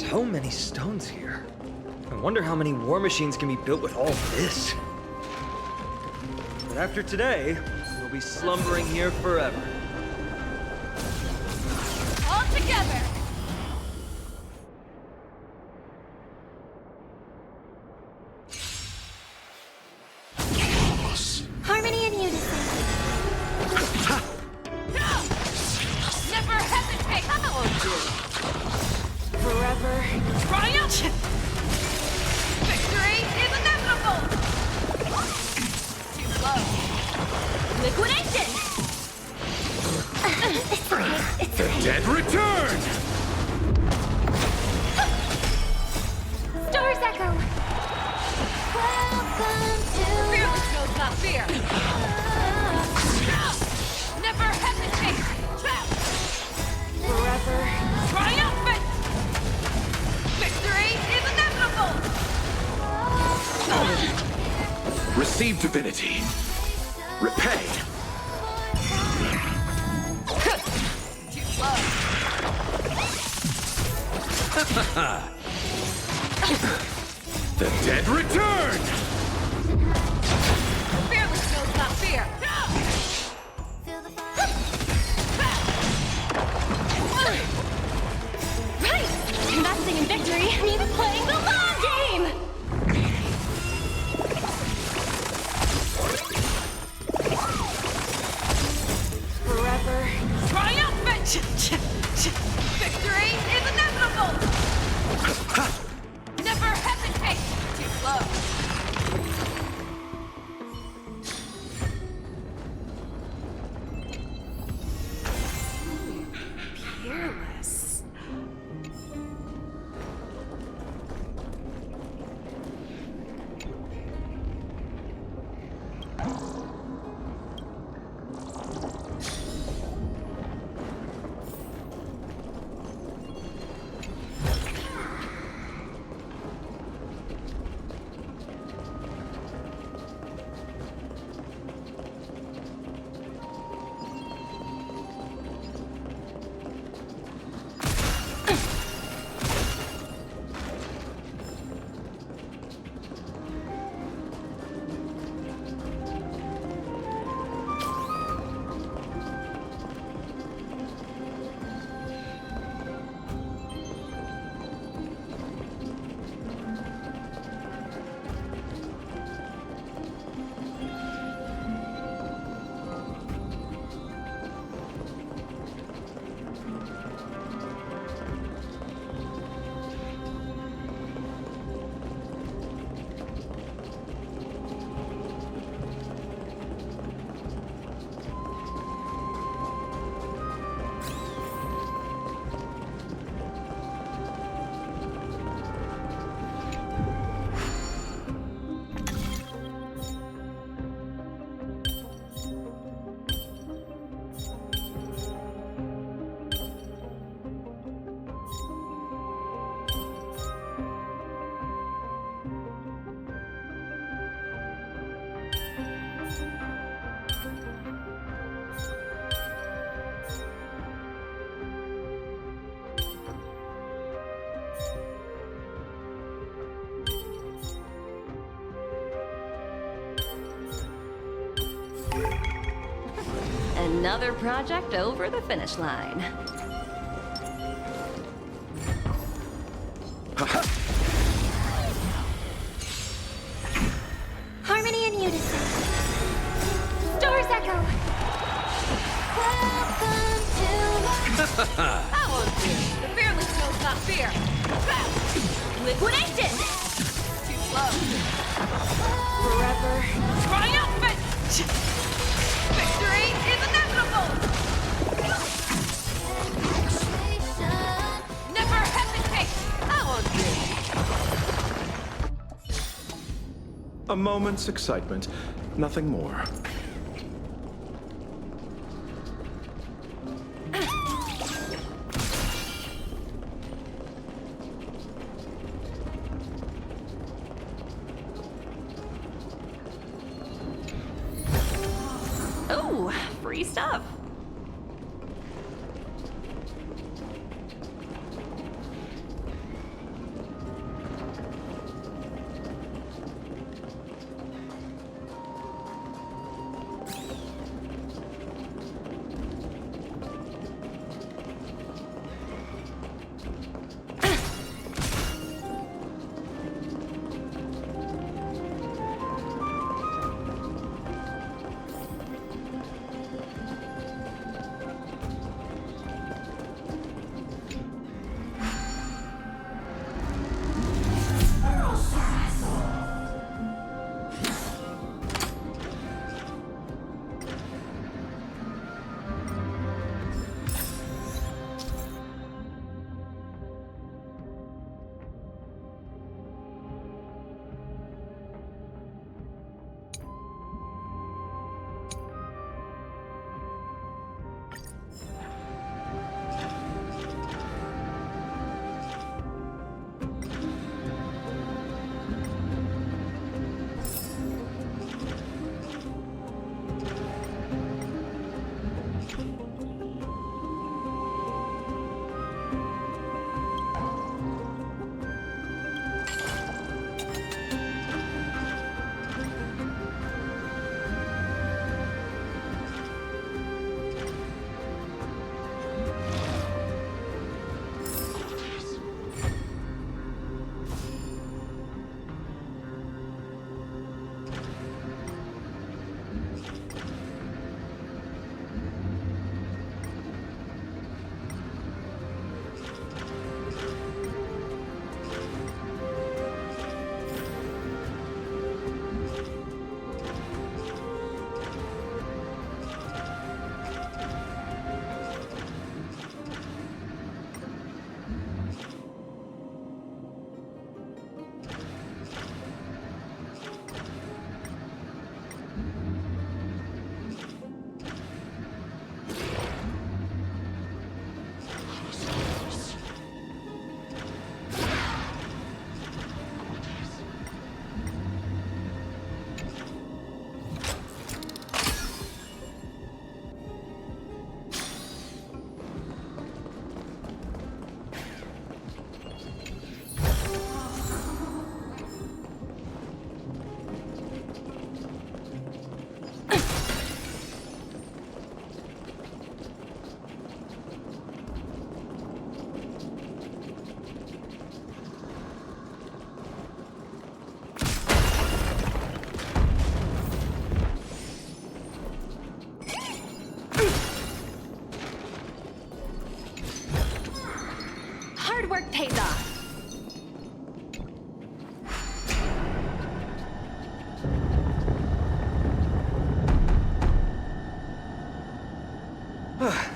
So many stones here. I wonder how many war machines can be built with all this. But after today, we'll be slumbering here forever. All together! Harmony and unison. Never hesitate! I won't do it. Forever. Triumph! Victory is inevitable! Too slow. Liquidation! It's okay. It's The dead return! Stars echo! Welcome to... Fearless knows not fear! Never hesitate! Forever triumphant! Victory is inevitable! Receive divinity. Repay. Too slow. The dead return! Fearless knows not fear! Right! Investing in victory means playing the long game! Forever triumphant! Victory is inevitable! Never hesitate! Too slow. Fearless. Another project over the finish line. Harmony and unison. Stars echo. Welcome to I won't do. The fearless knows not fear. Liquidation. Too slow. Forever triumphant. Victory is inevitable. Never hesitate. I won't do. A moment's excitement, nothing more. Oh, free stuff. pays off.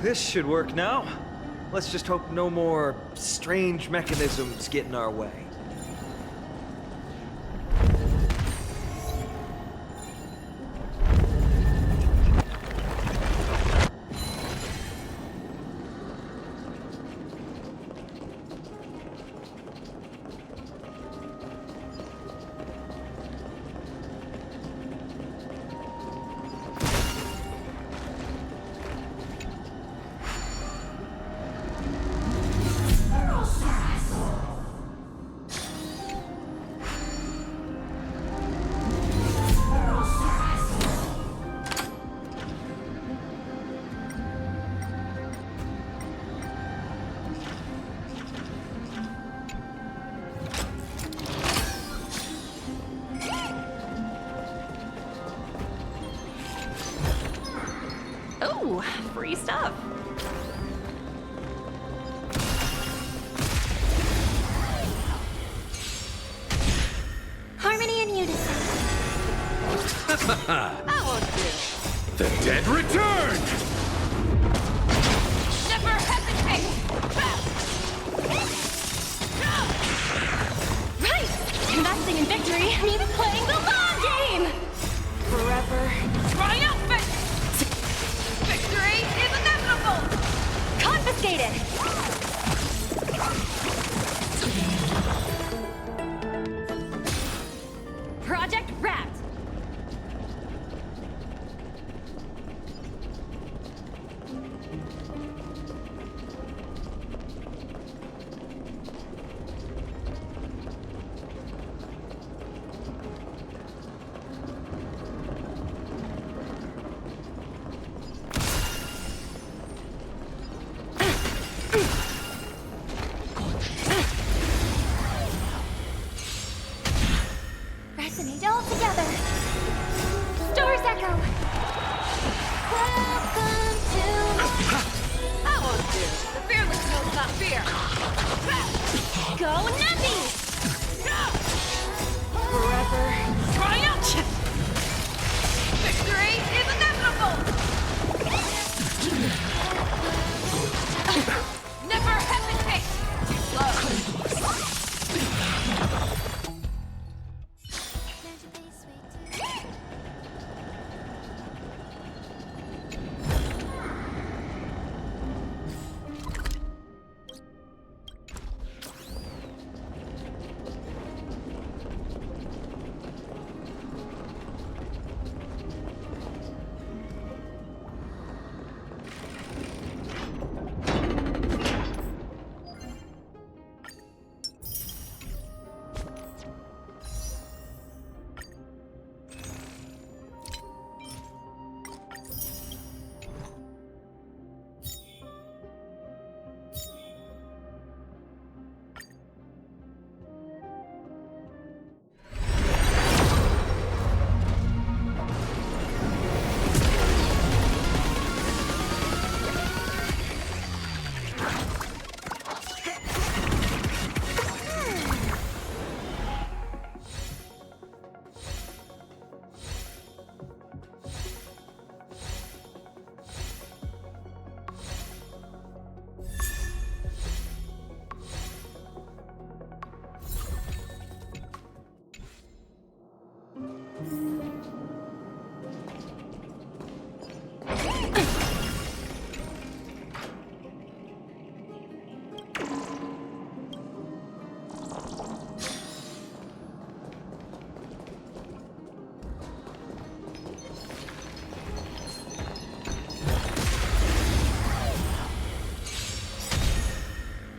This should work now. Let's just hope no more strange mechanisms get in our way. Ooh, free stuff. Harmony and unison. That won't do. The dead return! Never hesitate! Right! Investing in victory means playing the long game! Forever triumphant! Victory is inevitable! Confiscated! Project wrapped! Resonate all together. Stars echo. Welcome to. That won't do. The fearless knows not fear. Go Navi! Forever triumph! Victory is inevitable! Never hesitate! Slow.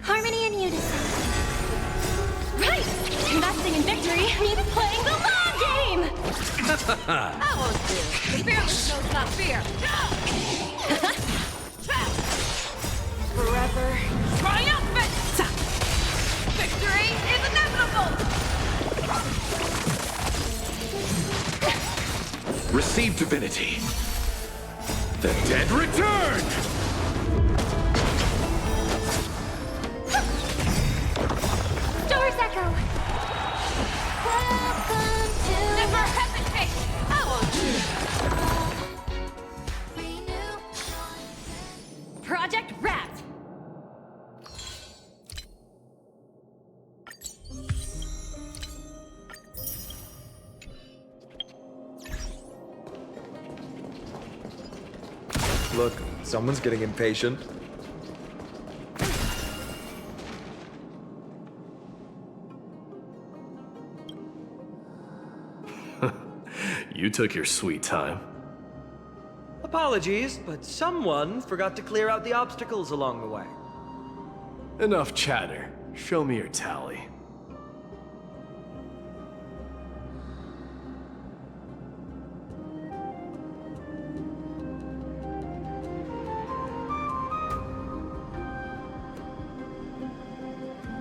Harmony and unison. Right! Investing in victory means playing the long game! That won't do. The fearless knows not fear. Forever triumphant! Victory is inevitable! Receive divinity. The dead return! Look, someone's getting impatient. You took your sweet time. Apologies, but someone forgot to clear out the obstacles along the way. Enough chatter. Show me your tally.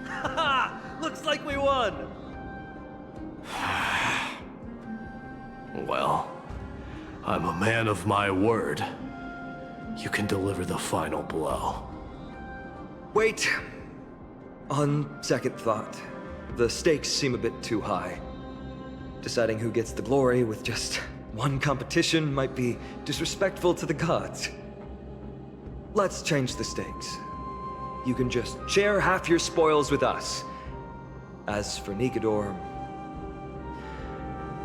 Haha! Looks like we won! Well, I'm a man of my word. You can deliver the final blow. Wait. On second thought, the stakes seem a bit too high. Deciding who gets the glory with just one competition might be disrespectful to the gods. Let's change the stakes. You can just share half your spoils with us. As for Nikador,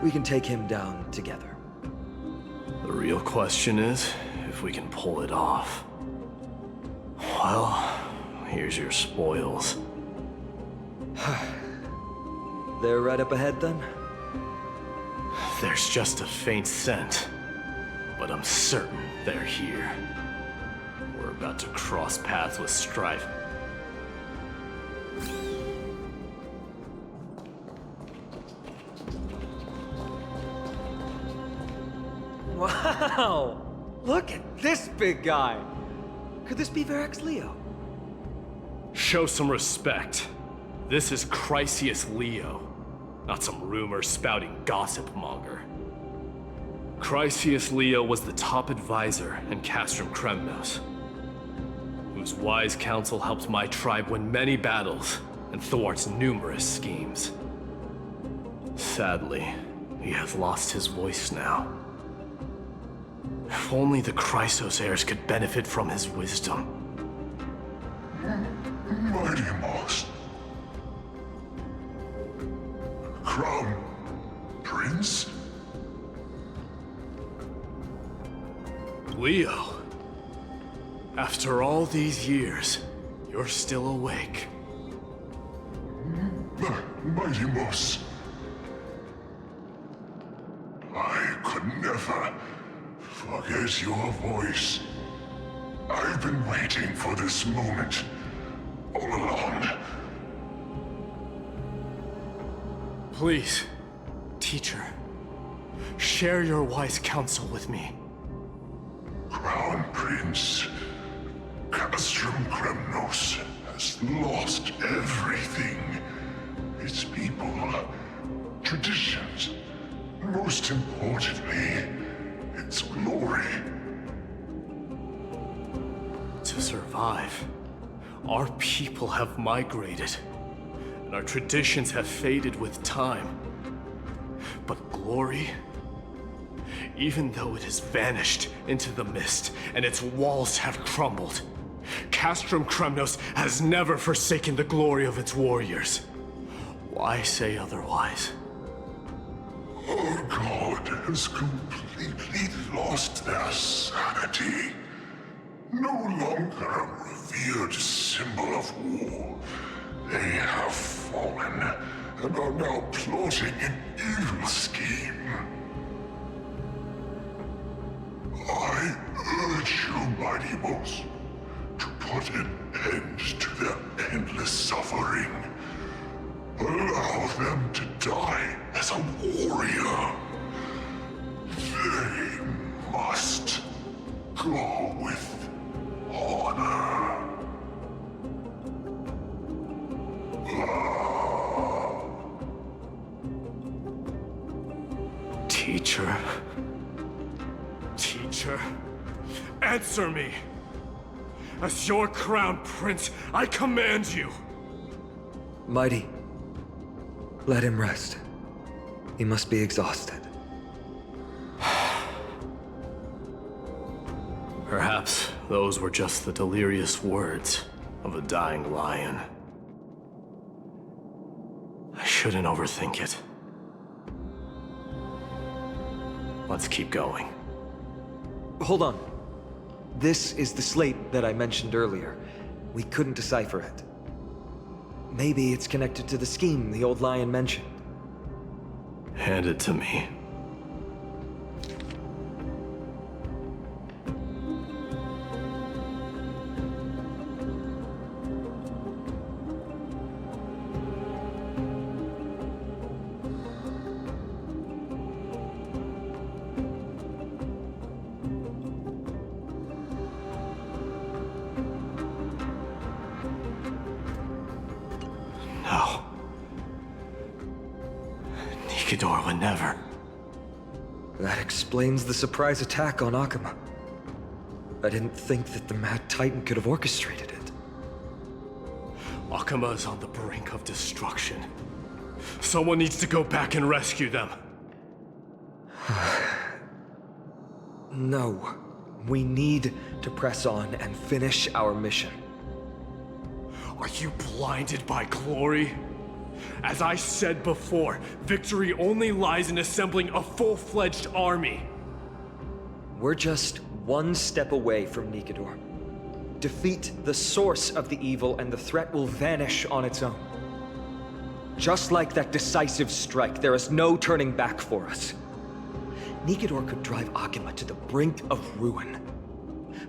we can take him down together. The real question is if we can pull it off. Well, here's your spoils. They're right up ahead then? There's just a faint scent, but I'm certain they're here. We're about to cross paths with strife. Wow! Look at this big guy! Could this be Varric's Leo? Show some respect. This is Chrysius Leo, not some rumor-spouting gossip monger. Chrysius Leo was the top advisor in Castrum Kremnos, whose wise counsel helped my tribe win many battles and thwart numerous schemes. Sadly, he has lost his voice now. If only the Chrysos heirs could benefit from his wisdom. Mighty Moss. Crown Prince? Leo, after all these years, you're still awake. Mighty Moss. I could never forget your voice. I've been waiting for this moment all along. Please, teacher, share your wise counsel with me. Crown Prince, Castrum Kremnos has lost everything. Its people, traditions, and most importantly, its glory. To survive, our people have migrated, and our traditions have faded with time. But glory, even though it has vanished into the mist and its walls have crumbled, Castrum Kremnos has never forsaken the glory of its warriors. Why say otherwise? Our god has completely lost their sanity. No longer a revered symbol of war, they have fallen and are now plotting an evil scheme. I urge you, Mighty Moss, to put an end to their endless suffering. Allow them to die as a warrior. They must go with honor. Teacher? Teacher? Answer me! As your crown prince, I command you! Mighty, let him rest. He must be exhausted. Perhaps those were just the delirious words of a dying lion. I shouldn't overthink it. Let's keep going. Hold on. This is the slate that I mentioned earlier. We couldn't decipher it. Maybe it's connected to the scheme the old lion mentioned. Hand it to me. No. Nikidor would never. That explains the surprise attack on Akuma. I didn't think that the Mad Titan could have orchestrated it. Akuma is on the brink of destruction. Someone needs to go back and rescue them. No. We need to press on and finish our mission. Are you blinded by glory? As I said before, victory only lies in assembling a full-fledged army. We're just one step away from Nikidor. Defeat the source of the evil and the threat will vanish on its own. Just like that decisive strike, there is no turning back for us. Nikidor could drive Akuma to the brink of ruin,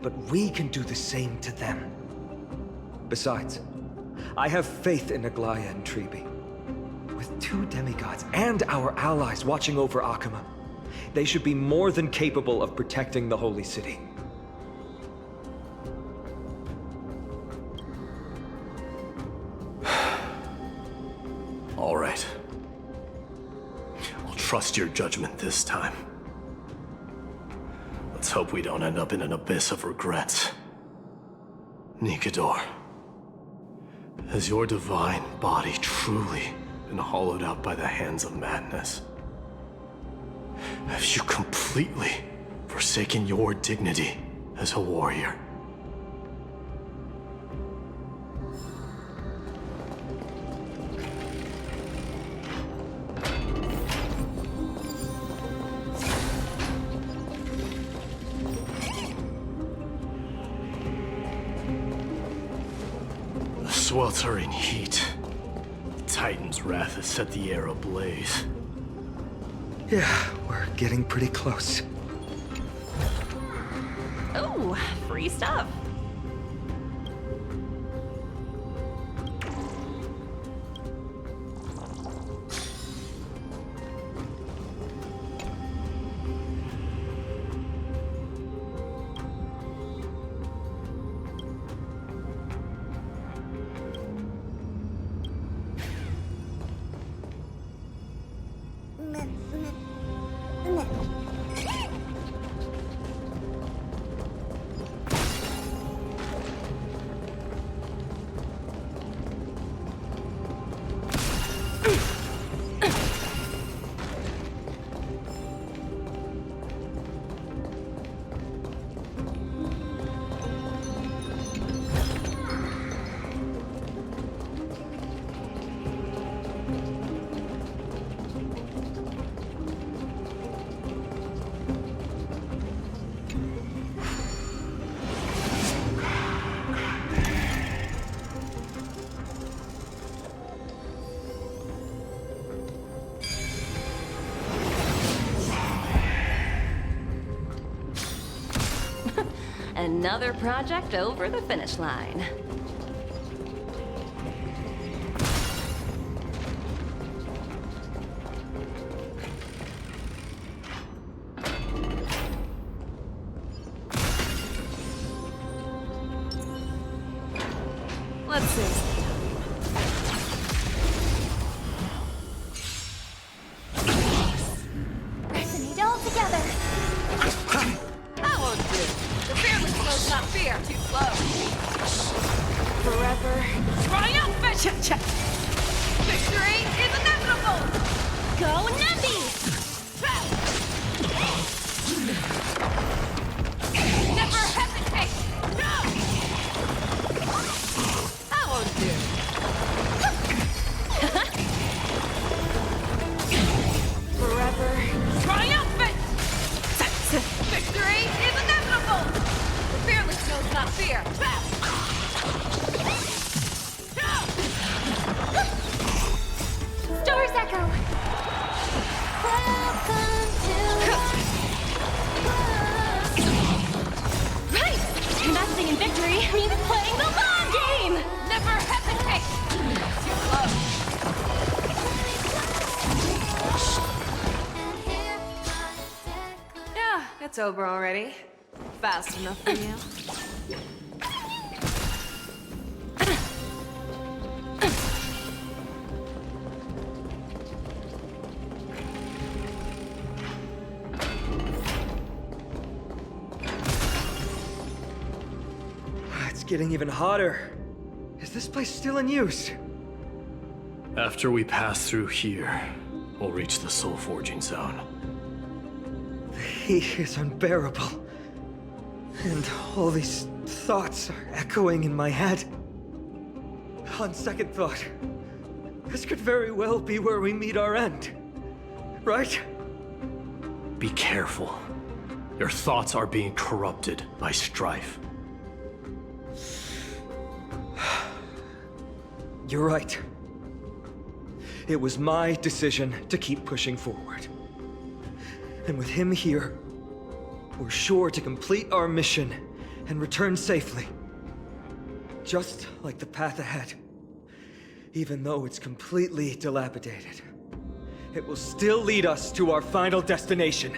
but we can do the same to them. Besides, I have faith in Aglaya and Tribi. With 2 demigods and our allies watching over Akuma, they should be more than capable of protecting the Holy City. All right. I'll trust your judgment this time. Let's hope we don't end up in an abyss of regrets. Nikidor, has your divine body truly been hollowed out by the hands of madness? Have you completely forsaken your dignity as a warrior? The sweltering heat. The Titan's wrath has set the air ablaze. Yeah, we're getting pretty close. Ooh, free stuff. Another project over the finish line. Let's see. Resonate all together. That won't do. The fearless flow's not fear. Too slow. Forever. Triumphant! Victory is inevitable! Go Nebby! Never hesitate! No! That won't do. Forever. Triumphant! Victory is inevitable! The fearless it's over already. Fast enough for you. It's getting even hotter. Is this place still in use? After we pass through here, we'll reach the soul forging zone. The heat is unbearable. And all these thoughts are echoing in my head. On second thought, this could very well be where we meet our end. Right? Be careful. Your thoughts are being corrupted by strife. You're right. It was my decision to keep pushing forward. And with him here, we're sure to complete our mission and return safely. Just like the path ahead. Even though it's completely dilapidated, it will still lead us to our final destination.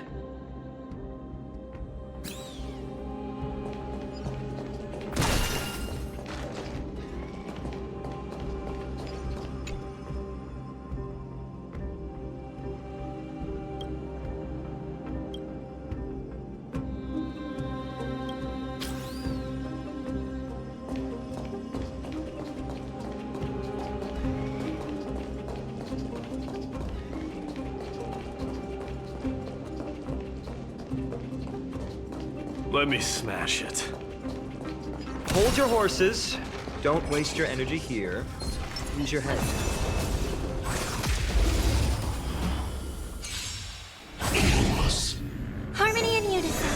Let me smash it. Hold your horses. Don't waste your energy here. Use your head. Harmony and unison.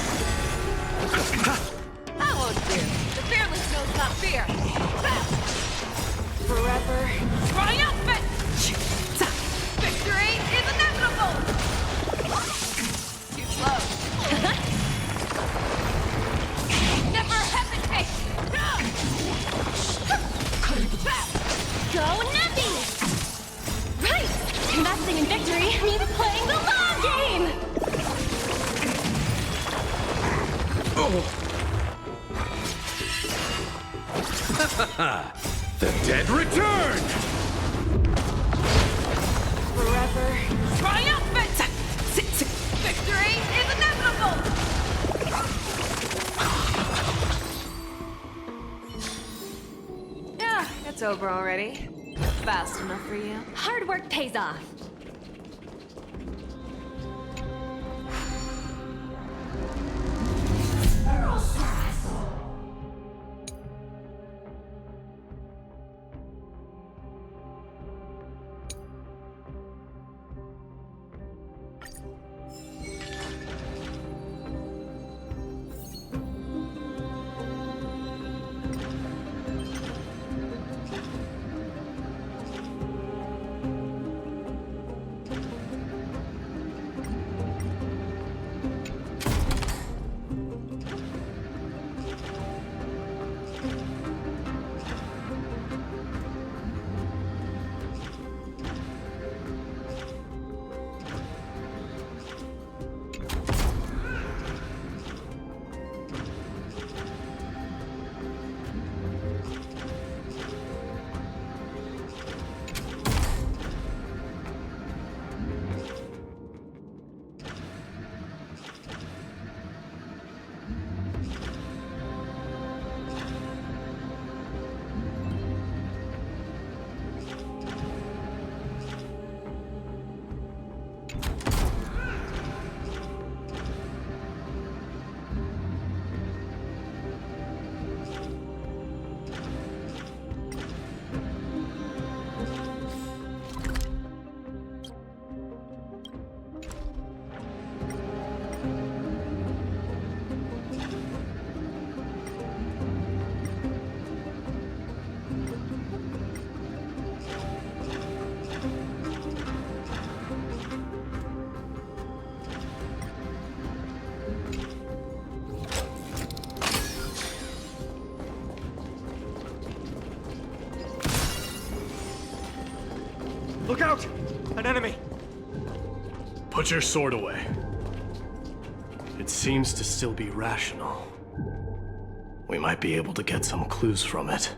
That won't do. The fearless knows not fear. Forever triumphant! Victory is inevitable! Too slow. Never hesitate! Go Nappy! Right! Investing in victory means playing the long game! The dead return! Forever triumphant! Victory is inevitable! Yeah, it's over already. Fast enough for you. Hard work pays off. Look out! An enemy! Put your sword away. it seems to still be rational. We might be able to get some clues from it.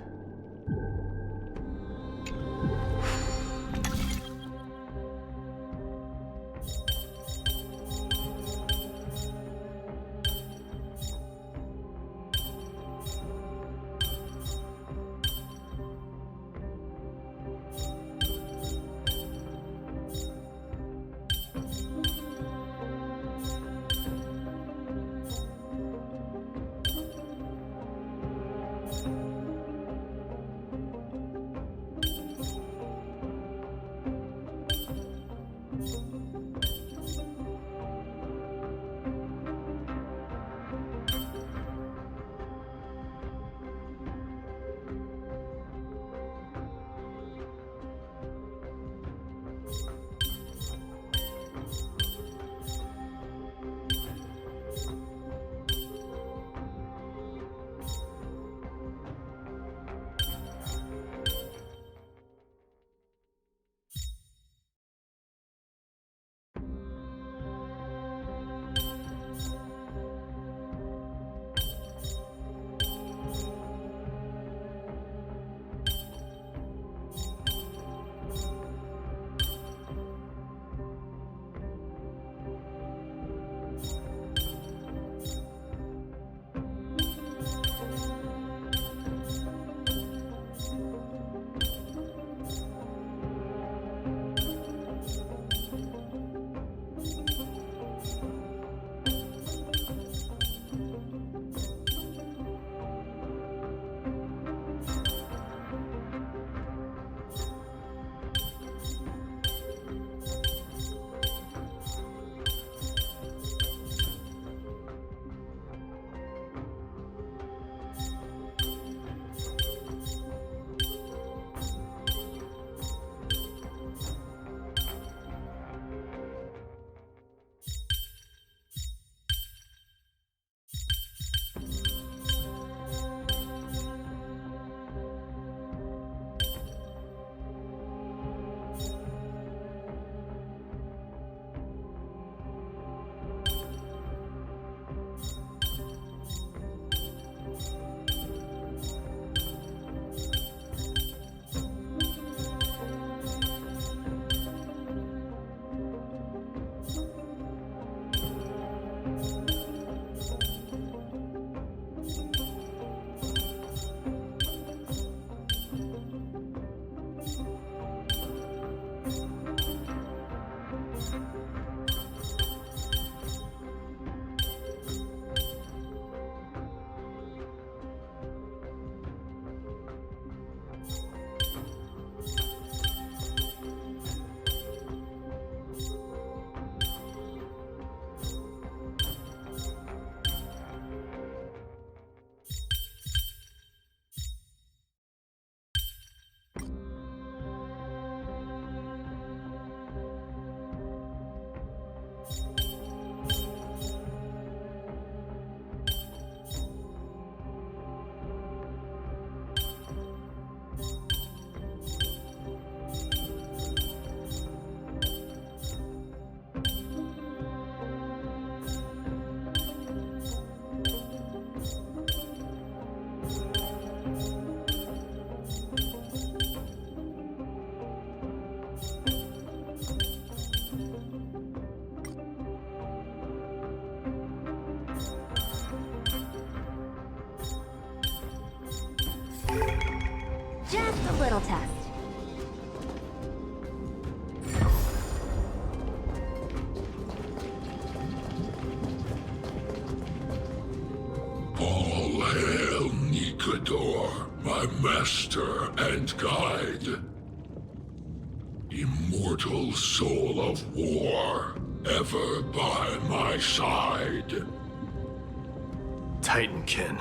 Just a little test. All hail Nikador, my master and guide. Immortal soul of war, ever by my side. Titankin,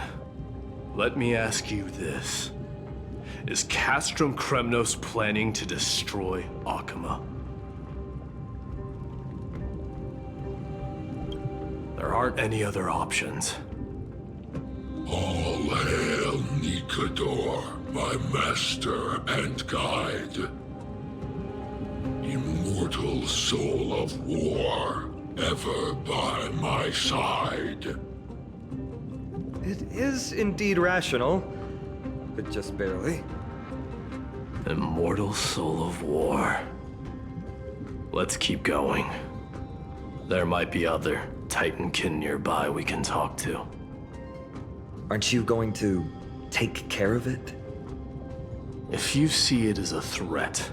let me ask you this. Is Castrum Kremnos planning to destroy Akama? There aren't any other options. All hail Nikador, my master and guide. Immortal soul of war, ever by my side. It is indeed rational, but just barely. Immortal soul of war. Let's keep going. There might be other Titankin nearby we can talk to. Aren't you going to take care of it? If you see it as a threat,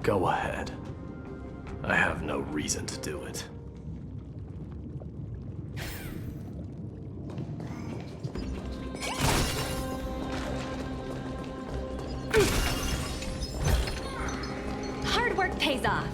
go ahead. I have no reason to do it. Hard work pays off.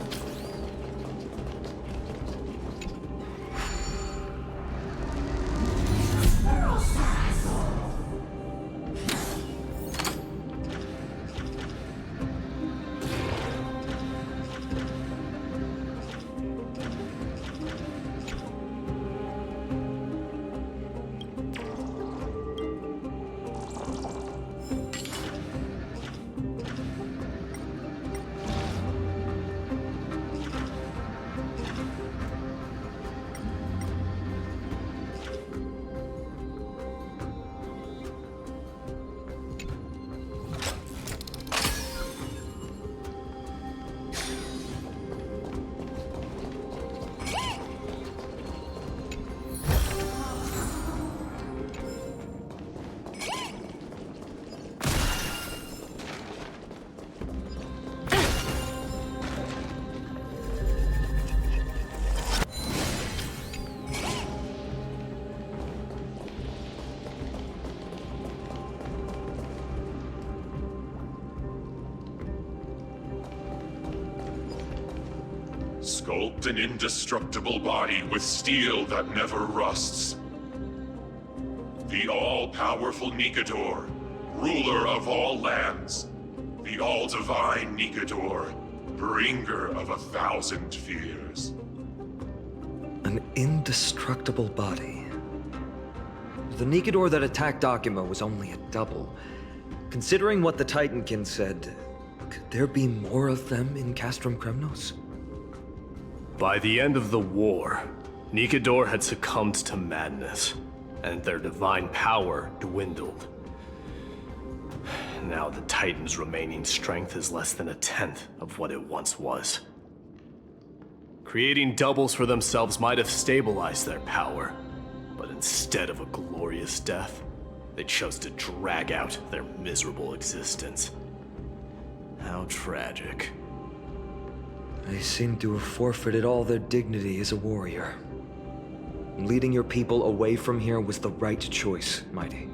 Sculpt an indestructible body with steel that never rusts. The all-powerful Nikador, ruler of all lands. The all-divine Nikador, bringer of 1,000 fears. An indestructible body. The Nikador that attacked Akima was only a double. Considering what the Titankin said, could there be more of them in Castrum Kremnos? By the end of the war, Nikador had succumbed to madness, and their divine power dwindled. Now the Titan's remaining strength is less than 1/10 of what it once was. Creating doubles for themselves might have stabilized their power, but instead of a glorious death, they chose to drag out their miserable existence. How tragic. They seem to have forfeited all their dignity as a warrior. Leading your people away from here was the right choice, Mighty.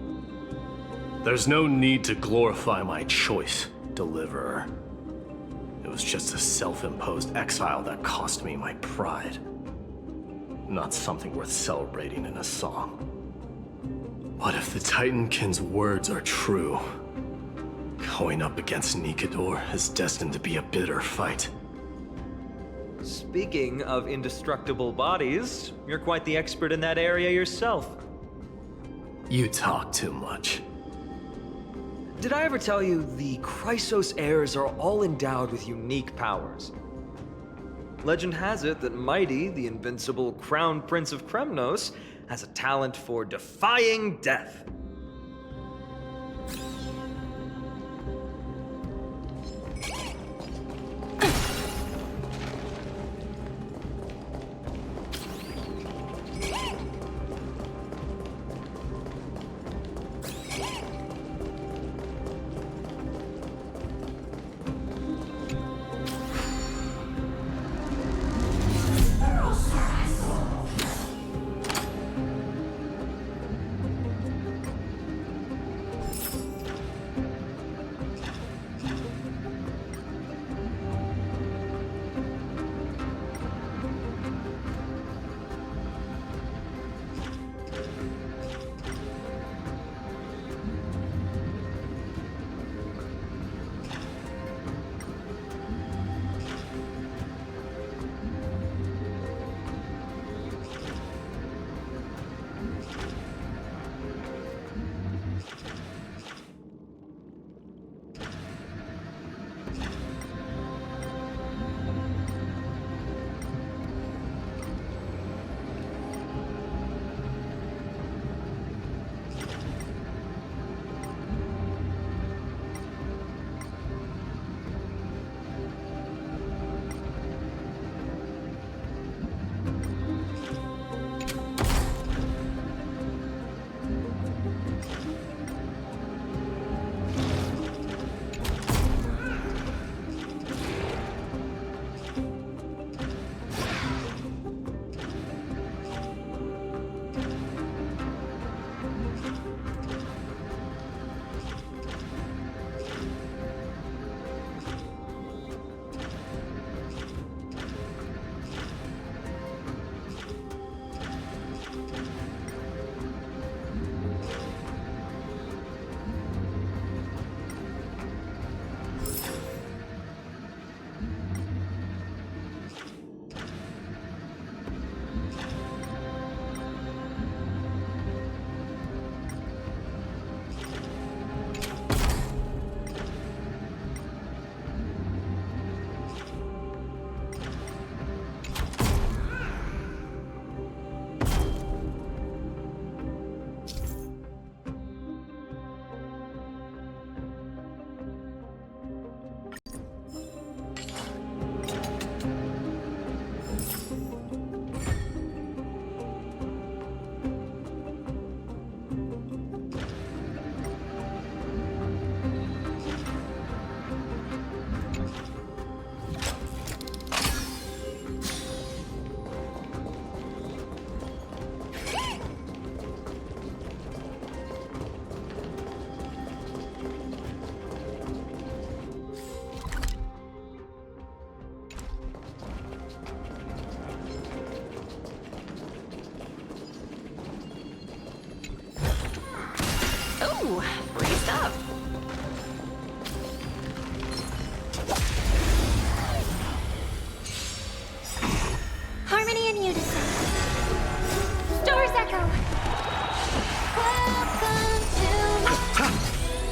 There's no need to glorify my choice, Deliverer. It was just a self-imposed exile that cost me my pride. Not something worth celebrating in a song. What if the Titankin's words are true? Going up against Nikador is destined to be a bitter fight. Speaking of indestructible bodies, you're quite the expert in that area yourself. You talk too much. Did I ever tell you the Chrysos heirs are all endowed with unique powers? Legend has it that Mighty, the invincible Crown Prince of Kremnos, has a talent for defying death. Ooh, free stuff. Harmony and unison. Stars echo. Welcome to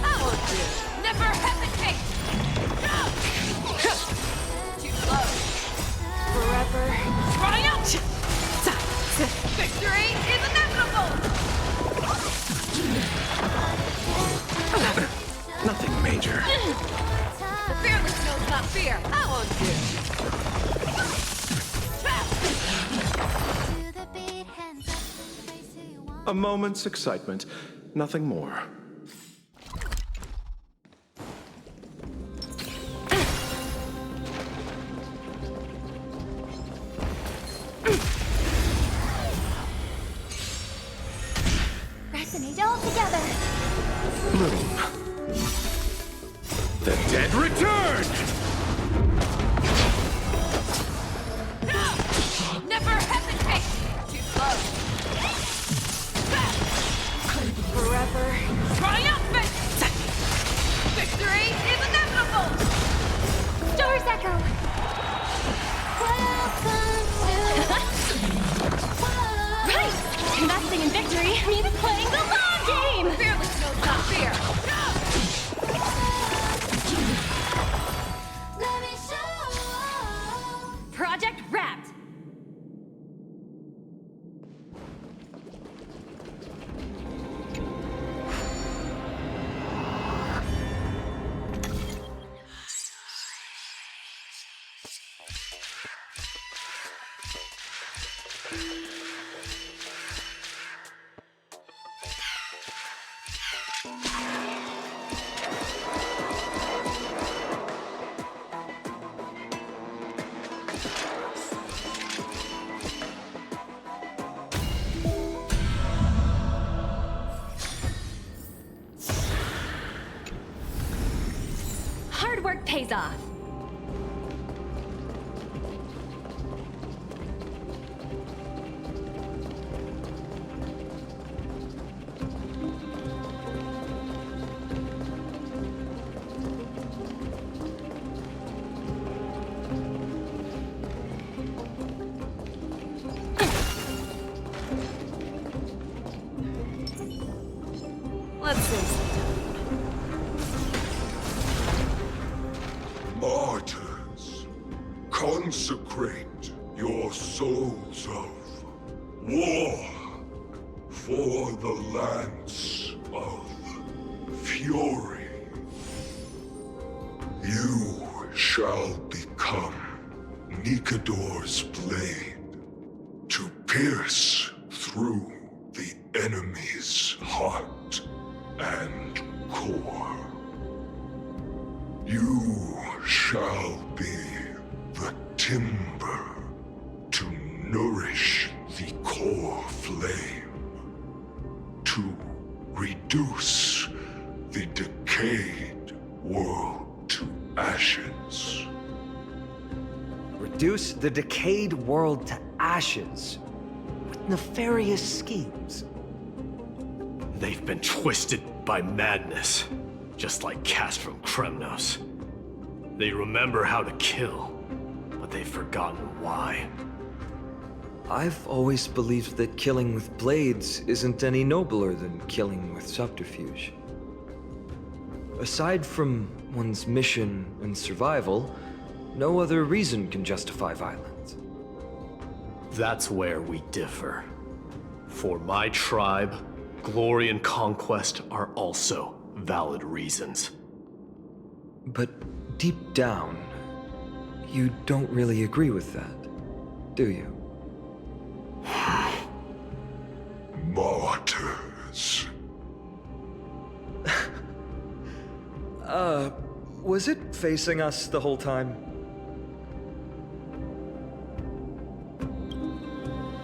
That will do. Never hesitate. Too close. forever. Triumph! Victory is inevitable! Nothing major. The fearless knows not fear. That won't do. To the beat, hands up, face who you want. A moment's excitement, nothing more. Resonate all together. Bloom. The dead return! Never hesitate! Too close. Forever. Triumphant! Victory is inevitable! Stars echo. Welcome to. Right! Investing in victory means playing the long game! Fearless knows not fear! Let me show. Project wrapped! Hard work pays off. Let's see. Martyrs, consecrate your souls of war for the lance of fury. You shall become Nikador's blade to pierce through the enemy's heart and core. You shall be the timber to nourish the core flame, to reduce the decayed world to ashes. Reduce the decayed world to ashes with nefarious schemes. They've been twisted by madness, just like Cast from Kremnos. They remember how to kill, but they've forgotten why. I've always believed that killing with blades isn't any nobler than killing with subterfuge. Aside from one's mission and survival, no other reason can justify violence. That's where we differ. For my tribe, glory and conquest are also valid reasons. But deep down, you don't really agree with that, do you? Martyrs. Was it facing us the whole time?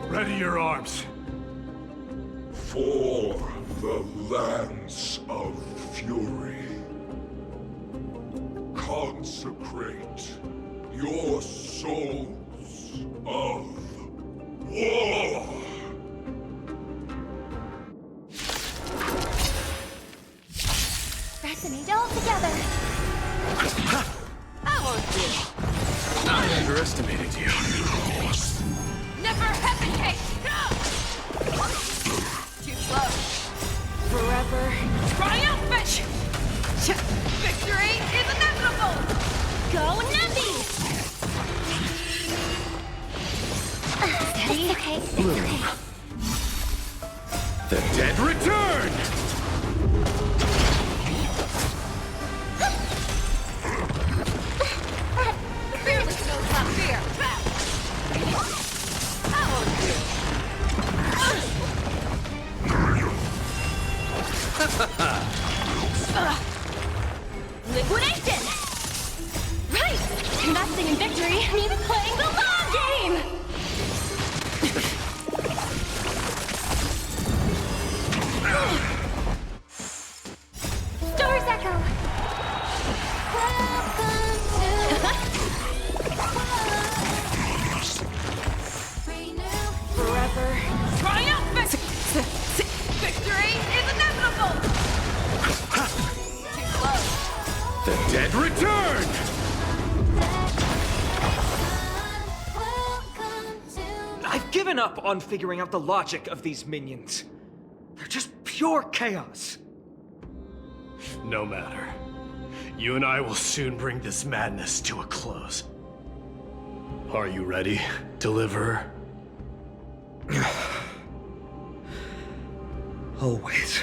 Ready your arms. For the lance of fury. Consecrate your souls of war. It's okay. It's okay. The dead return! Fearless knows not fear. That won't do. Liquidation! Right! Investing in victory means playing the long game! Stars echo. Welcome to forever. Triumphant! Victory is inevitable! Too close. The dead return! Welcome to I've given up on figuring out the logic of these minions. They're just pure chaos. No matter. You and I will soon bring this madness to a close. Are you ready, Deliverer? Always.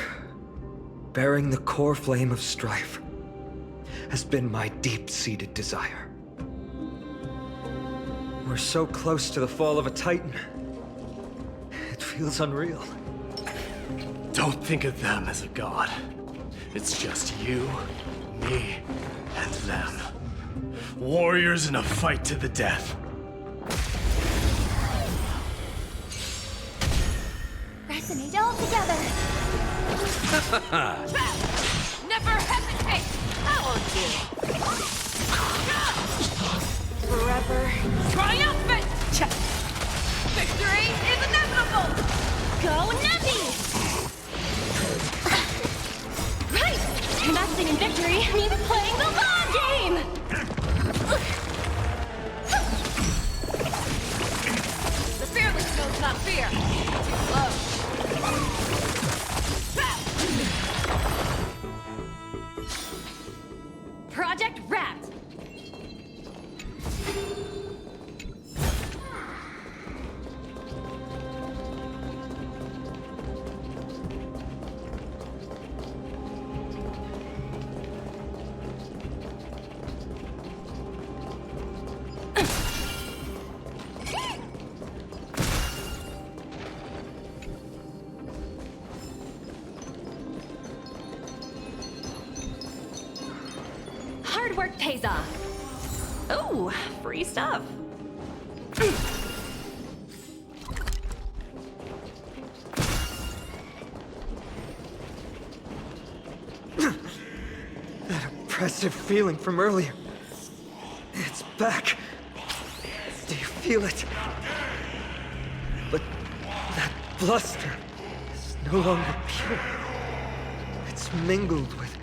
Bearing the core flame of strife has been my deep-seated desire. We're so close to the fall of a Titan. It feels unreal. Don't think of them as a god. It's just you, me, and them. Warriors in a fight to the death. resonate all together. Never hesitate! That won't do. Forever. Triumphant! Victory is inevitable! Go Navi! Right! Investing in victory means playing the long game! The fearless knows not fear. Too slow. Project wrapped! Hard work pays off. Ooh, free stuff. That oppressive feeling from earlier. It's back. Do you feel it? But that bluster is no longer pure. It's mingled with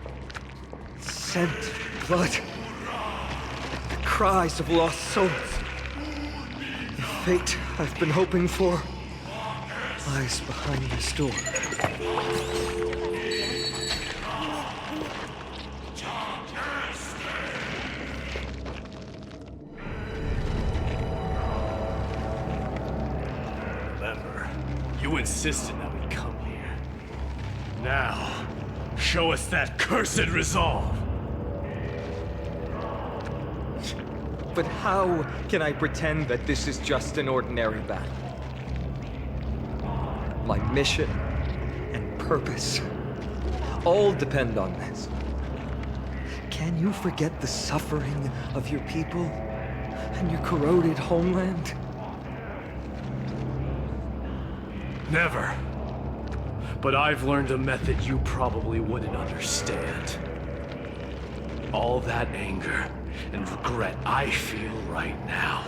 scent of blood. The cries of lost souls. The fate I've been hoping for lies behind this door. Remember, you insisted that we come here. Now, show us that cursed resolve! But how can I pretend that this is just an ordinary battle? My mission and purpose all depend on this. Can you forget the suffering of your people and your corroded homeland? Never. But I've learned a method you probably wouldn't understand. All that anger and regret I feel right now,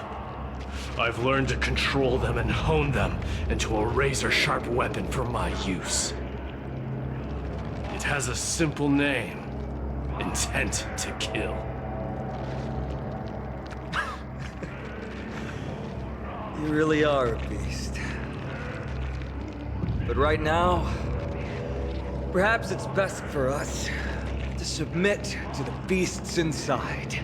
I've learned to control them and hone them into a razor-sharp weapon for my use. It has a simple name: intent to kill. You really are a beast. But right now, perhaps it's best for us to submit to the beasts inside.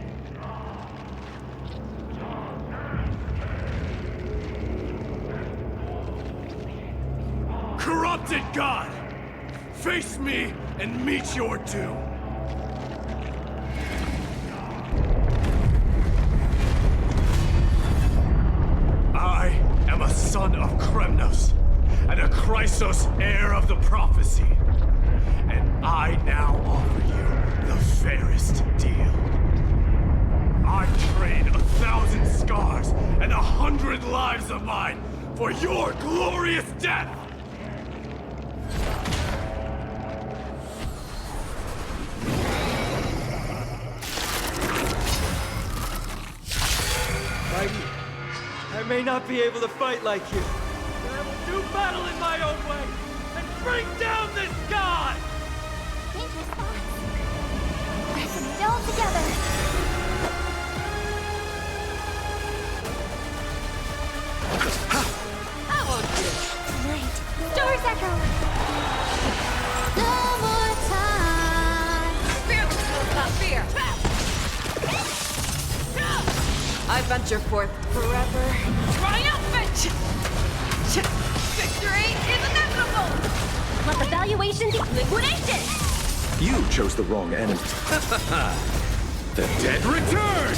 Corrupted God! Face me and meet your doom! I am a son of Kremnos, and a Chrysos heir of the prophecy. And I now offer you the fairest deal. I trade 1,000 scars and 100 lives of mine for your glorious death! Mikey, I may not be able to fight like you, but I will do battle in my own way and bring down this god! Dangerous thoughts. Resonate all together. I won't do it. Night. Stars echo. No more time. Fearless knows not fear. I venture forth Forever. triumphant! Victory is inevitable! Let the valuations Liquidation! You chose the wrong enemy. The dead return!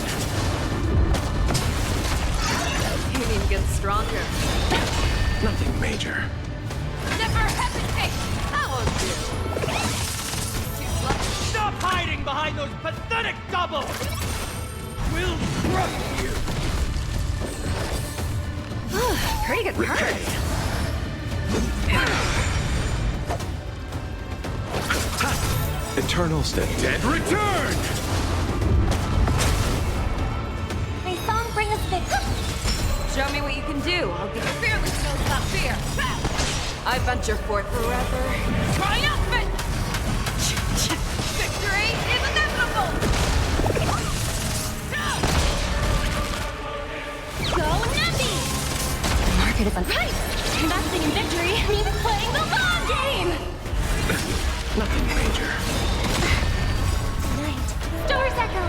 Union gets stronger. Nothing major. Never hesitate! I won't do. Too slow. Stop hiding behind those pathetic doubles! We'll crush you! Pretty good Repay. Eternal step. Dead return! May song bring us victory. Show me what you can do. I'll give you fearless knows not fear. I venture forth Forever. triumphant! Victory is inevitable! Go Navi! Market is on Right! Investing in victory means playing the long game! Nothing major. Night. Stars echo.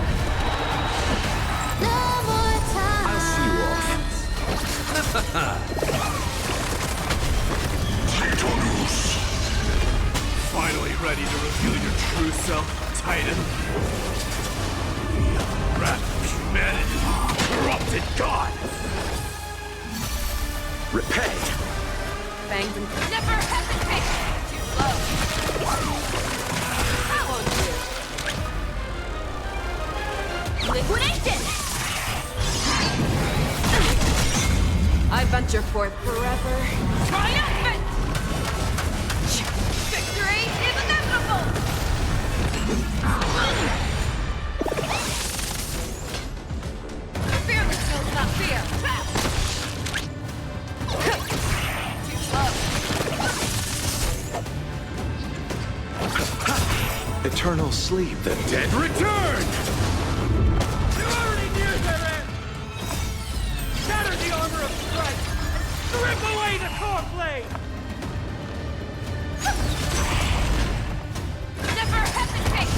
No more time. I'll see you off. Titanus! Finally ready to reveal your true self, Titan? The wrath of humanity, corrupted God! Repay. fangs and never hesitate! Too slow. I won't do. Liquidation! I venture forth forever. Triumphant! Victory is inevitable! Fearless knows not fear. Too slow. Eternal sleep. The dead return! You're already near their end! Shatter the armor of strength and strip away the core blade! Never hesitate!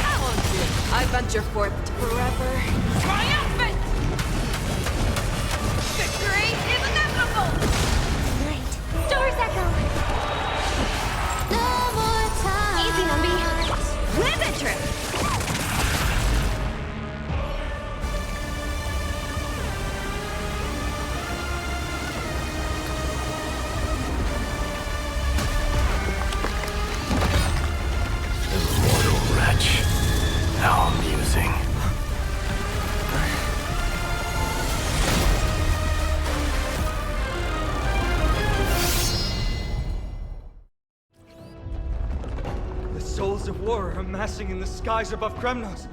I won't do. I venture forth forever. Triumphant! Victory is inevitable! Night. Stars echo. No more time. Easy, Numby. V-très. Immortal wretch. How amusing. The souls of war are amassing in the skies above Kremnos,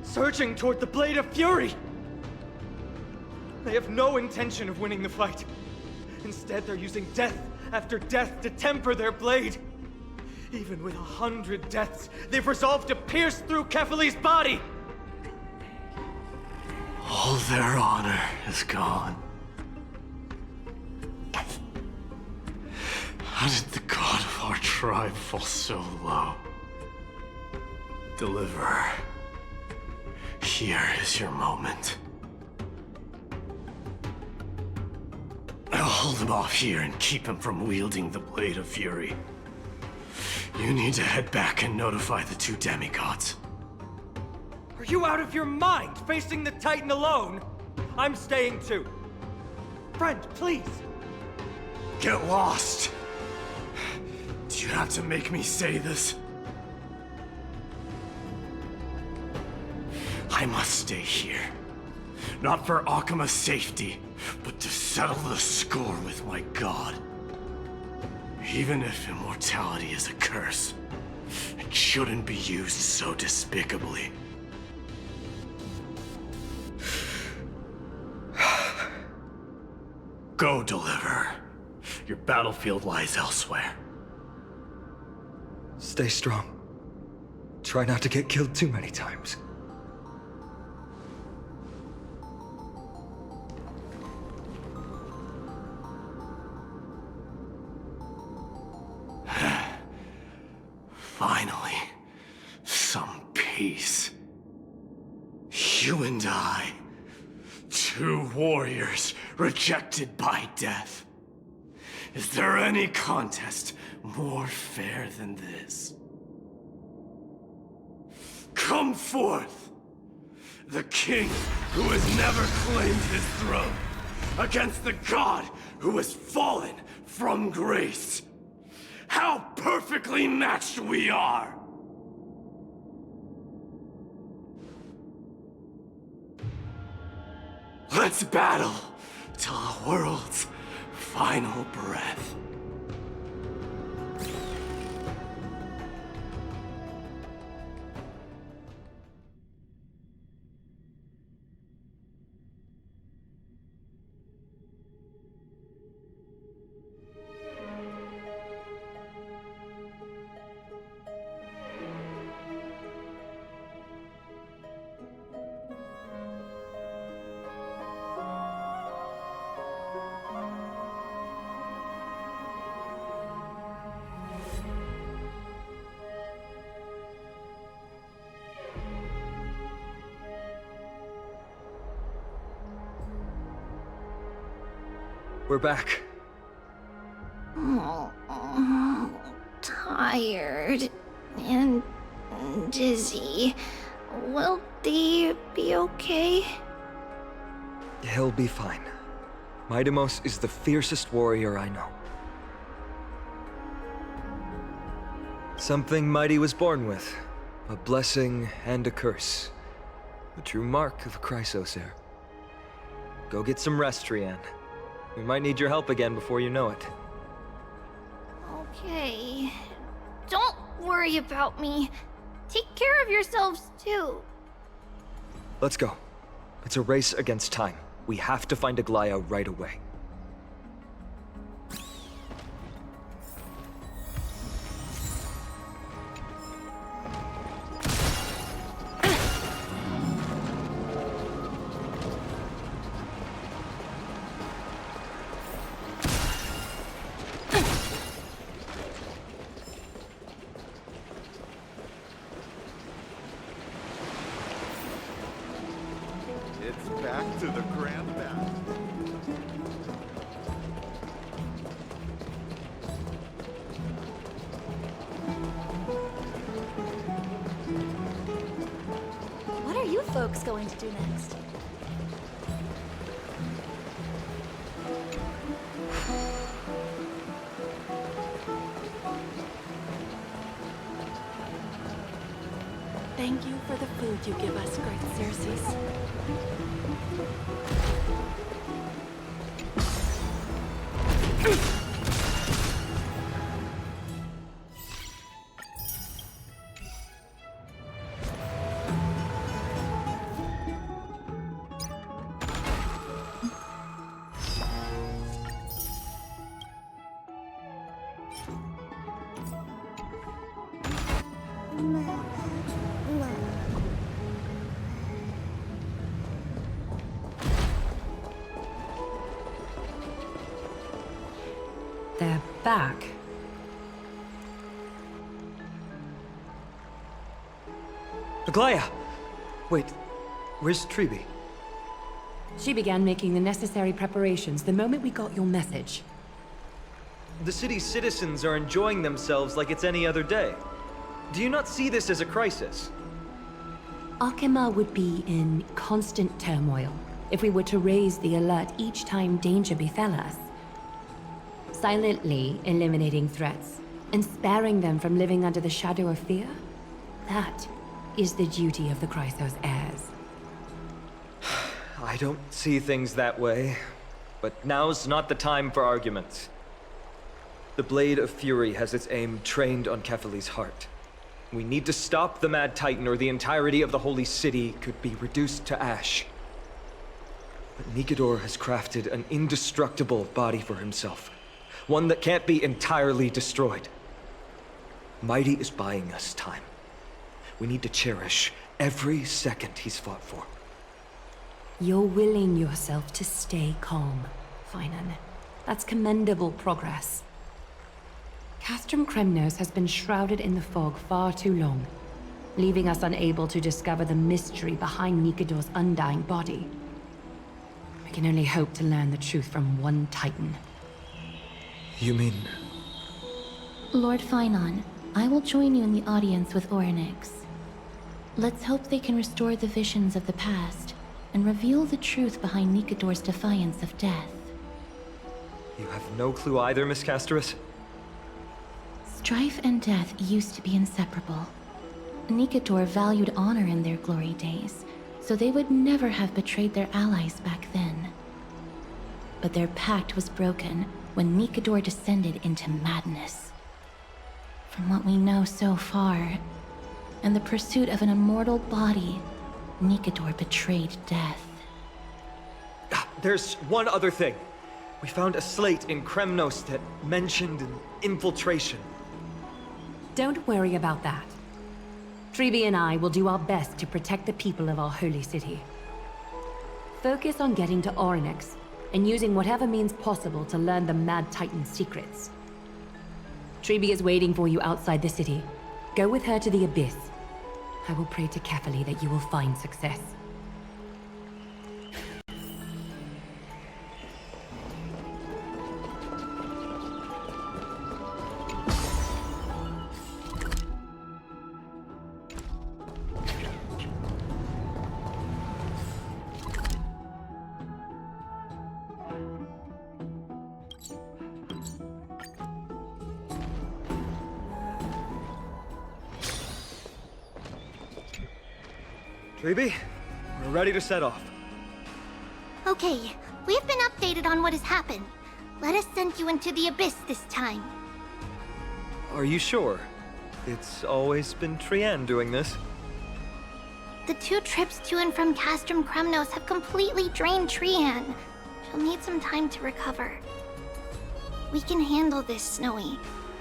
surging toward the Blade of Fury! They have no intention of winning the fight. Instead, they're using death after death to temper their blade. Even with 100 deaths, they've resolved to pierce through Kephali's body! All their honor is gone. How did the god of our tribe fall so low? Deliverer, here is your moment. All him off here and keep him from wielding the Blade of Fury. You need to head back and notify the two demigods. Are you out of your mind, facing the Titan alone? I'm staying too. Friend, please. Get lost! Do you have to make me say this? I must stay here. Not for Akima's safety, but to settle the score with my god. Even if immortality is a curse, it shouldn't be used so despicably. Go, Deliverer. Your battlefield lies elsewhere. Stay strong. Try not to get killed too many times. Finally, some peace. You and I, two warriors rejected by death. Is there any contest more fair than this? Come forth! The king who has never claimed his throne, against the god who has fallen from grace. How perfectly matched we are! Let's battle till the world's final breath. We're back. Tired and dizzy. Will they be okay? He'll be fine. Midamos is the fiercest warrior I know. Something Mighty was born with. A blessing and a curse. The true mark of a Chrysosaur. Go get some rest, Trianne. We might need your help again before you know it. Okay. Don't worry about me. Take care of yourselves, too. Let's go. It's a race against time. We have to find Aglaya right away. It's back to the grand battle. What are you folks going to do next? Thank you for the food you give us, great Circes. They're back. Aglaya! Wait, where's Tribi? She began making the necessary preparations the moment we got your message. The city's citizens are enjoying themselves like it's any other day. Do you not see this as a crisis? Akima would be in constant turmoil if we were to raise the alert each time danger befell us. Silently eliminating threats and sparing them from living under the shadow of fear, that is the duty of the Chrysos heirs. I don't see things that way, but now's not the time for arguments. The Blade of Fury has its aim trained on Kefali's heart. We need to stop the Mad Titan, or the entirety of the Holy City could be reduced to ash. But Nikador has crafted an indestructible body for himself. One that can't be entirely destroyed. Mighty is buying us time. We need to cherish every second he's fought for. You're willing yourself to stay calm, Finan. That's commendable progress. Castrum Kremnos has been shrouded in the fog far too long, leaving us unable to discover the mystery behind Nikador's undying body. We can only hope to learn the truth from one Titan. You mean... Lord Finon, I will join you in the audience with Orynyx. Let's hope they can restore the visions of the past and reveal the truth behind Nikador's defiance of death. You have no clue either, Miss Casterus? Strife and death used to be inseparable. Nikador valued honor in their glory days, so they would never have betrayed their allies back then. But their pact was broken when Nikador descended into madness. From what we know so far, in the pursuit of an immortal body, Nikador betrayed death. There's one other thing. We found a slate in Kremnos that mentioned an infiltration. Don't worry about that. Treeby and I will do our best to protect the people of our holy city. Focus on getting to Orynyx and using whatever means possible to learn the Mad Titan's secrets. Treeby is waiting for you outside the city. Go with her to the Abyss. I will pray to Kefali that you will find success. Treeby, we're ready to set off. Okay, we've been updated on what has happened. Let us send you into the Abyss this time. Are you sure? It's always been Trian doing this. The 2 trips to and from Castrum Kremnos have completely drained Trian. She'll need some time to recover. We can handle this, Snowy.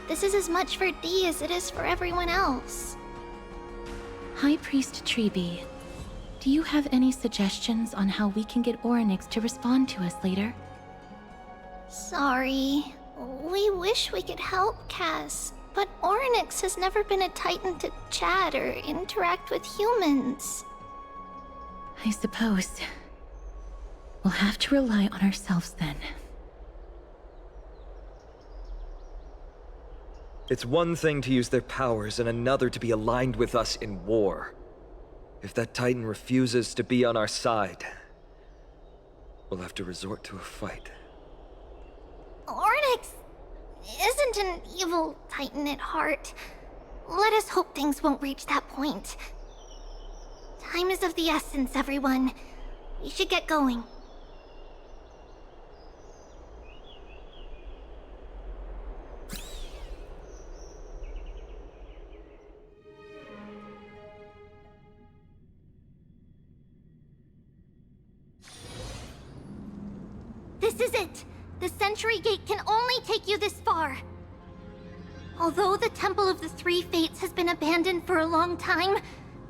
This is as much for Dee as it is for everyone else. High Priest Treeby, do you have any suggestions on how we can get Orynyx to respond to us later? Sorry. We wish we could help, Cass, but Orynyx has never been a Titan to chat or interact with humans. I suppose. We'll have to rely on ourselves then. It's one thing to use their powers and another to be aligned with us in war. If that Titan refuses to be on our side, we'll have to resort to a fight. Orynyx isn't an evil Titan at heart. Let us hope things won't reach that point. Time is of the essence, everyone. We should get going. This is it! The Century Gate can only take you this far. Although the Temple of the Three Fates has been abandoned for a long time,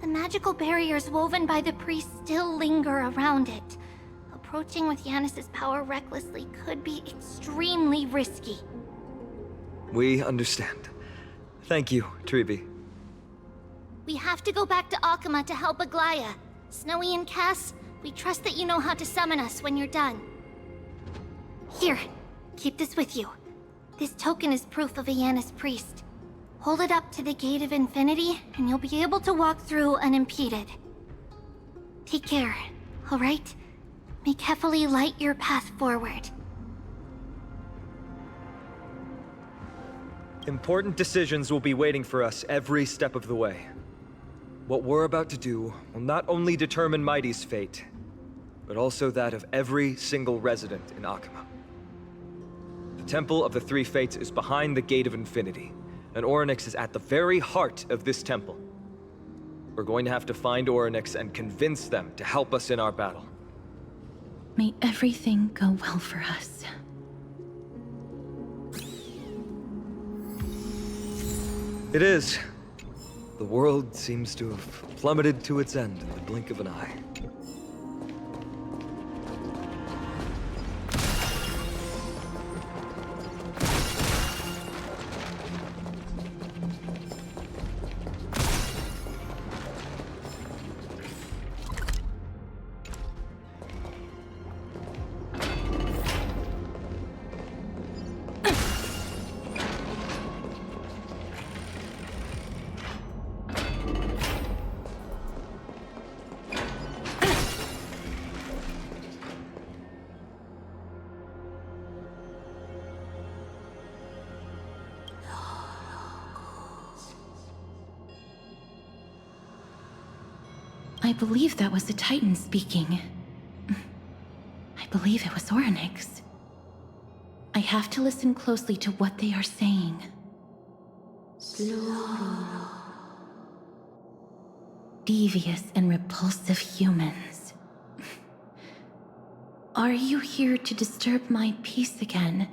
the magical barriers woven by the priests still linger around it. Approaching with Yanis's power recklessly could be extremely risky. We understand. Thank you, Treeby. We have to go back to Akima to help Aglaya. Snowy and Cass, we trust that you know how to summon us when you're done. Here, keep this with you. This token is proof of Iana's priest. Hold it up to the Gate of Infinity, and you'll be able to walk through unimpeded. Take care, alright? May Kefali light your path forward. Important decisions will be waiting for us every step of the way. What we're about to do will not only determine Mighty's fate, but also that of every single resident in Akama. The Temple of the Three Fates is behind the Gate of Infinity, and Orynyx is at the very heart of this temple. We're going to have to find Orynyx and convince them to help us in our battle. May everything go well for us. It is. The world seems to have plummeted to its end in the blink of an eye. I believe that was the Titan speaking. I believe it was Orynyx. I have to listen closely to what they are saying. Devious and repulsive humans. Are you here to disturb my peace again,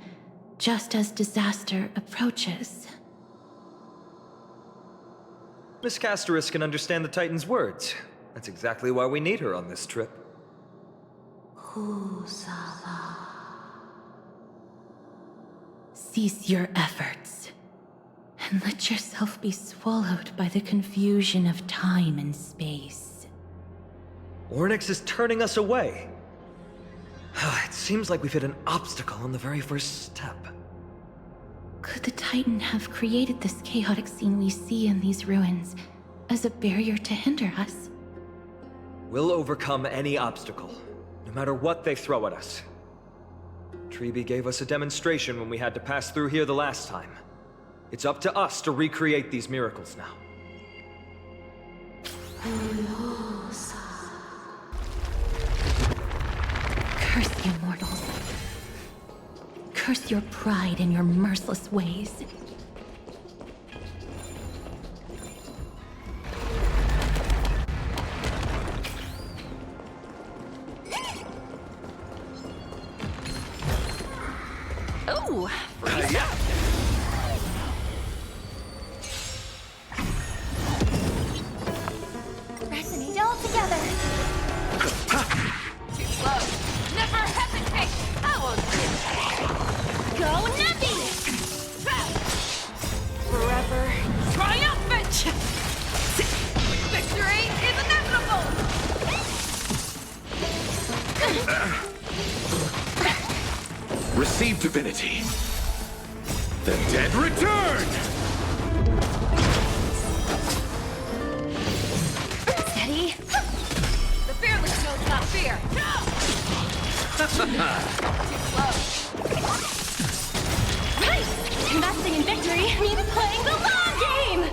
just as disaster approaches? Miss Casteris can understand the Titan's words. That's exactly why we need her on this trip. Cease your efforts, and let yourself be swallowed by the confusion of time and space. Orynyx is turning us away. It seems like we've hit an obstacle on the very first step. Could the Titan have created this chaotic scene we see in these ruins as a barrier to hinder us? We'll overcome any obstacle, no matter what they throw at us. Treeby gave us a demonstration when we had to pass through here the last time. It's up to us to recreate these miracles now. Curse you mortals. Curse your pride and your merciless ways. Oh, Resonate all together. too slow. Never hesitate. I won't Go Navi! forever triumphant. Victory is inevitable. Receive divinity. The dead return! Steady. The fearless knows not fear. No! Too slow. Right! Investing in victory means playing the long game!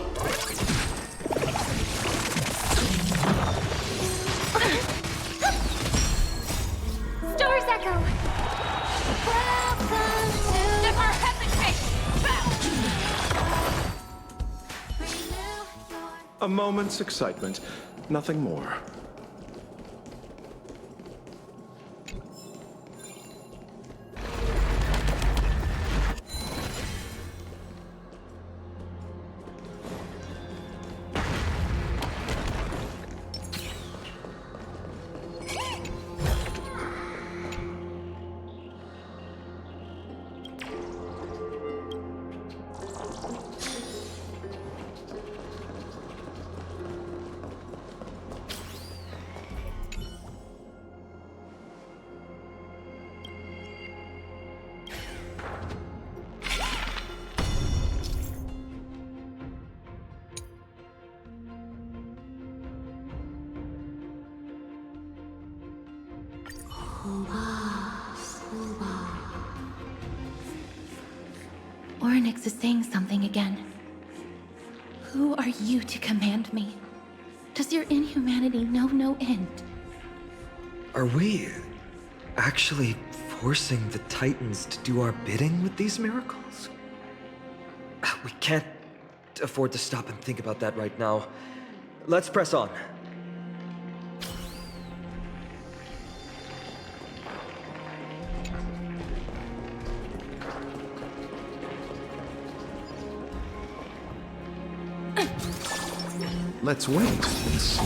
Stars echo! Welcome to... Never hesitate. A moment's excitement, nothing more. Orynyx is saying something again. Who are you to command me? Does your inhumanity know no end? Are we actually forcing the Titans to do our bidding with these miracles? We can't afford to stop and think about that right now. Let's press on. Let's wait and see.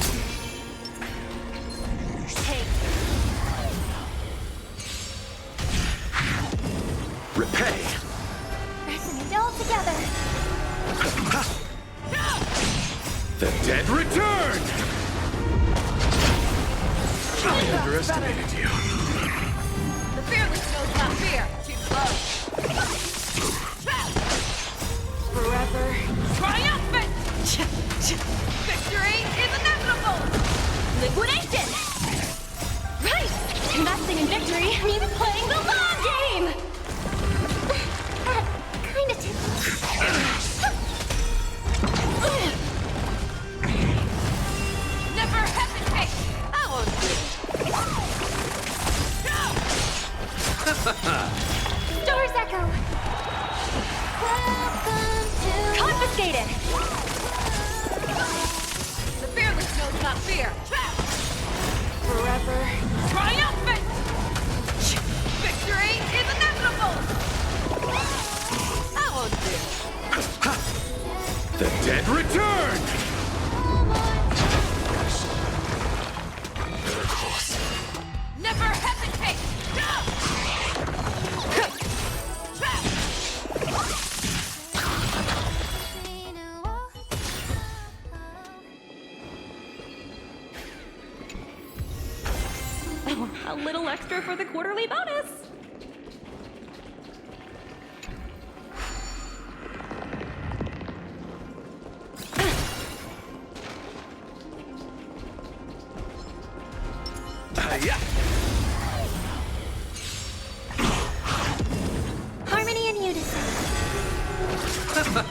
Repay! Pressing it all together. The dead return! I underestimated you. The fearless knows not fear. Too slow. Forever triumphant! Victory is inevitable! Liquidation! Right! Investing in victory means playing the long game! Kinda ticklish. Never hesitate! I won't Stars echo! Welcome to... Confiscated! The fearless knows not fear. Forever triumphant! Victory is inevitable! I won't do. The dead return! Never hesitate! A little extra for the quarterly bonus. Yeah. Harmony and unison.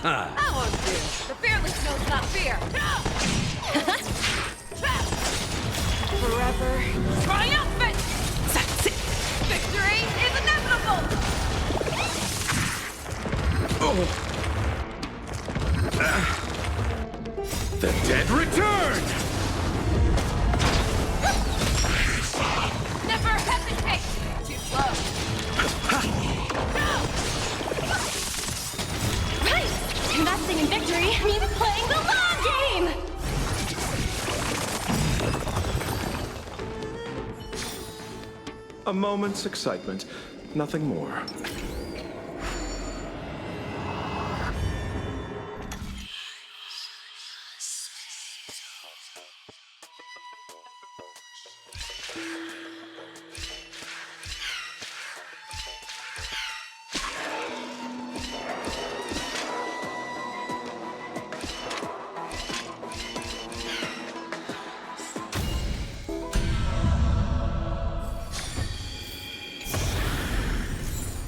I won't do. The fearless knows not fear. Forever triumphant! Victory is inevitable! The dead return! Never hesitate! Too slow. Right! Investing in victory means playing the long game! A moment's excitement, nothing more.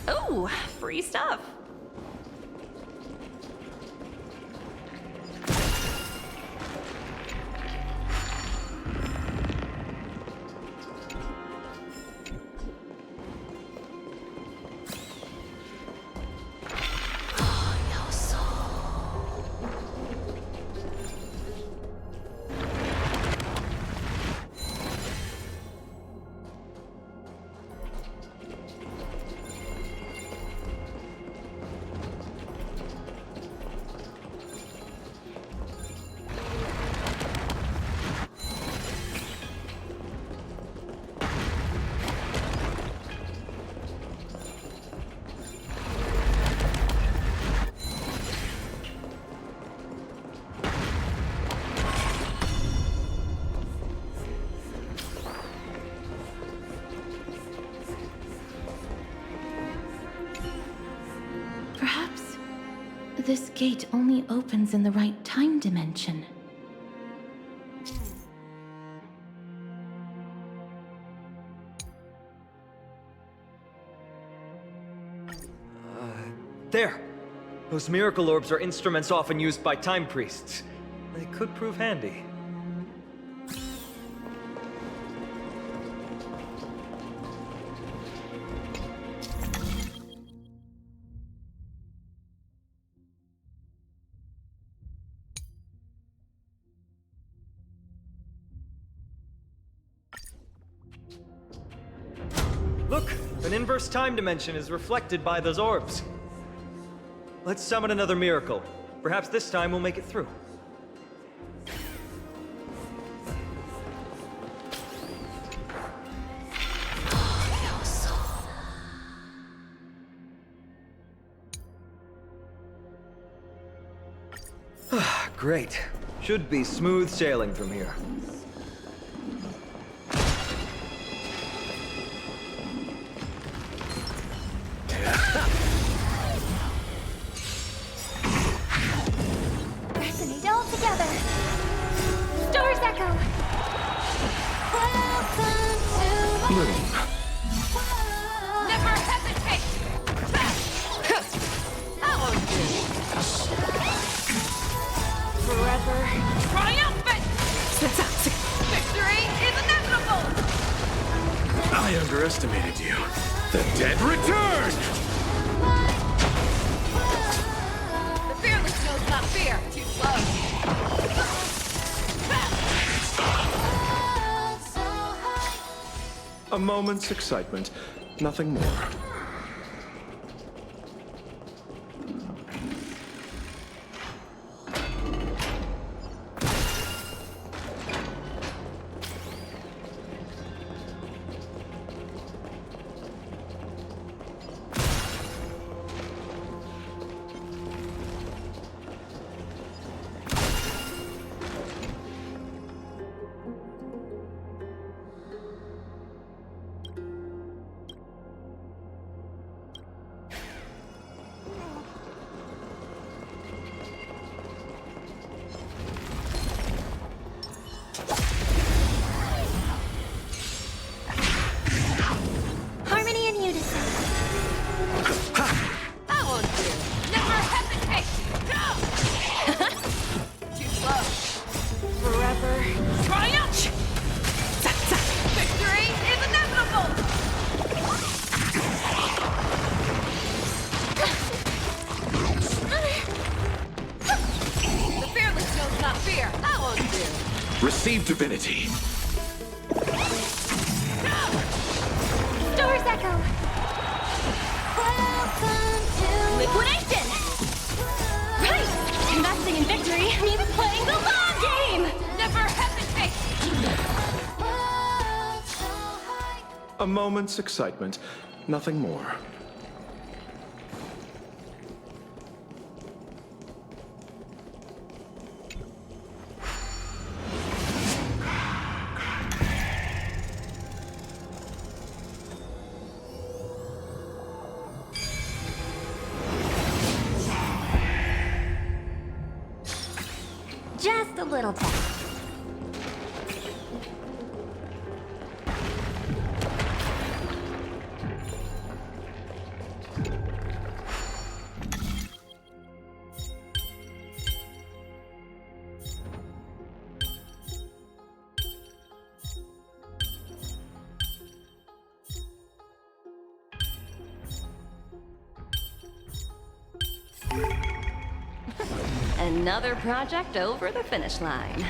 Ooh, free stuff. Perhaps this gate only opens in the right time dimension. There! Those miracle orbs are instruments often used by time priests. They could prove handy. Look! An inverse time dimension is reflected by those orbs. Let's summon another miracle. Perhaps this time we'll make it through. Great. Should be smooth sailing from here. Resonate all together. Stars echo. Welcome to Bloom. Never hesitate! That won't do. Forever triumphant! Victory is inevitable! I underestimated you. The dead return! The fearless knows not fear. Too slow. A moment's excitement, nothing more. harmony and unison. That won't do. Never hesitate! Too slow. Forever triumph! Victory is inevitable! The fearless knows not fear. That won't do. Receive divinity. Stars echo. Welcome to Liquidation! Right! Investing in victory means playing the long game! Never hesitate! A moment's excitement, nothing more. just a little tap. Another project over the finish line.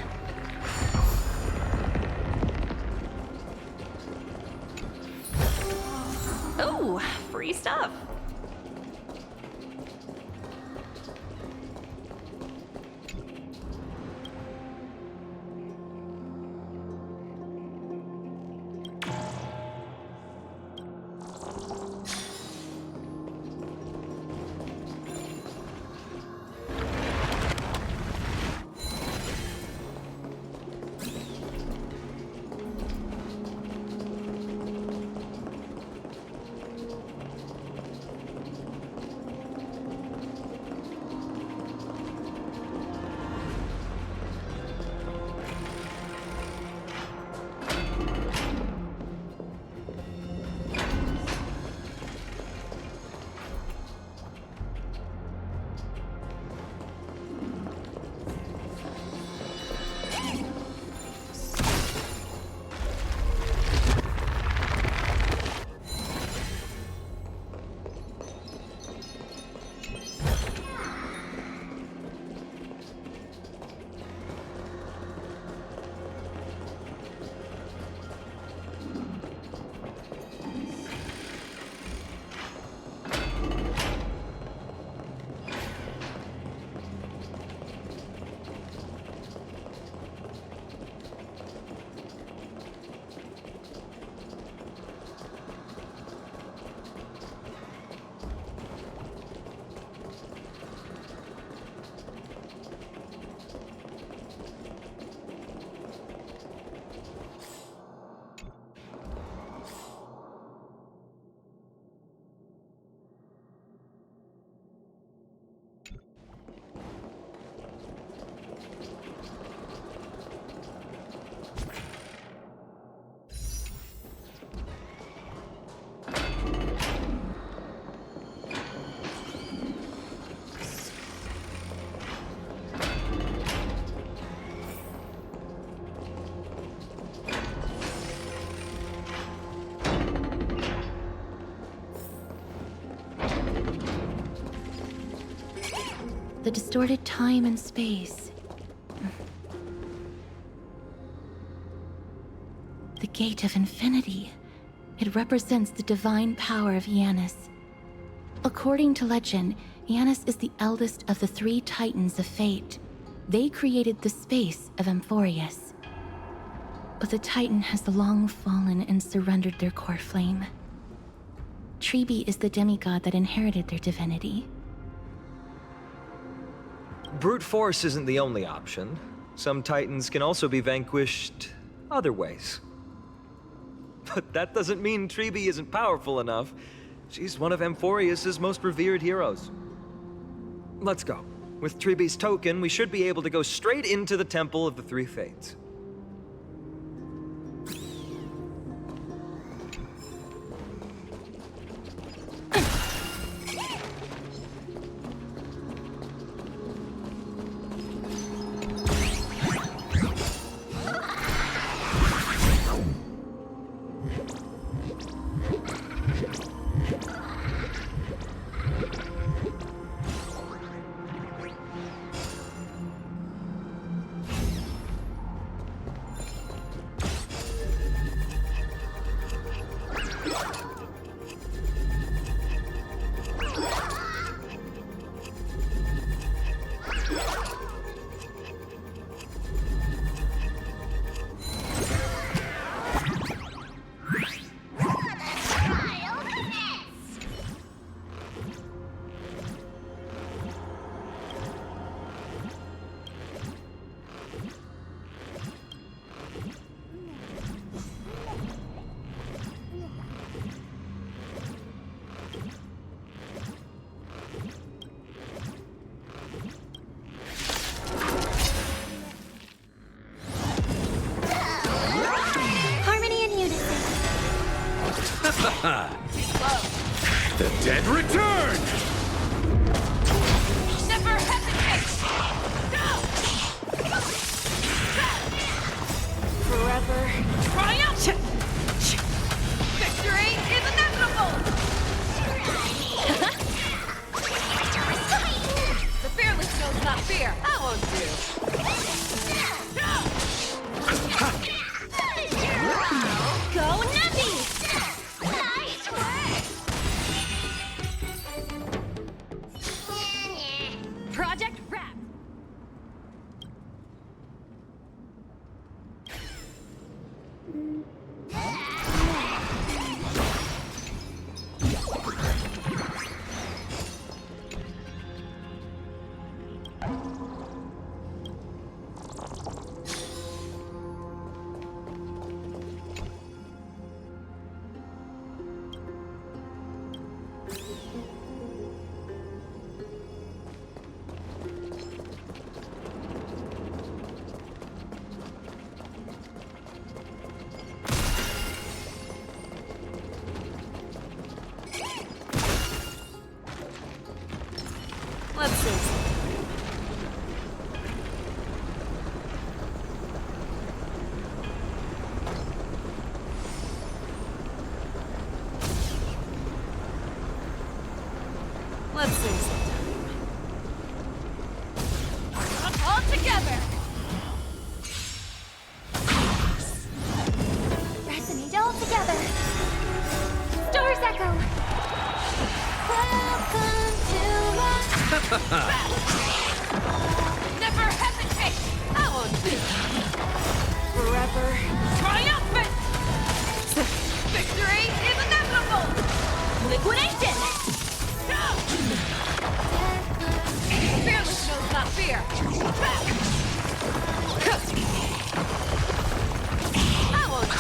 Oh, free stuff. the distorted time and space. The Gate of Infinity. It represents the divine power of Janus. According to legend, Janus is the eldest of the 3 Titans of Fate. They created the space of Amphorius. But the Titan has long fallen and surrendered their core flame. Tribi is the demigod that inherited their divinity. Brute force isn't the only option. Some Titans can also be vanquished other ways. But that doesn't mean Tribi isn't powerful enough. She's one of Amphorius' most revered heroes. Let's go. With Tribi's token, we should be able to go straight into the Temple of the 3 Fates. The dead return! Never hesitate! Go! Forever triumph! Victory is inevitable! The fearless knows not fear. I won't do. Go Nebby! Project Wrap! Let's see. Let's see. All together. Resonate all together. Stars echo. Welcome to my... Never hesitate! I won't do. Forever triumphant! Victory is inevitable! Liquidation! Go! The fearless knows not fear. I won't do.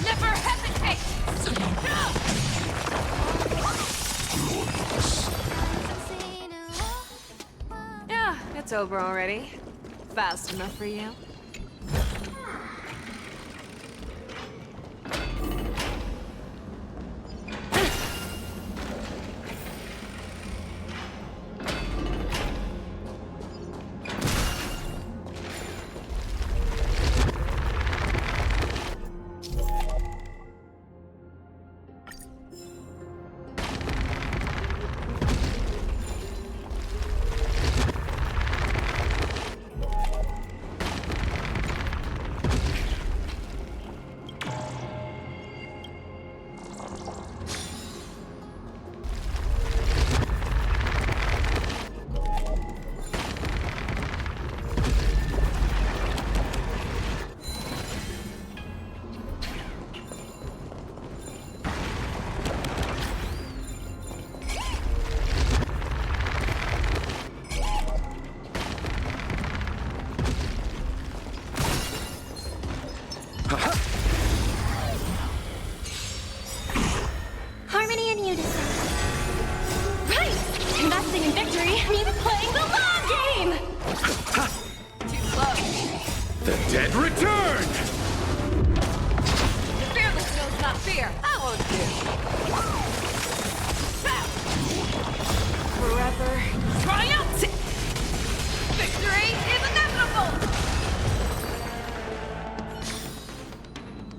Never hesitate! Yeah, it's over already. Fast enough for you? dead return! Fearless knows not fear. I won't do. Forever triumphant! Victory is inevitable!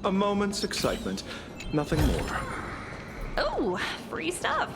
A moment's excitement, nothing more. Oh, free stuff.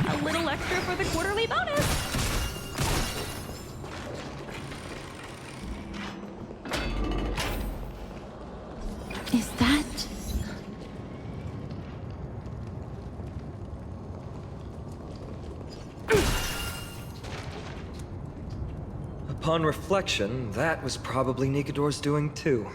A little extra for the quarterly bonus. Is that... Upon reflection, that was probably Nikador's doing too.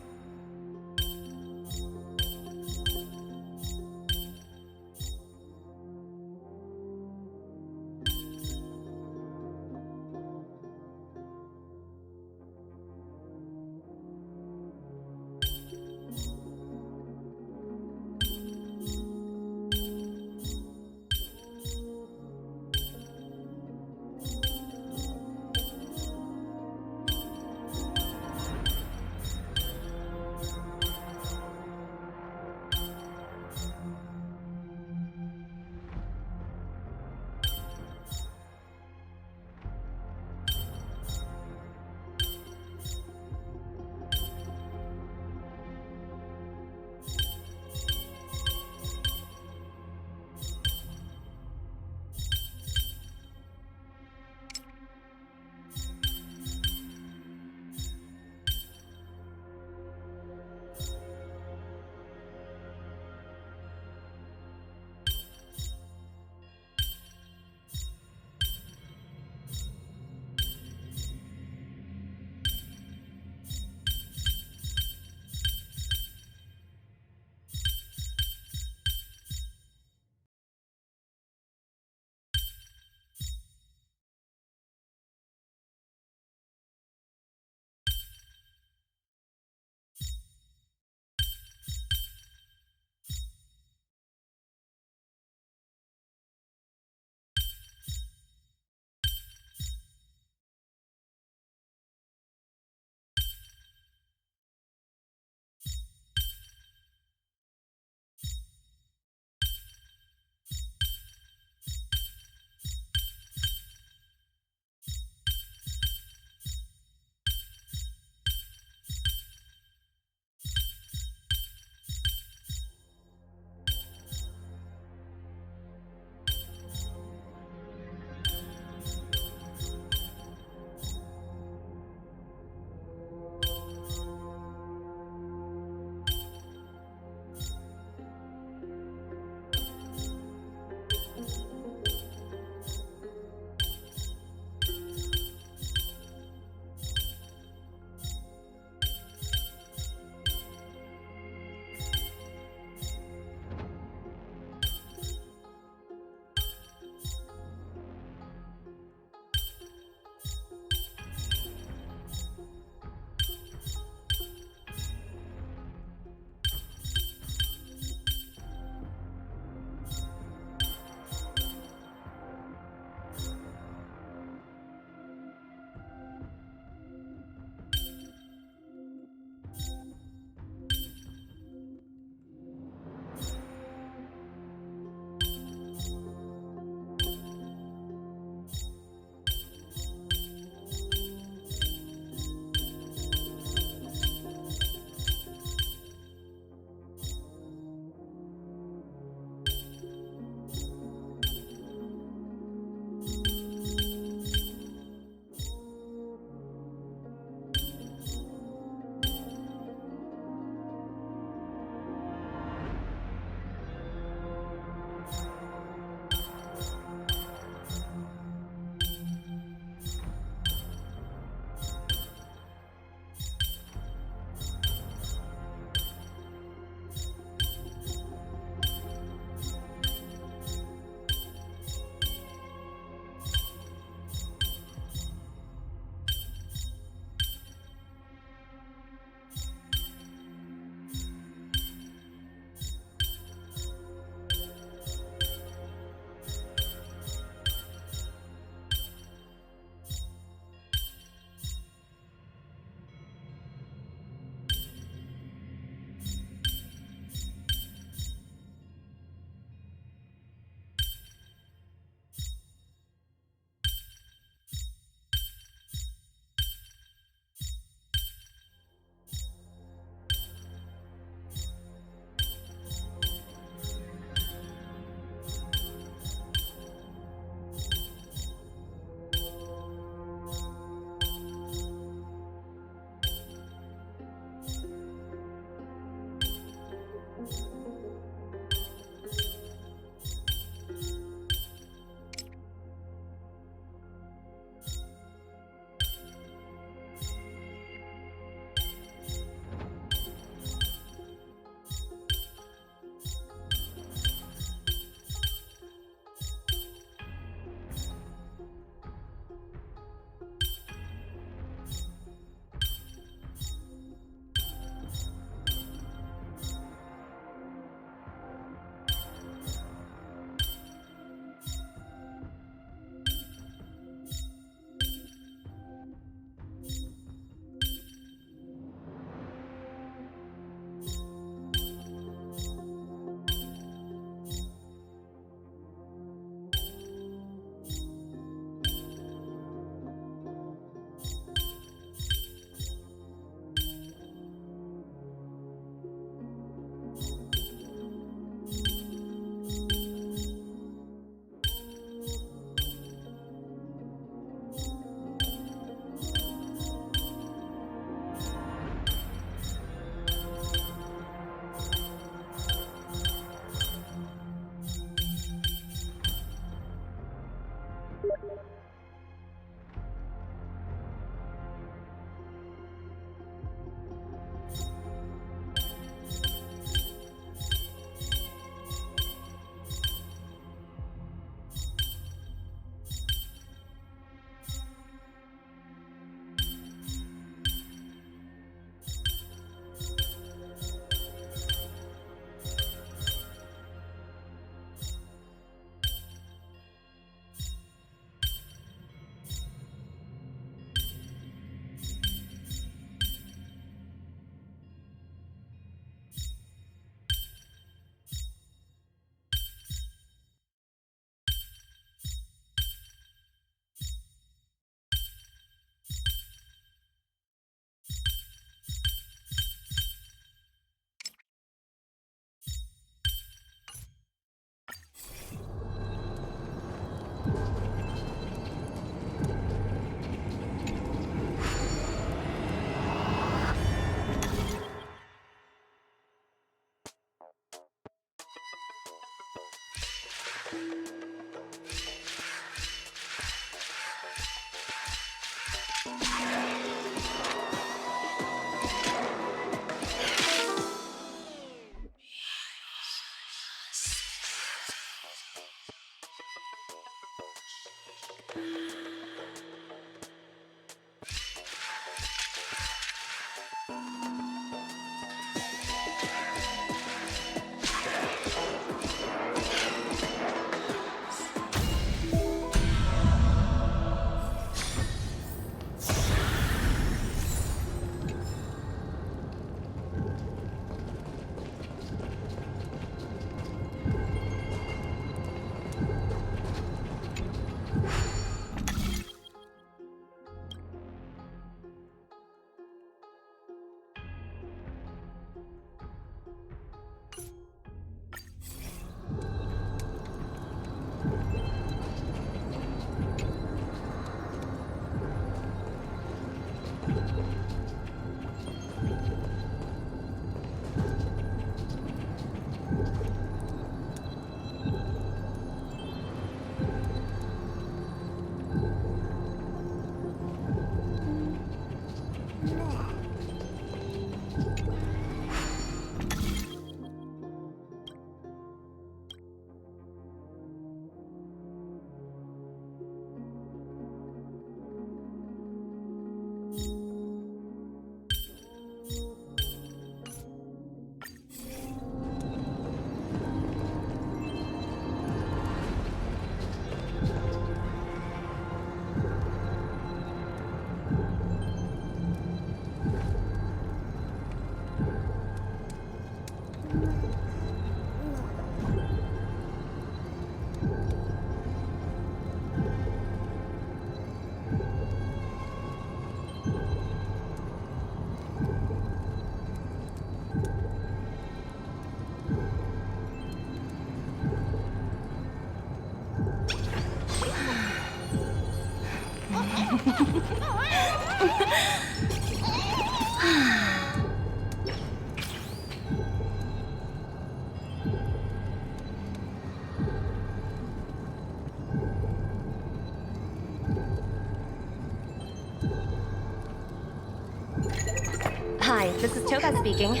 this is Toga speaking.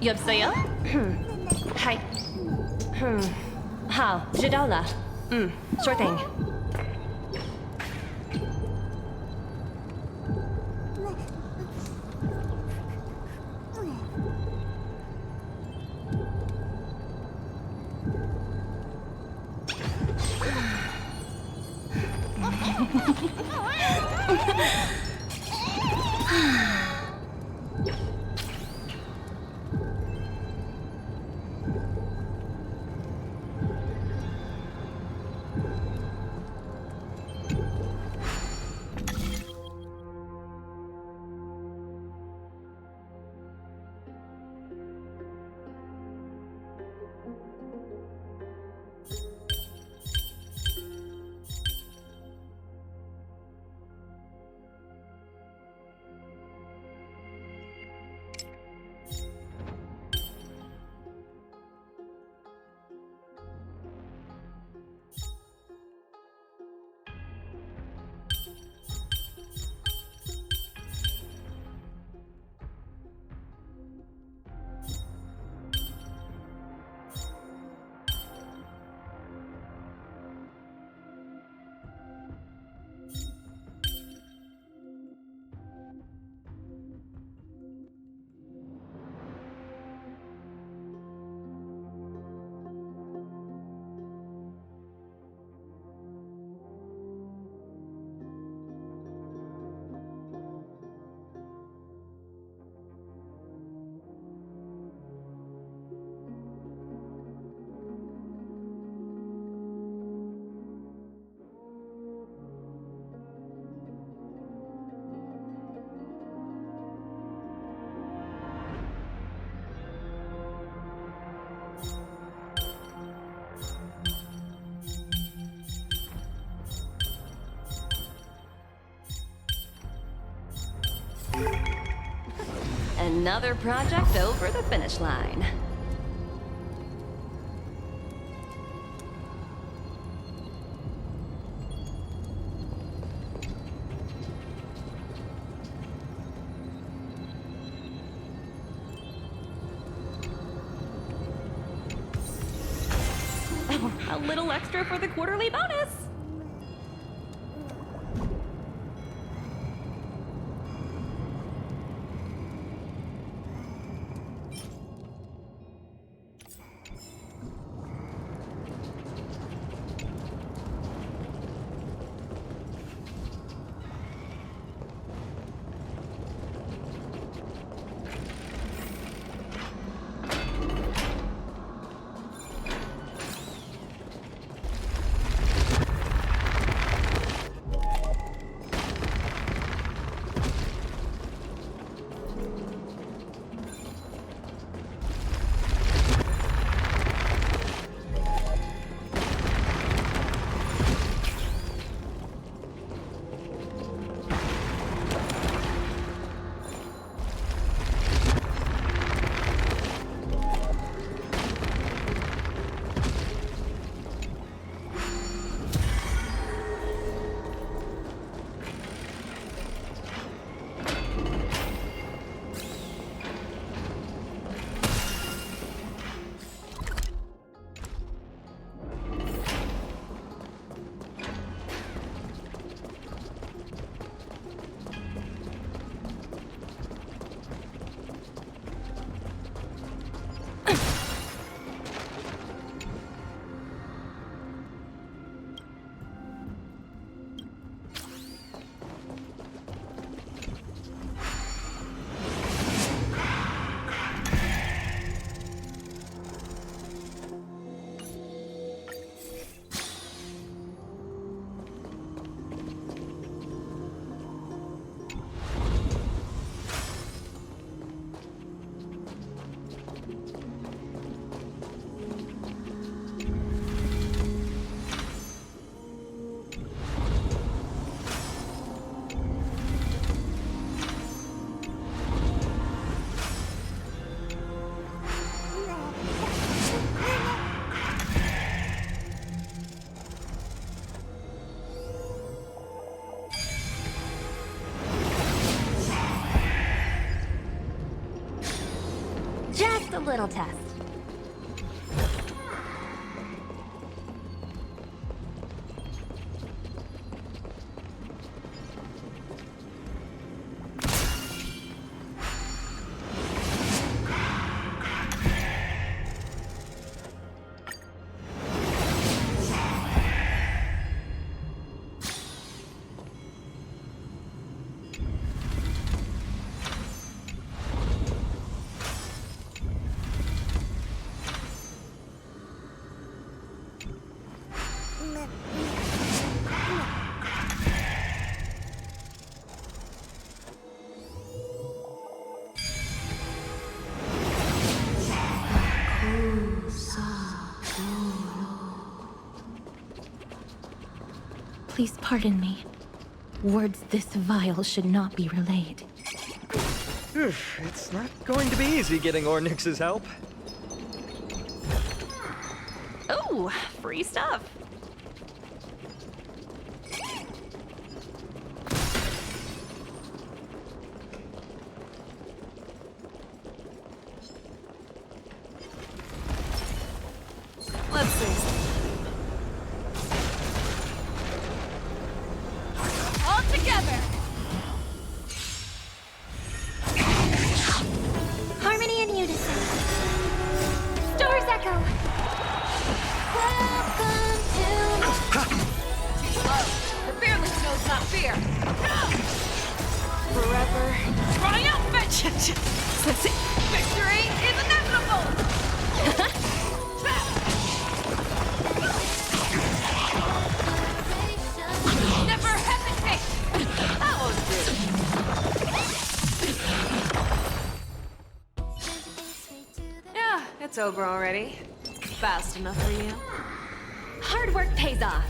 여보세요? Hi.好,知道了. Sure thing. Another project over the finish line. A little extra for the quarterly bonus. Just a little test. Please pardon me. Words this vile should not be relayed. It's not going to be easy getting Ornyx's help. Oh, free stuff. Let's see. All together! Harmony and unison. Stars echo. Welcome to Too slow. The fearless knows not fear. Forever triumphant! Victory is inevitable! Never hesitate! That was good. Yeah, it's over already. Fast enough for you. Hard work pays off.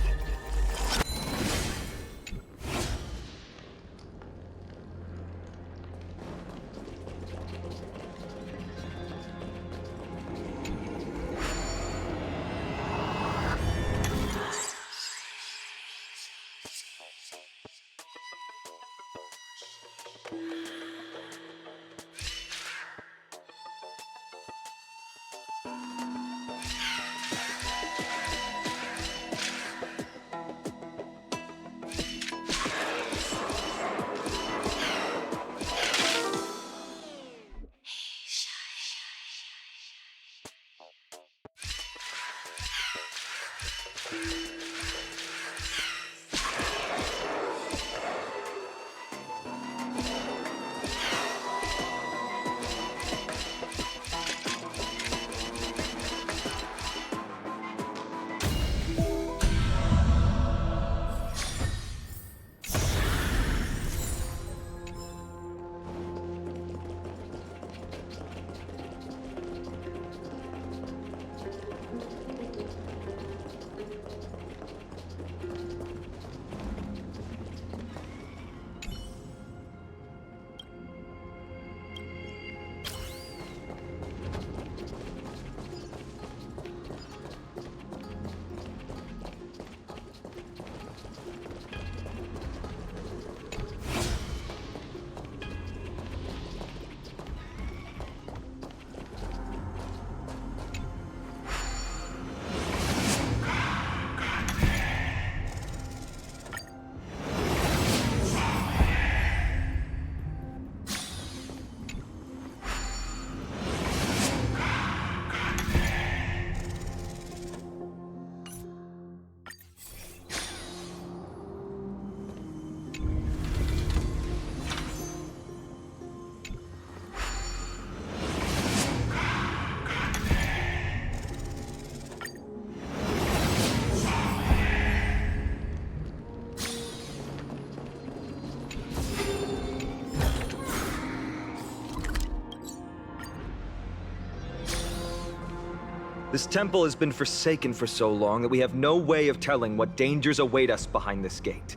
This temple has been forsaken for so long that we have no way of telling what dangers await us behind this gate.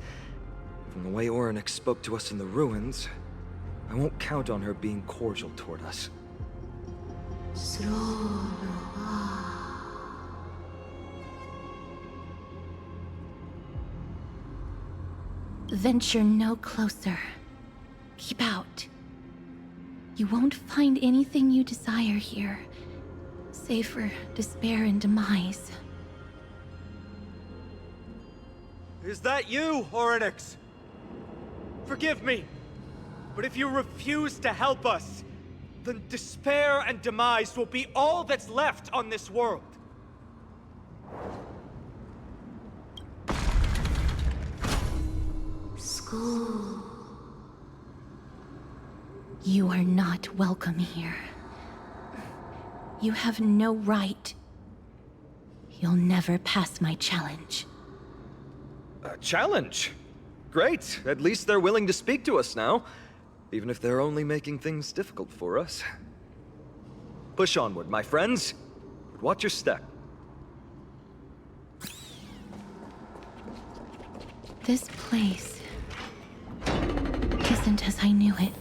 From the way Ornyx spoke to us in the ruins, I won't count on her being cordial toward us. Venture no closer. Keep out. You won't find anything you desire here, save for despair and demise. Is that you, Oryx? Forgive me, but if you refuse to help us, then despair and demise will be all that's left on this world. School. You are not welcome here. You have no right. You'll never pass my challenge. A challenge? Great. At least they're willing to speak to us now. Even if they're only making things difficult for us. Push onward, my friends. But watch your step. This place isn't as I knew it.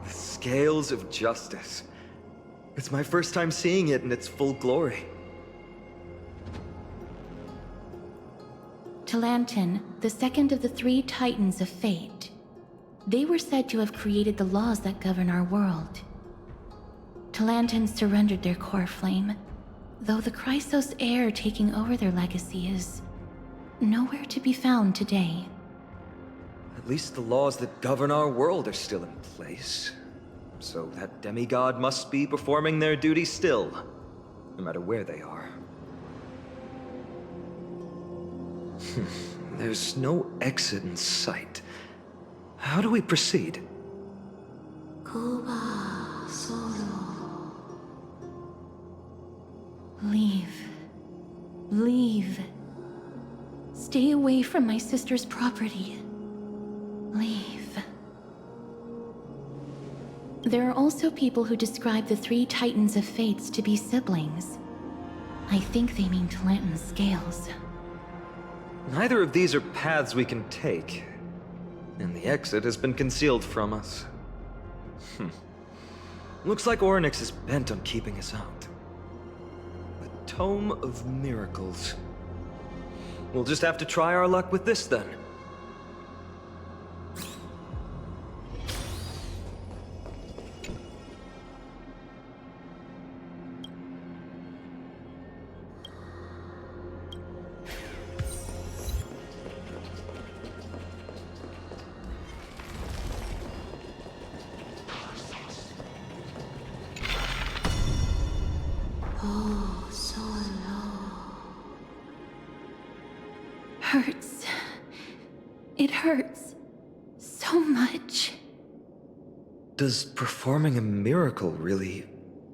Scales of justice. It's my first time seeing it in its full glory. Talantin, the second of the three Titans of Fate. They were said to have created the laws that govern our world. Talantin surrendered their core flame, though the Chrysos heir taking over their legacy is nowhere to be found today. At least the laws that govern our world are still in place. So that demigod must be performing their duty still, no matter where they are. There's no exit in sight. How do we proceed? Leave. Leave. Stay away from my sister's property. Leave. There are also people who describe the three Titans of Fates to be siblings. I think they mean Talantin's scales. Neither of these are paths we can take, and the exit has been concealed from us. Looks like Oryx is bent on keeping us out. The Tome of Miracles. We'll just have to try our luck with this then. Hurts. It hurts so much. Does performing a miracle really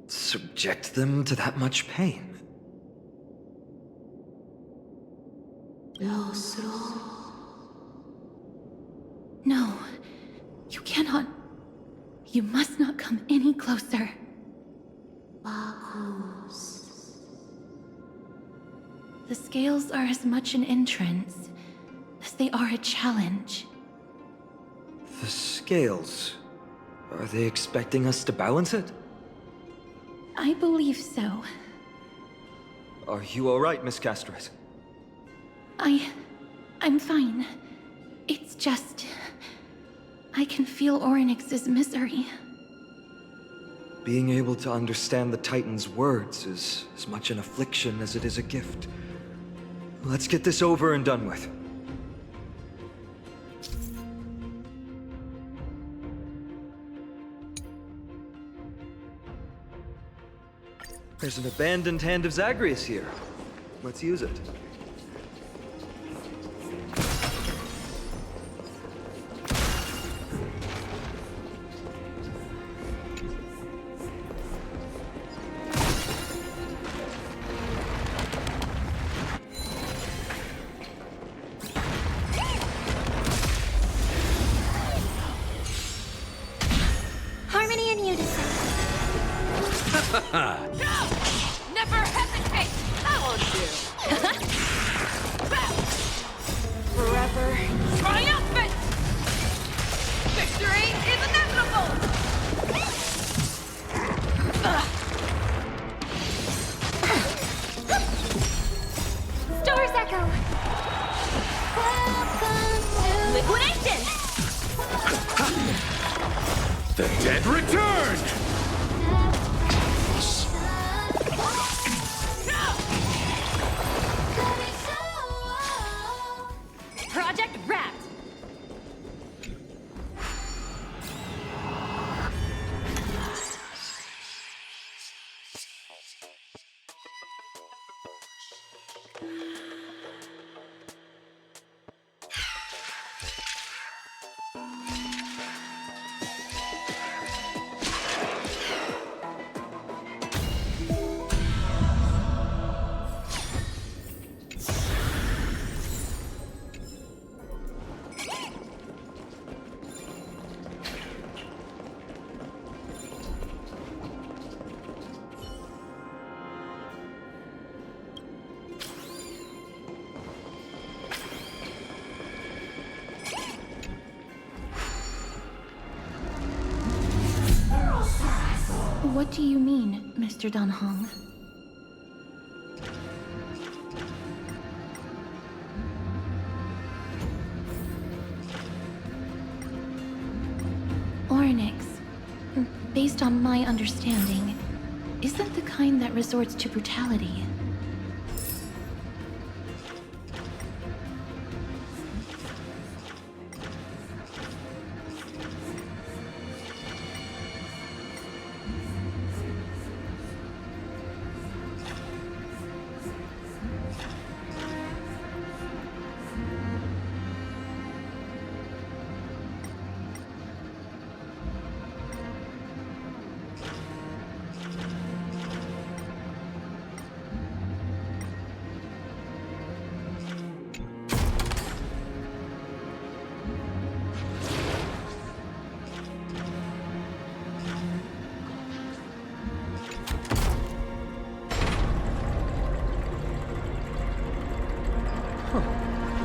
subject them to that much pain? No, you cannot. You must not come any closer. The scales are as much an entrance as they are a challenge. The scales. Are they expecting us to balance it? I believe so. Are you alright, Miss Castres? I'm fine. It's just... I can feel Oryx's misery. Being able to understand the Titan's words is as much an affliction as it is a gift. Let's get this over and done with. There's an abandoned hand of Zagreus here. Let's use it. Harmony and unison. Never hesitate! That won't do. forever. Triumphant! Victory is inevitable! Stars Echo! Liquidation! The dead return! Project wrapped! What do you mean, Mr. Dan Hong? Orynyx, based on my understanding, isn't the kind that resorts to brutality.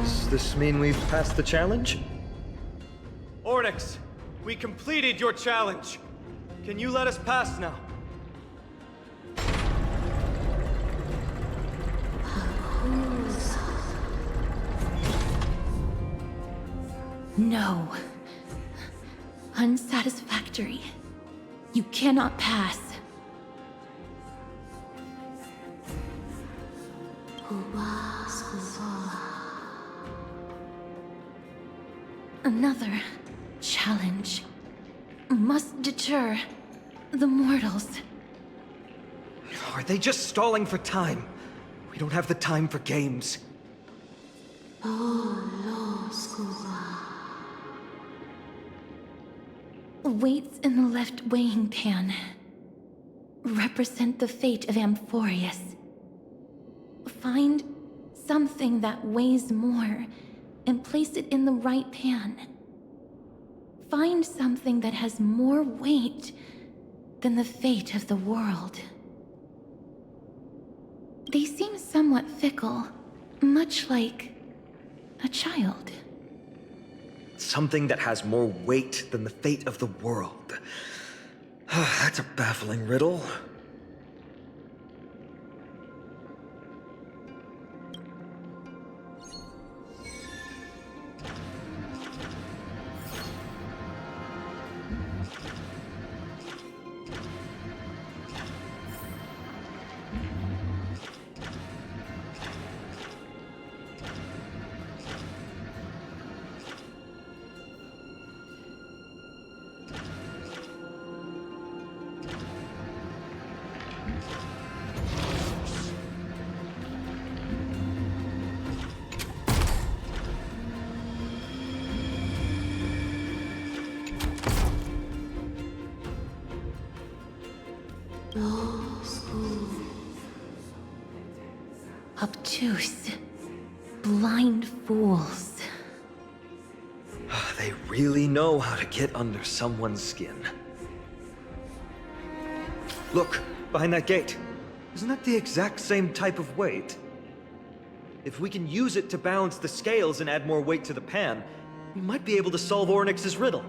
Does this mean we've passed the challenge? Ornyx, we completed your challenge. Can you let us pass now? No. Unsatisfactory. You cannot pass. Another challenge must deter the mortals. Are they just stalling for time? We don't have the time for games. Weights in the left weighing pan represent the fate of Amphorius. Find something that weighs more and place it in the right pan. Find something that has more weight than the fate of the world. They seem somewhat fickle, much like a child. Something that has more weight than the fate of the world. That's a baffling riddle. Obtuse, blind fools. They really know how to get under someone's skin. Look, behind that gate. Isn't that the exact same type of weight? If we can use it to balance the scales and add more weight to the pan, we might be able to solve Ornyx's riddle.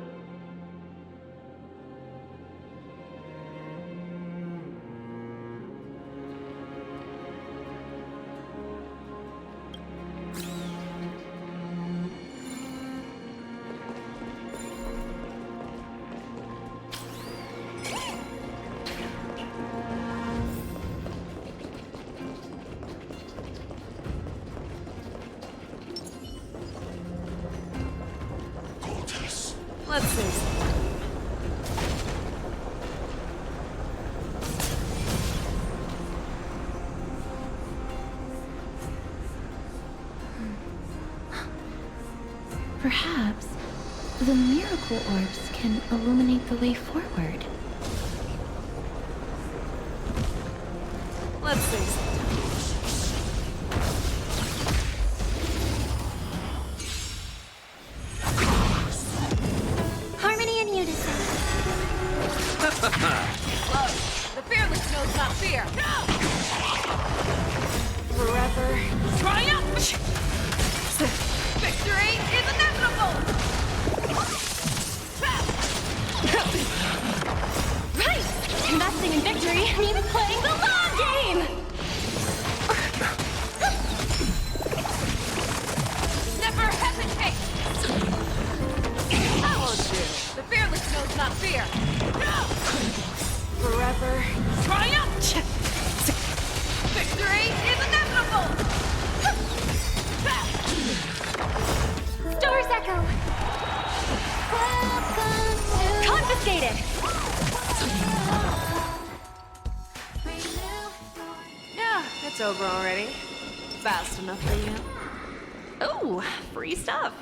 Let's see. Perhaps the miracle orbs can illuminate the way forward. Let's see. Harmony and unison. The fearless knows not fear. No! Forever triumph! Victory is inevitable! Right! Investing in victory means playing the long game! Never hesitate! I won't do. The fearless knows not fear. No! Forever triumph! Victory is inevitable! Star's Echo! Confiscated! Yeah, it's over already. Fast enough for you. Oh, free stuff.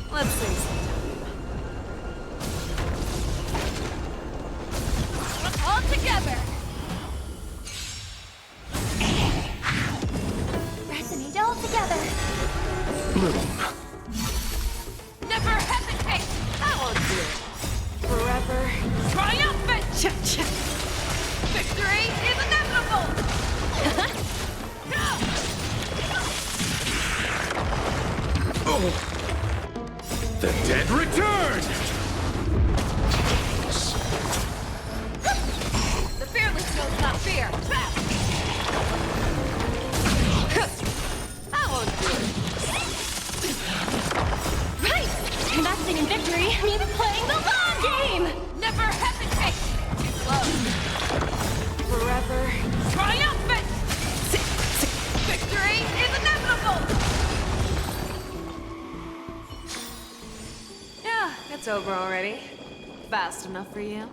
Let's see. All together! Resonate all together! Never hesitate! I won't do it. Forever triumphant! Victory is inevitable! The dead return! The fearless knows not fear. I won't do it. Right! Investing in victory means playing the long game! Never hesitate! Too slow. Forever triumphant! Victory is inevitable! Yeah, it's over already. Fast enough for you.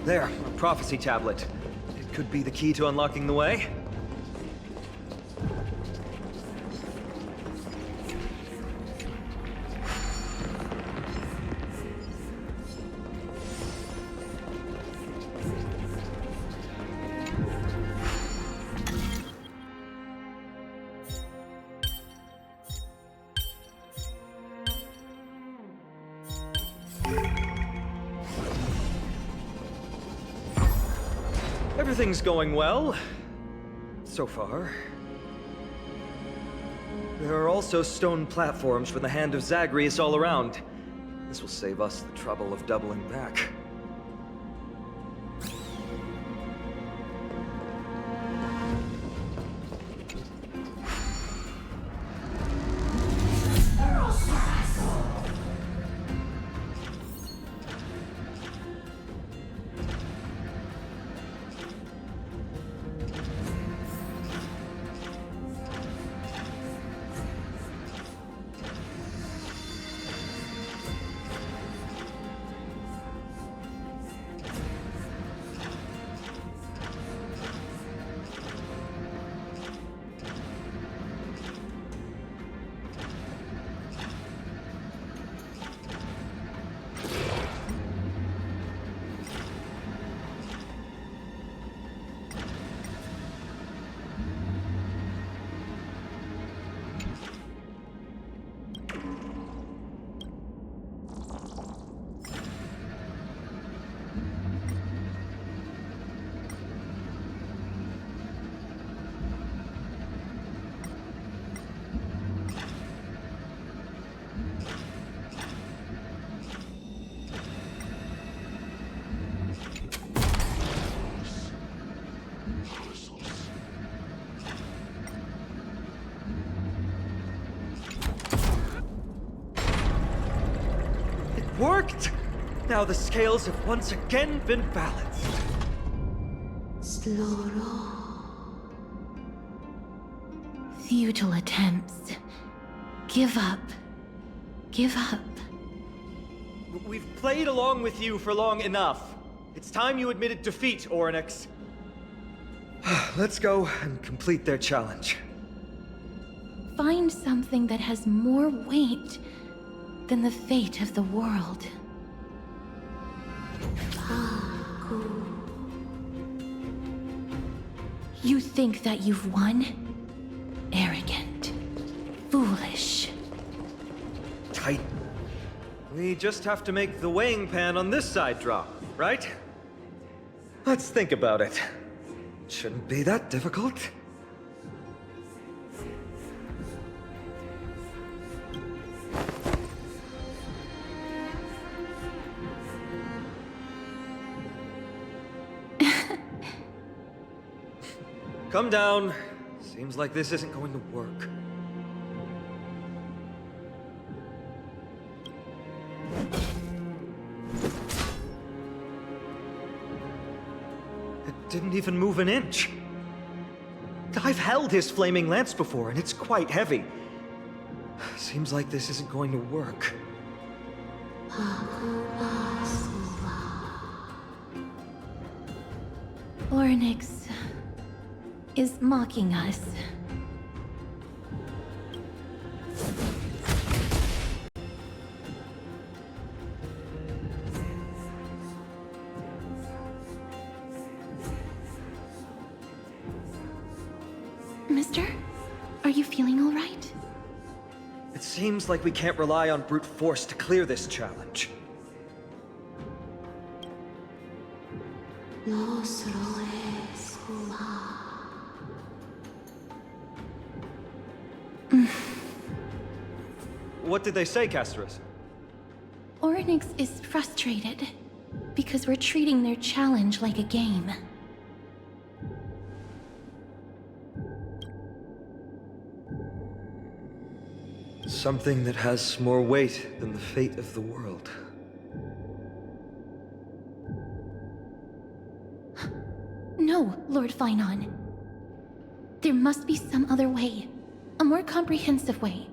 There, a prophecy tablet. It could be the key to unlocking the way. Everything's going well. So far. There are also stone platforms for the Hand of Zagreus all around. This will save us the trouble of doubling back. Worked! Now the scales have once again been balanced. Futile attempts. Give up. Give up. We've played along with you for long enough. It's time you admitted defeat, Orynyx. Let's go and complete their challenge. Find something that has more weight than the fate of the world. You think that you've won? Arrogant. Foolish. Titan. We just have to make the weighing pan on this side drop, right? Let's think about it. Shouldn't be that difficult. Come down. Seems like this isn't going to work. It didn't even move an inch. I've held his flaming lance before, and it's quite heavy. Seems like this isn't going to work. Orynyx is mocking us. Mister, are you feeling all right? It seems like we can't rely on brute force to clear this challenge. What did they say, Casterus? Orynyx is frustrated because we're treating their challenge like a game. Something that has more weight than the fate of the world. No, Lord Finon. There must be some other way. A more comprehensive way.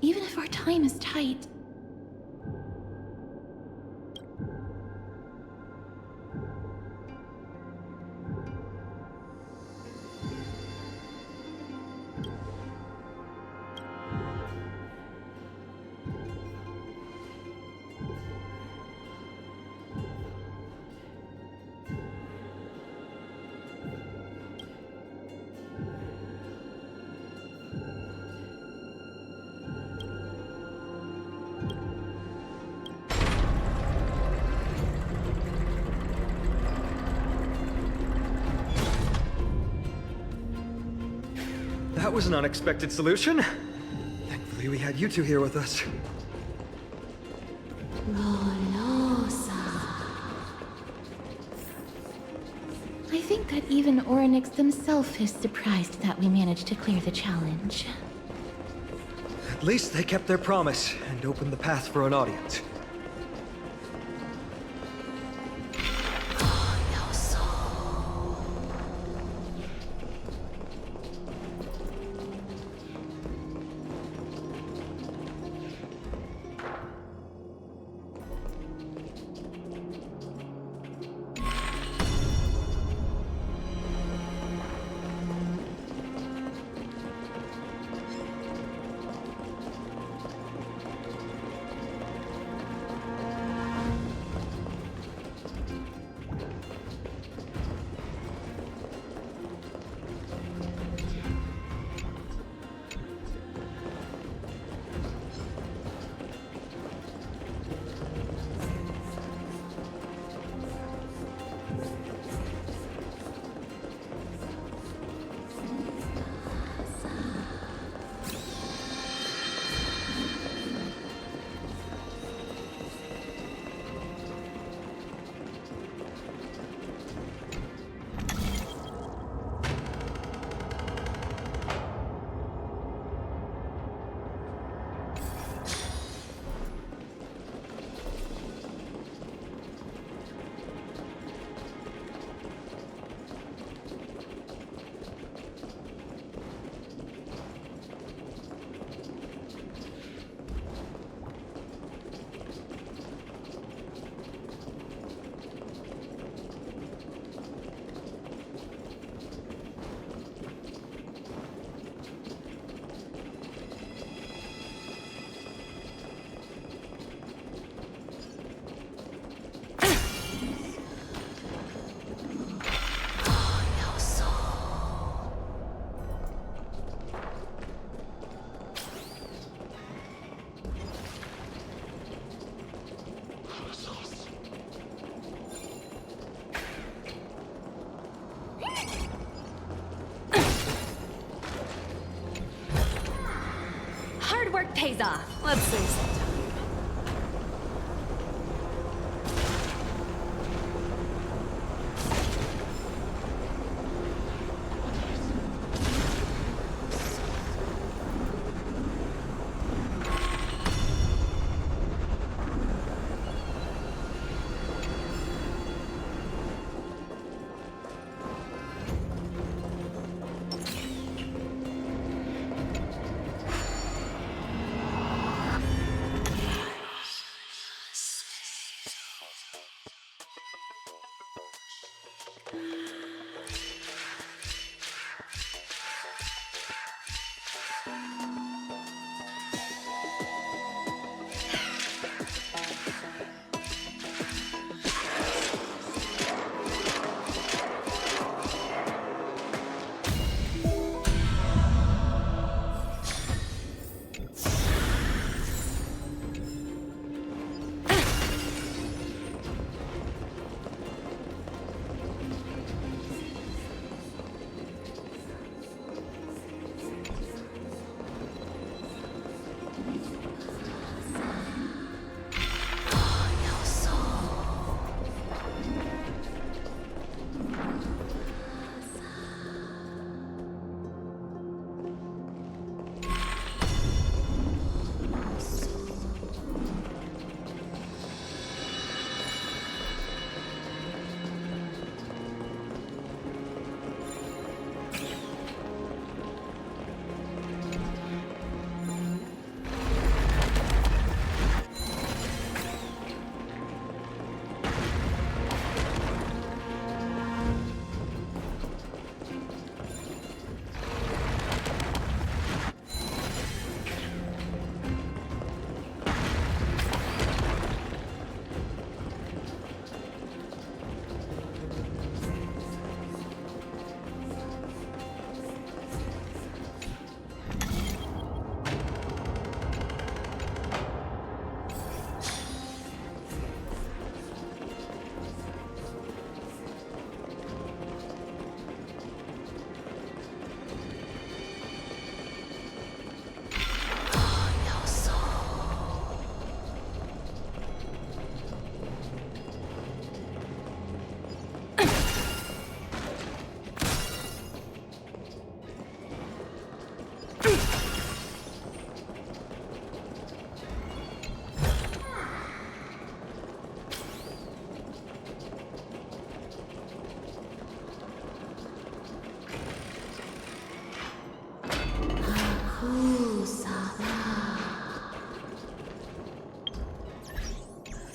Even if our time is tight. That was an unexpected solution. Lucky we had you two here with us. I think that even Orynyx himself is surprised that we managed to clear the challenge. At least they kept their promise and opened the path for an audience. Hard work pays off. Let's say so.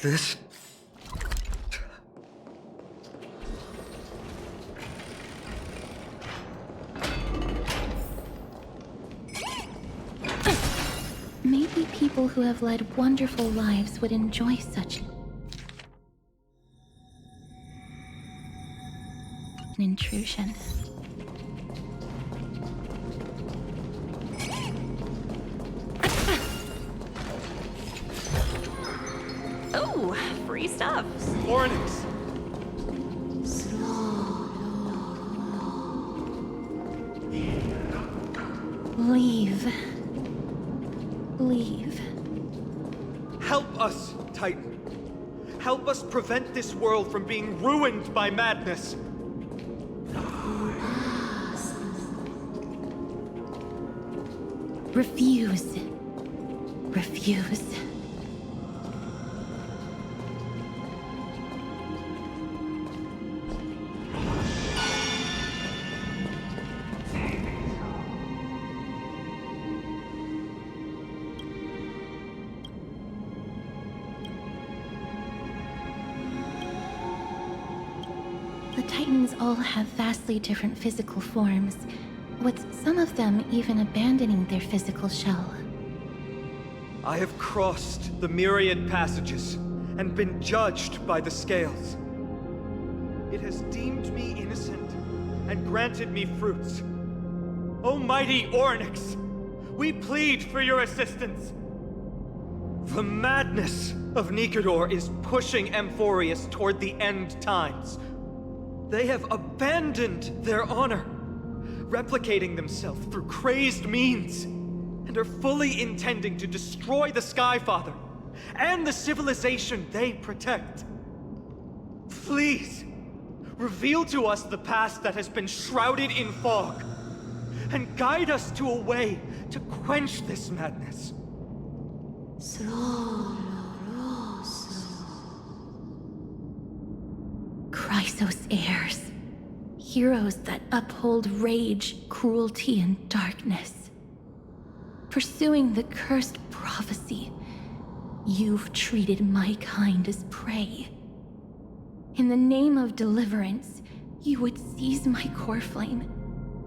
this? Maybe people who have led wonderful lives would enjoy such an intrusion. Oh, free stuff. Ornix! Leave. Leave. Help us, Titan. Help us prevent this world from being ruined by madness. Refuse. Refuse. The Titans all have vastly different physical forms, with some of them even abandoning their physical shell. I have crossed the myriad passages and been judged by the scales. It has deemed me innocent and granted me fruits. O mighty Ornix, we plead for your assistance. The madness of Nikedor is pushing Amphorius toward the end times. They have abandoned their honor, replicating themselves through crazed means, and are fully intending to destroy the Skyfather and the civilization they protect. Please, reveal to us the past that has been shrouded in fog, and guide us to a way to quench this madness. Chrysos heirs. Heroes that uphold rage, cruelty, and darkness. Pursuing the cursed prophecy, you've treated my kind as prey. In the name of deliverance, you would seize my core flame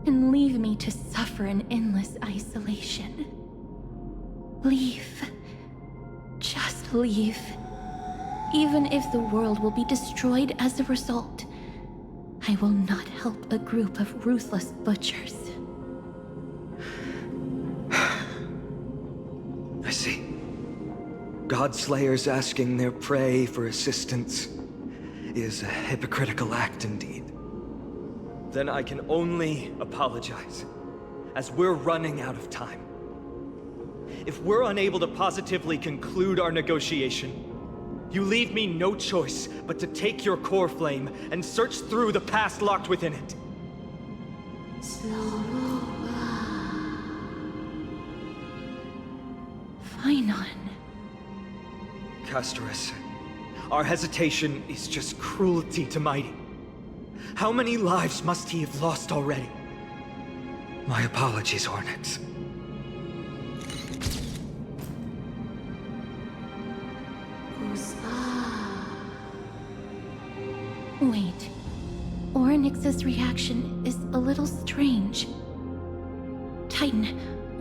and leave me to suffer in endless isolation. Leave. Just leave. Even if the world will be destroyed as a result, I will not help a group of ruthless butchers. I see. Godslayers asking their prey for assistance is a hypocritical act indeed. Then I can only apologize, as we're running out of time. If we're unable to positively conclude our negotiation, you leave me no choice but to take your core flame and search through the past locked within it. Phainon. Castorus, our hesitation is just cruelty to Mighty. How many lives must he have lost already? My apologies, Ornix. Wait. Orynyx's reaction is a little strange. Titan,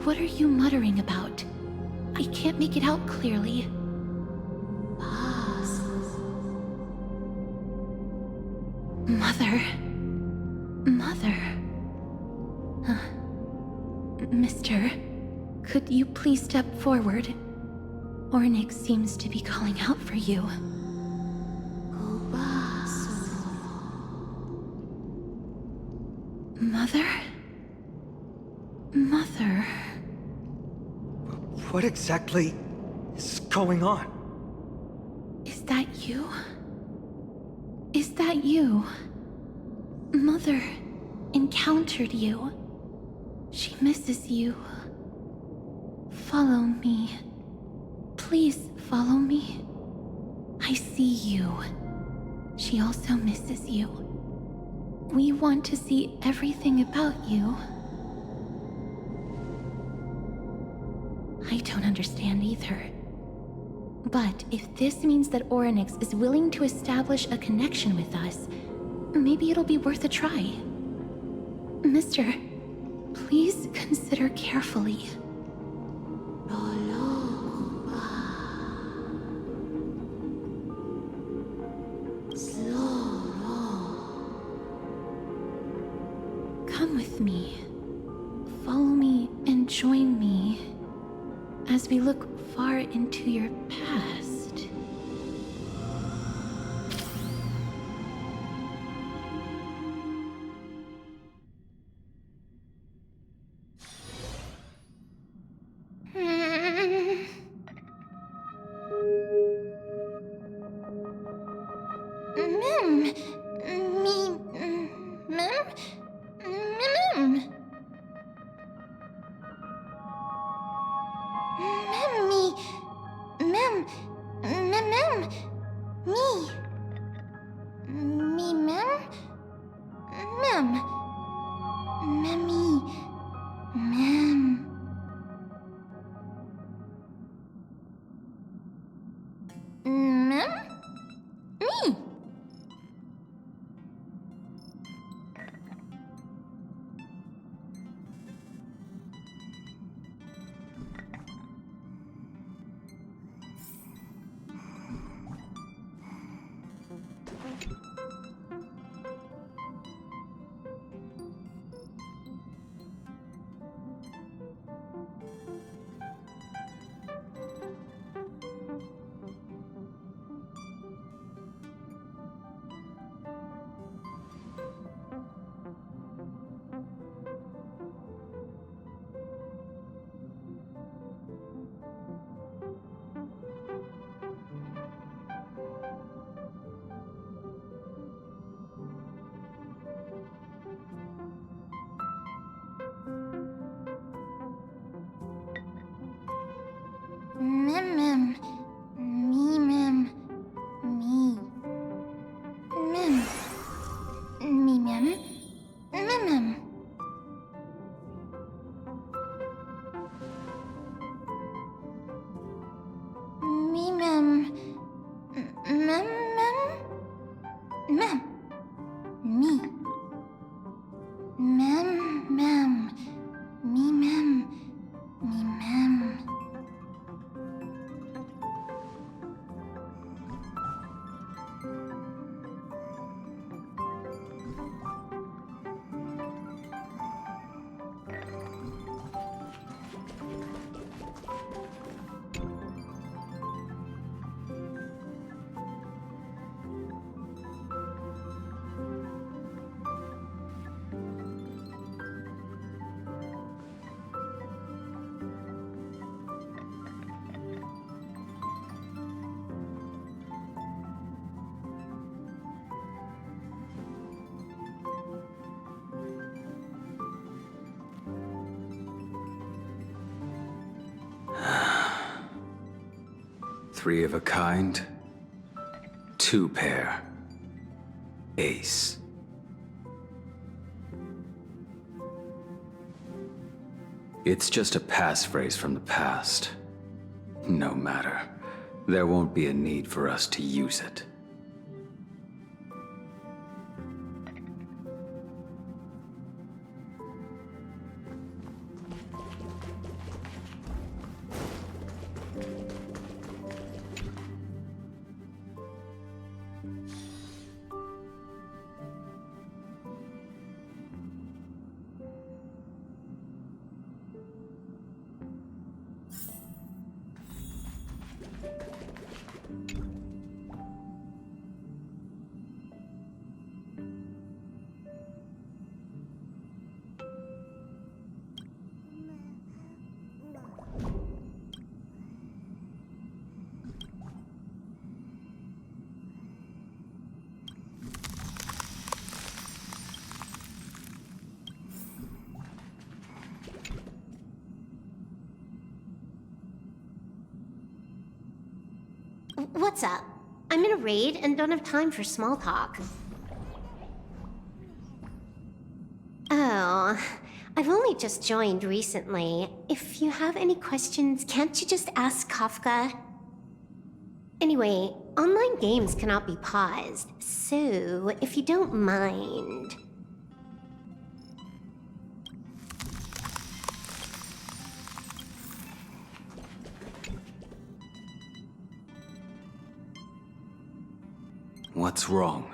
what are you muttering about? I can't make it out clearly. Mother. Mother. Mister, could you please step forward? Ornyx seems to be calling out for you. Mother? Mother? What exactly is going on? Is that you? Is that you? Mother encountered you. She misses you. Follow me. Please follow me. I see you. She also misses you. We want to see everything about you. I don't understand either. But if this means that Orynyx is willing to establish a connection with us, maybe it'll be worth a try. Mister, please consider carefully. Come with me. Follow me and join me as we look far into your past. Three of a kind, two pair, ace. It's just a passphrase from the past. No matter. There won't be a need for us to use it. What's up? I'm in a raid and don't have time for small talk. Oh, I've only just joined recently. If you have any questions, can't you just ask Kafka? Anyway, online games cannot be paused, so if you don't mind... What's wrong?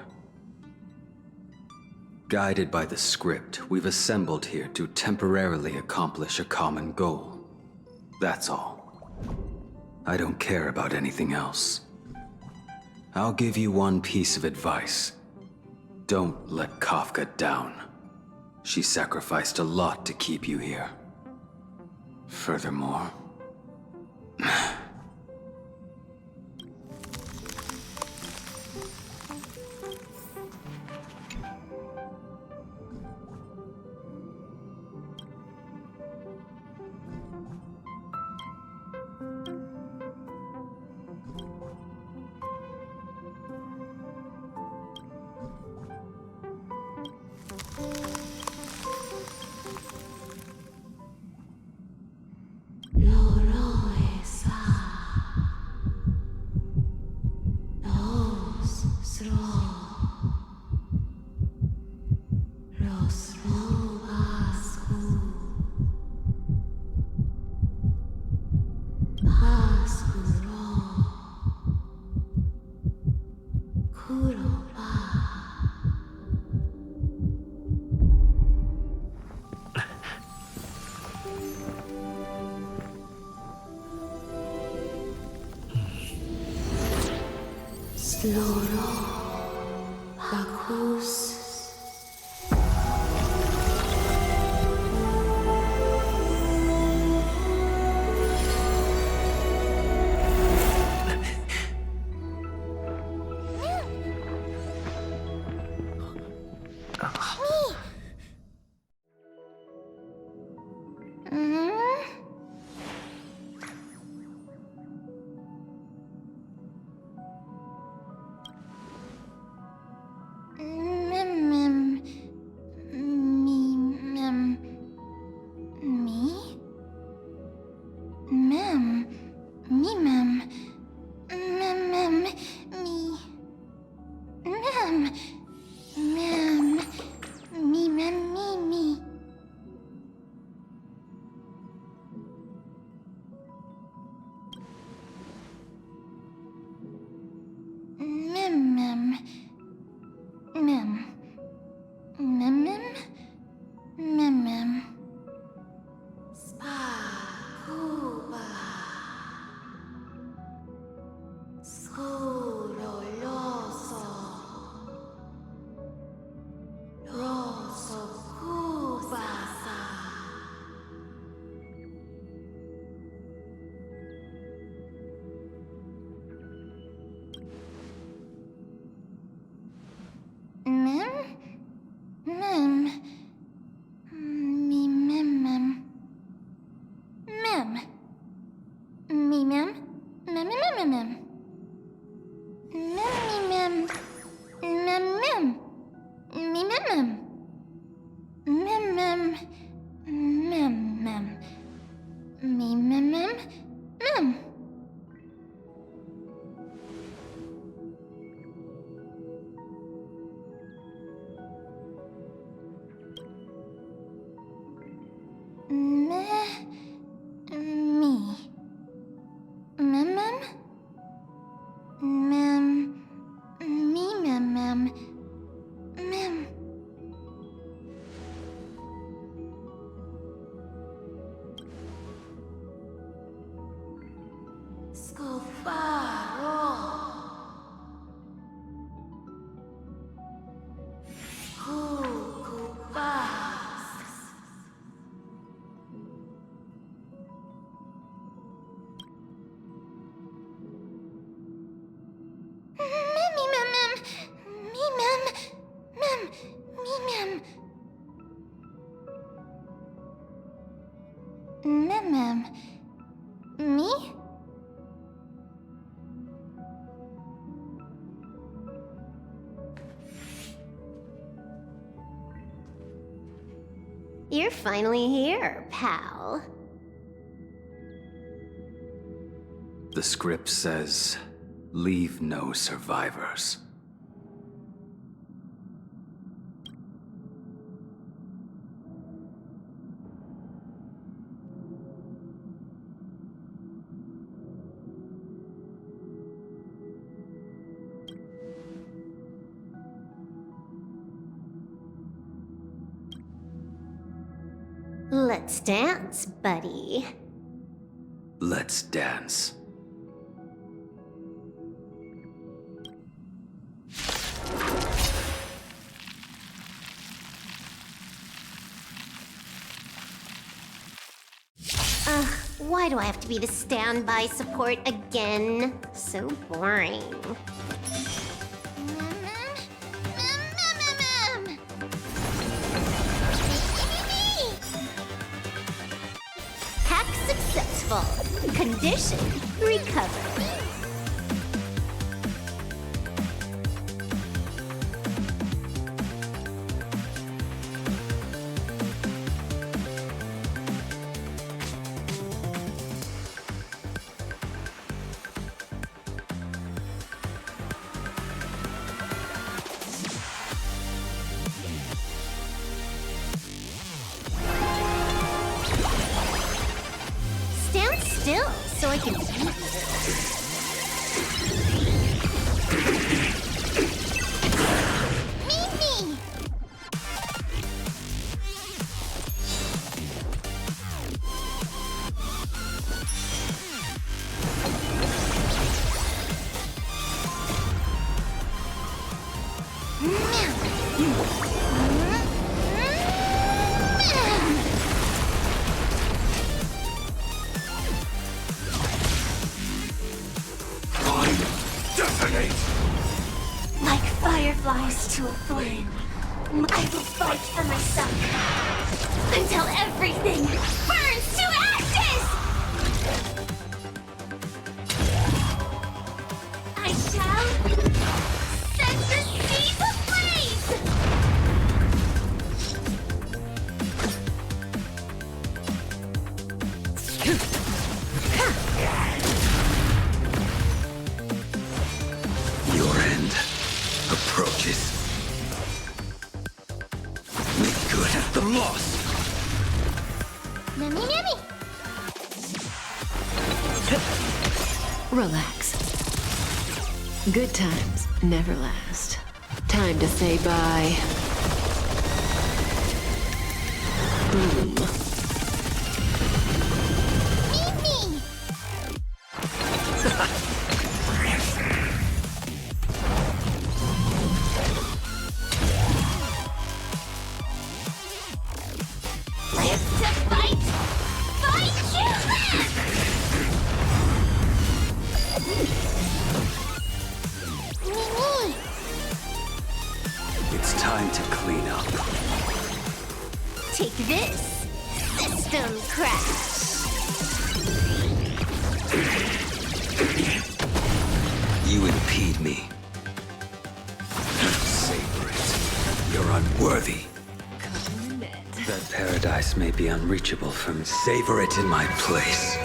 Guided by the script, we've assembled here to temporarily accomplish a common goal. That's all. I don't care about anything else. I'll give you one piece of advice. Don't let Kafka down. She sacrificed a lot to keep you here. Furthermore... Me? You're finally here, pal. The script says Leave no survivors. Let's dance, buddy. Let's dance. Why do I have to be the standby support again? So boring. Hack successful. Condition recovered. Stand still so I can beat you. Mimi! Like fireflies to a flame, I will fight for myself until everything burns to ashes! I shall set the seas ablaze! Your end approaches. Make good the loss. Nami Nami! Relax. Good times never last. Time to say bye. Boom. Mimi! Live to fight! Fight you back! Mimi! It's time to clean up. Take this, system crash! You impede me. Savor it. You're unworthy. That paradise may be unreachable from... Savor it in my place.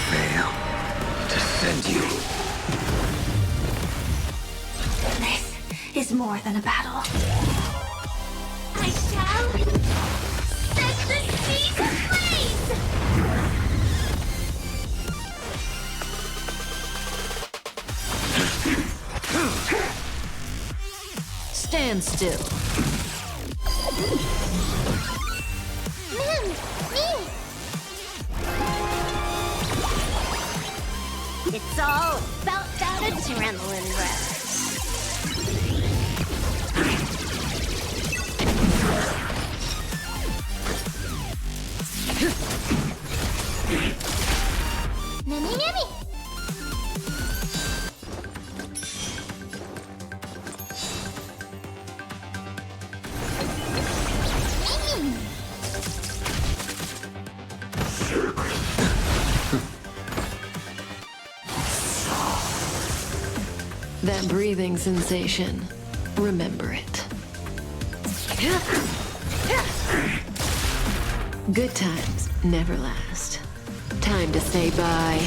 Fail to send you. This is more than a battle. I shall set the seas ablaze! Stand still. Me! It's all about that adrenaline rush. Nami Nami! Mimi! That breathing sensation. Remember it. Good times never last. Time to say bye.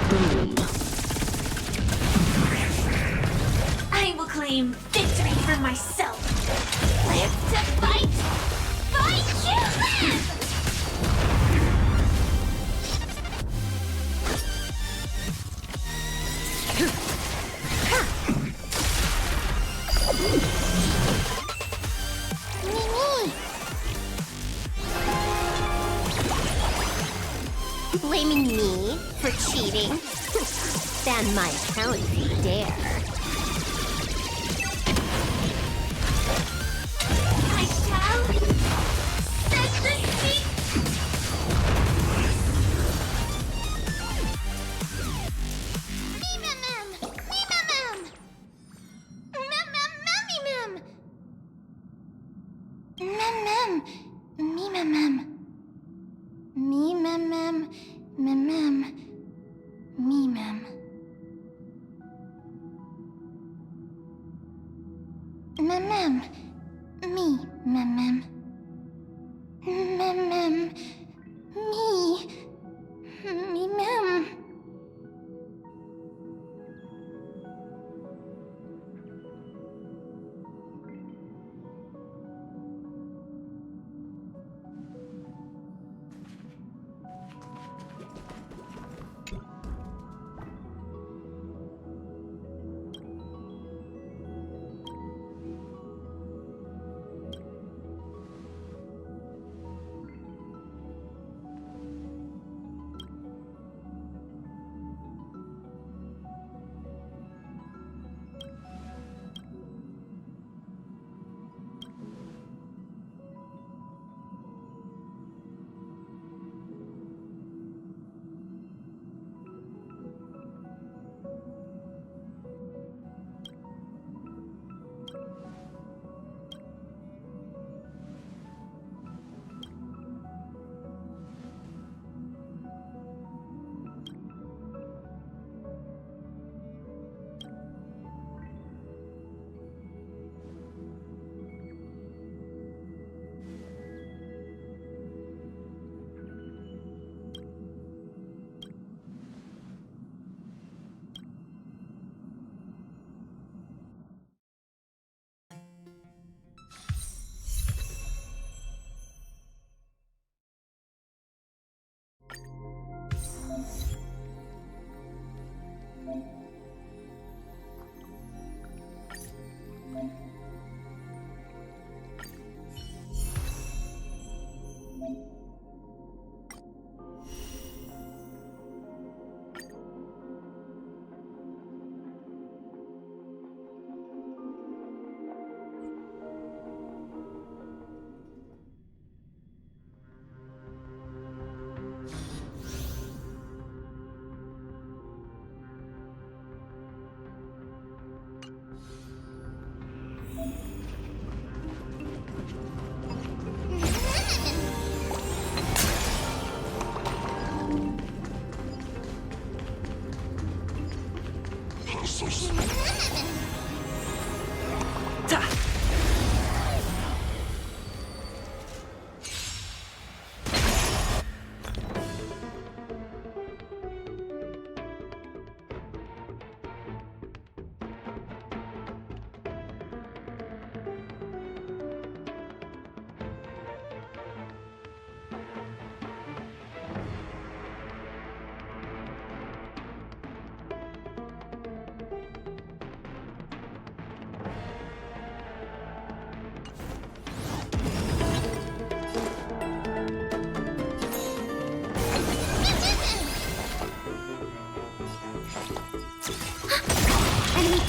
Boom. I will claim victory for myself. Live to fight! Fight to live! Blaming me for cheating? Stand my account if you dare. I shall set the sea. Mem-mem-mem! Mem-mem-mem! Mem-mem-mem-mem-mem! Mem-mem! Me-mem-mem! Me-mem-mem! Mem-mem. Me-mem. Mem-mem. Me. Mem-mem. Mem-mem. Me. Me-mem.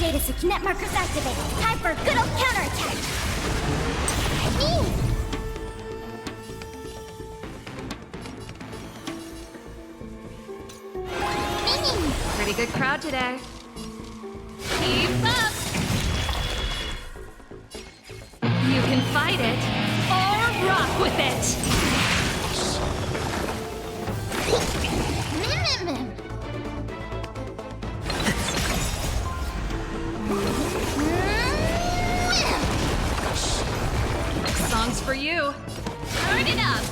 Data net markers activated. Time for a good old counterattack. Pretty good crowd today. Keep up. You can fight it or rock with it. it up!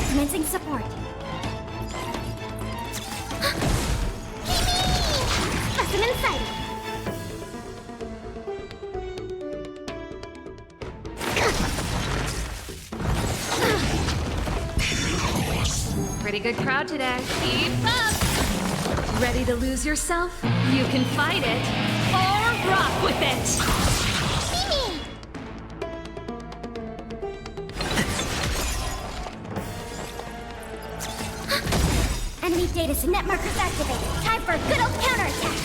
Commencing support. Specimen sighted. Pretty good crowd today. Keep up! Ready to lose yourself? You can fight it, or rock with it! Enemy data net markers activated. Time for a good old counterattack.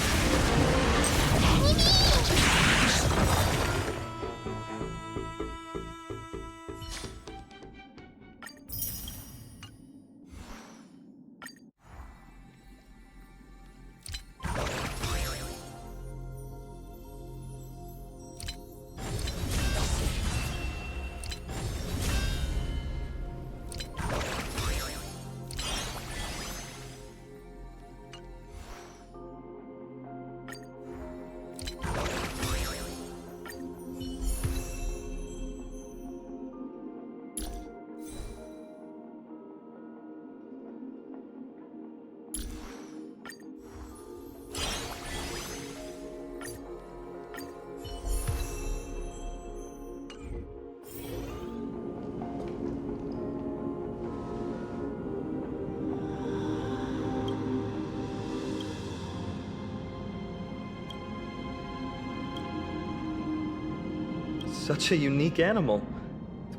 Such a unique animal.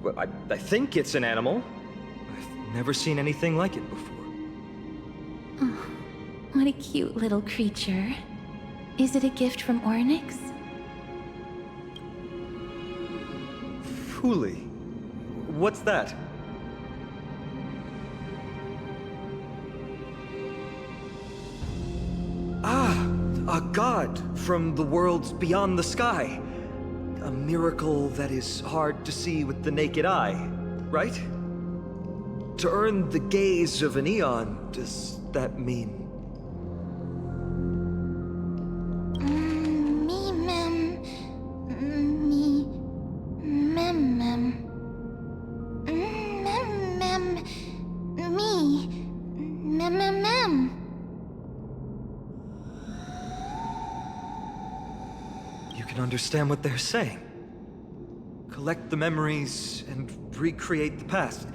Well, I think it's an animal. I've never seen anything like it before. Oh, what a cute little creature. Is it a gift from Ornyx? Fuli. What's that? Ah, a god from the worlds beyond the sky. A miracle that is hard to see with the naked eye, right? To earn the gaze of an eon, does that mean? Me mem. Me mem mem. Mem mem. Me mem mem mem. You can understand what they're saying. Collect the memories and recreate the past.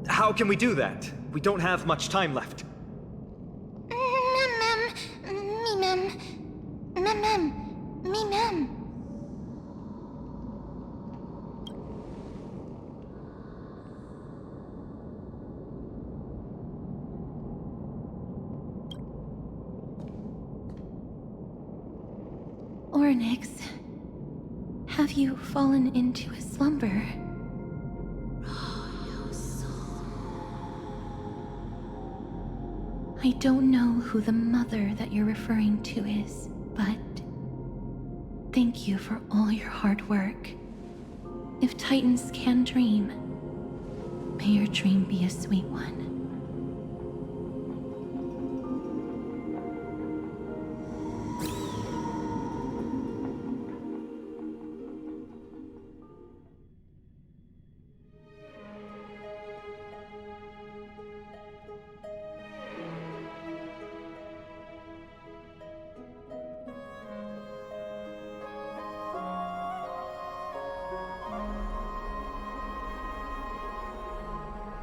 How can we do that? We don't have much time left. Mem mem. Me mem. Mem mem. Me mem. Ornyx, have you fallen into a slumber? I don't know who the mother that you're referring to is, but thank you for all your hard work. If Titans can dream, may your dream be a sweet one.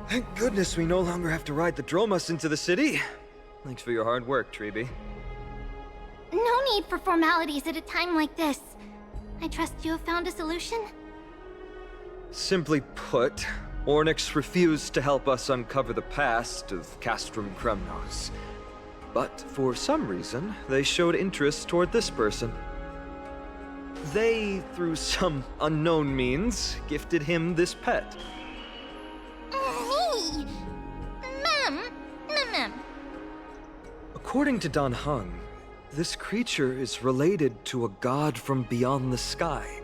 Thank goodness we no longer have to ride the Dromus into the city. Thanks for your hard work, Treeby. No need for formalities at a time like this. I trust you have found a solution? Simply put, Ornyx refused to help us uncover the past of Castrum Kremnos. But for some reason, they showed interest toward this person. They, through some unknown means, gifted him this pet. Me! Mem! Mem! According to Dan Heng, this creature is related to a god from beyond the sky.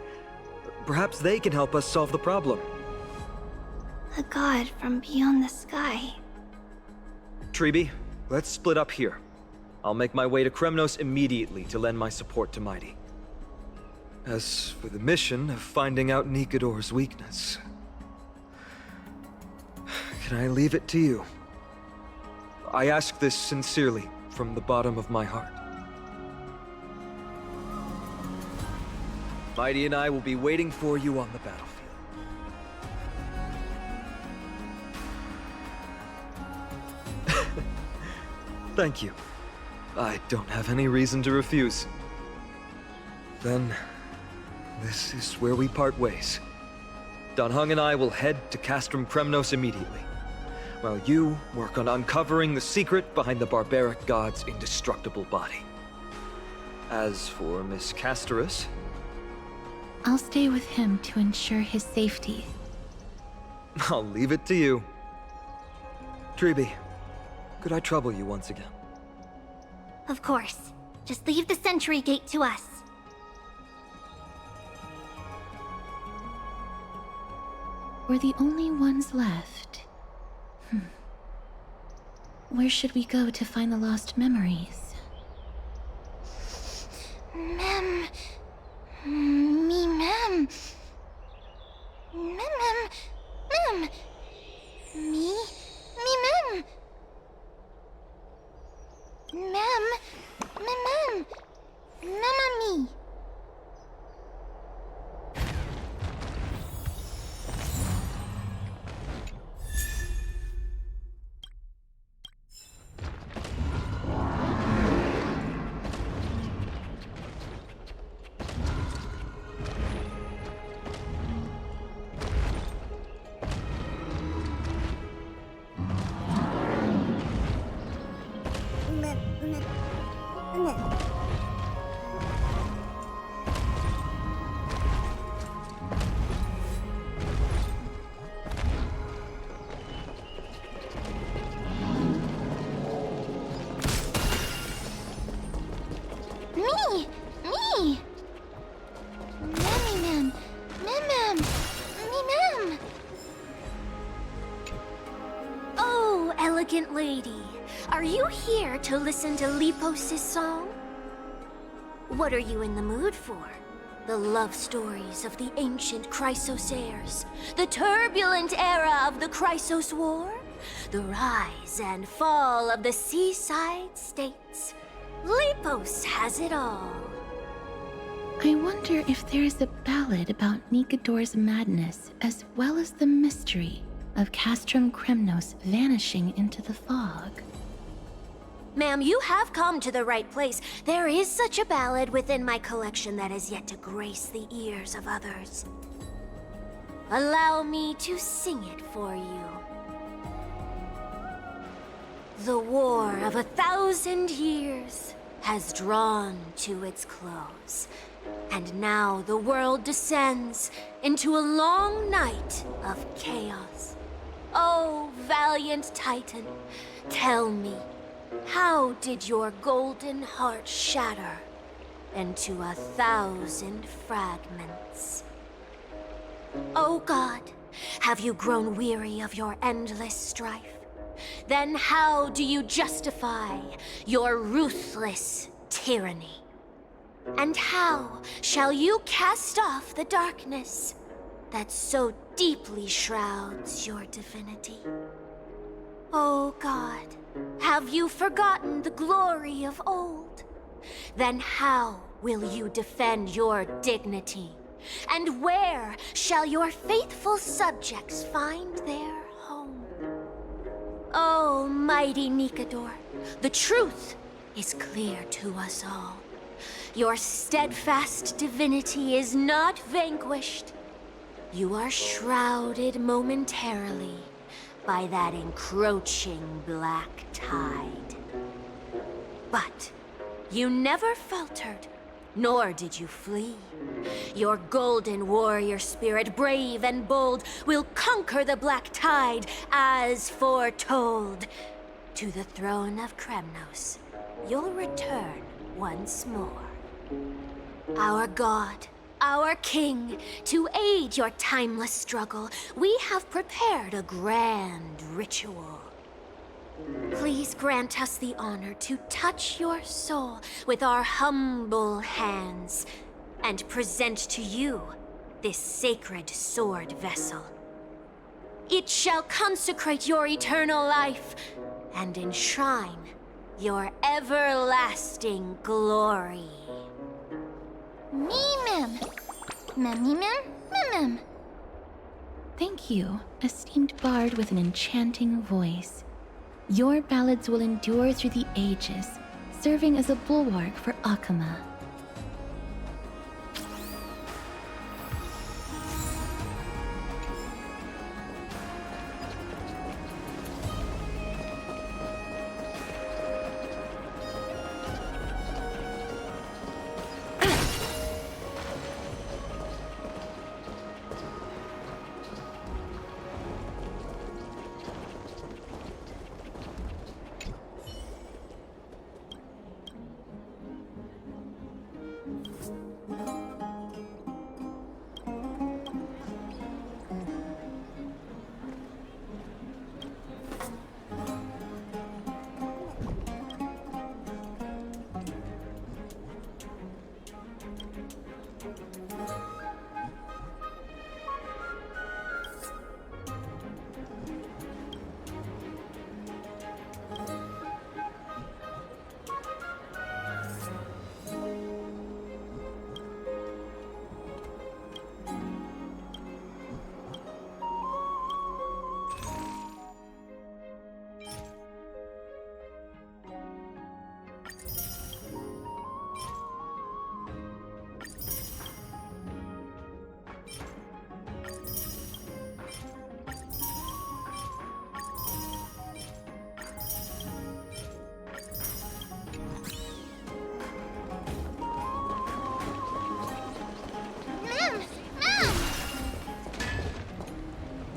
Perhaps they can help us solve the problem. A god from beyond the sky. Treeby, let's split up here. I'll make my way to Kremnos immediately to lend my support to Mighty. As for the mission of finding out Nikador's weakness, can I leave it to you? I ask this sincerely, from the bottom of my heart. Mighty and I will be waiting for you on the battlefield. Thank you. I don't have any reason to refuse. Then, this is where we part ways. Dan Heng and I will head to Castrum Kremnos immediately, while you work on uncovering the secret behind the barbaric god's indestructible body. As for Miss Castorus, I'll stay with him to ensure his safety. I'll leave it to you. Treeby, could I trouble you once again? Of course. Just leave the Sentry Gate to us. We're the only ones left. Where should we go to find the lost memories? Mem. Me, Mem. Mem. Me, Mem. Mem. Me. Oh, elegant lady, are you here to listen to Lepos' song? What are you in the mood for? The love stories of the ancient Chrysos heirs, the turbulent era of the Chrysos War, the rise and fall of the seaside states. Lepos has it all. I wonder if there's a ballad about Nikador's madness, as well as the mystery of Castrum Kremnos vanishing into the fog. Ma'am, you have come to the right place. There is such a ballad within my collection that has yet to grace the ears of others. Allow me to sing it for you. The war of 1,000 years has drawn to its close, and now the world descends into a long night of chaos. Oh, valiant Titan, tell me, how did your golden heart shatter into 1,000 fragments? Oh God, have you grown weary of your endless strife? Then how do you justify your ruthless tyranny? And how shall you cast off the darkness that so deeply shrouds your divinity? Oh God, have you forgotten the glory of old? Then how will you defend your dignity? And where shall your faithful subjects find their home? Oh, mighty Nikador, the truth is clear to us all. Your steadfast divinity is not vanquished. You are shrouded momentarily by that encroaching black tide. But you never faltered, nor did you flee. Your golden warrior spirit, brave and bold, will conquer the black tide as foretold. To the throne of Kremnos, you'll return once more. Our god, our king, to aid your timeless struggle, we have prepared a grand ritual. Please grant us the honor to touch your soul with our humble hands and present to you this sacred sword vessel. It shall consecrate your eternal life and enshrine your everlasting glory. Mem. Mem. Thank you, esteemed bard with an enchanting voice. Your ballads will endure through the ages, serving as a bulwark for Akama.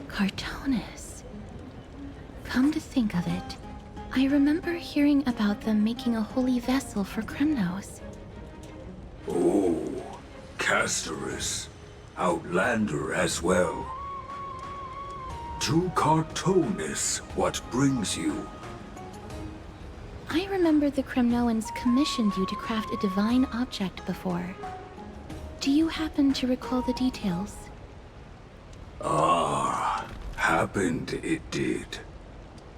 Cartonis. Come to think of it, I remember hearing about them making a holy vessel for Kremnos. Oh, Casterus. Outlander as well. To Cartonis, what brings you? I remember the Kremnoans commissioned you to craft a divine object before. Do you happen to recall the details? Ah, happened it did.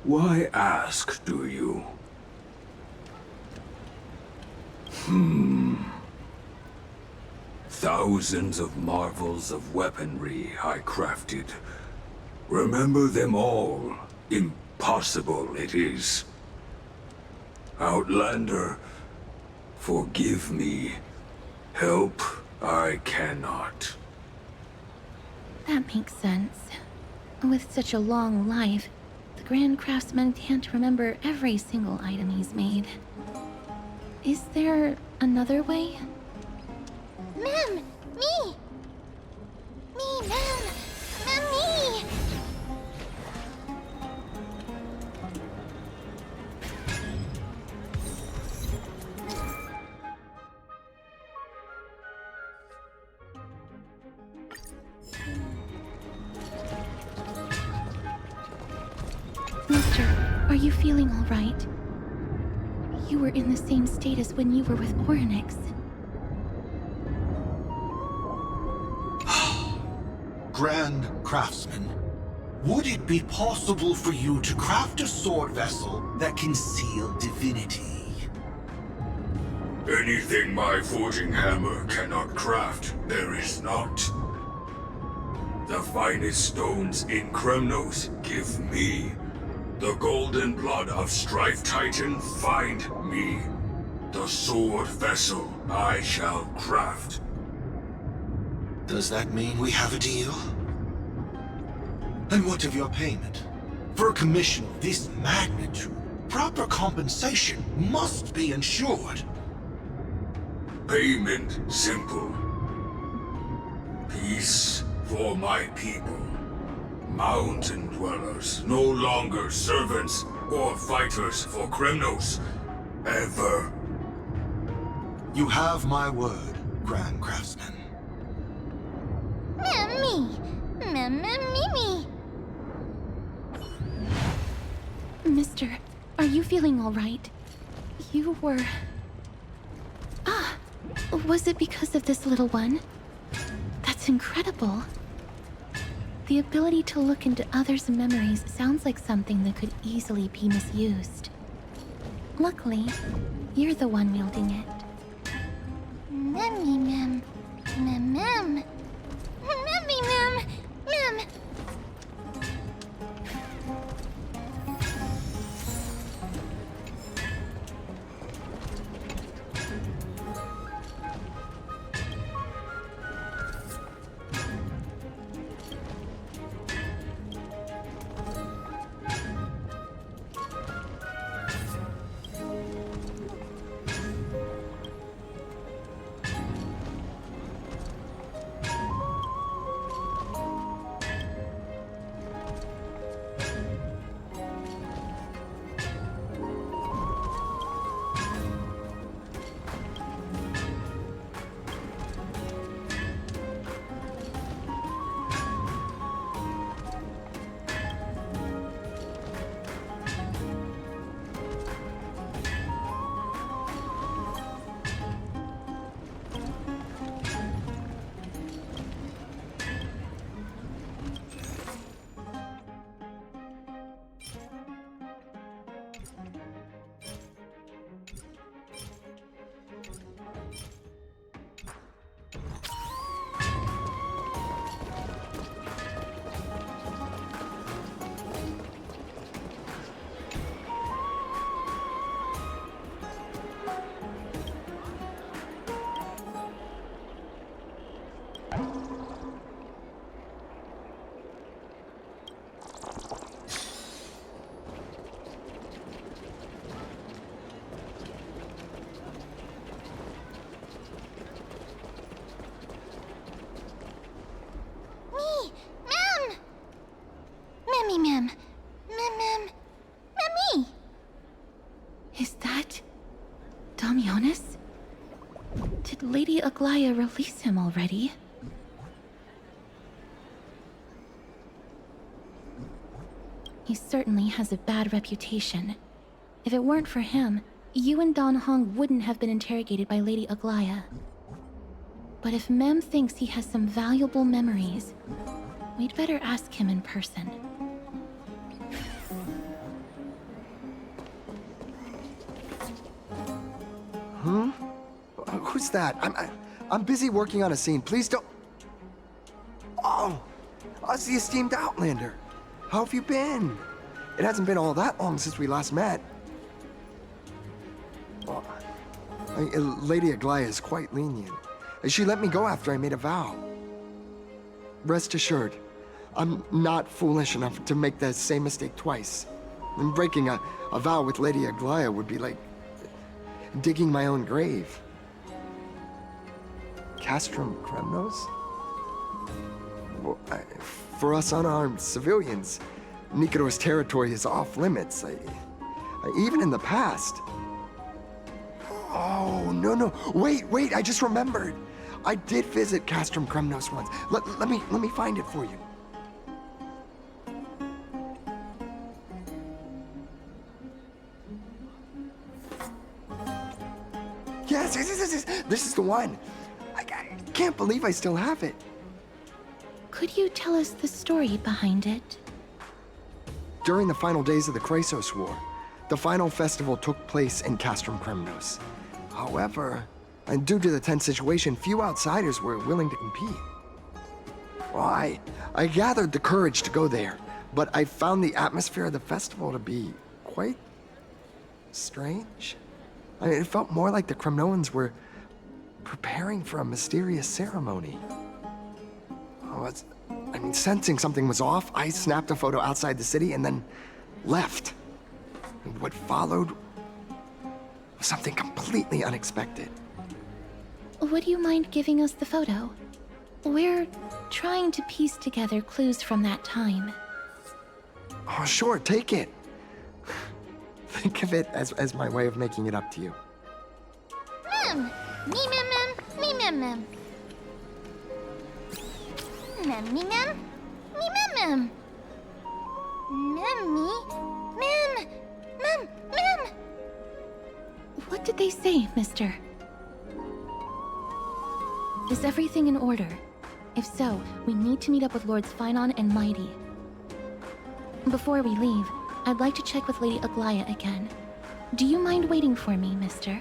Why ask, do you? Thousands of marvels of weaponry I crafted. Remember them all. Impossible it is. Outlander, forgive me. Help I cannot. That makes sense. With such a long life, the Grand Craftsman can't remember every single item he's made. Is there another way? Mem! Me! Me, Mem! Mem, me! Mister, are you feeling all right? You were in the same state as when you were with Orynyx. Grand Craftsman, would it be possible for you to craft a sword vessel that can seal divinity? Anything my forging hammer cannot craft, there is not. The finest stones in Kremnos give me. The golden blood of Strife Titan find me. The sword vessel I shall craft. Does that mean we have a deal? And what of your payment? For a commission of this magnitude, proper compensation must be ensured. Payment simple. Peace for my people. Mountain dwellers, no longer servants or fighters for Kremnos. Ever. You have my word, Grand Craftsman. Me! Me! Mister, Are you feeling all right? You were... was it because of this little one? That's incredible. The ability to look into others' memories sounds like something that could easily be misused. Luckily, you're the one wielding it. Memmy mem. Mem mem. Memmy mem. Mem. Memmy mem. Mem mem. Memmy. Is that... Damionis? Did Lady Aglaya release him already? He certainly has a bad reputation. If it weren't for him, you and Don Hong wouldn't have been interrogated by Lady Aglaya. But if Mem thinks he has some valuable memories, we'd better ask him in person. Who's that? I'm busy working on a scene. Please don't... Oh! Us, the esteemed Outlander. How have you been? It hasn't been all that long since we last met. Well, Lady Aglaya is quite lenient. She let me go after I made a vow. Rest assured, I'm not foolish enough to make the same mistake twice. And breaking a vow with Lady Aglaya would be like digging my own grave. Castrum Kremnos? Well, for us unarmed civilians, Nikador's territory is off limits. Even in the past. Oh, no. Wait, I just remembered. I did visit Castrum Kremnos once. Let me find it for you. Yes, this is the one. I can't believe I still have it. Could you tell us the story behind it? During the final days of the Chrysos War, the final festival took place in Castrum Kremnos. However, and due to the tense situation, few outsiders were willing to compete. Well, I gathered the courage to go there, but I found the atmosphere of the festival to be quite strange. It felt more like the Kremnoans were preparing for a mysterious ceremony. Sensing something was off, I snapped a photo outside the city and then left. And what followed was something completely unexpected. Would you mind giving us the photo? We're trying to piece together clues from that time. Oh, sure, take it. Think of it as my way of making it up to you. Mem! Me mem mem! Me mem mem! Mem me mem! Me mem mem! Mem me! Mem! Mem! did they say, mister? Is everything in order? If so, we need to meet up with Lords Phynon and Mighty. Before we leave, I'd like to check with Lady Aglaya again. Do you mind waiting for me, mister?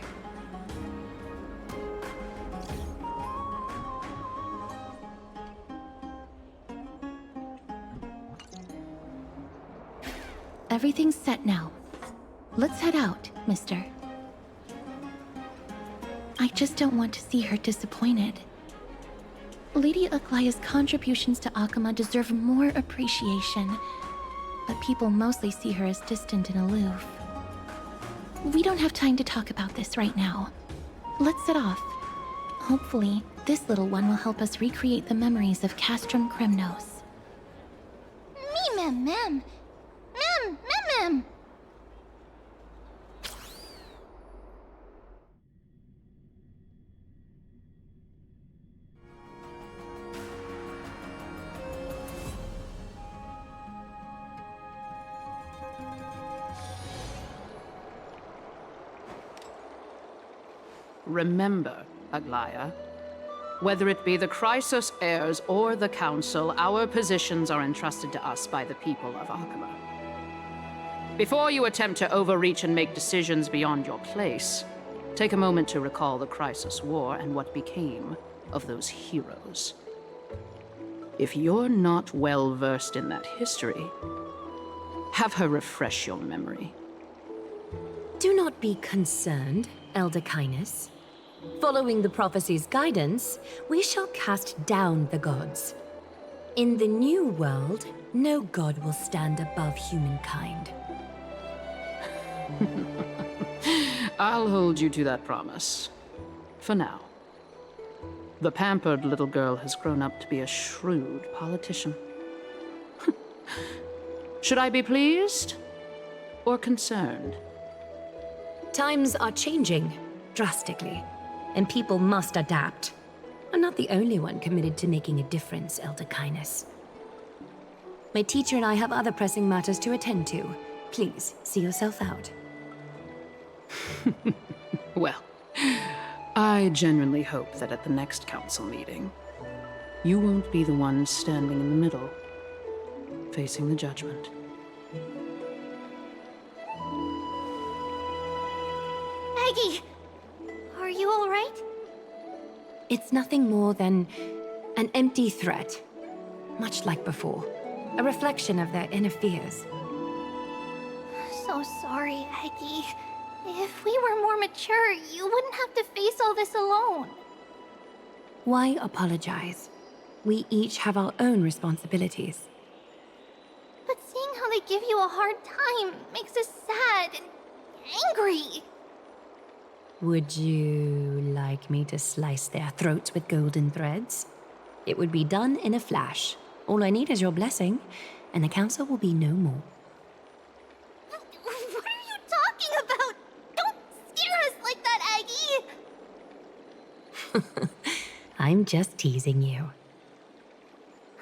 Everything's set now. Let's head out, mister. I just don't want to see her disappointed. Lady Aglaya's contributions to Akama deserve more appreciation, but people mostly see her as distant and aloof. We don't have time to talk about this right now. Let's set off. Hopefully, this little one will help us recreate the memories of Castrum Kremnos. Mem. Mem. Remember, Aglaya, whether it be the Chrysos heirs or the Council, our positions are entrusted to us by the people of Akama. Before you attempt to overreach and make decisions beyond your place, take a moment to recall the Chrysos War and what became of those heroes. If you're not well versed in that history, have her refresh your memory. Do not be concerned, Elder Kynus. Following the prophecy's guidance, we shall cast down the gods. In the new world, no god will stand above humankind. I'll hold you to that promise. For now. The pampered little girl has grown up to be a shrewd politician. Should I be pleased or concerned? Times are changing drastically, and people must adapt. I'm not the only one committed to making a difference, Elder Kynus. My teacher and I have other pressing matters to attend to. Please, see yourself out. Well, I genuinely hope that at the next council meeting, you won't be the one standing in the middle, facing the judgment. Aggie! Are you alright? It's nothing more than an empty threat, much like before. A reflection of their inner fears. So sorry, Aggie. If we were more mature, you wouldn't have to face all this alone. Why apologize? We each have our own responsibilities. But seeing how they give you a hard time makes us sad and angry. Would you like me to slice their throats with golden threads? It would be done in a flash. All I need is your blessing, and the council will be no more. What are you talking about? Don't scare us like that, Aggie! I'm just teasing you.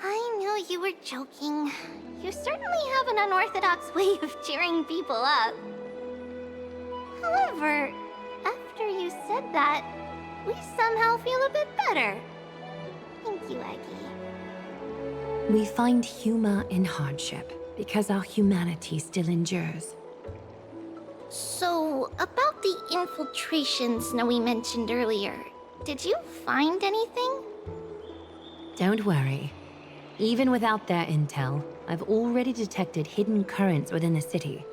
I knew you were joking. You certainly have an unorthodox way of cheering people up. However, after you said that, we somehow feel a bit better. Thank you, Aggie. We find humor in hardship because our humanity still endures. So, about the infiltrations Snowy mentioned earlier, did you find anything? Don't worry. Even without their intel, I've already detected hidden currents within the city.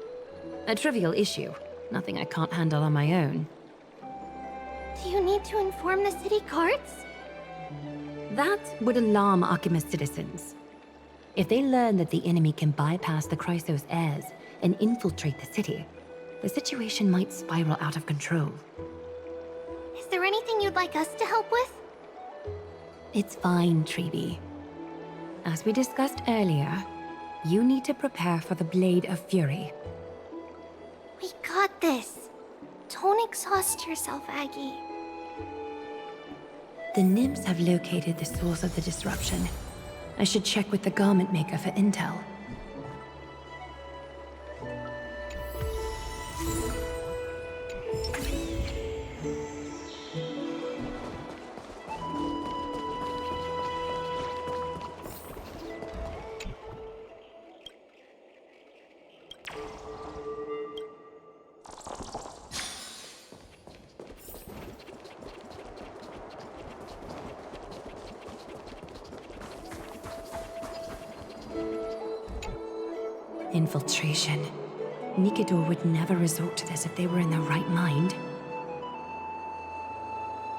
A trivial issue, nothing I can't handle on my own. Do you need to inform the city guards? That would alarm Archimedes citizens. If they learn that the enemy can bypass the Chrysos heirs and infiltrate the city, the situation might spiral out of control. Is there anything you'd like us to help with? It's fine, Treeby. As we discussed earlier, you need to prepare for the Blade of Fury. We got this. Don't exhaust yourself, Aggie. The nymphs have located the source of the disruption. I should check with the garment maker for intel. Infiltration. Nikador would never resort to this if they were in their right mind.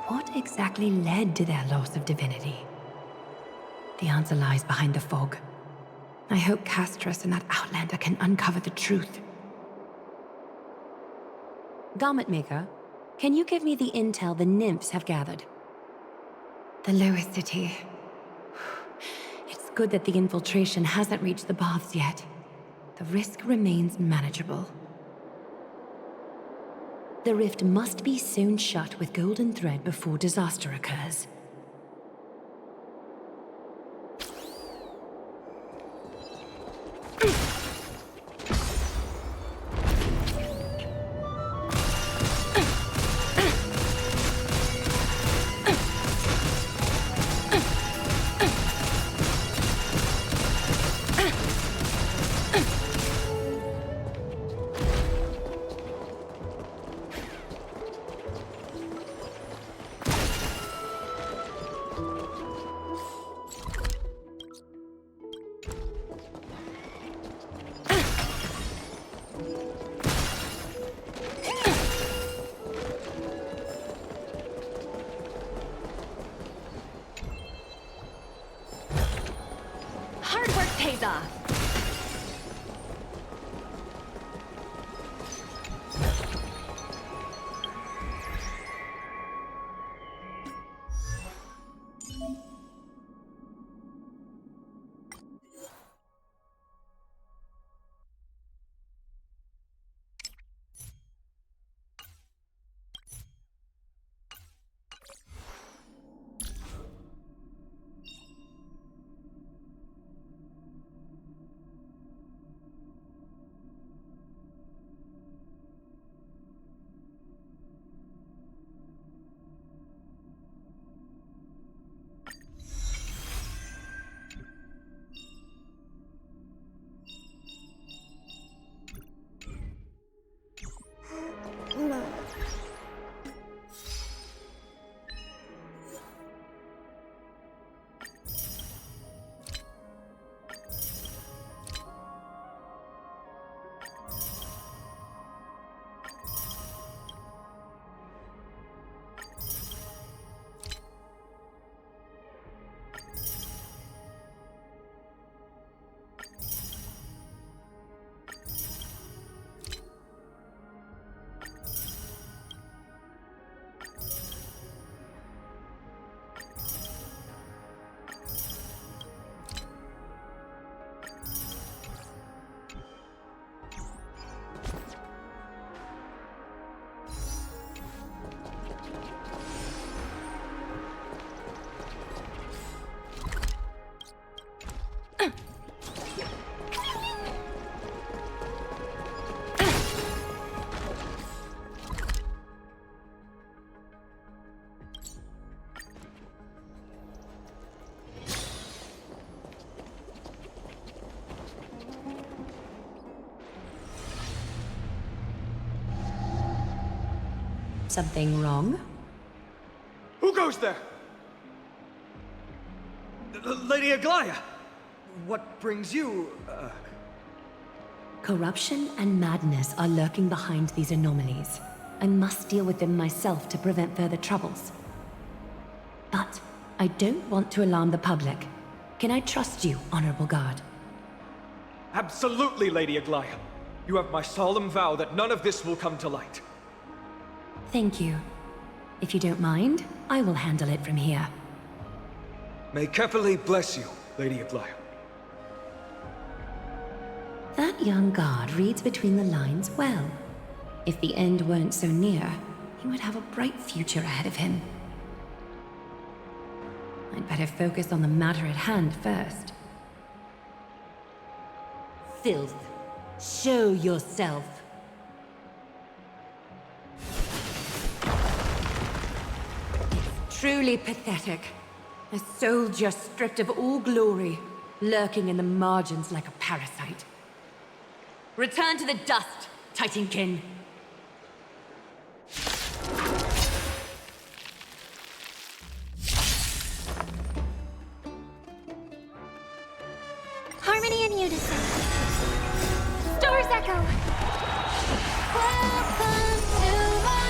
What exactly led to their loss of divinity? The answer lies behind the fog. I hope Castras and that Outlander can uncover the truth. Garment Maker, can you give me the intel the nymphs have gathered? The lowest city. It's good that the infiltration hasn't reached the baths yet. The risk remains manageable. The rift must be sewn shut with golden thread before disaster occurs. Hard work pays off. Something wrong? Who goes there? Lady Aglaya! What brings you, Corruption and madness are lurking behind these anomalies. I must deal with them myself to prevent further troubles. But I don't want to alarm the public. Can I trust you, Honorable Guard? Absolutely, Lady Aglaya. You have my solemn vow that none of this will come to light. Thank you. If you don't mind, I will handle it from here. May Kefali bless you, Lady Aglaya. That young guard reads between the lines well. If the end weren't so near, he would have a bright future ahead of him. I'd better focus on the matter at hand first. Filth. Show yourself. It's truly pathetic. A soldier stripped of all glory, lurking in the margins like a parasite. Return to the dust, Titankin. Harmony and unison. go. Welcome to my...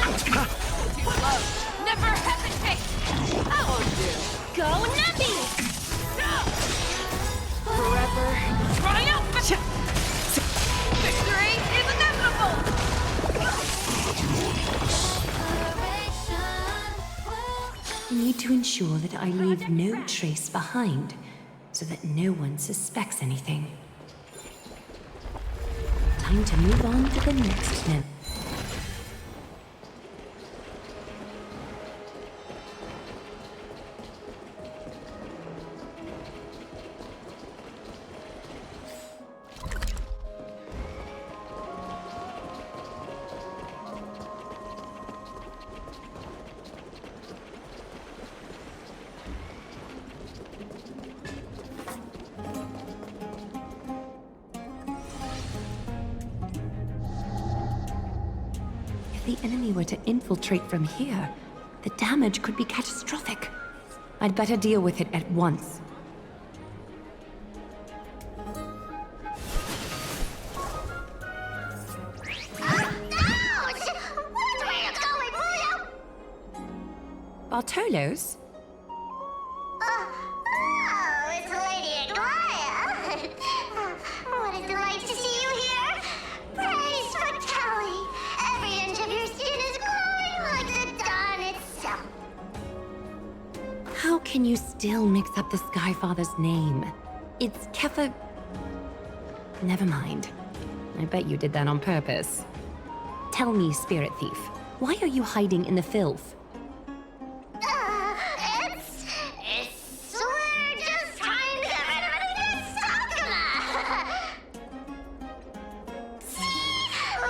Never hesitate! That won't do. Go Navi! Forever triumphant! Victory is inevitable! I need to ensure that I leave no trace behind, so that no one suspects anything. Time to move on to the next level. If the enemy were to infiltrate from here, the damage could be catastrophic. I'd better deal with it at once. Bartolos? Oh, it's Lady Aglaya. What a delight to see you here. Praise for Kelly. Every inch of your skin is glowing like the dawn itself. How can you still mix up the Skyfather's name? It's Kefa... Never mind. I bet you did that on purpose. Tell me, Spirit Thief, why are you hiding in the filth? We're just trying to get rid of any Sakuma. See?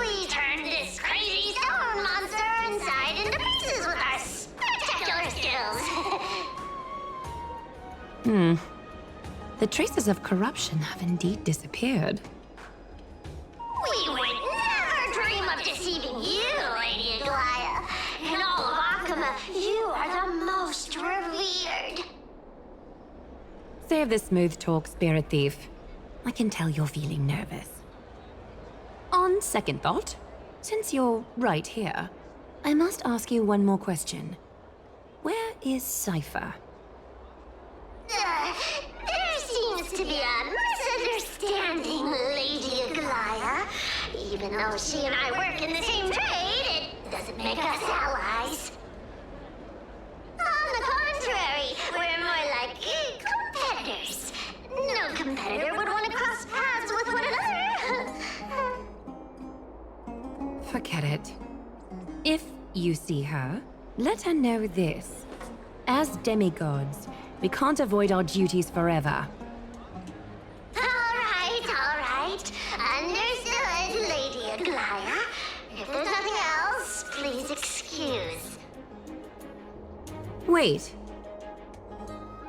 We turned this crazy stone monster inside into pieces with our spectacular skills. The traces of corruption have indeed disappeared. We would never dream of deceiving you, Lady Aglaya. In all of Akuma, you are the most revered. Save the smooth talk, Spirit Thief. I can tell you're feeling nervous. On second thought, since you're right here, I must ask you one more question. Where is Cypher? There seems to be a misunderstanding, Lady Aglaya. Even though she and I work in the same trade, it doesn't make us allies. On the contrary, we're more like competitors. No competitor would want to cross paths with one another. Forget it. If you see her, let her know this. As demigods, we can't avoid our duties forever. All right. Understood, Lady Aglaya. If there's nothing else, please excuse. Wait.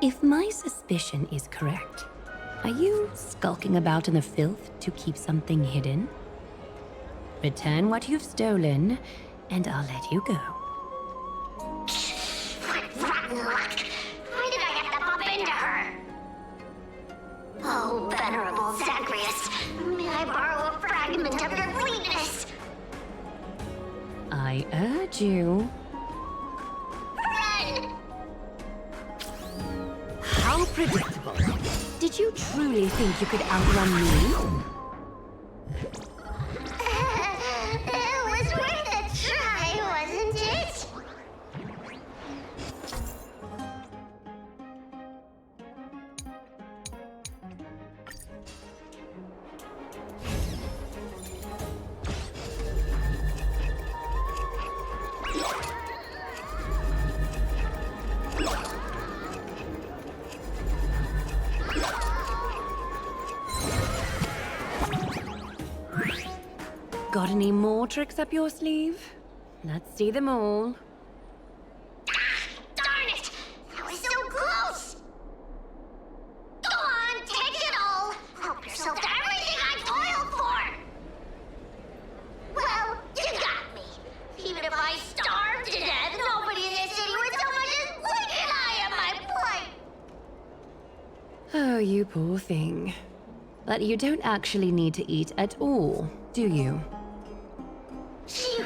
If my suspicion is correct, are you skulking about in the filth to keep something hidden? Return what you've stolen, and I'll let you go. What rotten luck! Why did I have to bump into her? Oh, venerable Zagreus, may I borrow a fragment of your fleetness? I urge you. Run! How predictable. Did you truly think you could outrun me? It was worth a try, wasn't it? Got any more tricks up your sleeve? Let's see them all. Darn it! That was so close! Go on, take it all! Help yourself to everything I toiled for! Well, you got me. Even if I starved to death, nobody in this city would so much as blink an eye at my plight! Oh, you poor thing. But you don't actually need to eat at all, do you? You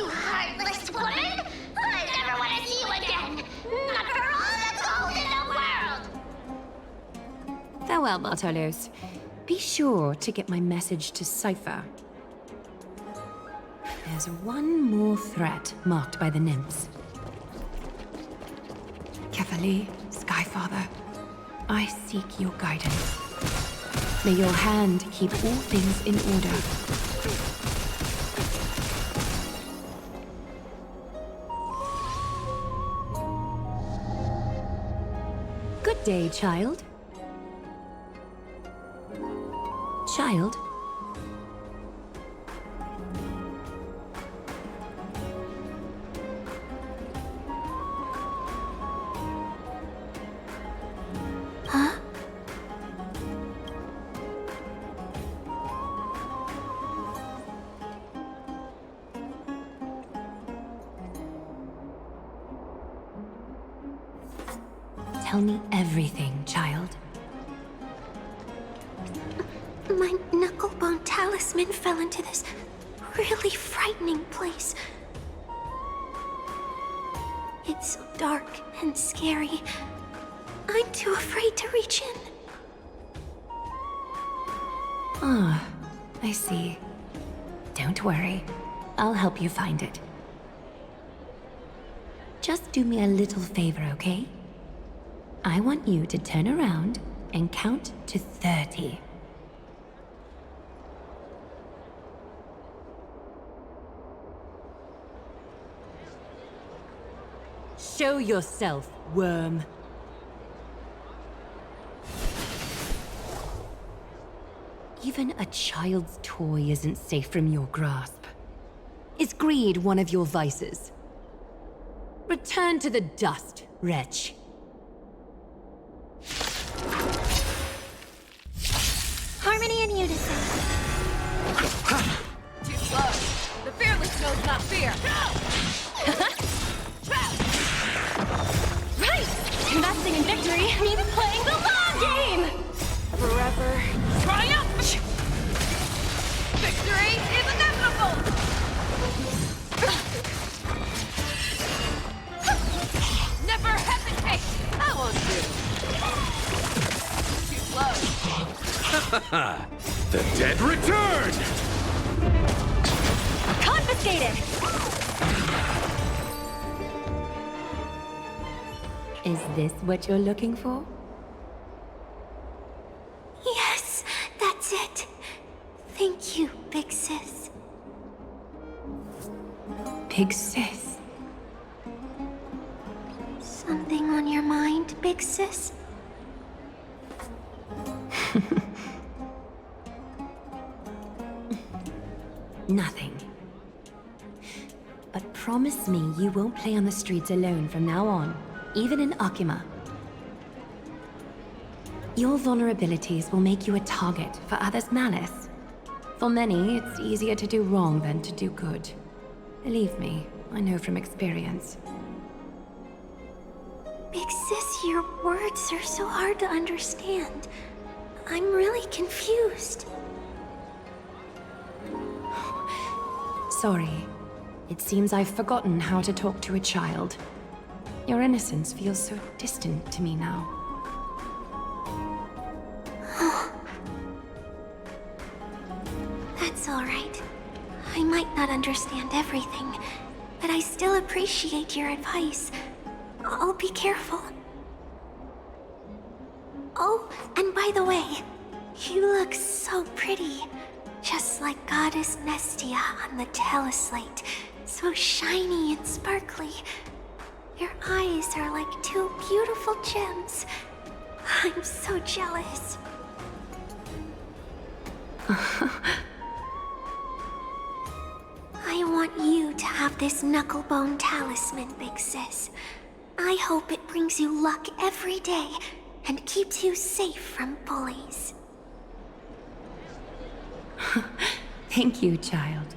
heartless woman! I never want to see you again! Not for all the gold in the world! Farewell, Bartolos. Be sure to get my message to Cypher. There's one more threat marked by the nymphs. Kefali, Skyfather, I seek your guidance. May your hand keep all things in order. Good day, child. Child? Huh? Tell me everything, child. My knucklebone talisman fell into this really frightening place. It's so dark and scary. I'm too afraid to reach in. Ah, I see. Don't worry. I'll help you find it. Just do me a little favor, okay? I want you to turn around and count to 30. Show yourself, worm. Even a child's toy isn't safe from your grasp. Is greed one of your vices? Return to the dust, wretch. Harmony and unison. Too slow. The fearless knows not fear. Right! Investing in victory means playing the long game! Forever. Triumph! Victory is inevitable! Never hesitate! I won't do. Too slow. The dead return! Confiscated! Is this what you're looking for? Yes, that's it. Thank you, big sis. Big sis? Something on your mind, big sis? Nothing. But promise me you won't play on the streets alone from now on, even in Akima. Your vulnerabilities will make you a target for others' malice. For many, it's easier to do wrong than to do good. Believe me, I know from experience. Big sis, your words are so hard to understand. I'm really confused. Sorry. It seems I've forgotten how to talk to a child. Your innocence feels so distant to me now. That's all right. I might not understand everything, but I still appreciate your advice. I'll be careful. Oh, and by the way, you look so pretty. Just like Goddess Nestia on the teleslate. So shiny and sparkly. Your eyes are like two beautiful gems. I'm so jealous. I want you to have this knucklebone talisman, big sis. I hope it brings you luck every day and keeps you safe from bullies. Thank you, child.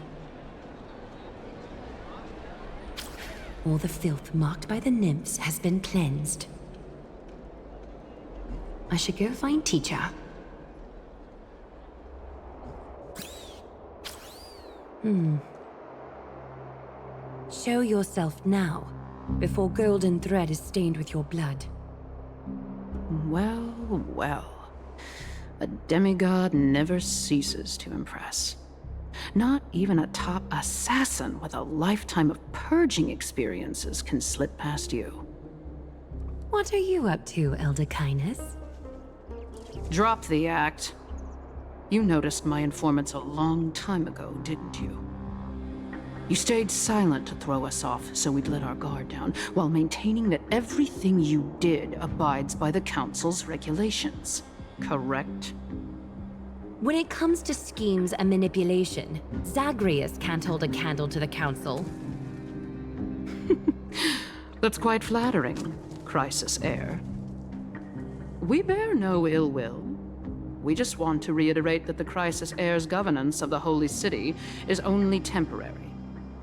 All the filth marked by the nymphs has been cleansed. I should go find Teacher. Show yourself now, before golden thread is stained with your blood. Well, well. A demigod never ceases to impress. Not even a top assassin with a lifetime of purging experiences can slip past you. What are you up to, Elder Kindness? Drop the act. You noticed my informants a long time ago, didn't you? You stayed silent to throw us off so we'd let our guard down, while maintaining that everything you did abides by the Council's regulations. Correct? When it comes to schemes and manipulation, Zagreus can't hold a candle to the Council. That's quite flattering, Crisis Heir. We bear no ill will. We just want to reiterate that the Crisis Heir's governance of the Holy City is only temporary.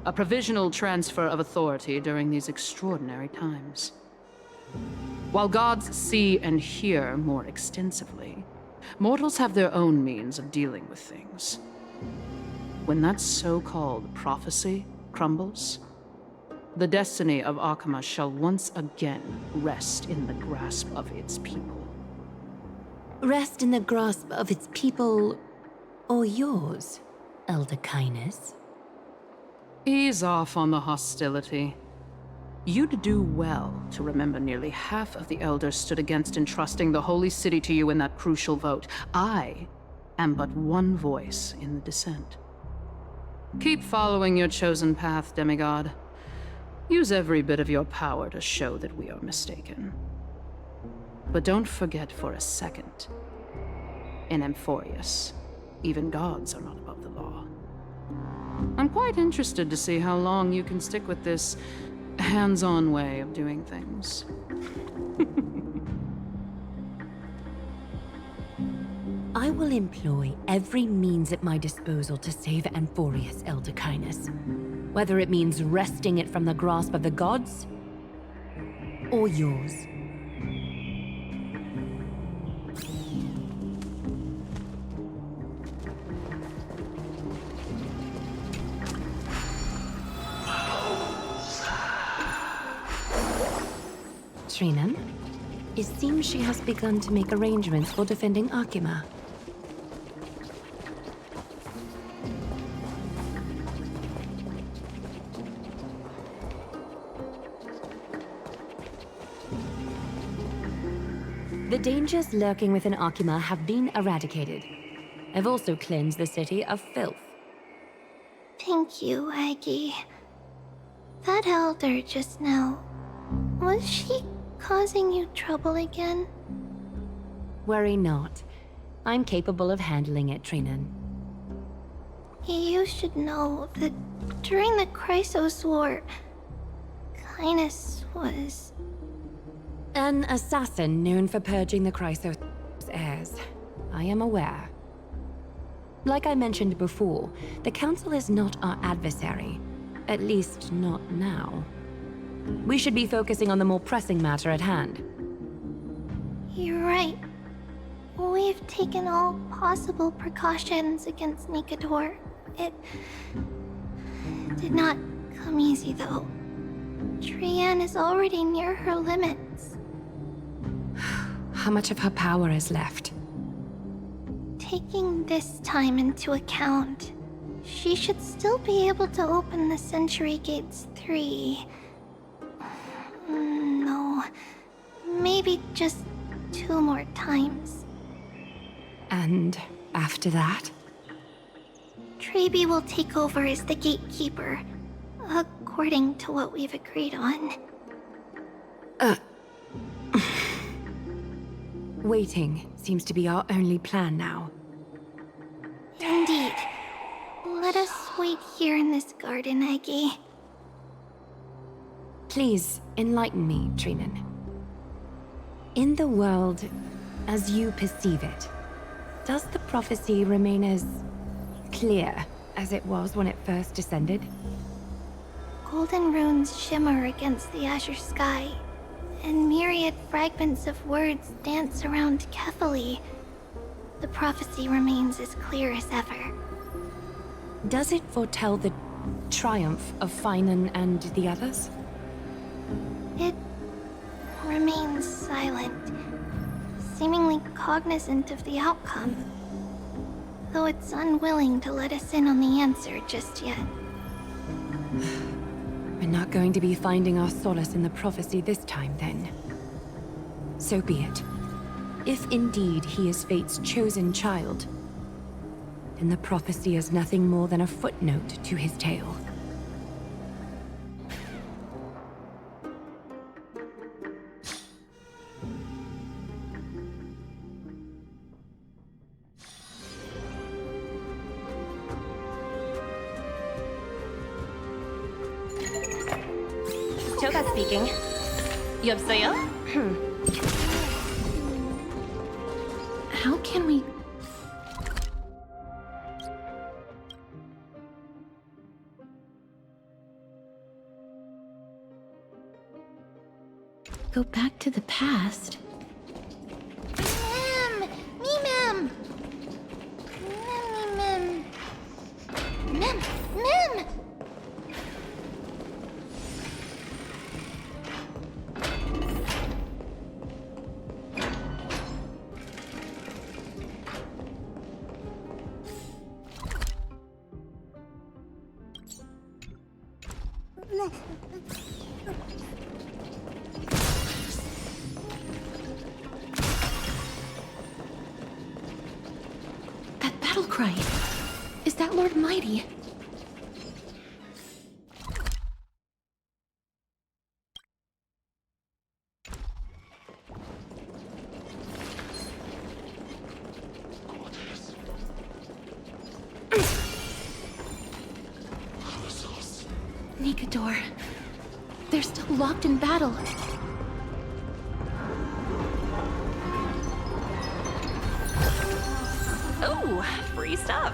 A provisional transfer of authority during these extraordinary times. While gods see and hear more extensively, mortals have their own means of dealing with things. When that so-called prophecy crumbles, the destiny of Akama shall once again rest in the grasp of its people. Rest in the grasp of its people, or yours, Elder Kindness? Ease off on the hostility. You'd do well to remember nearly half of the elders stood against entrusting the Holy City to you in that crucial vote. I am but one voice in the dissent. Keep following your chosen path, demigod. Use every bit of your power to show that we are mistaken. But don't forget for a second, in Amphorius, even gods are not above the law. I'm quite interested to see how long you can stick with this hands-on way of doing things. I will employ every means at my disposal to save Amphorius, Elder Kindness. Whether it means wresting it from the grasp of the gods, or yours. Trina, it seems she has begun to make arrangements for defending Akima. The dangers lurking within Akima have been eradicated. I've also cleansed the city of filth. Thank you, Aggie. That elder just now, was she causing you trouble again? Worry not. I'm capable of handling it, Trinan. You should know that during the Chrysos War, Kindness was... An assassin known for purging the Chrysos heirs. I am aware. Like I mentioned before, the Council is not our adversary. At least, not now. We should be focusing on the more pressing matter at hand. You're right. We've taken all possible precautions against Nikador. It did not come easy, though. Trian is already near her limits. How much of her power is left? Taking this time into account, she should still be able to open the Century Gates 3. No, maybe just 2 more times. And after that? Trebi will take over as the gatekeeper, according to what we've agreed on. Waiting seems to be our only plan now. Indeed. Let us wait here in this garden, Aggie. Please, enlighten me, Trinan. In the world, as you perceive it, does the prophecy remain as clear as it was when it first descended? Golden runes shimmer against the azure sky, and myriad fragments of words dance around carefully. The prophecy remains as clear as ever. Does it foretell the triumph of Finan and the others? It remains silent, seemingly cognizant of the outcome, though it's unwilling to let us in on the answer just yet. We're not going to be finding our solace in the prophecy this time, then. So be it. If indeed he is Fate's chosen child, then the prophecy is nothing more than a footnote to his tale. Toga speaking. 여보세요? How can we... go back to the past? Mem! Me, Mem! Mem! Mem! Mem! That battle cry. Is that Lord Mighty? Nikador. They're still locked in battle. Ooh, free stuff.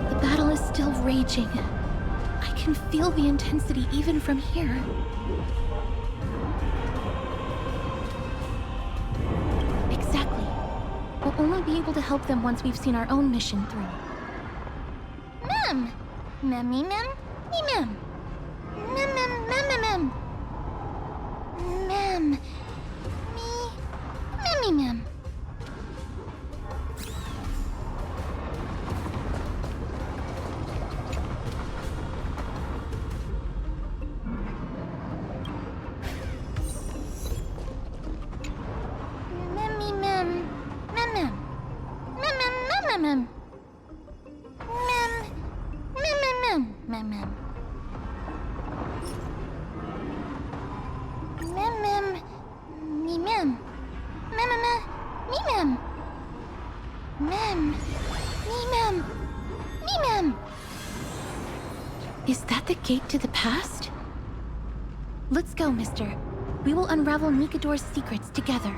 The battle is still raging. I can feel the intensity even from here. Exactly. We'll only be able to help them once we've seen our own mission through. Mem! Mem, me, Mem? Me, Mem! Mem, Mem, Mem, Mem, Mem! Mem. Me. Memmy, Mem. Memmy, Mem. Mem, Mem. Mem, Mem, Mem, Mem, Mem. Mem. Mem, Mem, Mem, Mem, Mem. Mem, Mem. Me, Mem. Mem, Mem, Mem. Me, Mem. Mem. Me, Mem. Me, Mem. Is that the gate to the past? Let's go, mister. We will unravel Nikador's secrets together.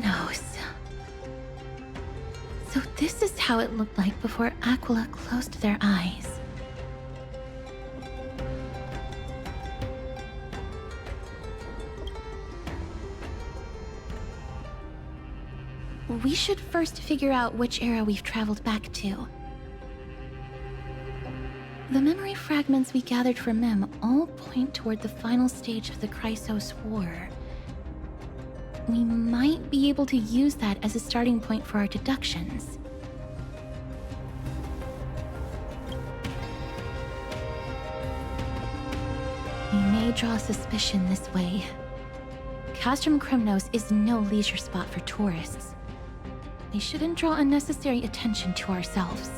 Kremnos. So this is how it looked like before Aquila closed their eyes. We should first figure out which era we've traveled back to. The memory fragments we gathered from Mem all point toward the final stage of the Chrysos War. We might be able to use that as a starting point for our deductions. We may draw suspicion this way. Castrum Kremnos is no leisure spot for tourists. We shouldn't draw unnecessary attention to ourselves.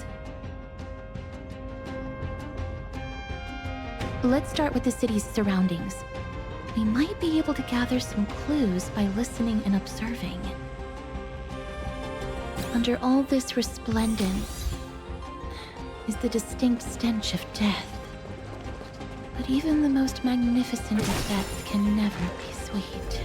Let's start with the city's surroundings. We might be able to gather some clues by listening and observing. Under all this resplendence is the distinct stench of death. But even the most magnificent of deaths can never be sweet.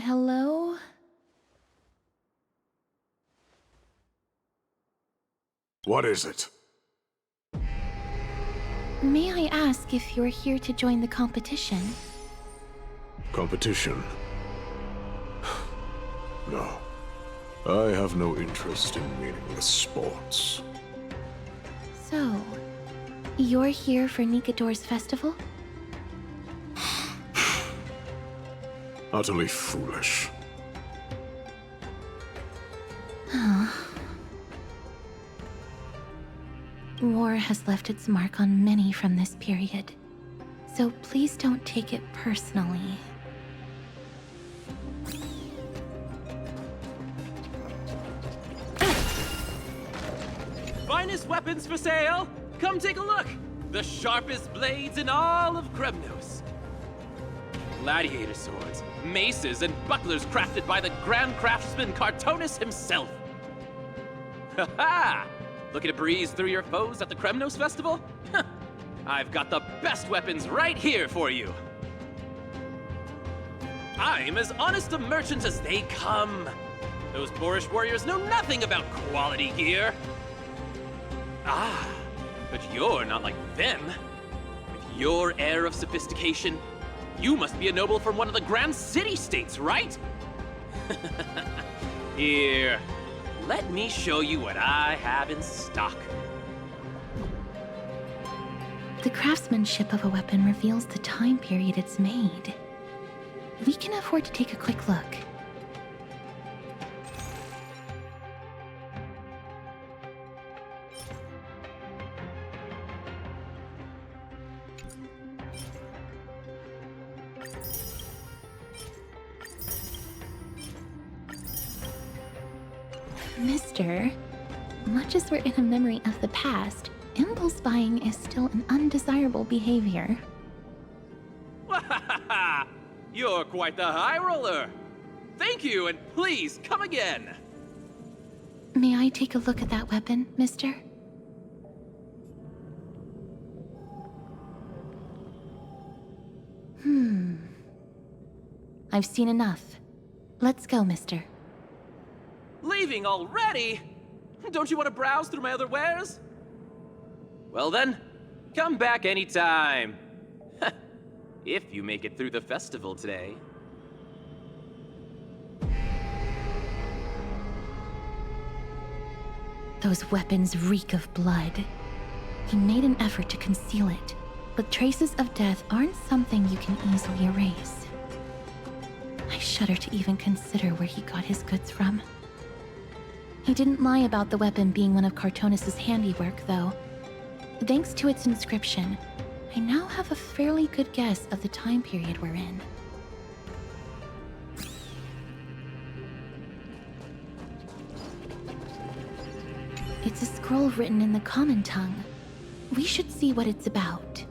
Hello? What is it? May I ask if you're here to join the competition? Competition? No. I have no interest in meaningless sports. So, you're here for Nikador's festival? Utterly foolish. War has left its mark on many from this period, so please don't take it personally. Finest weapons for sale! Come take a look! The sharpest blades in all of Kremnos. Gladiator swords, maces, and bucklers crafted by the Grand Craftsman Cartonus himself. Ha ha! Looking to breeze through your foes at the Kremnos Festival? I've got the best weapons right here for you. I'm as honest a merchant as they come. Those boorish warriors know nothing about quality gear. Ah, but you're not like them. With your air of sophistication, you must be a noble from one of the Grand City-states, right? Here, let me show you what I have in stock. The craftsmanship of a weapon reveals the time period it's made. We can afford to take a quick look. Mister, much as we're in a memory of the past, impulse buying is still an undesirable behavior. You're quite the high roller. Thank you, and please come again. May I take a look at that weapon, mister? I've seen enough. Let's go, mister. Leave leaving already? Don't you want to browse through my other wares? Well then, come back anytime. If you make it through the festival today. Those weapons reek of blood. He made an effort to conceal it, but traces of death aren't something you can easily erase. I shudder to even consider where he got his goods from. He didn't lie about the weapon being one of Cartonis' handiwork, though. Thanks to its inscription, I now have a fairly good guess of the time period we're in. It's a scroll written in the common tongue. We should see what it's about.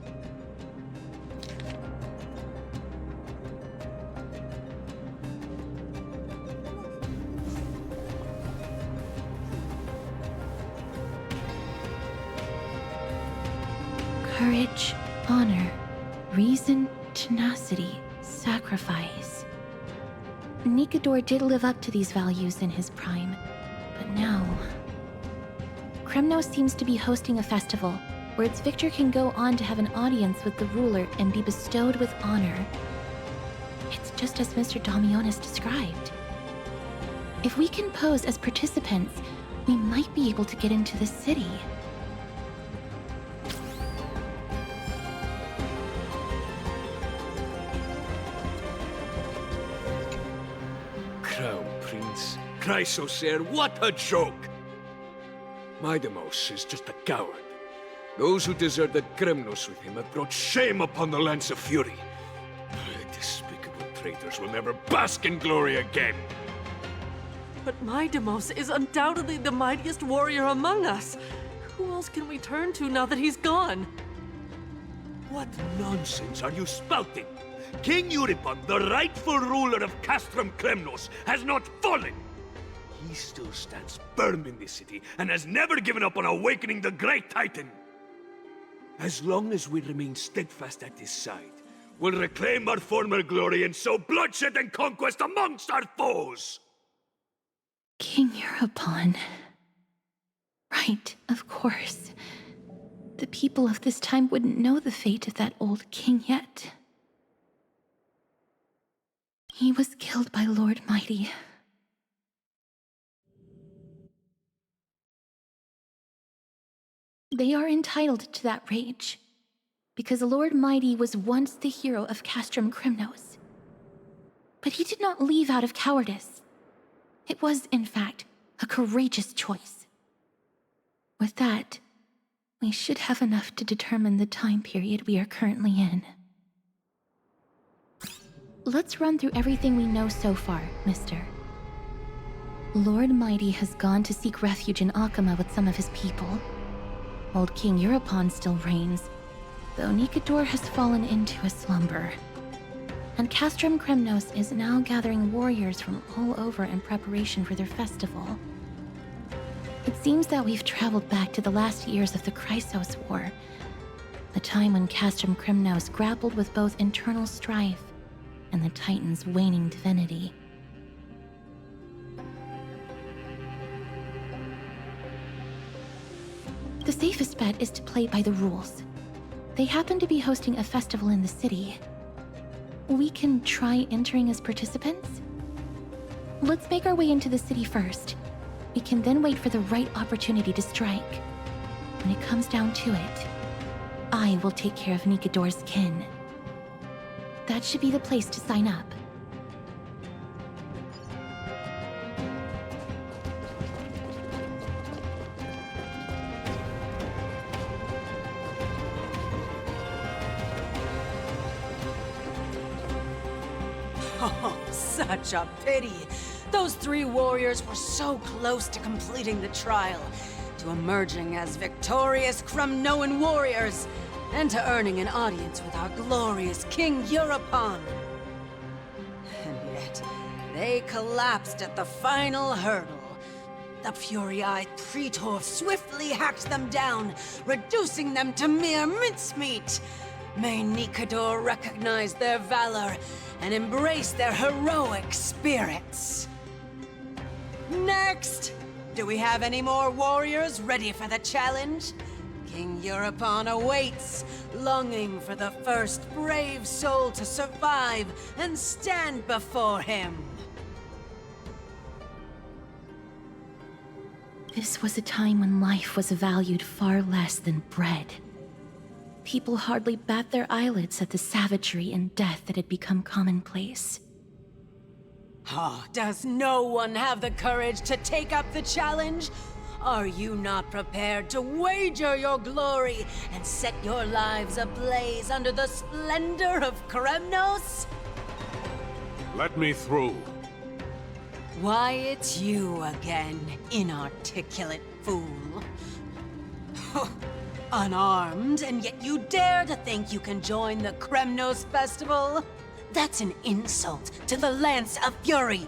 Courage, honor, reason, tenacity, sacrifice. Nikador did live up to these values in his prime, but now... Kremnos seems to be hosting a festival where its victor can go on to have an audience with the ruler and be bestowed with honor. It's just as Mr. Damionis described. If we can pose as participants, we might be able to get into the city. Crown Prince, Chrysosaur, what a joke! Midemos is just a coward. Those who deserted Kremnos with him have brought shame upon the lands of Fury. Despicable traitors will never bask in glory again. But Midemos is undoubtedly the mightiest warrior among us. Who else can we turn to now that he's gone? What nonsense are you spouting? King Euripon, the rightful ruler of Castrum Kremnos, has not fallen! He still stands firm in this city and has never given up on awakening the great Titan. As long as we remain steadfast at his side, we'll reclaim our former glory and sow bloodshed and conquest amongst our foes! King Euripon. Right, of course. The people of this time wouldn't know the fate of that old king yet. He was killed by Lord Mighty. They are entitled to that rage, because Lord Mighty was once the hero of Castrum Kremnos. But he did not leave out of cowardice. It was, in fact, a courageous choice. With that, we should have enough to determine the time period we are currently in. Let's run through everything we know so far, mister. Lord Mighty has gone to seek refuge in Akama with some of his people. Old King Euripon still reigns, though Nikador has fallen into a slumber. And Castrum Kremnos is now gathering warriors from all over in preparation for their festival. It seems that we've traveled back to the last years of the Chrysos War, the time when Castrum Kremnos grappled with both internal strife and the Titan's waning divinity. The safest bet is to play by the rules. They happen to be hosting a festival in the city. We can try entering as participants? Let's make our way into the city first. We can then wait for the right opportunity to strike. When it comes down to it, I will take care of Nikador's kin. That should be the place to sign up. Oh, such a pity. Those three warriors were so close to completing the trial, to emerging as victorious Kremnoan warriors, and to earning an audience with our glorious King Euripon. And yet, they collapsed at the final hurdle. The fury-eyed Praetor swiftly hacked them down, reducing them to mere mincemeat. May Nikador recognize their valor and embrace their heroic spirits. Next! Do we have any more warriors ready for the challenge? King Euripon awaits, longing for the first brave soul to survive and stand before him. This was a time when life was valued far less than bread. People hardly bat their eyelids at the savagery and death that had become commonplace. Oh, does no one have the courage to take up the challenge? Are you not prepared to wager your glory and set your lives ablaze under the splendor of Kremnos? Let me through. Why, it's you again, inarticulate fool. Unarmed, and yet you dare to think you can join the Kremnos festival? That's an insult to the Lance of Fury.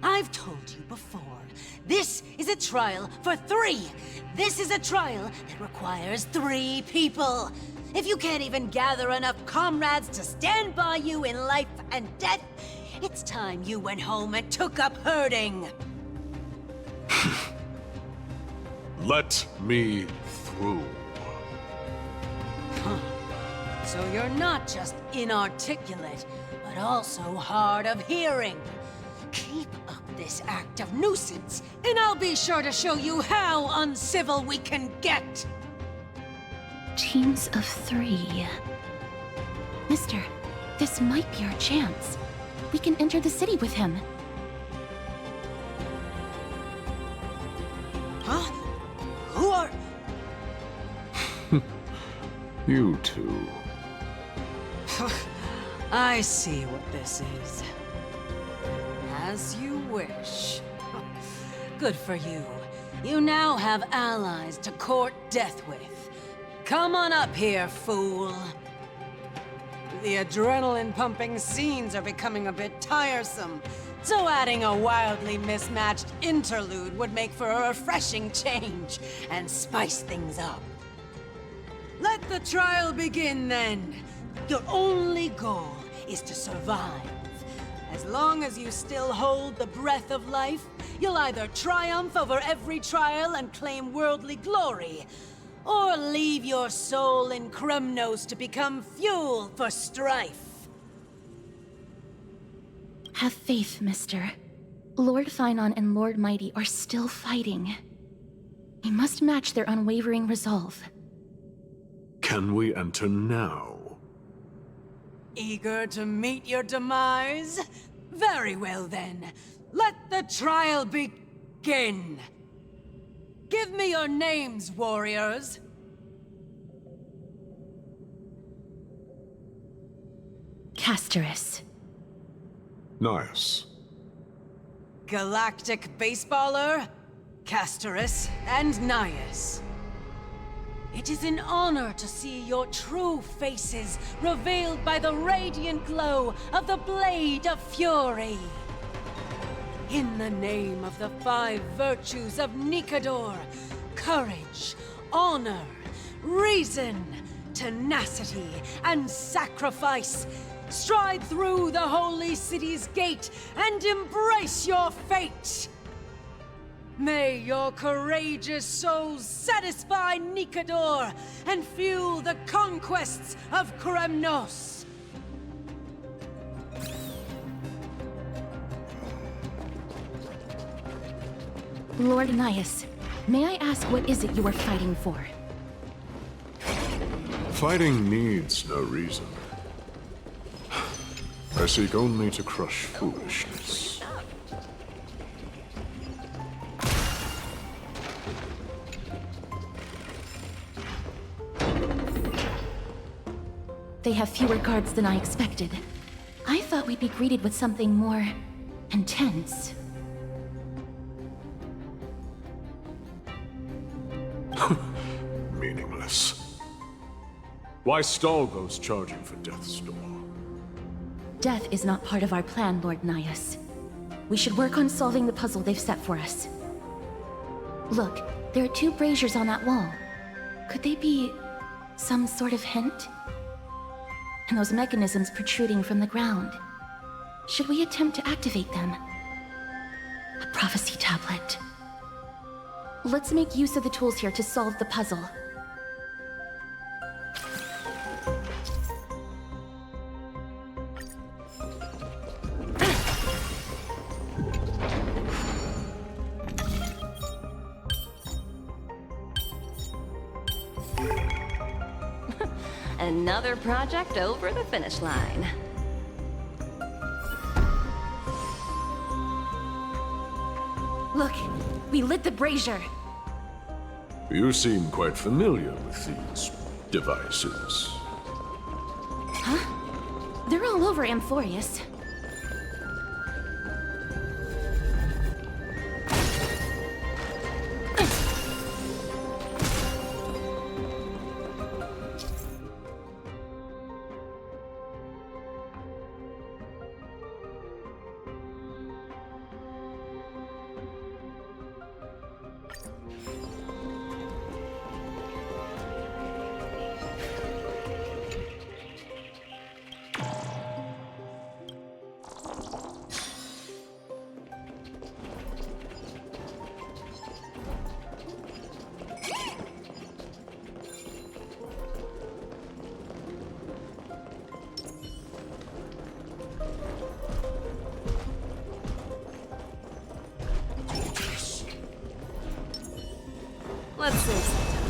I've told you before, this is a trial for 3. This is a trial that requires 3 people. If you can't even gather enough comrades to stand by you in life and death, it's time you went home and took up herding. Let me through. Huh. So you're not just inarticulate, but also hard of hearing. Keep up this act of nuisance, and I'll be sure to show you how uncivil we can get. Teams of 3. Mister, this might be our chance. We can enter the city with him. Huh? Who are... You two. I see what this is. As you wish. Good for you. You now have allies to court death with. Come on up here, fool. The adrenaline-pumping scenes are becoming a bit tiresome, so adding a wildly mismatched interlude would make for a refreshing change and spice things up. Let the trial begin, then. Your only goal is to survive. As long as you still hold the breath of life, you'll either triumph over every trial and claim worldly glory, or leave your soul in Kremnos to become fuel for strife. Have faith, mister. Lord Finon and Lord Mighty are still fighting. We must match their unwavering resolve. Can we enter now? Eager to meet your demise? Very well then. Let the trial begin. Give me your names, warriors. Castorus. Nice. Galactic Baseballer, Castorus, and Nias. It is an honor to see your true faces revealed by the radiant glow of the Blade of Fury. In the name of the 5 virtues of Nikador, courage, honor, reason, tenacity, and sacrifice, stride through the holy city's gate and embrace your fate! May your courageous souls satisfy Nikador and fuel the conquests of Kremnos! Lord Nias, may I ask what is it you are fighting for? Fighting needs no reason. I seek only to crush foolishness. They have fewer guards than I expected. I thought we'd be greeted with something more intense. Meaningless. Why stall those charging for Death's Door? Death is not part of our plan, Lord Nias. We should work on solving the puzzle they've set for us. Look, there are 2 braziers on that wall. Could they be some sort of hint? And those mechanisms protruding from the ground. Should we attempt to activate them? A prophecy tablet. Let's make use of the tools here to solve the puzzle. Another project over the finish line. Look, we lit the brazier. You seem quite familiar with these devices. Huh? They're all over Amphorius. Let's save some time.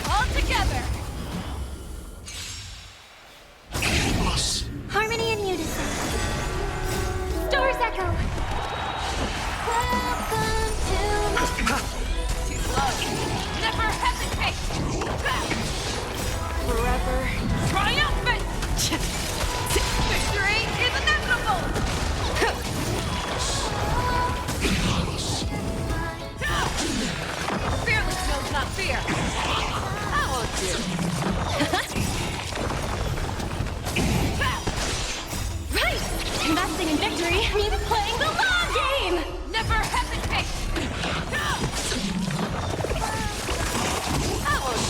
All together! Harmony and unison. Stars echo. Welcome to... Too slow. Never hesitate! Forever triumphant! Victory is inevitable! Fearless knows not fear. I won't do. Right! Investing in victory means playing the long game! Never hesitate! I won't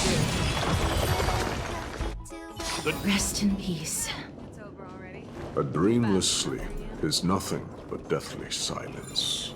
do. Rest in peace. A dreamless sleep is nothing but deathly silence.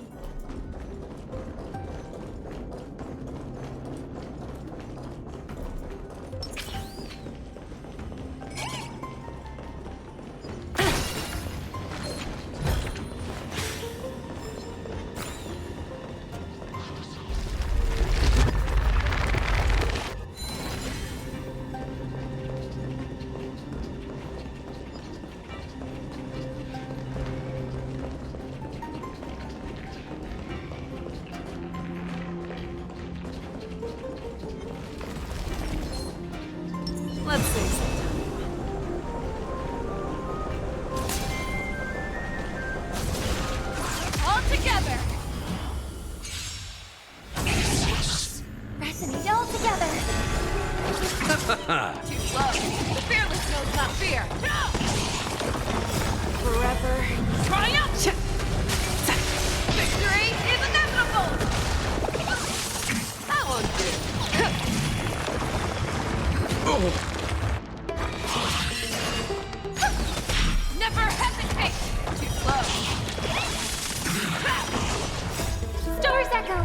Let's save some time. All together! Resonate all together. Too slow. The fearless knows not fear. Forever triumph! Victory is inevitable! That won't do. Never hesitate! Too slow. Stars echo.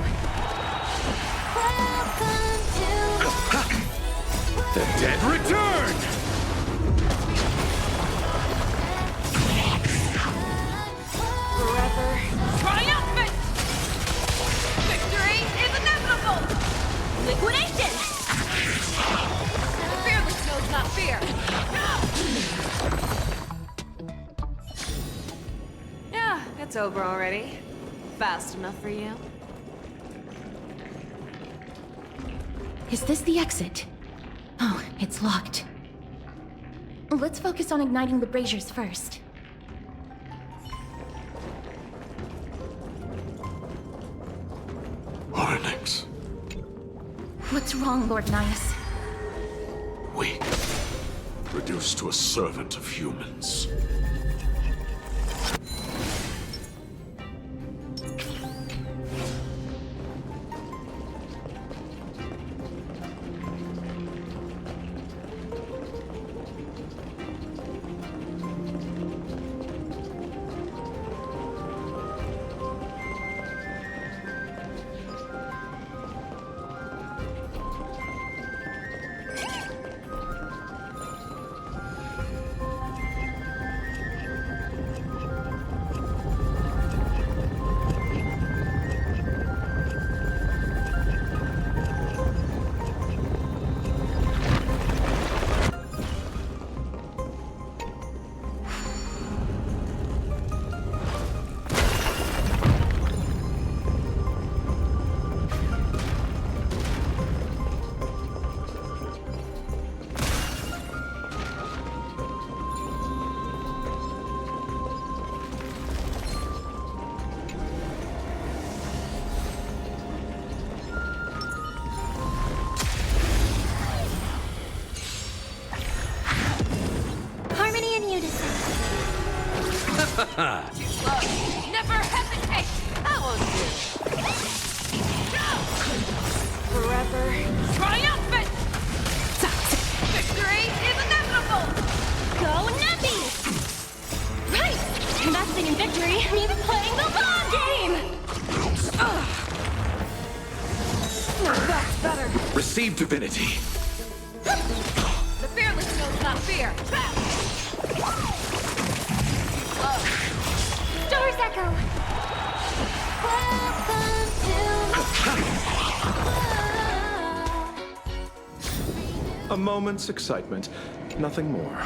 Welcome to... The dead return! Forever triumphant! Victory is inevitable! Liquidation! The fearless knows not fear. Yeah, it's over already. Fast enough for you. Is this the exit? Oh, it's locked. Let's focus on igniting the braziers first. Onyx. What's wrong, Lord Nias? Weak. Reduced to a servant of humans. Too close. Never hesitate. That won't do. Forever triumphant. Victory is inevitable. Go Nebby! Right! Investing in victory means playing the long game! That's better. Receive divinity. The fearless knows not fear. Stars echo! A moment's excitement, nothing more.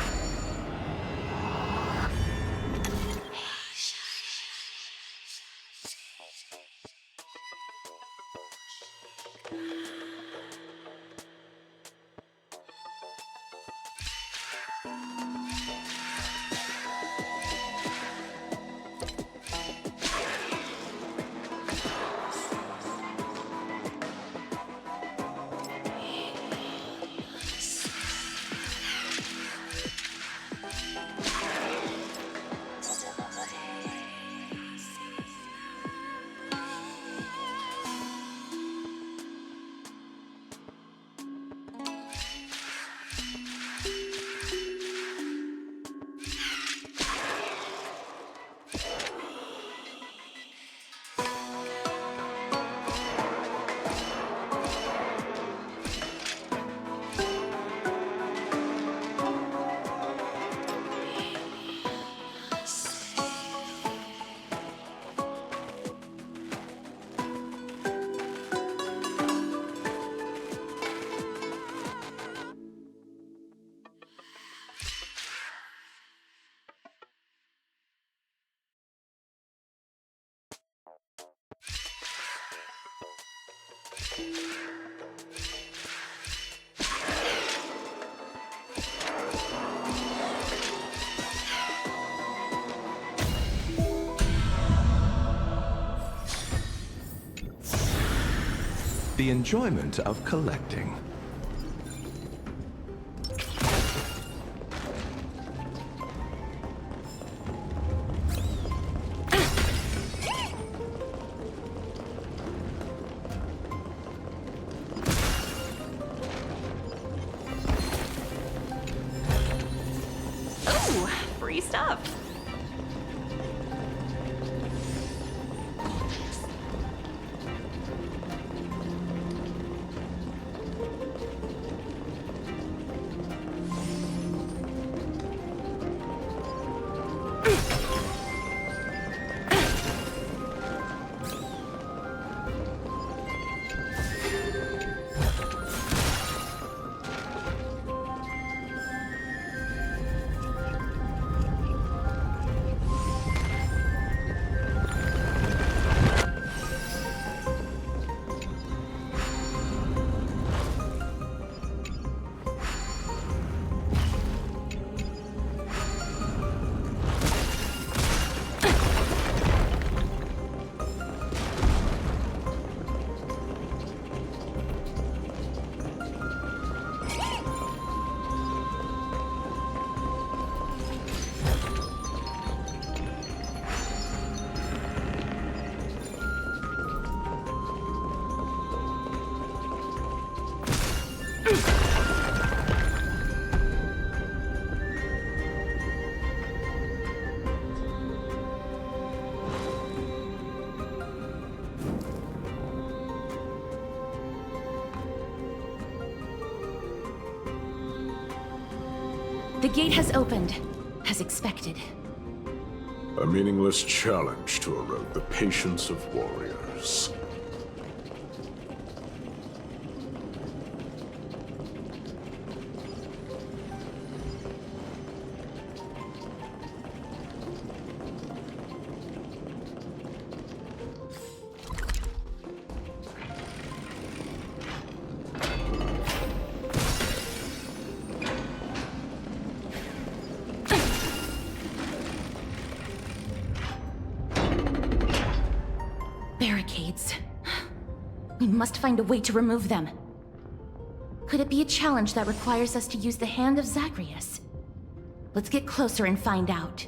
The enjoyment of collecting. Ooh, free stuff. The gate has opened, as expected. A meaningless challenge to erode the patience of warriors. Barricades. We must find a way to remove them. Could it be a challenge that requires us to use the hand of Zagreus? Let's get closer and find out.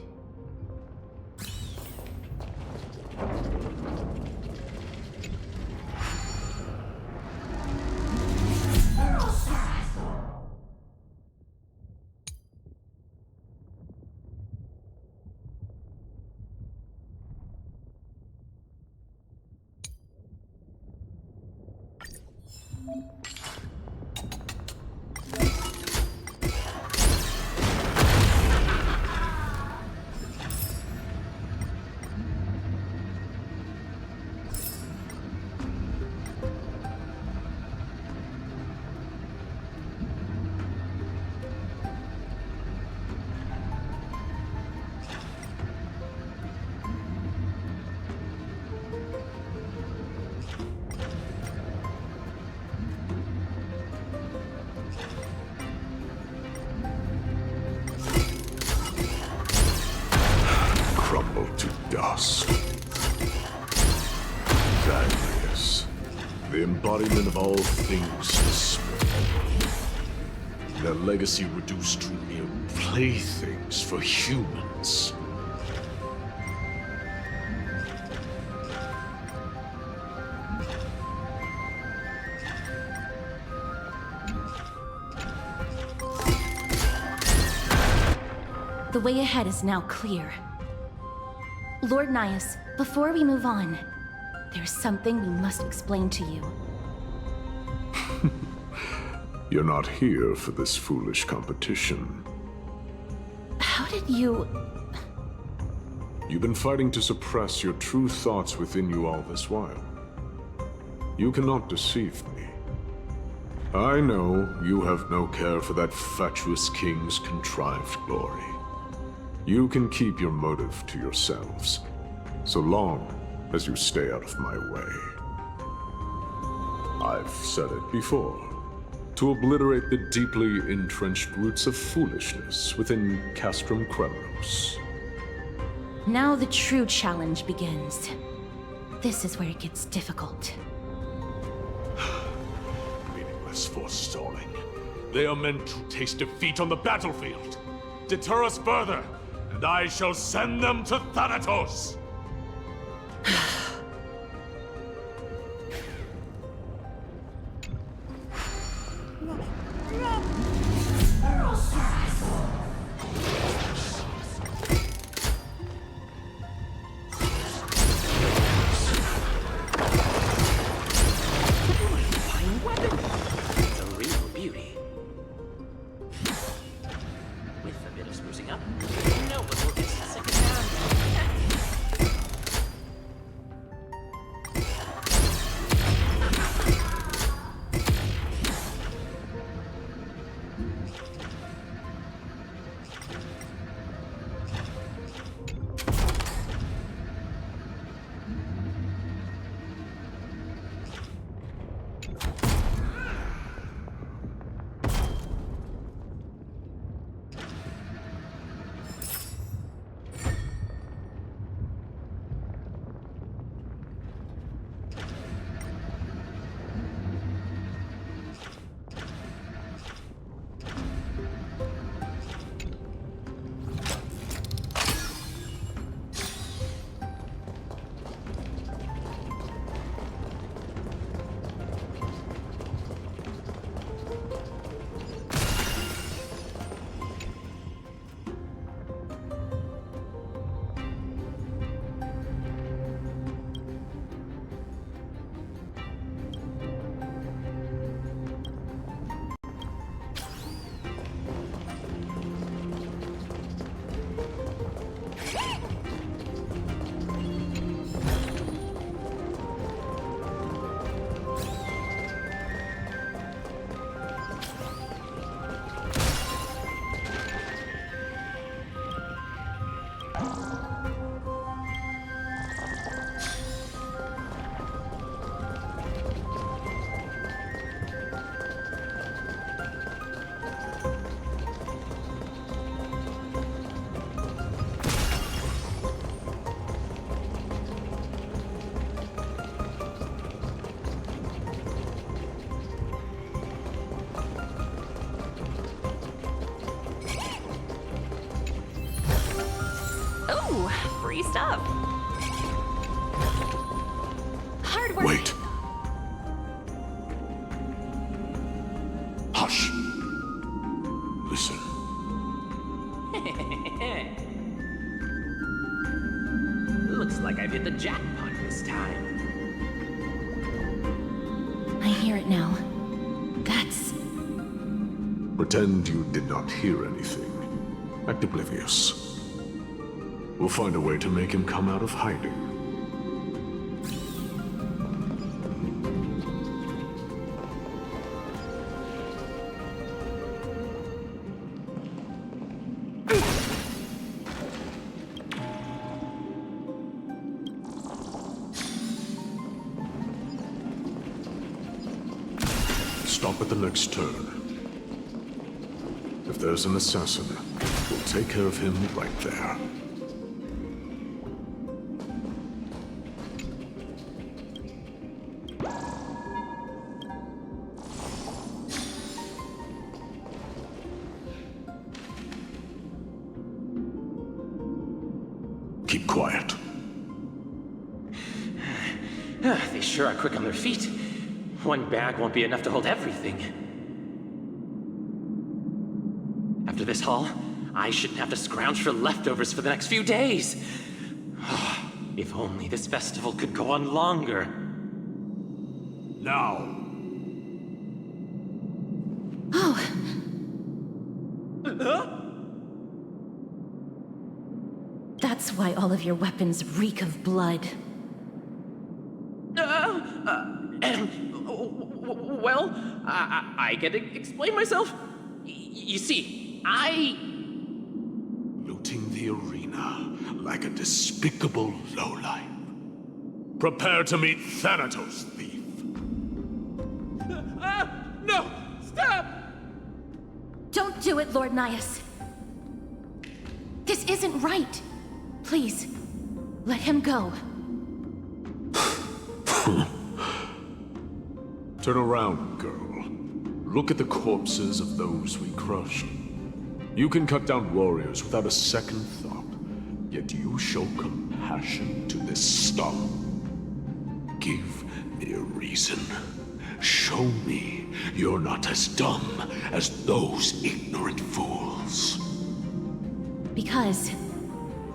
Crumble to dust. Valueless. The embodiment of all things despair. Their legacy reduced to mere playthings for humans. The way ahead is now clear. Lord Nias, before we move on, there's something we must explain to you. You're not here for this foolish competition. How did you... You've been fighting to suppress your true thoughts within you all this while. You cannot deceive me. I know you have no care for that fatuous king's contrived glory. You can keep your motive to yourselves, so long as you stay out of my way. I've said it before. To obliterate the deeply entrenched roots of foolishness within Castrum Kremnos. Now the true challenge begins. This is where it gets difficult. Meaningless forestalling. They are meant to taste defeat on the battlefield. Deter us further, and I shall send them to Thanatos! It's a real beauty. With a bit of sprucing up, no one will get second hand. Ooh, free stuff. Hard work. Wait. Hush. Listen. Looks like I've hit the jackpot this time. I hear it now. That's... Pretend you did not hear anything. Act oblivious. We'll find a way to make him come out of hiding. Stop at the next turn. If there's an assassin, we'll take care of him right there. Keep quiet. They sure are quick on their feet. One bag won't be enough to hold everything. After this haul, I shouldn't have to scrounge for leftovers for the next few days. If only this festival could go on longer. Now. Oh. That's why all of your weapons reek of blood. Well, I can explain myself. You see, Looting the arena like a despicable lowlife. Prepare to meet Thanatos, thief. No! Stop! Don't do it, Lord Nias. This isn't right. Please, let him go. Turn around, girl. Look at the corpses of those we crushed. You can cut down warriors without a second thought, yet you show compassion to this scum. Give me a reason. Show me you're not as dumb as those ignorant fools. Because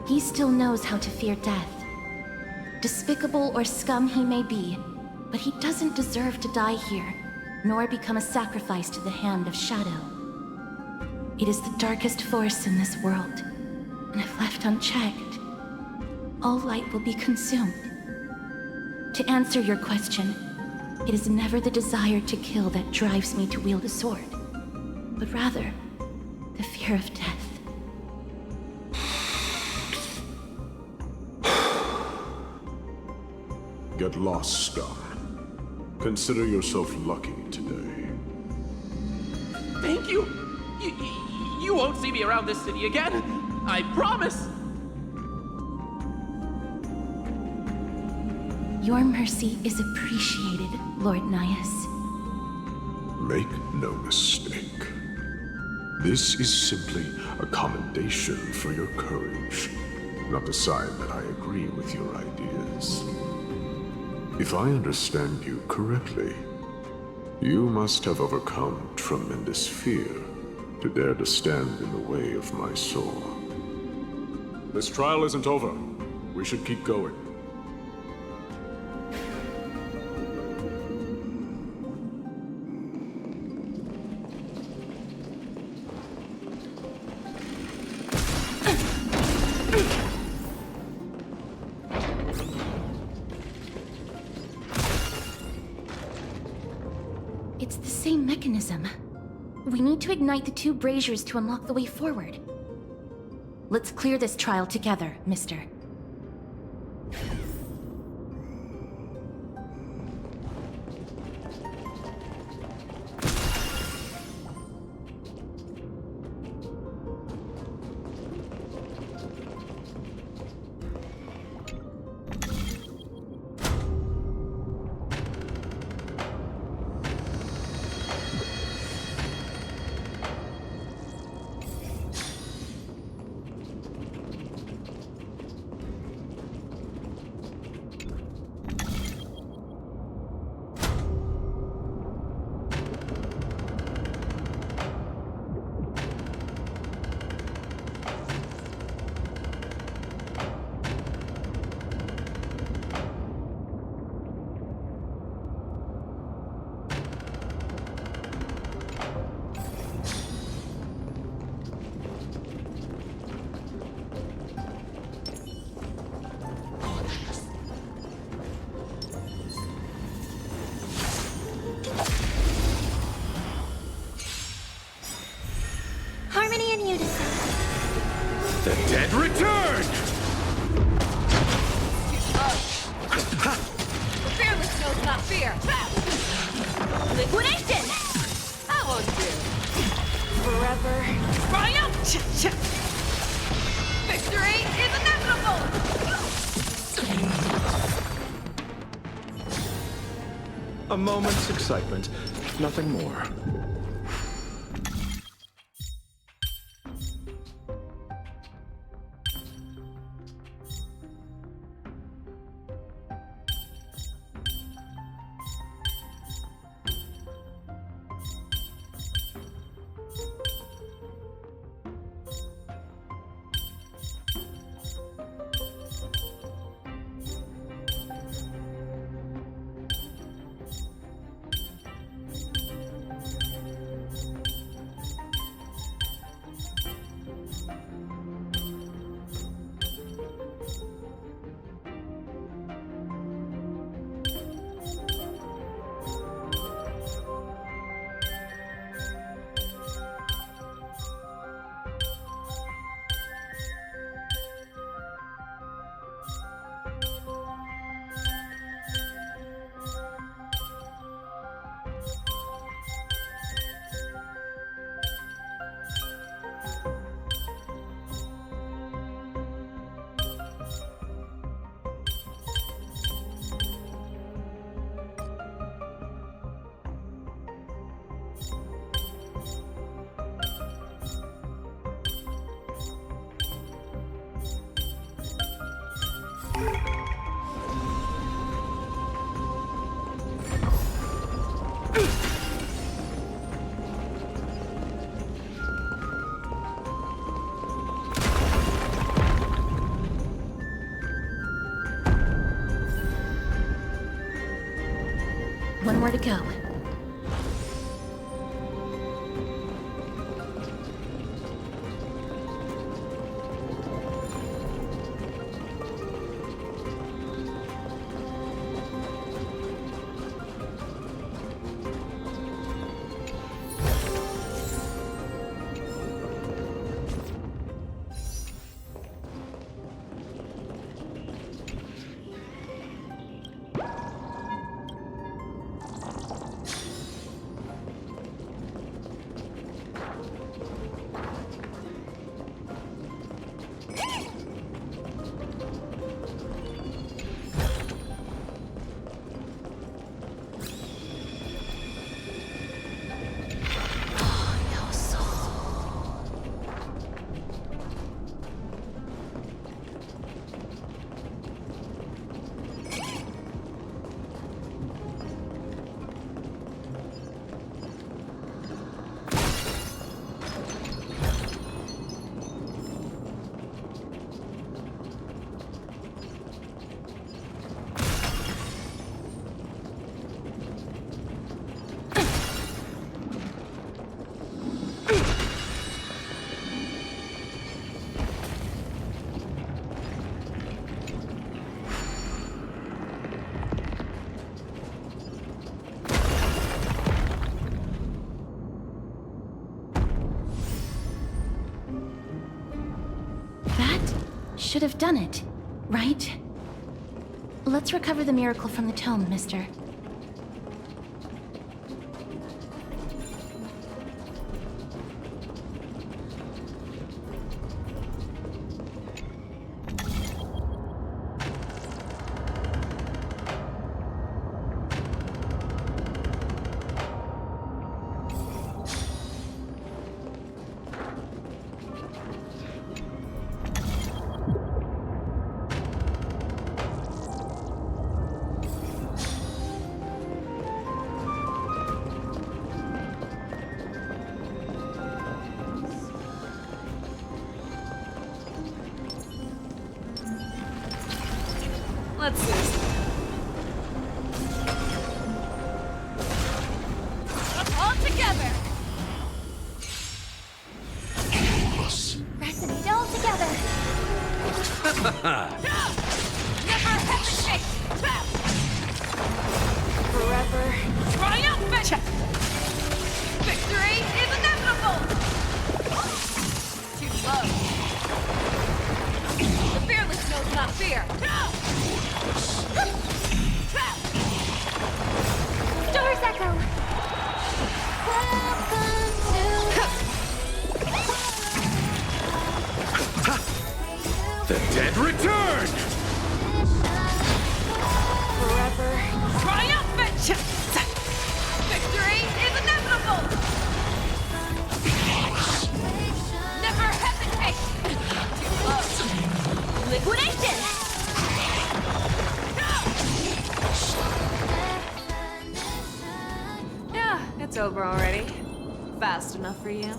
he still knows how to fear death. Despicable or scum he may be, but he doesn't deserve to die here, nor become a sacrifice to the hand of Shadow. It is the darkest force in this world, and if left unchecked, all light will be consumed. To answer your question, it is never the desire to kill that drives me to wield a sword, but rather the fear of death. Get lost, scum. Consider yourself lucky today. Thank you! You won't see me around this city again! I promise! Your mercy is appreciated, Lord Nias. Make no mistake. This is simply a commendation for your courage, not a sign that I agree with your ideas. If I understand you correctly, you must have overcome tremendous fear to dare to stand in the way of my soul. This trial isn't over. We should keep going. It's the same mechanism. We need to ignite the two braziers to unlock the way forward. Let's clear this trial together, mister. A moment's excitement, nothing more. One more to go. Should have done it, right? Let's recover the miracle from the tome, mister. Let's see. All together! Resonate all together! Never hesitate! Forever triumphant! Victory is inevitable! Too low. The fearless knows not fear. over already? Fast enough for you?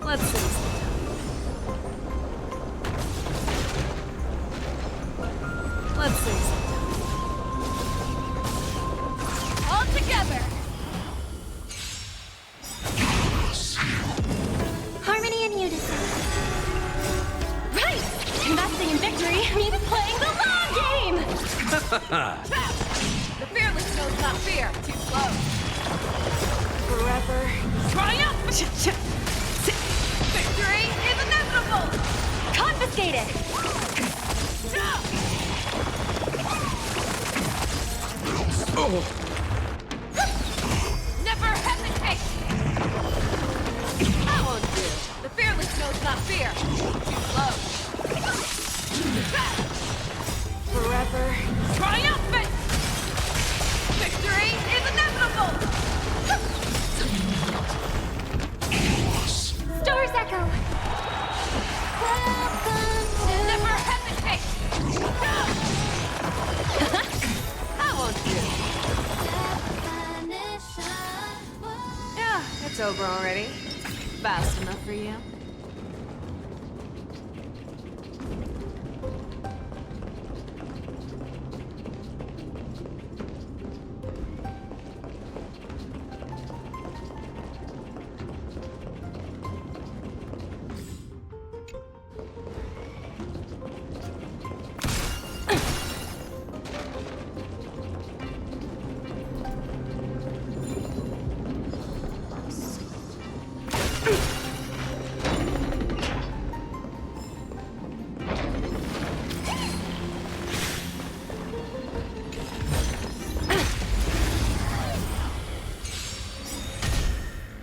Let's see. Let's see. All together. Harmony and unison. Right! Investing in victory means playing the long game! The fearless knows not fear. Too slow. Forever. Triumph! Victory is inevitable! Confiscated! Oh. Never hesitate! I won't do. The fearless knows not fear. Too slow. Forever. Triumphant! Victory is inevitable! Stars echo! Never hesitate! I won't do. Yeah, it's over already. Fast enough for you?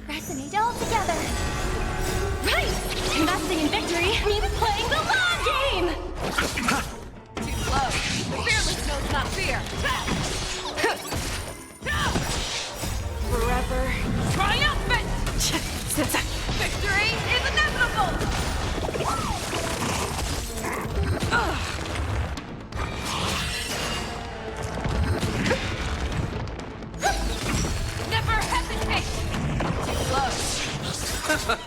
Resonate all together! Right! Investing in victory means playing the long game! Too slow. The fearless knows not fear. Forever. Triumphant! Victory is inevitable! Never hesitate! Too close.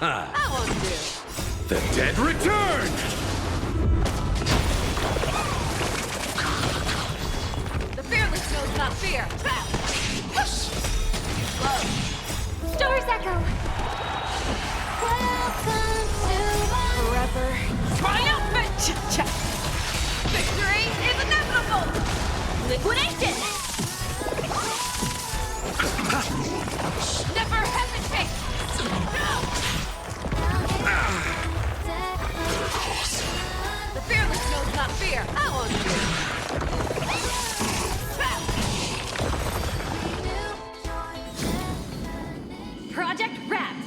I won't do. The dead return! The fearless knows not fear. Too slow. Stars echo! Welcome to forever. Triumphant! Victory is inevitable! Liquidation! Never hesitate! The fearless knows not fear. I won't do. Project Wrapped!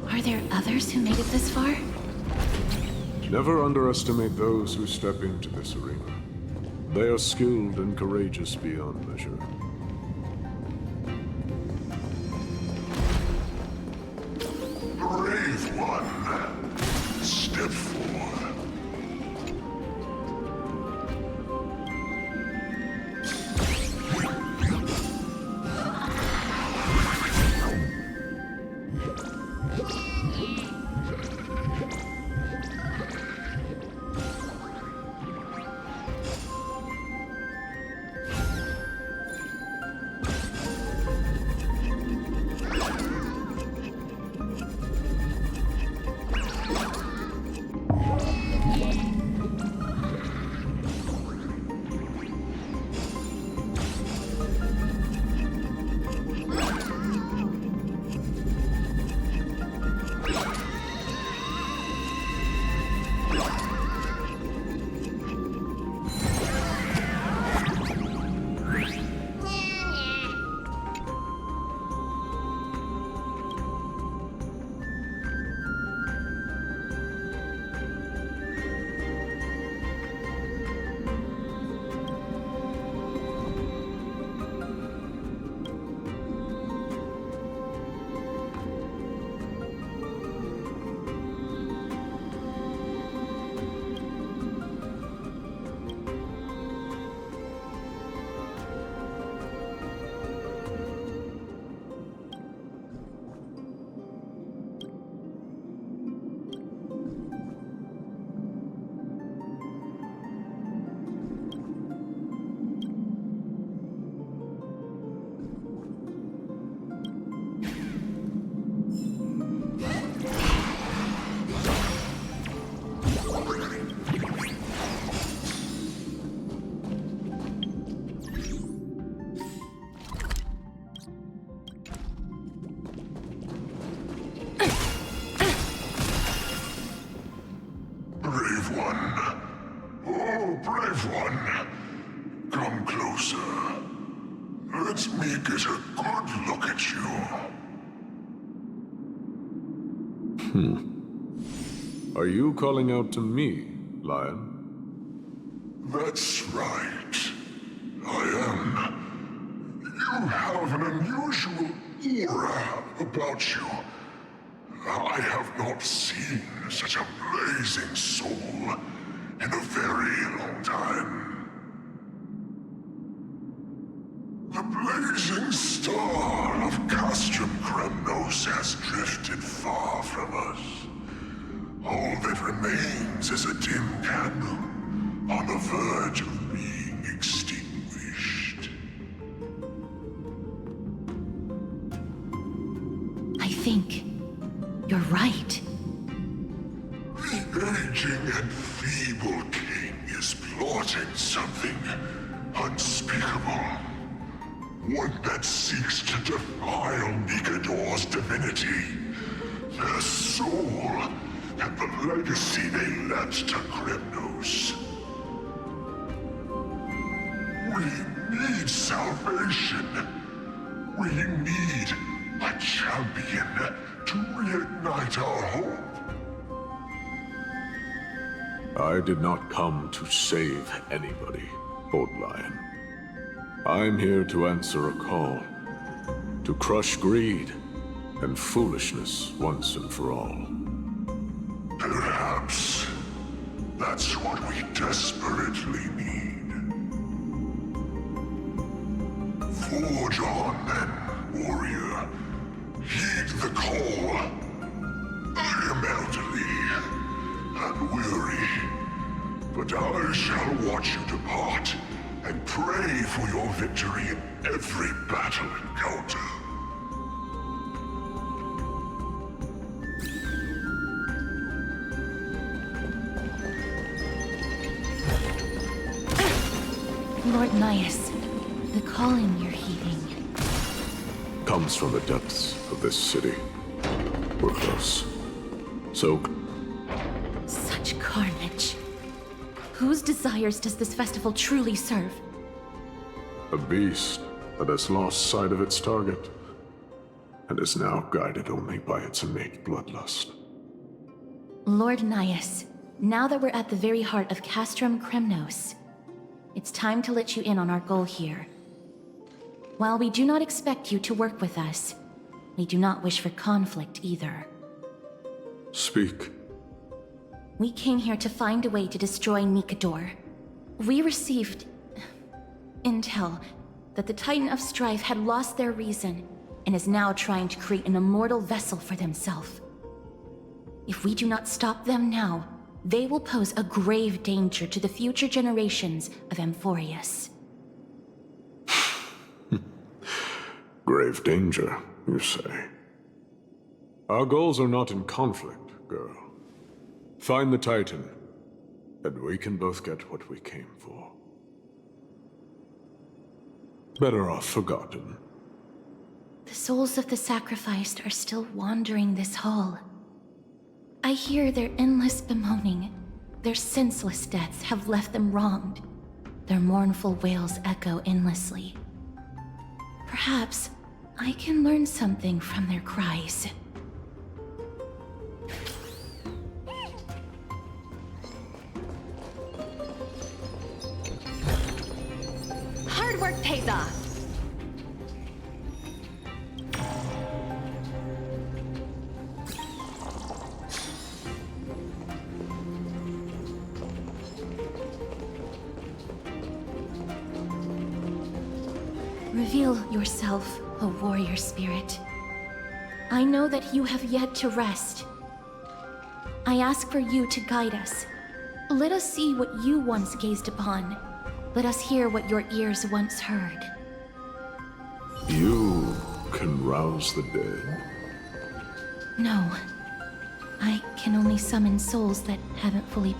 Are there others who made it this far? Never underestimate those who step into this arena. They are skilled and courageous beyond measure. Brave one, step forward. Brave one, come closer. Let me get a good look at you. Are you calling out to me, Lion? That's right. I am. You have an unusual aura about you. I have not seen such a blazing soul in a very long time. The blazing star of Castrum Kremnos has drifted far from us. All that remains is a dim candle on the verge of being extinguished. I think you're right. The aging and feeble king is plotting something unspeakable. One that seeks to defile Nikador's divinity, their soul, and the legacy they left to Kremnos. We need salvation. We need a champion to reignite our hope. I did not come to save anybody, Old Lion. I'm here to answer a call, to crush greed and foolishness once and for all. Perhaps that's what we desperately need. Forge on then, warrior. Heed the call. I am elderly and weary, but I shall watch you depart and pray for your victory in every battle encounter. Lord Nias, the calling you're heeding comes from the depths of this city. We're close. So... Such carnage. Whose desires does this festival truly serve? A beast that has lost sight of its target, and is now guided only by its innate bloodlust. Lord Nias, now that we're at the very heart of Castrum Kremnos, it's time to let you in on our goal here. While we do not expect you to work with us, we do not wish for conflict either. Speak. We came here to find a way to destroy Nikador. We received intel that the Titan of Strife had lost their reason and is now trying to create an immortal vessel for themselves. If we do not stop them now, they will pose a grave danger to the future generations of Amphorius. Grave danger, you say? Our goals are not in conflict, girl. Find the Titan, and we can both get what we came for. Better off forgotten. The souls of the sacrificed are still wandering this hall. I hear their endless bemoaning. Their senseless deaths have left them wronged. Their mournful wails echo endlessly. Perhaps I can learn something from their cries. Hard work pays off. Reveal yourself, O warrior spirit. I know that you have yet to rest. I ask for you to guide us. Let us see what you once gazed upon. Let us hear what your ears once heard. You can rouse the dead. No. I can only summon souls that haven't fully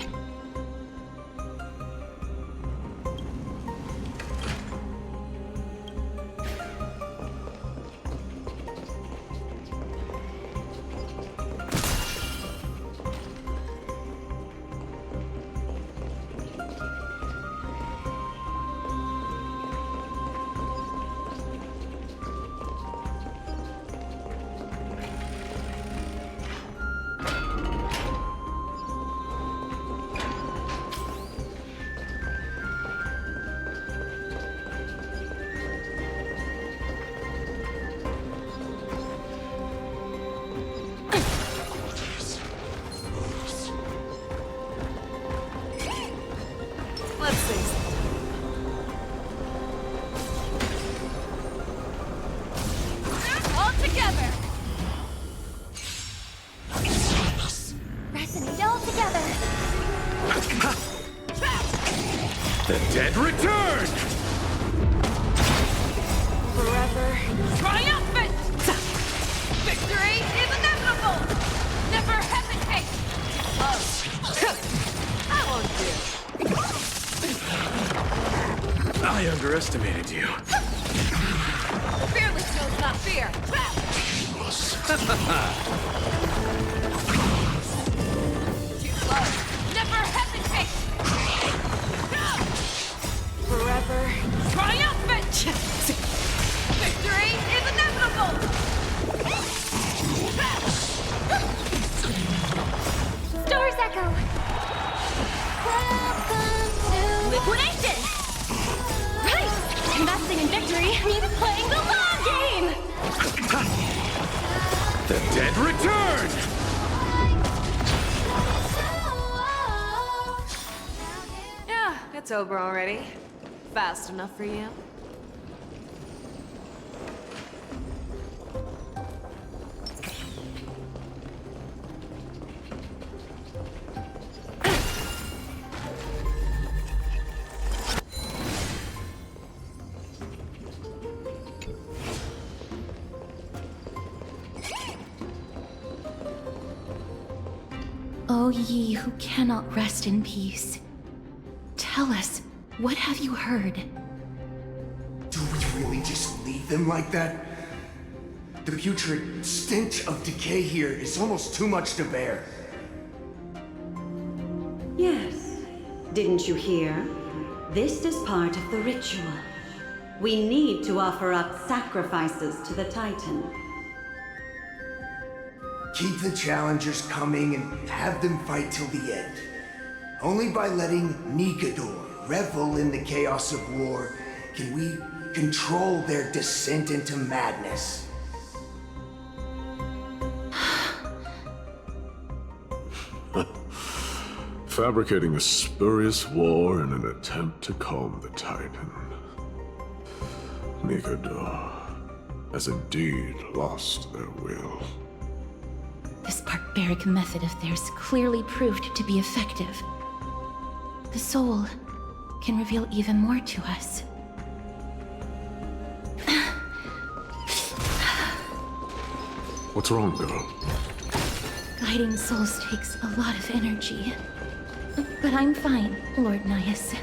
The dead return! Forever triumphant! Victory is inevitable! Never hesitate! I underestimated you. Fearless knows not fear! Too slow! Never hesitate! Forever triumphant! Victory is inevitable! Stars echo! Welcome to Liquidation! Right! Investing in victory means playing the long game! The dead return! Yeah, it's over already. Fast enough for you? O ye who cannot rest in peace, tell us, what have you heard? Do we really just leave them like that? The putrid stench of decay here is almost too much to bear. Yes. Didn't you hear? This is part of the ritual. We need to offer up sacrifices to the Titan. Keep the challengers coming and have them fight till the end. Only by letting Nikador revel in the chaos of war can we control their descent into madness. Fabricating a spurious war in an attempt to calm the Titan. Nikador has indeed lost their will. This barbaric method of theirs clearly proved to be effective. The soul can reveal even more to us. What's wrong, girl? Guiding souls takes a lot of energy. But I'm fine, Lord Nias.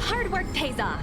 Hard work pays off.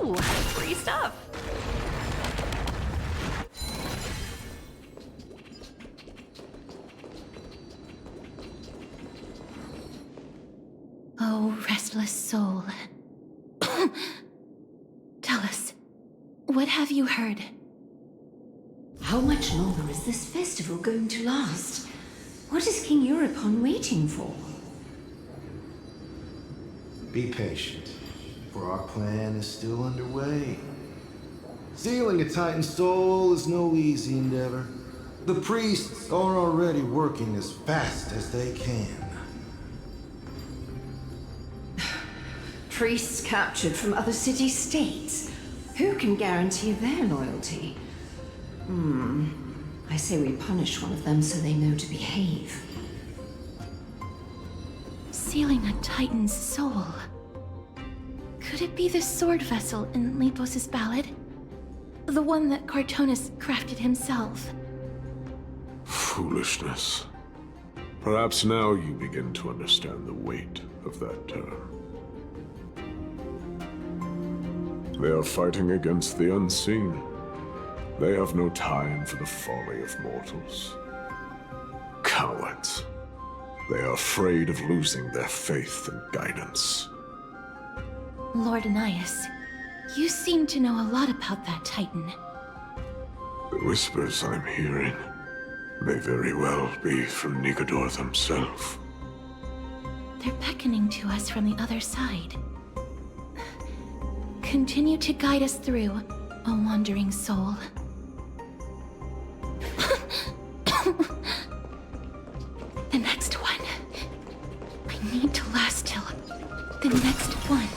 Ooh, free stuff. Oh, restless soul. Tell us, what have you heard? How much longer is this festival going to last? What is King Euripon waiting for? Be patient, for our plan is still underway. Sealing a Titan soul is no easy endeavor. The priests are already working as fast as they can. Priests captured from other city-states. Who can guarantee their loyalty? I say we punish one of them so they know to behave. Sealing a Titan's soul. Could it be the sword vessel in Lepos' ballad? The one that Cartonus crafted himself? Foolishness. Perhaps now you begin to understand the weight of that term. They are fighting against the unseen. They have no time for the folly of mortals. Cowards. They are afraid of losing their faith and guidance. Lord Anaias, you seem to know a lot about that Titan. The whispers I'm hearing may very well be from Nigador himself. They're beckoning to us from the other side. Continue to guide us through, O wandering soul. The next one. I need to last till the next one.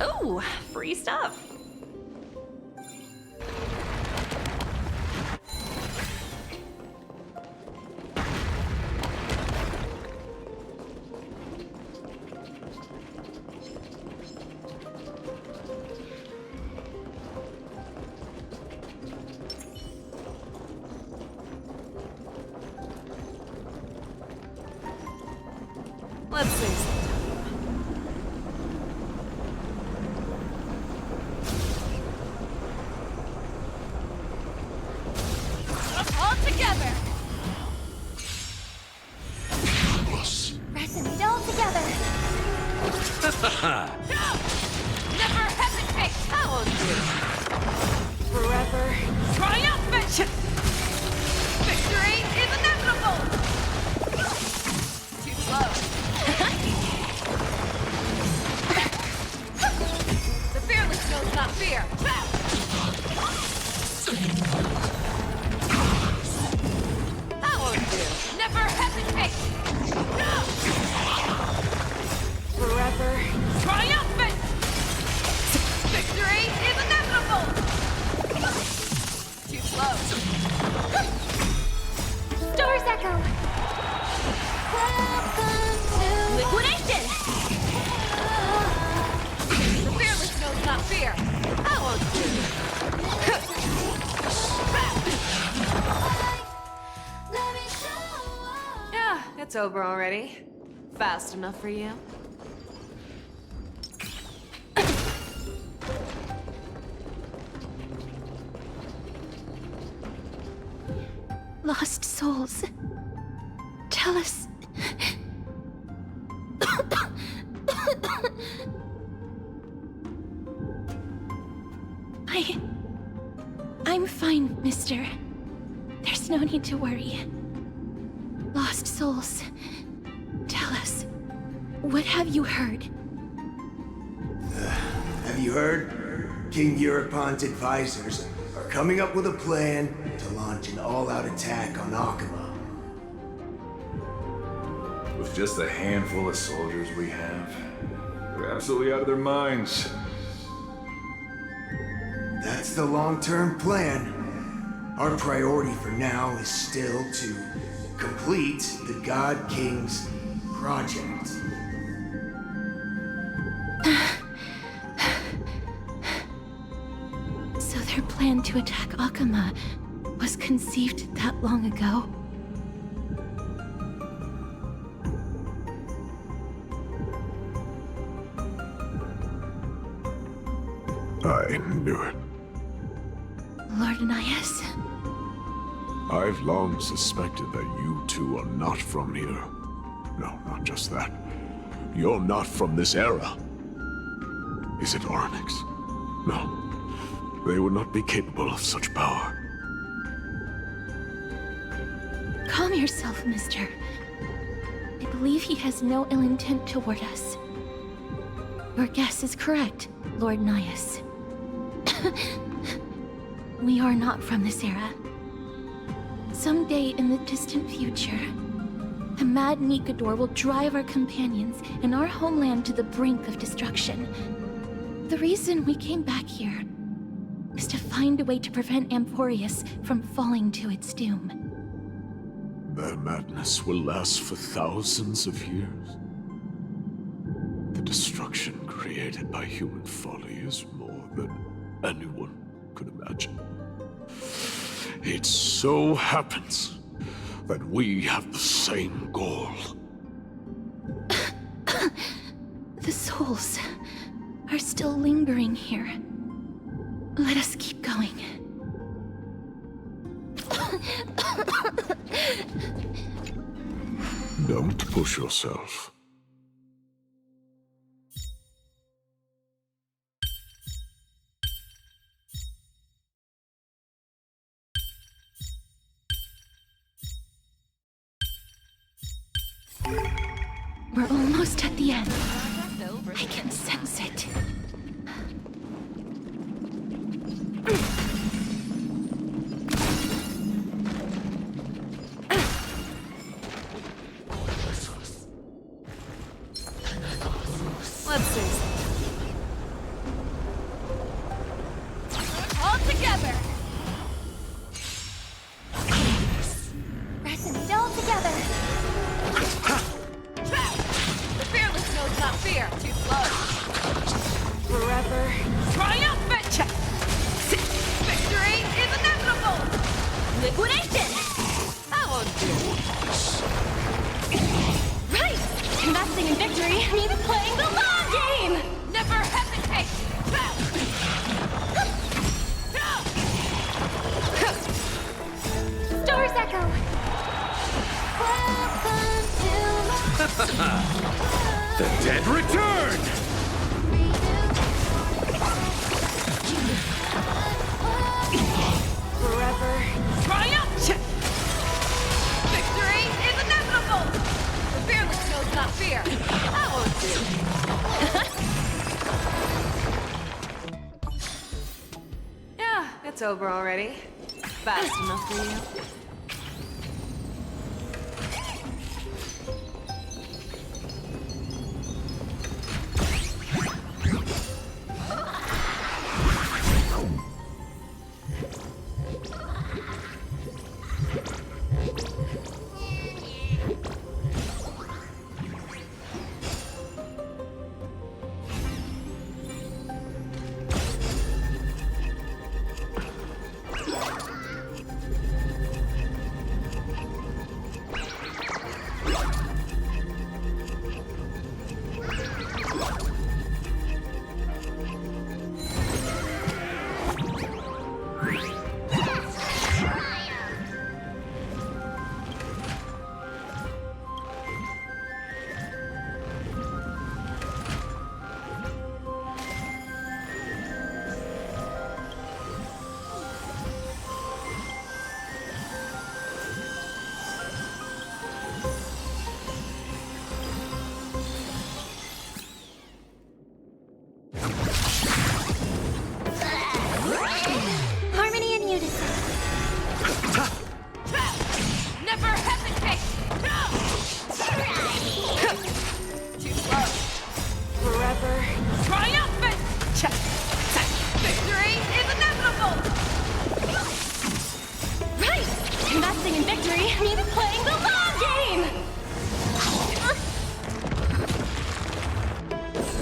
Oh, free stuff. Let's see. All together. Resonate all together. Never hesitate. How old you? Forever triumphant. Victory is inevitable. Too slow. The fearless knows not fear. How old you? Never hesitate. Forever triumphant. Victory is inevitable. Too slow. Stars echo. Liquidation! The fearless knows not fear. How old you? Yeah, it's over already. Fast enough for you? Lost souls. Tell us. I'm fine, mister. There's no need to worry. Lost souls. Tell us. What have you heard? Have you heard? King Eurypon's advisors are coming up with a plan to launch an all-out attack on Akama. With just a handful of soldiers we have, they're absolutely out of their minds. That's the long-term plan. Our priority for now is still to complete the God King's project. So their plan to attack Akama was conceived that long ago? I knew it. Lord Anais? I've long suspected that you two are not from here. No, not just that. You're not from this era. Is it Onyx? No. They would not be capable of such power. Calm yourself, mister. I believe he has no ill intent toward us. Your guess is correct, Lord Nias. We are not from this era. Someday in the distant future, a mad Nikador will drive our companions and our homeland to the brink of destruction. The reason we came back here is to find a way to prevent Amporius from falling to its doom. Their madness will last for thousands of years. The destruction created by human folly is more than anyone could imagine. It so happens that we have the same goal. The souls are still lingering here. Let us keep going. Don't push yourself. We're almost at the end. I can sense it. Let's see. The dead return! Forever triumph! Victory is inevitable! The fearless knows not fear. That won't do. Yeah, it's over already. Fast enough for you.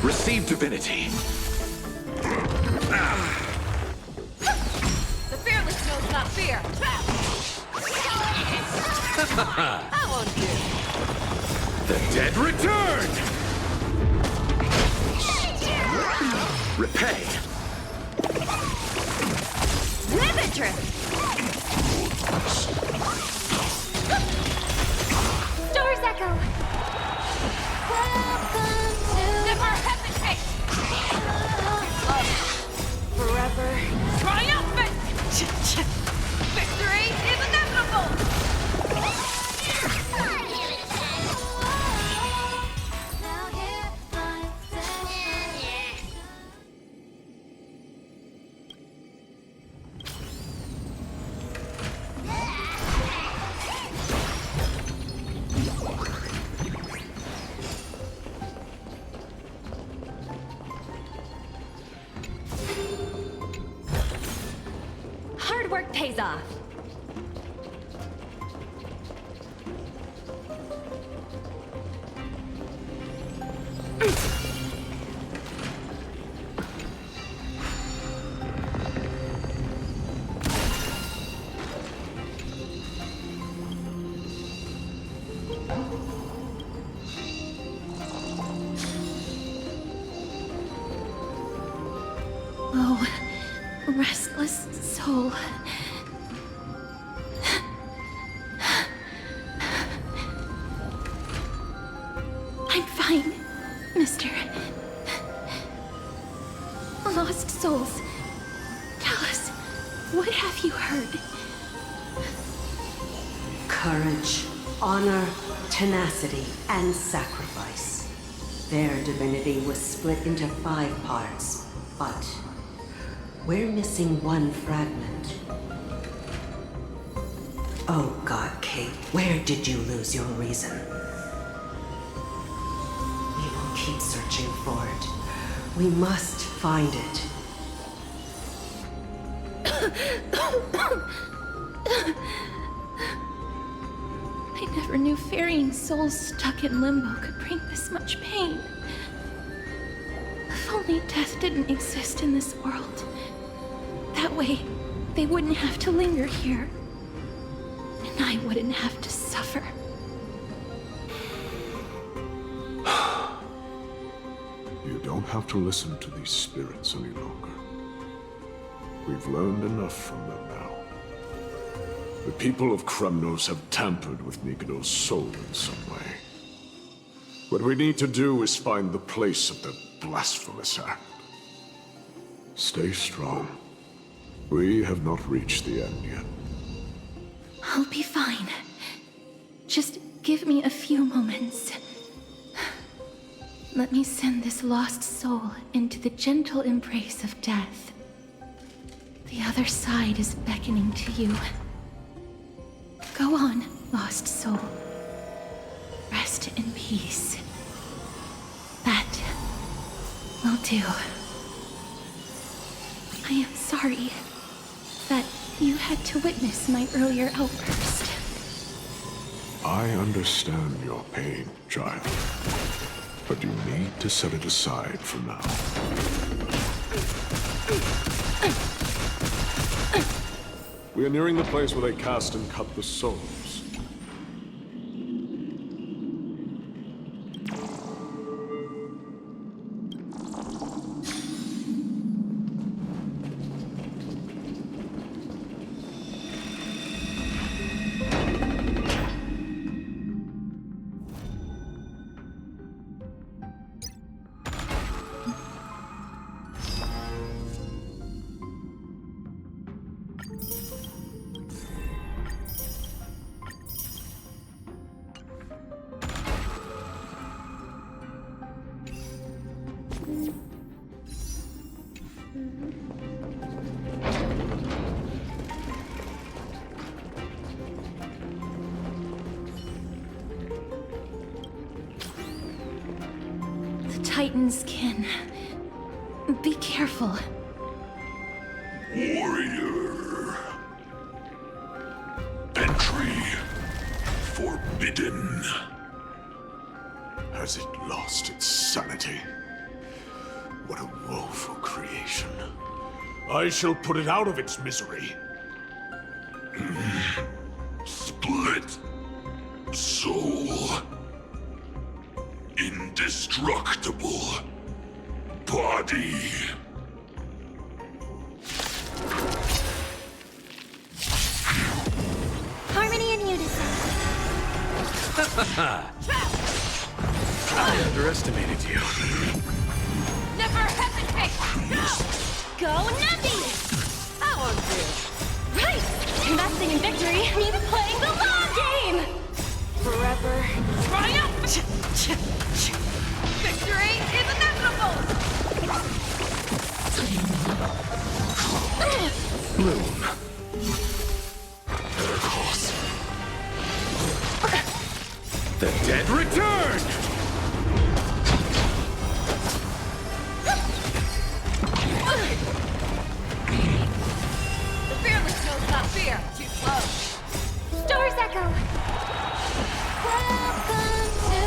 Receive divinity. The fearless knows not fear. That won't do. The dead return! Repay. V-très. Star's echo. Welcome to never hesitate. Forever triumphant. Victory is inevitable. Hard work pays off. Oh, restless soul. I'm fine, mister. Lost souls. Tell us, what have you heard? Courage, honor, tenacity, and sacrifice. Their divinity was split into 5 parts, but we're missing one fragment. Oh God, Kate, where did you lose your reason? We will keep searching for it. We must find it. I never knew ferrying souls stuck in limbo could bring this much pain. If only death didn't exist in this world. That way, they wouldn't have to linger here. And I wouldn't have to suffer. You don't have to listen to these spirits any longer. We've learned enough from them now. The people of Kremnos have tampered with Nikodo's soul in some way. What we need to do is find the place of the blasphemous act. Stay strong. We have not reached the end yet. I'll be fine. Just give me a few moments. Let me send this lost soul into the gentle embrace of death. The other side is beckoning to you. Go on, lost soul. Rest in peace. That will do. I am sorry that you had to witness my earlier outburst. I understand your pain, child. But you need to set it aside for now. We are nearing the place where they cast and cut the souls. Titan's kin. Be careful. Warrior. Entry forbidden. Has it lost its sanity? What a woeful creation. I shall put it out of its misery. Split soul. Indestructible body. Harmony and unison. I underestimated you. Never hesitate! Go Navi! That won't do. Right! Investing in victory means playing the long game! Forever triumph! Victory is inevitable! Bloom. Better cause. The dead return! The fearless knows not fear. Too close. Stars echo. Welcome to...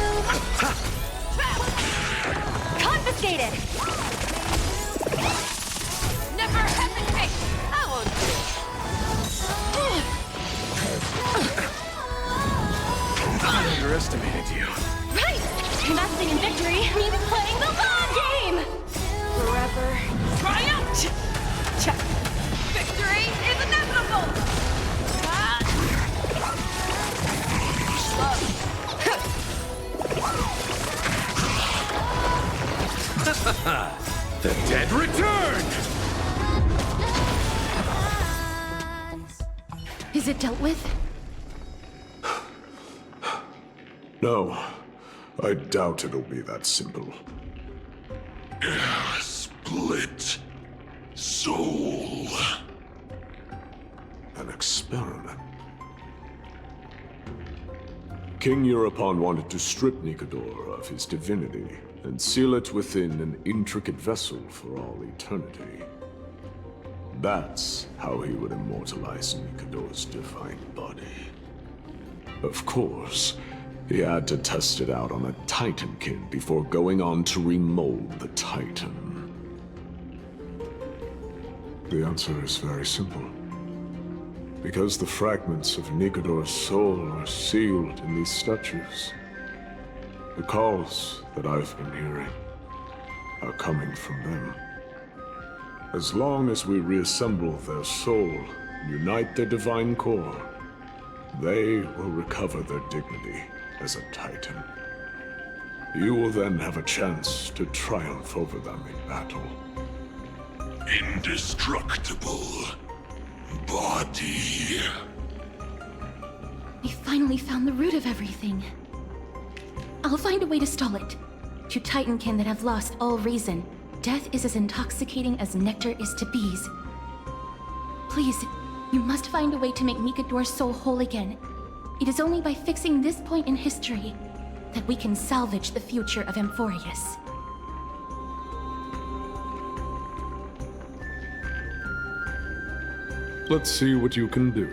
Confiscated! Never hesitate! That won't do. I underestimated you. Right! Investing in victory means playing the long game! Forever triumph! Victory is inevitable! The dead return! Is it dealt with? No, I doubt it'll be that simple. Split soul. An experiment. King Europon wanted to strip Nikodor of his divinity and seal it within an intricate vessel for all eternity. That's how he would immortalize Nikodor's divine body. Of course, he had to test it out on a Titankin before going on to remold the Titan. The answer is very simple. Because the fragments of Nikodor's soul are sealed in these statues. The calls that I've been hearing are coming from them. As long as we reassemble their soul and unite their divine core, they will recover their dignity as a Titan. You will then have a chance to triumph over them in battle. Indestructible body. We finally found the root of everything. I'll find a way to stall it. To Titankin that have lost all reason, death is as intoxicating as nectar is to bees. Please, you must find a way to make Nikador's soul whole again. It is only by fixing this point in history that we can salvage the future of Amphorius. Let's see what you can do,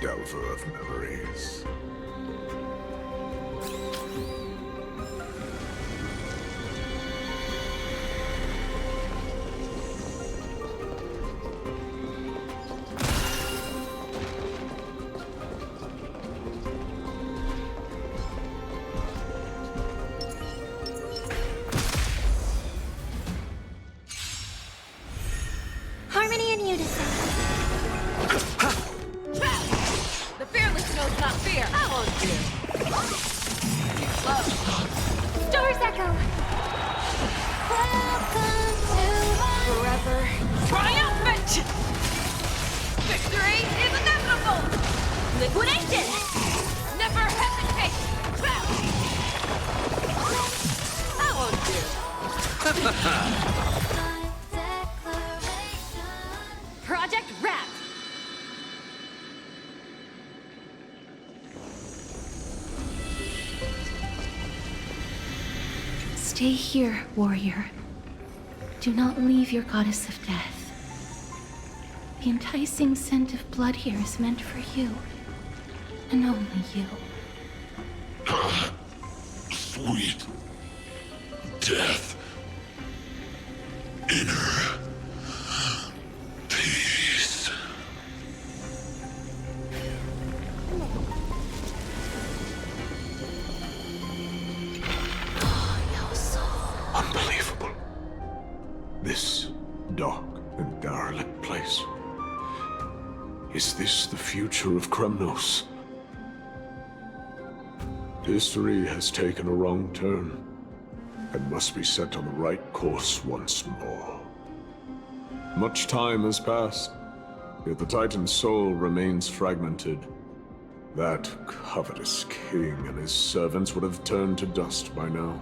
Delver of Memories. Harmony and unison. The fearless knows not fear. I won't do. Stars echo. Welcome to Forever triumphant! Victory is inevitable! Liquidation! Never hesitate! I won't do. Project Wrap! Stay here, warrior. Do not leave your goddess of death. The enticing scent of blood here is meant for you. And only you. Sweet death. Inner peace. Unbelievable. This dark and derelict place. Is this the future of Kremnos? History has taken a wrong turn and must be set on the right course once more. Much time has passed, yet the Titan's soul remains fragmented. That covetous king and his servants would have turned to dust by now.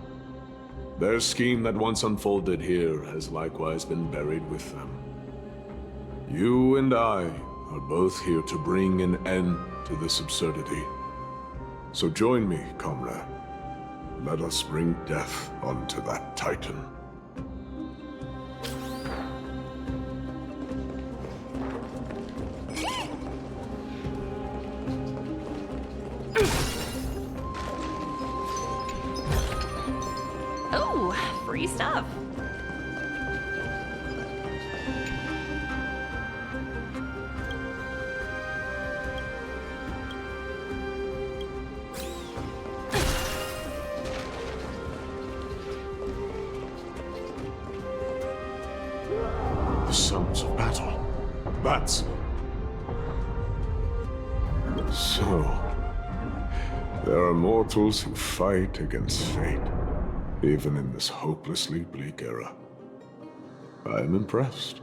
Their scheme that once unfolded here has likewise been buried with them. You and I are both here to bring an end to this absurdity. So join me, comrade. Let us bring death onto that Titan. Oh, free stuff. The sounds of battle. Bats. So, there are mortals who fight against fate, even in this hopelessly bleak era. I am impressed.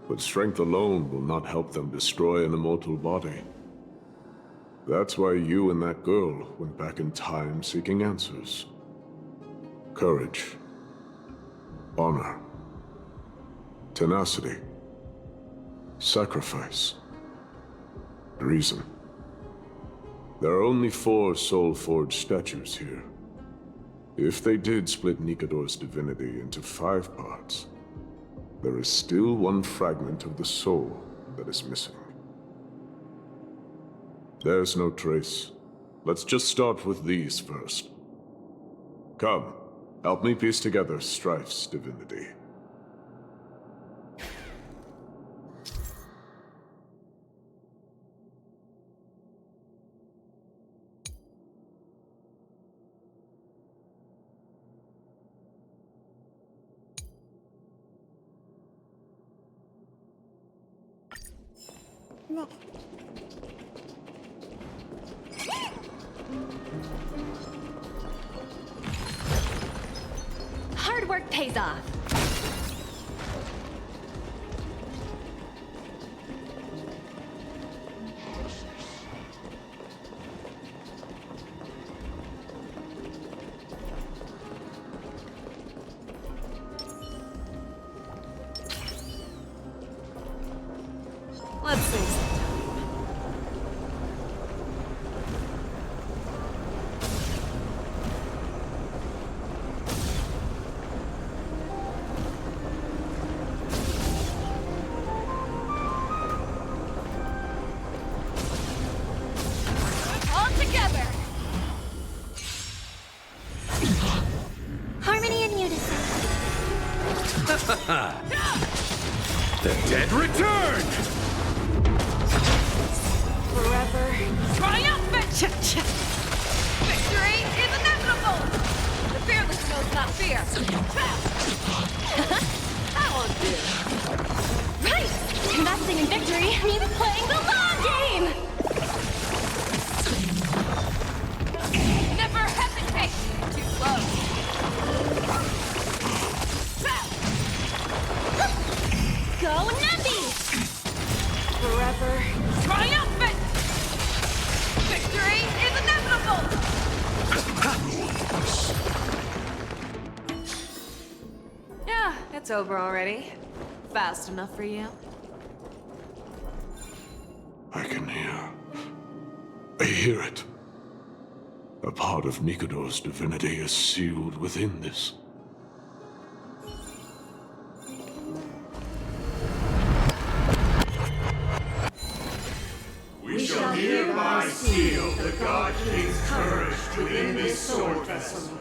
But strength alone will not help them destroy an immortal body. That's why you and that girl went back in time seeking answers. Courage. Honor. Tenacity. Sacrifice. Reason. There are only 4 soul-forged statues here. If they did split Nikador's divinity into 5 parts, there is still one fragment of the soul that is missing. There's no trace. Let's just start with these first. Come, help me piece together Strife's divinity. hard work pays off. Let's see. All together. Harmony and unison. The dead return! Forever triumphant! Victory is inevitable! The fearless knows not fear. That won't do. Right! Investing in victory means playing the long game! Never hesitate! Too slow. Go Nebby! Forever triumphant! Victory is inevitable! Yeah, it's over already. Fast enough for you? I can hear. I hear it. A part of Nikador's divinity is sealed within this. We shall hereby seal the God King's courage within this sword vessel.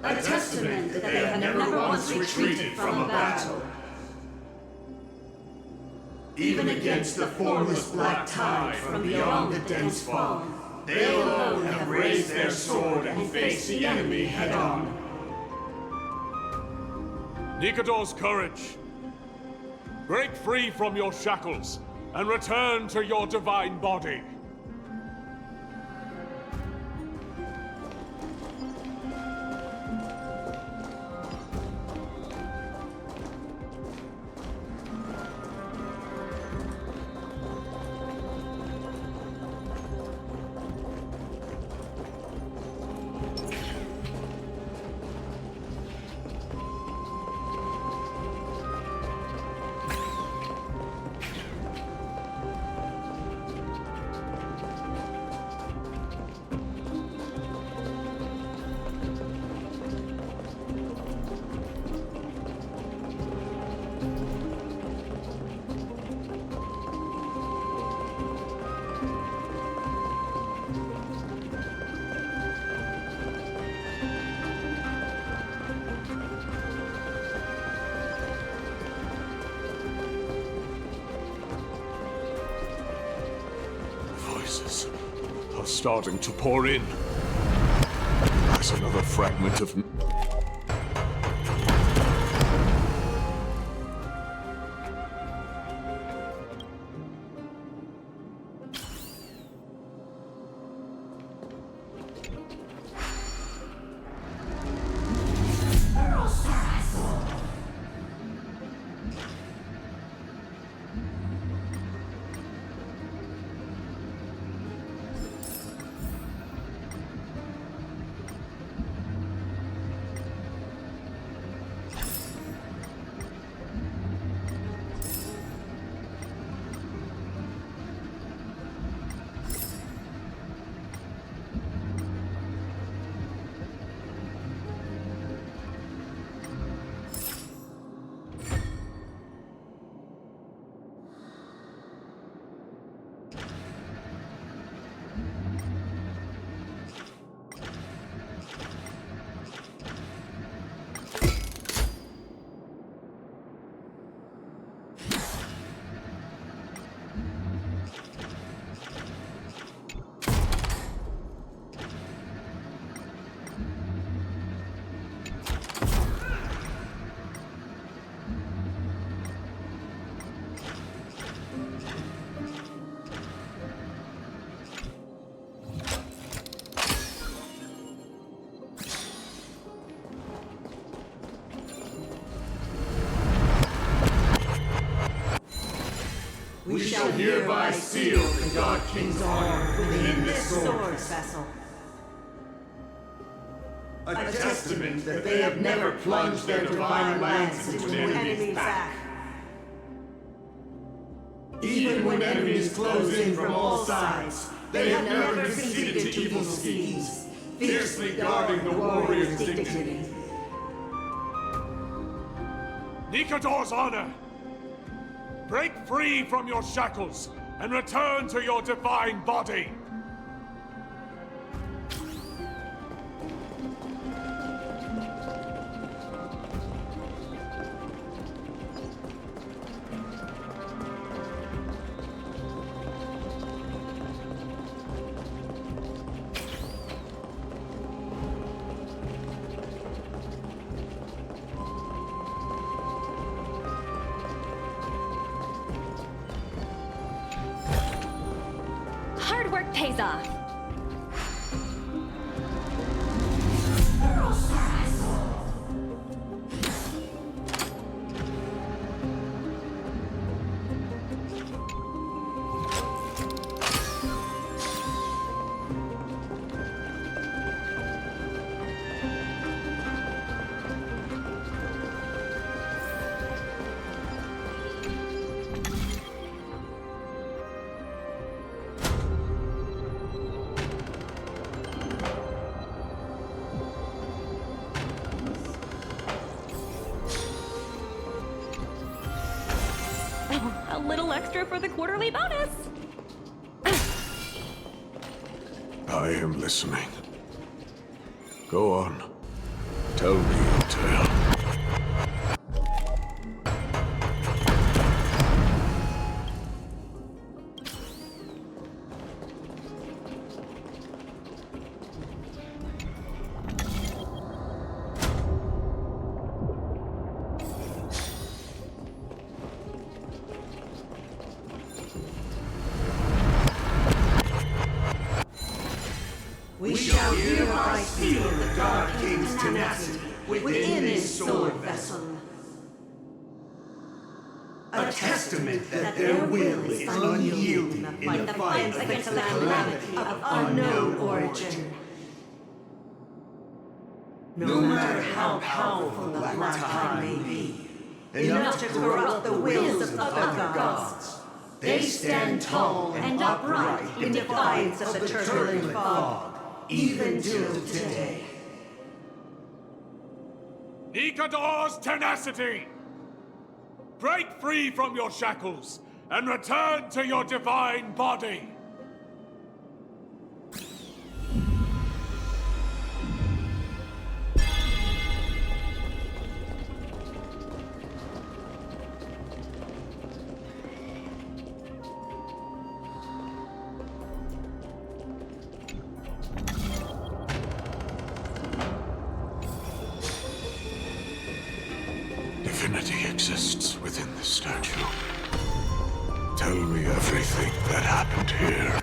A testament that they have never once retreated from a battle. Even against the formless black tide from beyond the dense fog, they alone have raised their sword and faced the enemy head-on. Nikador's courage! Break free from your shackles and return to your divine body. Voices are starting to pour in. There's another fragment of... hereby seal the God King's honor within this sword vessel. A testament that they have never plunged their divine lance into an enemy's back. Even when enemies close in from all sides, they have never conceded to evil schemes, fiercely guarding the warrior's dignity. Nikador's honor! Break free from your shackles and return to your divine body! Hard work pays off. A little extra for the quarterly bonus. I am listening. Go on. Tell me your tale. We shall hereby seal the God King's tenacity within this sword vessel. A testament that their will is unyielding in the fight against the calamity of unknown origin. No matter how powerful the Black Tide may be, enough to corrupt the wills of other gods, they stand tall and upright in defiance of the turbulent fog, even till today. Nikador's tenacity! Break free from your shackles and return to your divine body! Divinity exists within this statue. Tell me everything that happened here.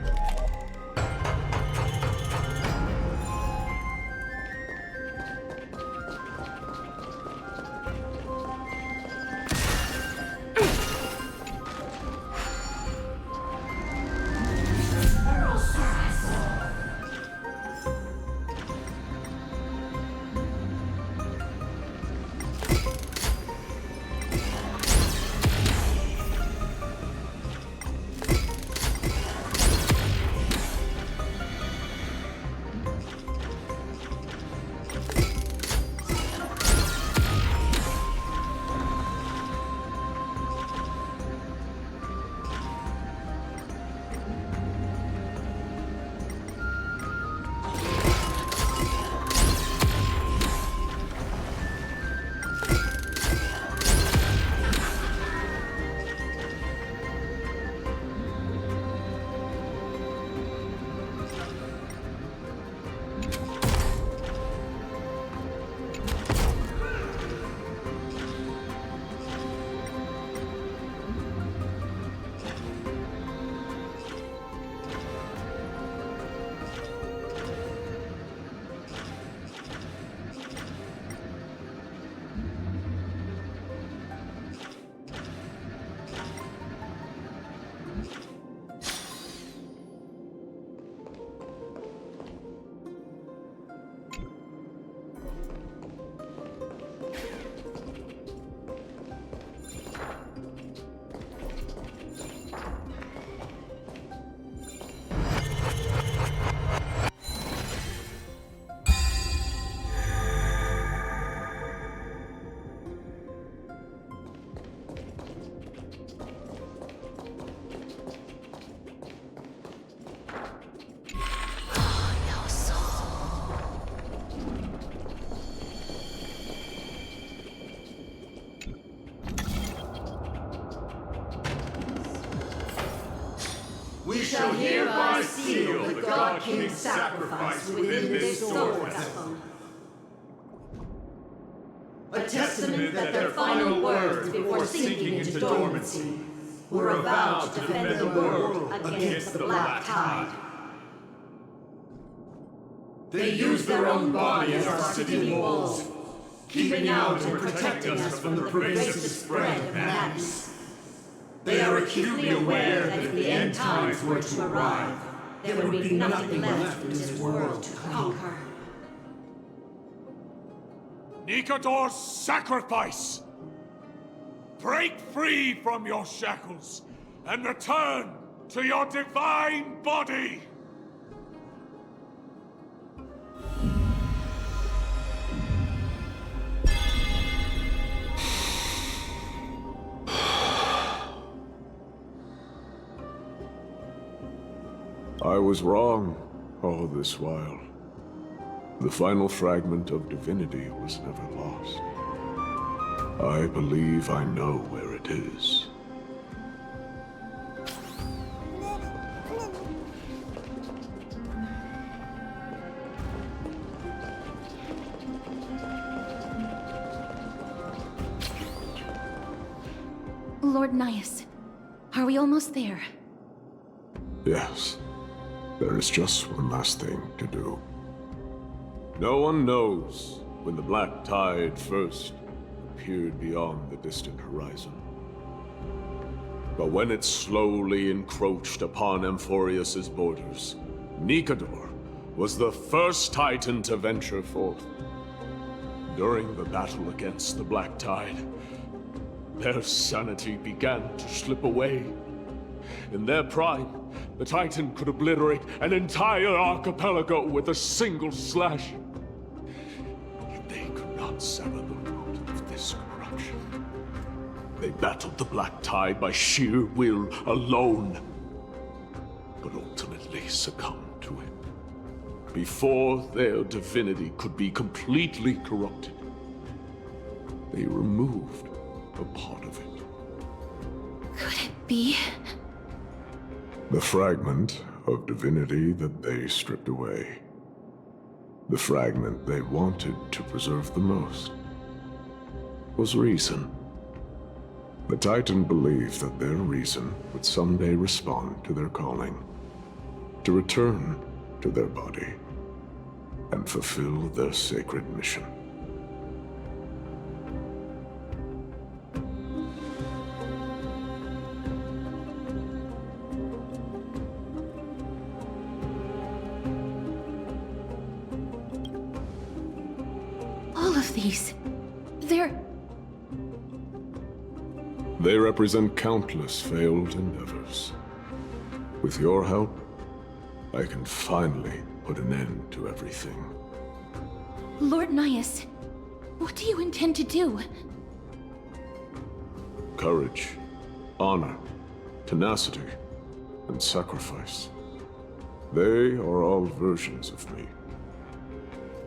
hereby seal the God King's sacrifice within this sword vessel. A testament that their final words before sinking into dormancy were a vow to defend the world against the Black Tide. They used their own body as our city walls, keeping out and protecting us from the pervasive spread of madness. They are acutely aware that if the end times were to arrive, there would be nothing left in this world to conquer. Nikador's sacrifice! Break free from your shackles and return to your divine body! I was wrong all this while. The final fragment of divinity was never lost. I believe I know where it is. Lord Nias, are we almost there? Yes. There is just one last thing to do. No one knows when the Black Tide first appeared beyond the distant horizon. But when it slowly encroached upon Amphorius's borders, Nikador was the first Titan to venture forth. During the battle against the Black Tide, their sanity began to slip away. In their prime, the Titan could obliterate an entire archipelago with a single slash. Yet they could not sever the root of this corruption. They battled the Black Tide by sheer will alone, but ultimately succumbed to it. Before their divinity could be completely corrupted, they removed a part of it. Could it be? The fragment of divinity that they stripped away. The fragment they wanted to preserve the most was reason. The Titan believed that their reason would someday respond to their calling, to return to their body, and fulfill their sacred mission. They represent countless failed endeavors. With your help, I can finally put an end to everything. Lord Nias, what do you intend to do? Courage, honor, tenacity, and sacrifice. They are all versions of me.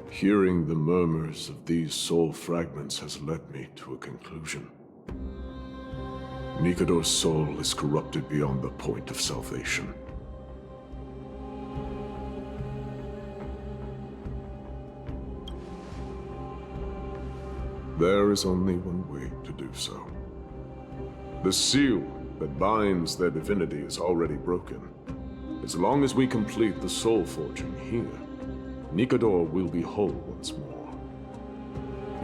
Hearing the murmurs of these soul fragments has led me to a conclusion. Nikador's soul is corrupted beyond the point of salvation. There is only one way to do so. The seal that binds their divinity is already broken. As long as we complete the soul forging here, Nikador will be whole once more.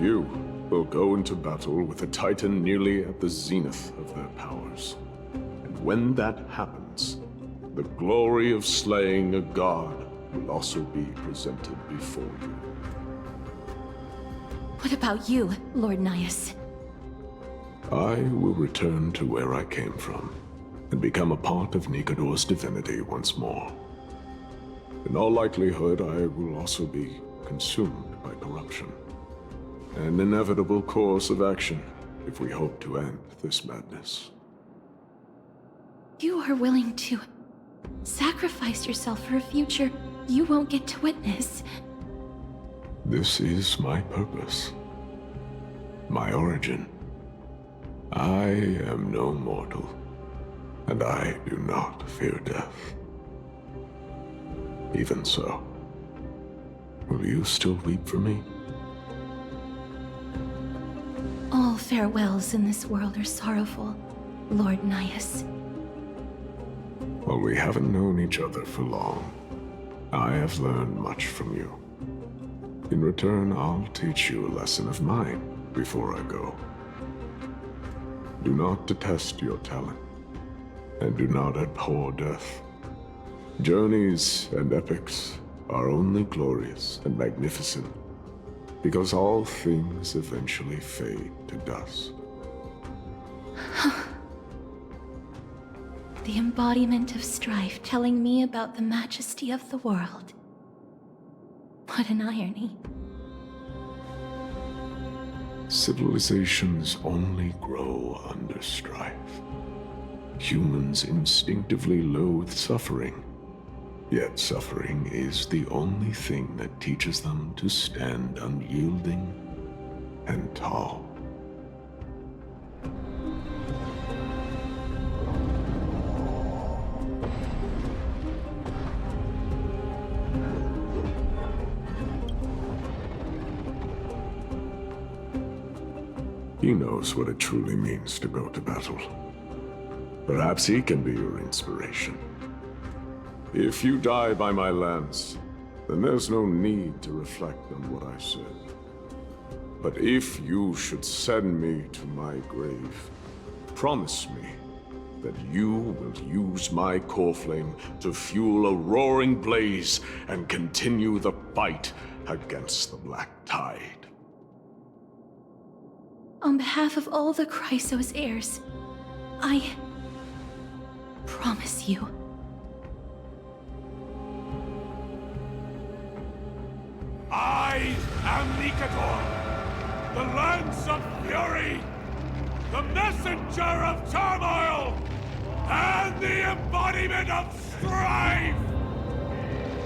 You will go into battle with a Titan nearly at the zenith of their powers. And when that happens, the glory of slaying a god will also be presented before you. What about you, Lord Nias? I will return to where I came from, and become a part of Nikador's divinity once more. In all likelihood, I will also be consumed by corruption. An inevitable course of action if we hope to end this madness. You are willing to sacrifice yourself for a future you won't get to witness. This is my purpose. My origin. I am no mortal, and I do not fear death. Even so, will you still weep for me? All farewells in this world are sorrowful, Lord Nias. While we haven't known each other for long, I have learned much from you. In return, I'll teach you a lesson of mine before I go. Do not detest your talent, and do not abhor death. Journeys and epics are only glorious and magnificent because all things eventually fade to dust. The embodiment of strife telling me about the majesty of the world. What an irony. Civilizations only grow under strife. Humans instinctively loathe suffering, yet suffering is the only thing that teaches them to stand unyielding and tall. He knows what it truly means to go to battle. Perhaps he can be your inspiration. If you die by my lance, then there's no need to reflect on what I said. But if you should send me to my grave, promise me that you will use my core flame to fuel a roaring blaze and continue the fight against the Black Tide. On behalf of all the Chrysos heirs, I promise you. I am Nikador, the Lance of Fury, the messenger of turmoil, and the embodiment of strife!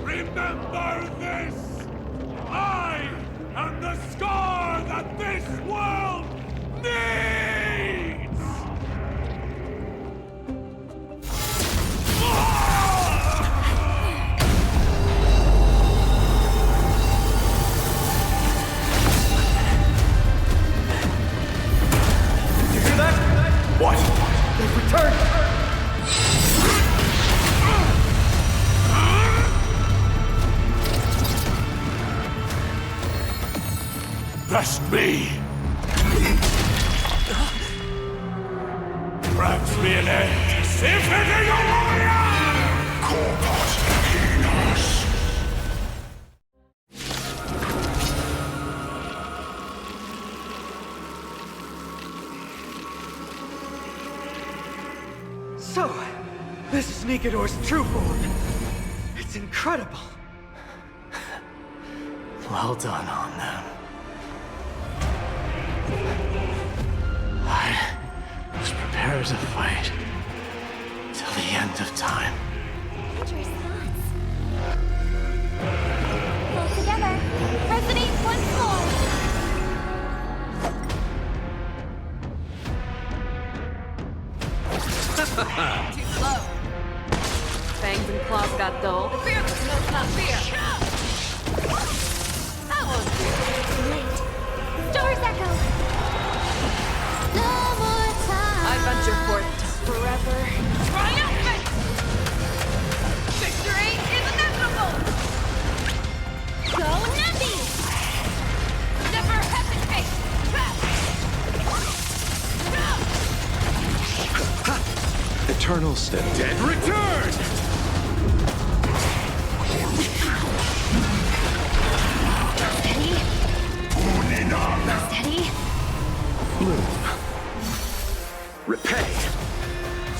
Remember this! I am the scar that this world needs! You hear that? What? They've returned! Best me! Grant me an end! Befitting a warrior! Corpus Enos! So, this is Nikador's true form. It's incredible. Well done on them. I was prepared to fight till the end of time. Dangerous thoughts. Pull together. Resonate once more. Too slow. Fangs and claws got dull. The fear that knows not fear. That was Late. Stars echo. No more time. I venture forth to forever. Triumphant! Victory is inevitable! Go Navi! Never hesitate! Eternal step. Dead return! Steady. Bloom. Repay.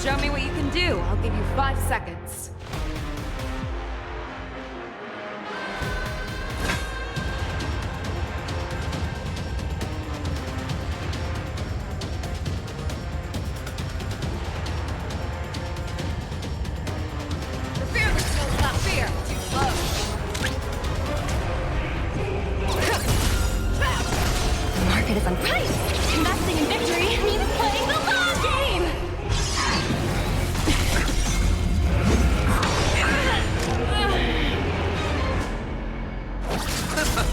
Show me what you can do. I'll give you 5 seconds. The fear that knows not fear. Too slow. The market is on price. Investing in victory means playing the long game.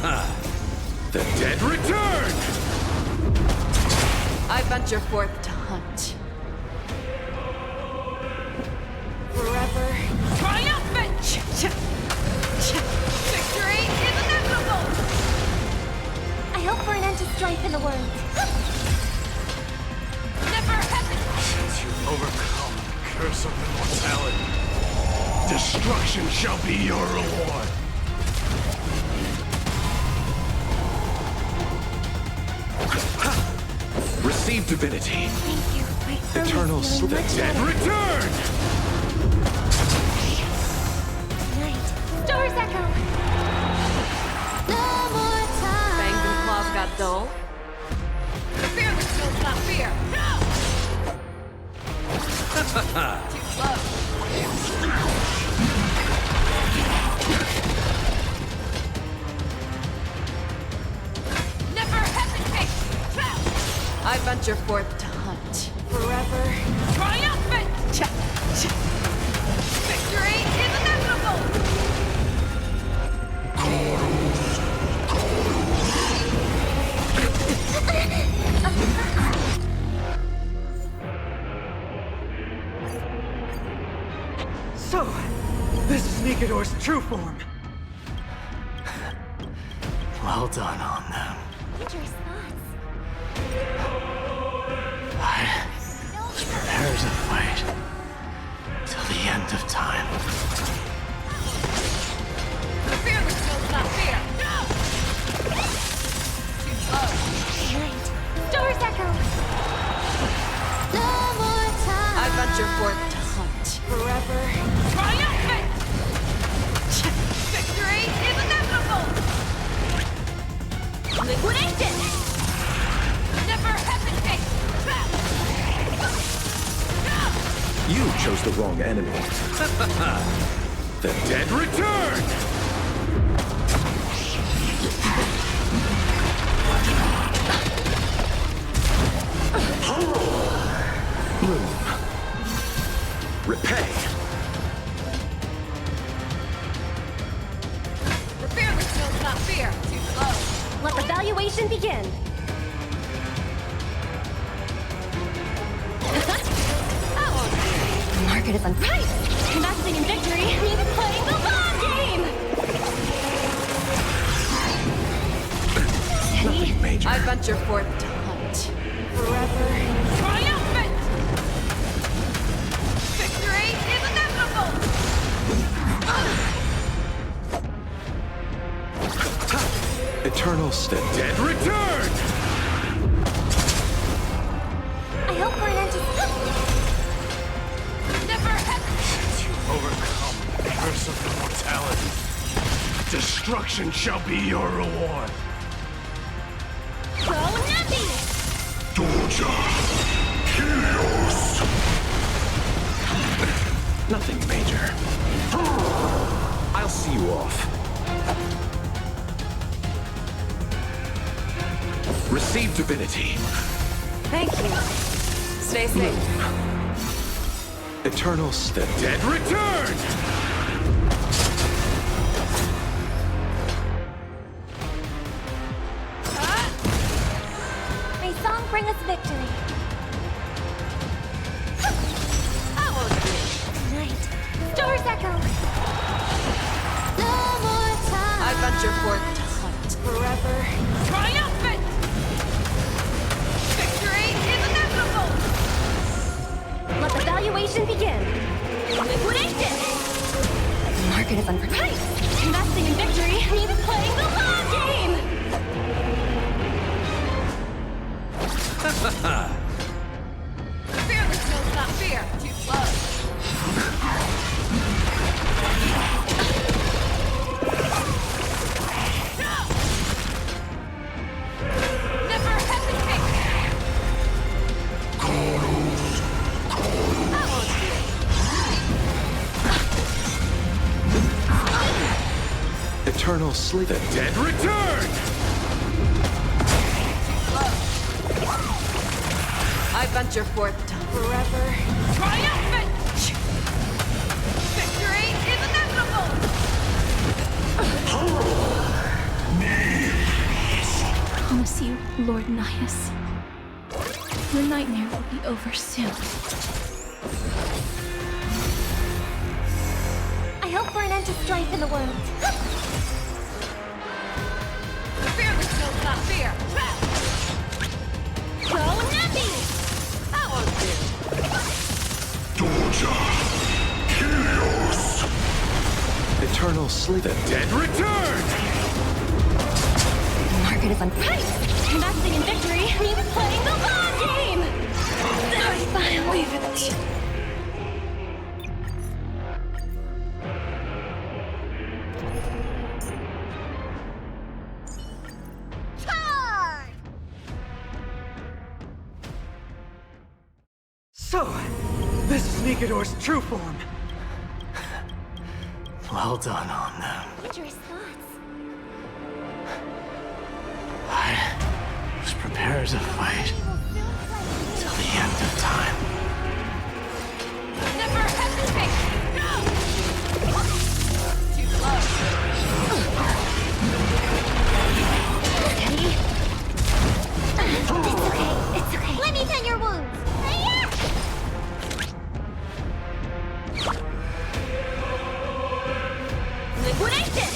The dead return! I venture forth to hunt. Forever triumphant! Victory is inevitable! I hope for an end to strife in the world. Never hesitate! Since you've overcome the curse of immortality, destruction shall be your reward. Receive divinity. Thank you. Eternal sleep. The dead return! Night. Stars echo. No more time. Fangs and claws got dull. The fear that kills not fear. No! Too slow. Never hesitate! I venture forth to hunt. Forever triumphant! Victory is inevitable! So, this is Nikedor's true form. Well done on them. Dangerous thoughts. I was prepared to fight till the end of time. The fear that kills not fear! No! Too slow. Night. Stars echo. No more time. I venture forth to hunt. Forever triumphant! Victory is inevitable! Liquidation! Never hesitate! You chose the wrong enemy. The dead return! Move. Repay. The fear that kills not fear. Too slow. Let the valuation begin. The market is unpriced. Investing in victory means playing the long game. Nothing major. I venture forth to hunt. Forever triumphant! Victory is inevitable! Eternal step. Dead return! I hope for an end to Never hesitate! Since you've overcome the curse of immortality, destruction shall be your reward. Go Nappy! Doja! Chaos! Nothing major. I'll see you off. Receive divinity. Thank you. Stay safe. Eternal step. Dead return! May song bring us victory. Night. Stars echo. No more time. I venture forth to hunt. Forever triumphant! Victory is inevitable! Let the valuation begin. Liquidation! The market is unpriced. Investing in victory means playing the long game. Fear that kills not fear. Too slow. Never hesitate! Eternal sleep. The dead return! I venture forth to forever triumphant! Victory is inevitable! promise you, Lord Nias, your nightmare will be over soon. I hope for an end to strife in the world. Fear the snow, not fear. Go Nappy! That won't do. Torture! Chaos! Eternal sleep. The dead return! The market is on price. Investing in victory means playing the long game. I believe it. So, this is Nikedor's true form. Well done on them. Dangerous thoughts. I was prepared to fight till the end of time. Never hesitate! No! Too close. Steady. It's okay. It's okay. Let me tend your wounds. Liquidation!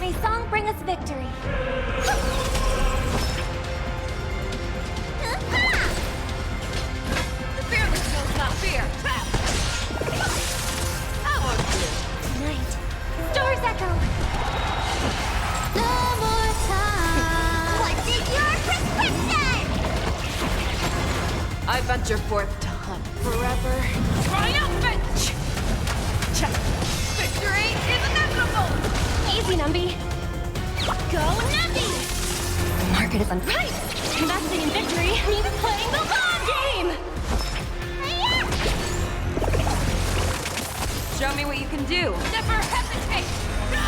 May song bring us victory. The fearless knows not fear. That won't do. Tonight, stars echo. No more time. What is your prescription? I venture forth to hunt forever. Triumphant! Victory is inevitable! Easy, Numby. Go Nappy! The market is on price. Investing in victory means playing the long game. Show me what you can do. Never hesitate! No!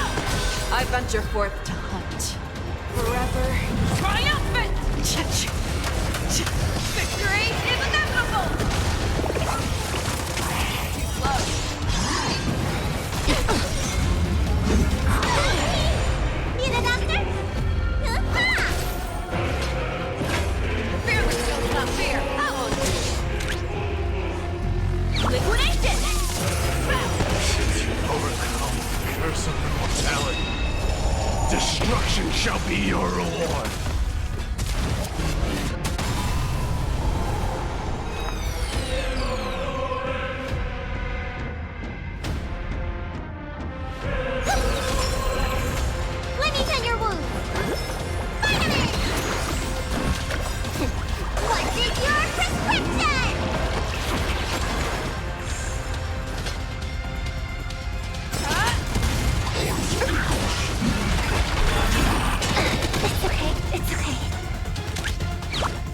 I venture forth to hunt forever. Triumphant! Victory is inevitable! Too close. Need a doctor? Fearless knows not fear. That won't do. Liquidation! Since you've overcome the curse of immortality, destruction shall be your reward. Let me tend your wounds. Vitamin! What is your prescription? It's okay. It's okay.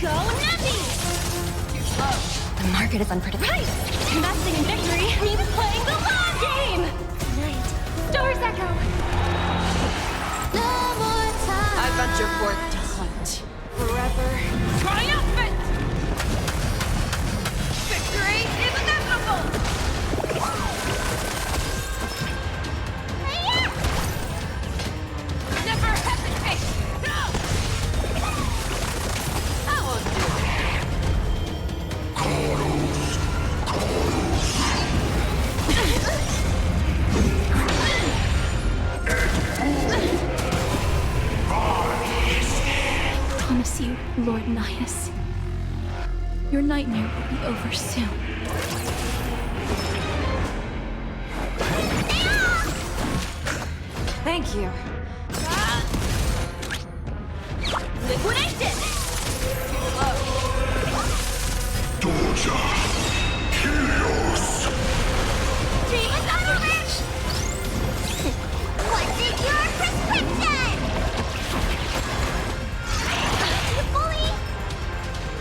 Go Nappy! Too slow. The market is unpredictable. Investing in victory means playing the long game. Tonight, stars echo. No more time. I venture forth to hunt forever. Triumphant! Victory is inevitable! Never hesitate! No! That won't do. Promise you, Lord Nias, your nightmare will be over soon. Thank you. Liquidation! Torture! Chaos! Demon government! What is your prescription? You bully!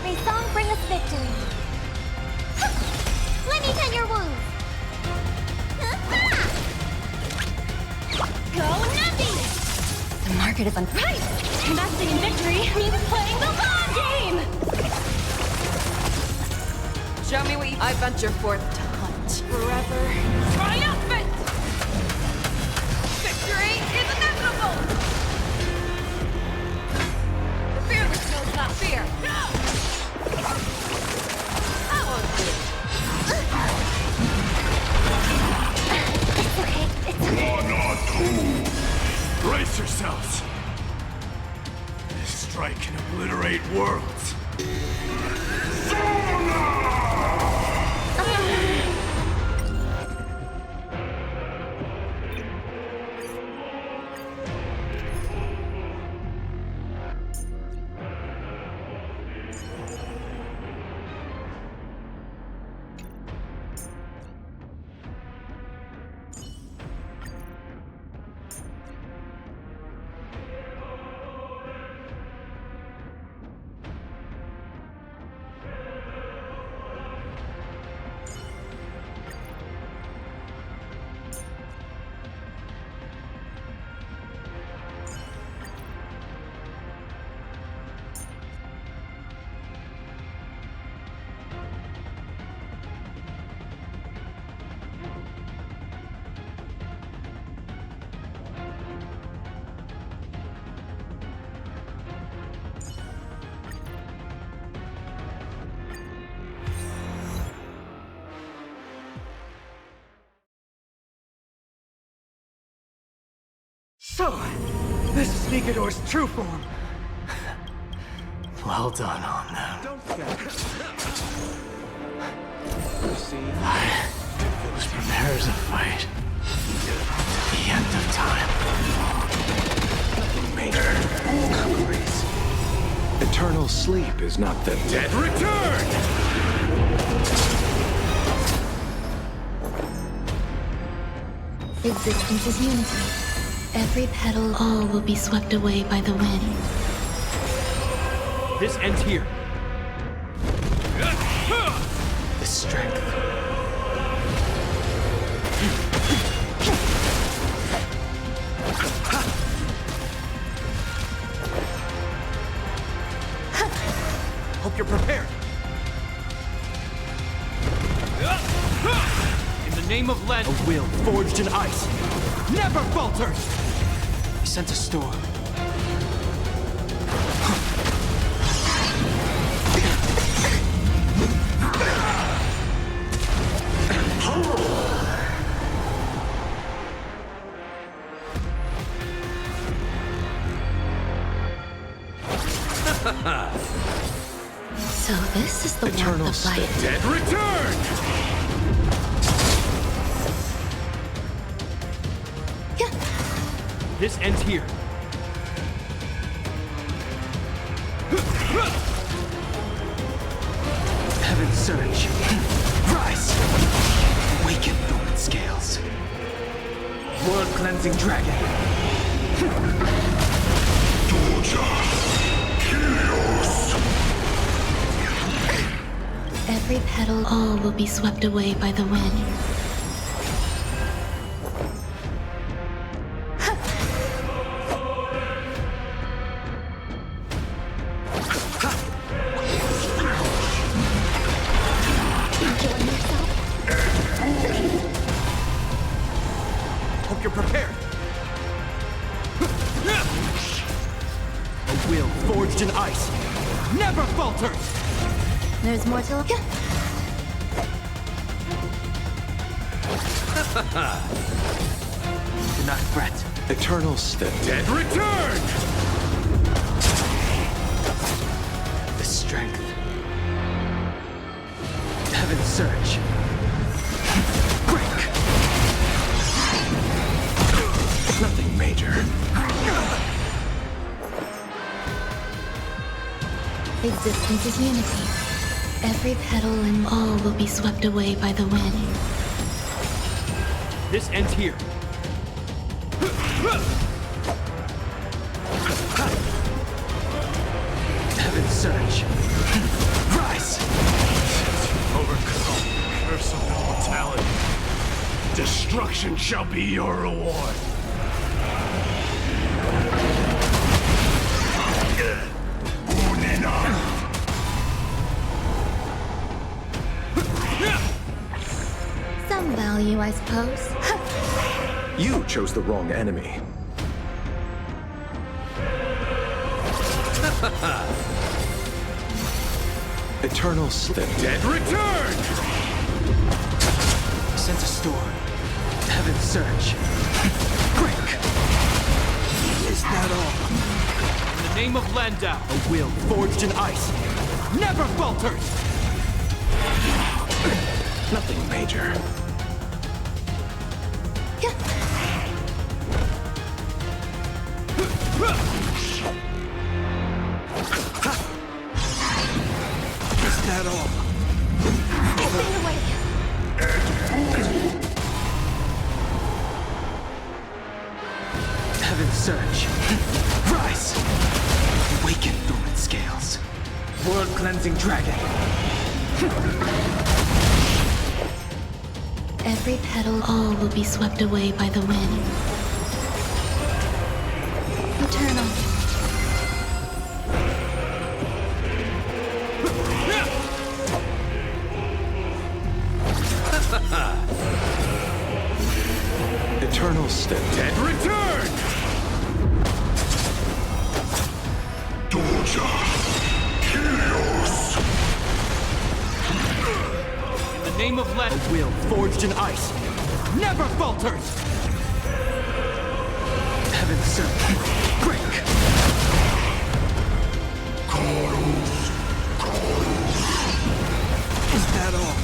May song bring us victory. Let me tend your wounds. Go Nappy! The market is on price. Investing in victory means playing the long game. Show me what you... I venture forth to hunt forever. Triumphant! Victory is inevitable! The Brace yourselves. This strike can obliterate worlds. So, this is Nikedor's true form. Well done on them. Don't scatter. I was prepared to fight to the end of time. Major memories. Eternal sleep is not the dead Return! Existence is unity. Every petal, all will be swept away by the wind. This ends here. The strength. Hope you're prepared. In the name of Len, A will forged in ice never falters! I sent a storm. So this is the Eternal warmth of life. Dead return! This ends here. Heaven surge. Rise! Awaken dormant scales. World cleansing dragon. Every petal, all will be swept away by the wind. Hope you're prepared. A will forged in ice never falters! There's more to look at. Do not fret. eternal sleep. Dead return! The strength. Heaven surge. Break! Nothing major. Existence is unity. Every petal and all will be swept away by the wind. This ends here. Heaven surge. Rise! Overcome. Curse of immortality. Destruction shall be your reward. Some value, I suppose. You chose the wrong enemy. Eternal sleep. Dead return! Sense a storm. Heaven surge. Break! the name of Landau. A will forged in ice never falters! Nothing major. Is that all? Stay away! Heaven's surge. Rise! Awaken dormant scales. World-cleansing dragon. Every petal, all will be swept away by the wind. Eternal. Eternal step. Dead return! Doja! Helios! In the name of Let. A will forged in ice never falters! Heaven's surge. Break! Is that all?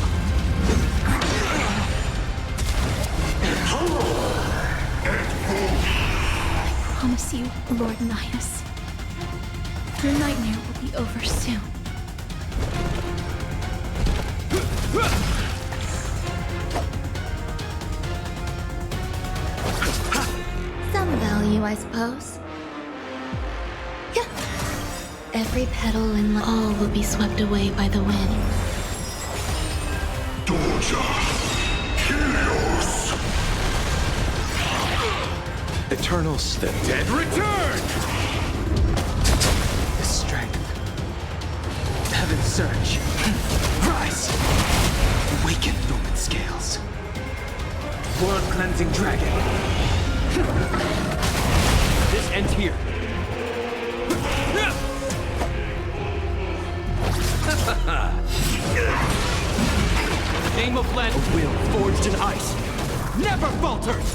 I promise you, Lord Nihus, your nightmare will be over soon. Some value, I suppose. Every petal and all will be swept away by the wind. Doja! Helios! Eternal step. Dead return! The strength. Heaven's surge. Rise! Awaken dormant scales. World-cleansing dragon. This ends here. In the name of Let. A will forged in ice never falters!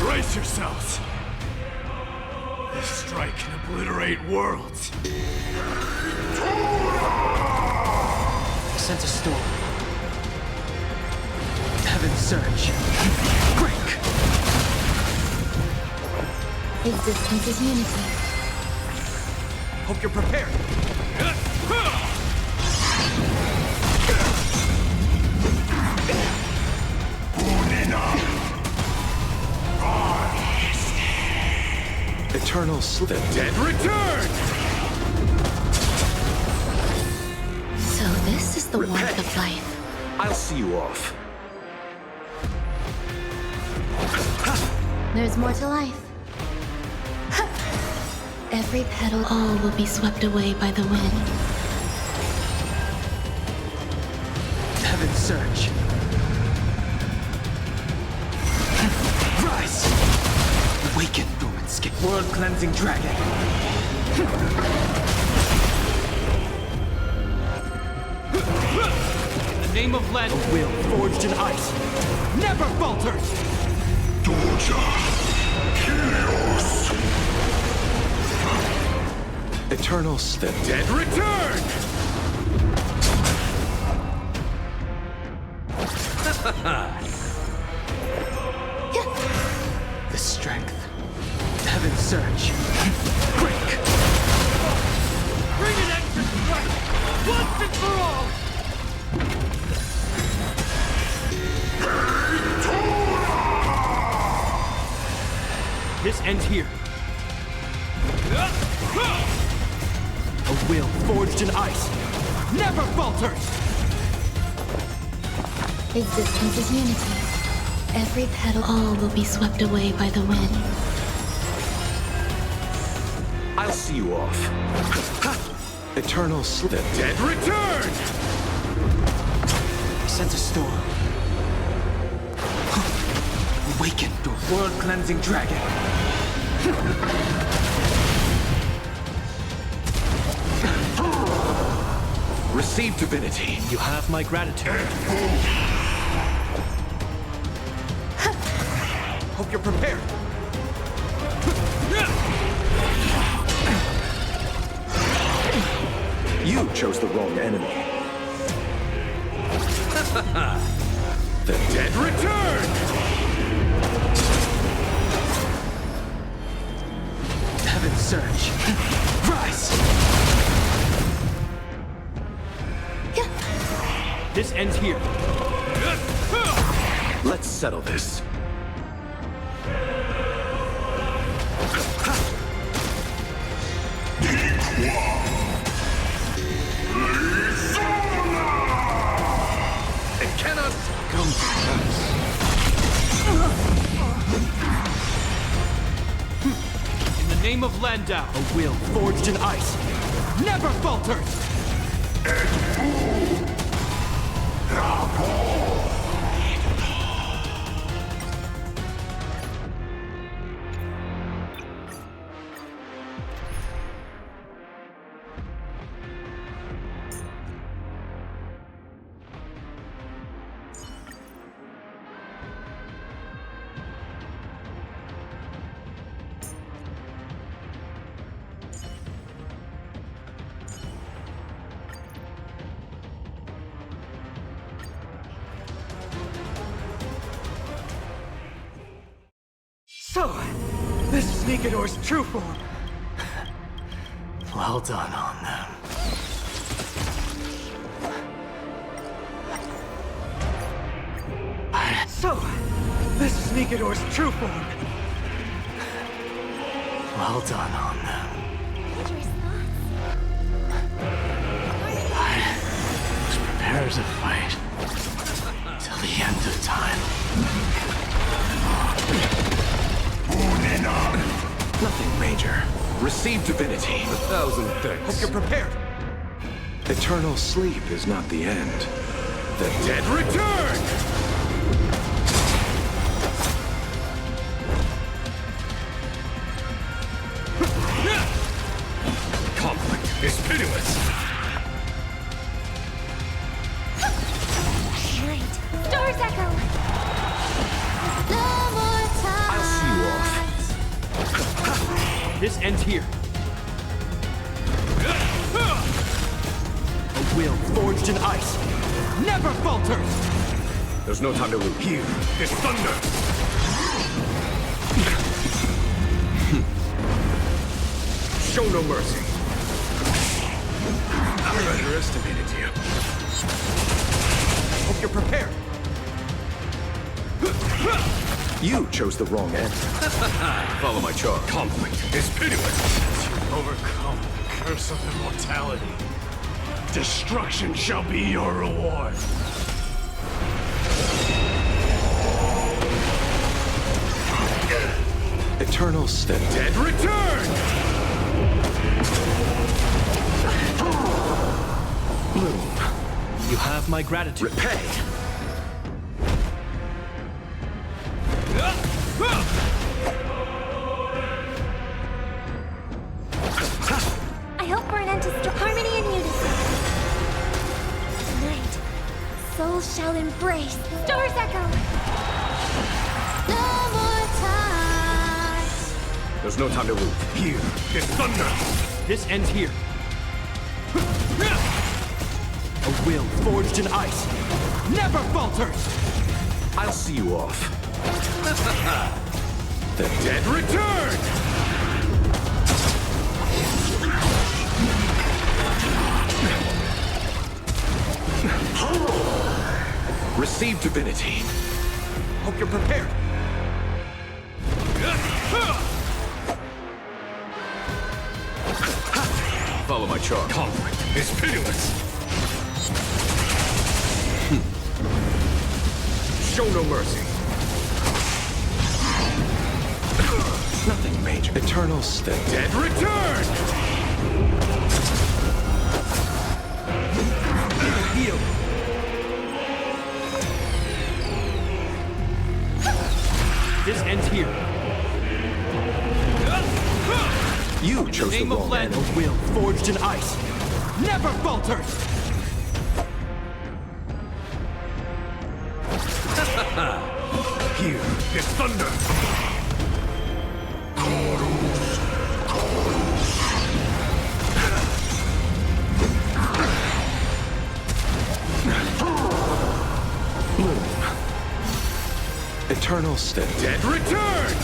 Brace yourselves. This strike can obliterate worlds. Sense a storm. Heaven's surge. Break! Existence is unity. Hope you're prepared. Eternal slip. Dead return! So this is the warmth of life. I'll see you off. There's more to life. Every petal, all will be swept away by the wind. Heaven's surge. Rise! Awaken dormant skin. World-cleansing dragon. In the name of Let. A will forged in ice never falters! Doja! Helios! Eternal step. Dead return! The strength. Heaven's surge. Break! Bring an end to strike! Once and for all! This ends here. A will forged in ice never falters! Existence is unity. Every petal, all will be swept away by the wind. I'll see you off. Eternal slip. Dead return! Sense a storm. Awaken the world-cleansing dragon. Receive divinity. You have my gratitude. Hope you're prepared. You chose the wrong enemy. The dead return! Heaven surge. Rise! This ends here. Let's settle this. It cannot come to pass. In the name of Landau, a will forged in ice never falters! So, this is Nikador's true form. Well done on them. So, this is Nikador's true form. Well done on them. I was prepared to fight till the end of time. Nothing major. Receive divinity. 1,000 thanks. Hope you're prepared. Eternal sleep is not the end. The dead return! Conflict is pitiless. Night. Stars echo. No more time. I'll see you off. This ends here. A will forged in ice never falters! There's no time to lose. Here is thunder. Show no mercy. I underestimated you. Hope you're prepared. You chose the wrong end. Follow my charge. Conflict is pitiless. Overcome the curse of immortality. Destruction shall be your reward. Eternal sleep. Dead return! Bloom. You have my gratitude. Repay. I hope for an end to harmony and unity. Tonight, souls shall embrace. Stars echo. No more time. There's no time to lose. Here is thunder. This ends here. A will forged in ice never falters! I'll see you off. The dead return! Receive divinity. Hope you're prepared. Follow my charge. Conflict is pitiless. Show no mercy. Nothing major. Eternal sleep. Dead return! Heal. This ends here. You chose the Name of wrong land, end. a will forged in ice never falters! Here is thunder! Eternal step. Dead return!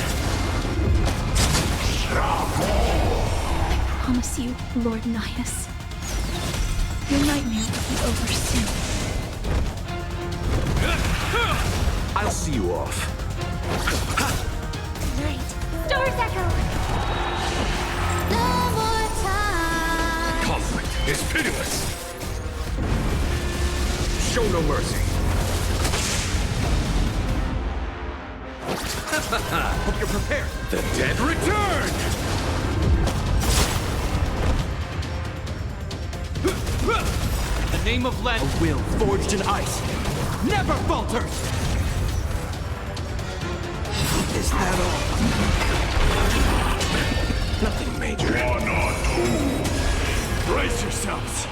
I promise you, Lord Nihus, your nightmare will be over soon. I'll see you off. Night. Stars echo. No more time. Conflict is pitiless! Show no mercy! Hope you're prepared! The dead return! In the name of Len, A will forged in ice never falters! Is that all? Nothing major. Brace yourselves!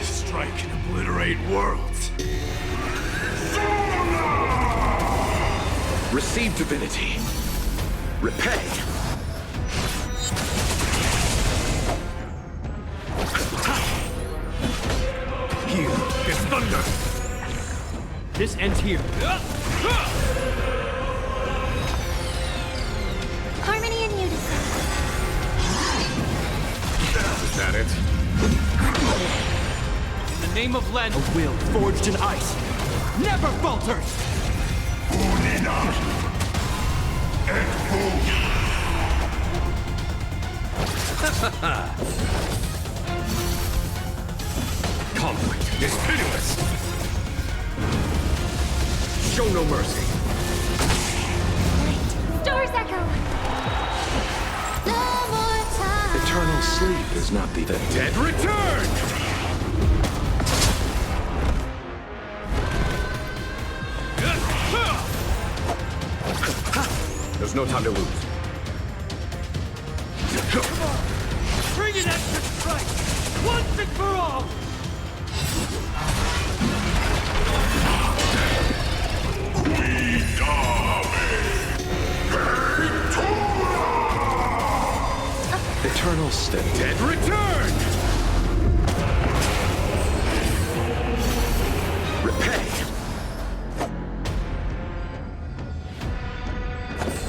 Strike and obliterate worlds! Receive divinity. Repay. Here is thunder! this ends here. Harmony and unison. Is that it? In the name of Len, A will forged in ice never falters! Conflict is pitiless! Show no mercy! Stars echo. No more time. Eternal sleep is not the dead return! There's no time to lose. Bring an extra strike! Once and for all! eternal step. Dead return! Repay.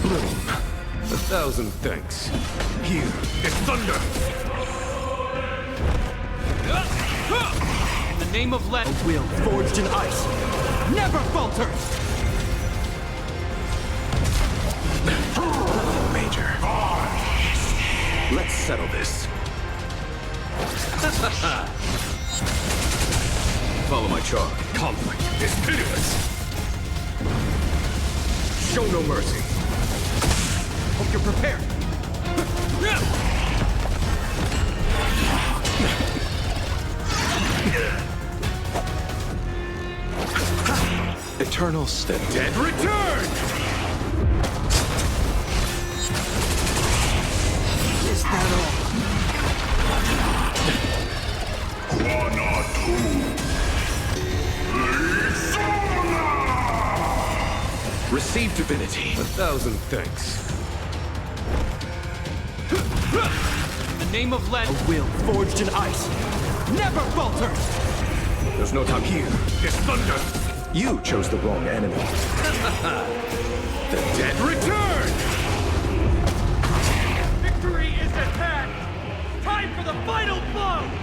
Bloom. 1,000 thanks. Here is thunder! in the name of Len, A will forged in ice never falters! Major. Let's settle this. Follow my charge. Conflict is pitiless. Show no mercy. Hope you're prepared. Eternal step. Dead return! Is that all? Receive divinity. 1,000 thanks. in the name of Len, A will forged in ice never falters! There's no time here. It's thunder! You chose the wrong enemy. The dead return! Victory is at hand! Time for the final blow!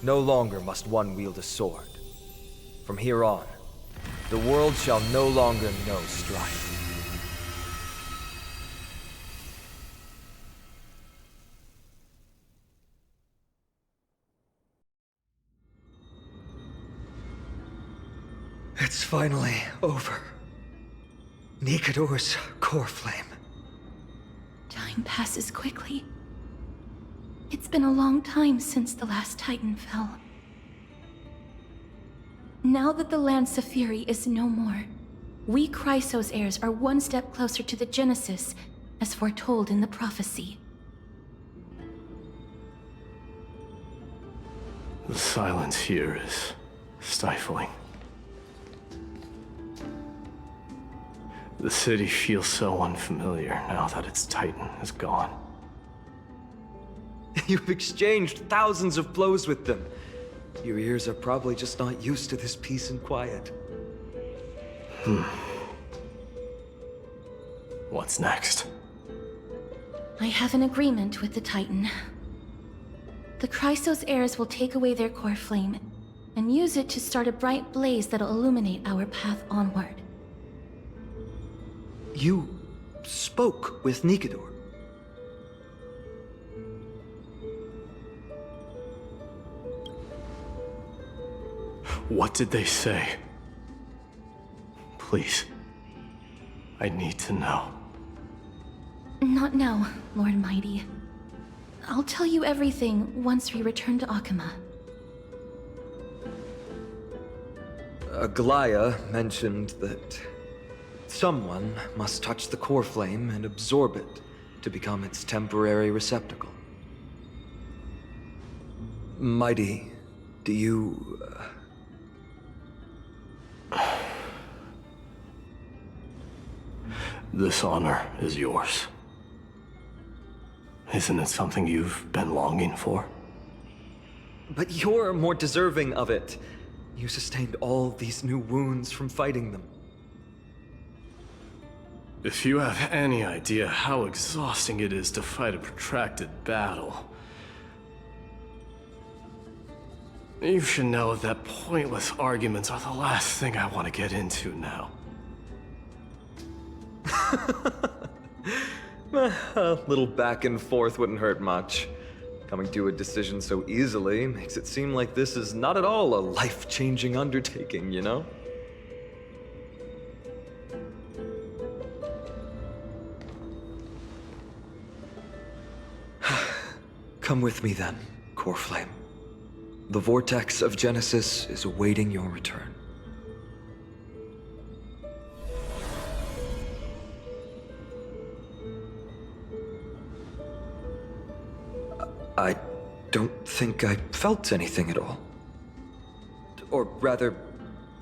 No longer must one wield a sword. From here on, the world shall no longer know strife. It's finally over. Nikador's core flame. Time passes quickly. It's been a long time since the last Titan fell. Now that the Lance of Fury is no more, we Chrysos heirs are one step closer to the Genesis, as foretold in the prophecy. The silence here is stifling. The city feels so unfamiliar now that its Titan is gone. You've exchanged thousands of blows with them. Your ears are probably just not used to this peace and quiet. What's next? I have an agreement with the Titan. The Chrysos heirs will take away their core flame and use it to start a bright blaze that'll illuminate our path onward. You spoke with Nikador. What did they say? Please. I need to know. Not now, Lord Mighty. I'll tell you everything once we return to Akama. Aglaya mentioned that someone must touch the core flame and absorb it to become its temporary receptacle. Mighty, do you... This honor is yours. Isn't it something you've been longing for? But you're more deserving of it. You sustained all these new wounds from fighting them. If you have any idea how exhausting it is to fight a protracted battle, you should know that pointless arguments are the last thing I want to get into now. A little back and forth wouldn't hurt much. Coming to a decision so easily makes it seem like this is not at all a life-changing undertaking, you know? Come with me then, Core Flame. The vortex of Genesis is awaiting your return. I don't think I felt anything at all. Or rather,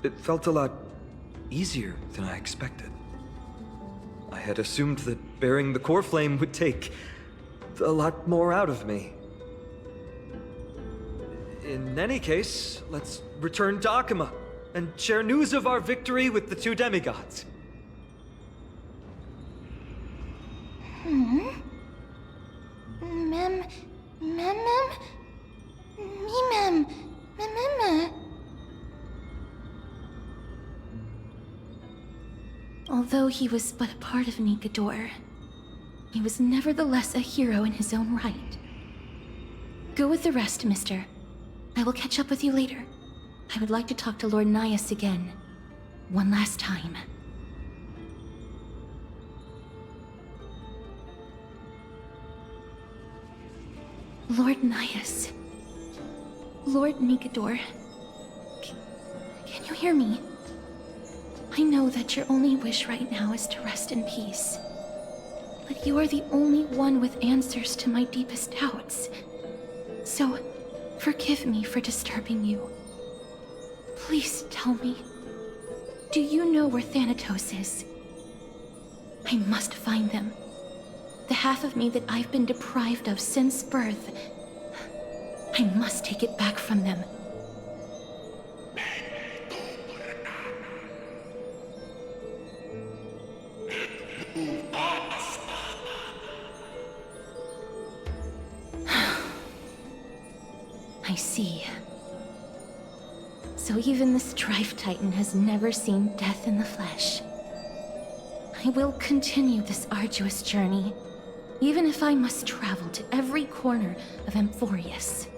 it felt a lot easier than I expected. I had assumed that bearing the core flame would take a lot more out of me. In any case, let's return to Akama and share news of our victory with the two demigods. Although he was but a part of Nikador, he was nevertheless a hero in his own right. Go with the rest, mister. I will catch up with you later. I would like to talk to Lord Nias again. One last time. Lord Nias. Lord Nikador. Can you hear me? I know that your only wish right now is to rest in peace. But you are the only one with answers to my deepest doubts. So, forgive me for disturbing you. Please tell me, do you know where Thanatos is? I must find them. The half of me that I've been deprived of since birth. I must take it back from them. I see. So even the Strife Titan has never seen death in the flesh. I will continue this arduous journey, even if I must travel to every corner of Amphorius.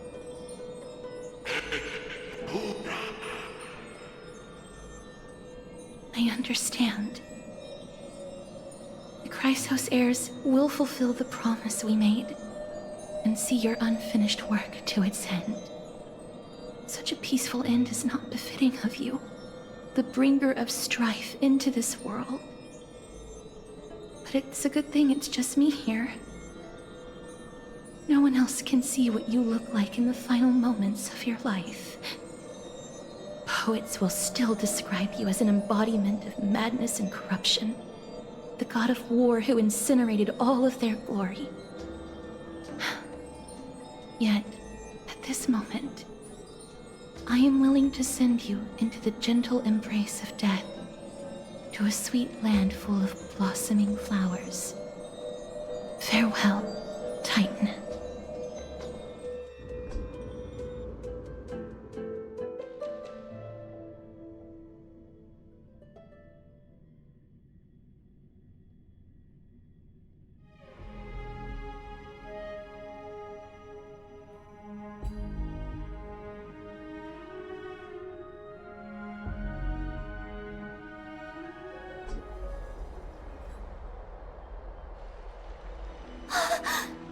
I understand. The Chrysos heirs will fulfill the promise we made, and see your unfinished work to its end. Such a peaceful end is not befitting of you, the bringer of strife into this world. But it's a good thing it's just me here. No one else can see what you look like in the final moments of your life. Poets will still describe you as an embodiment of madness and corruption, the god of war who incinerated all of their glory. Yet, at this moment, I am willing to send you into the gentle embrace of death, to a sweet land full of blossoming flowers. Farewell, Titan.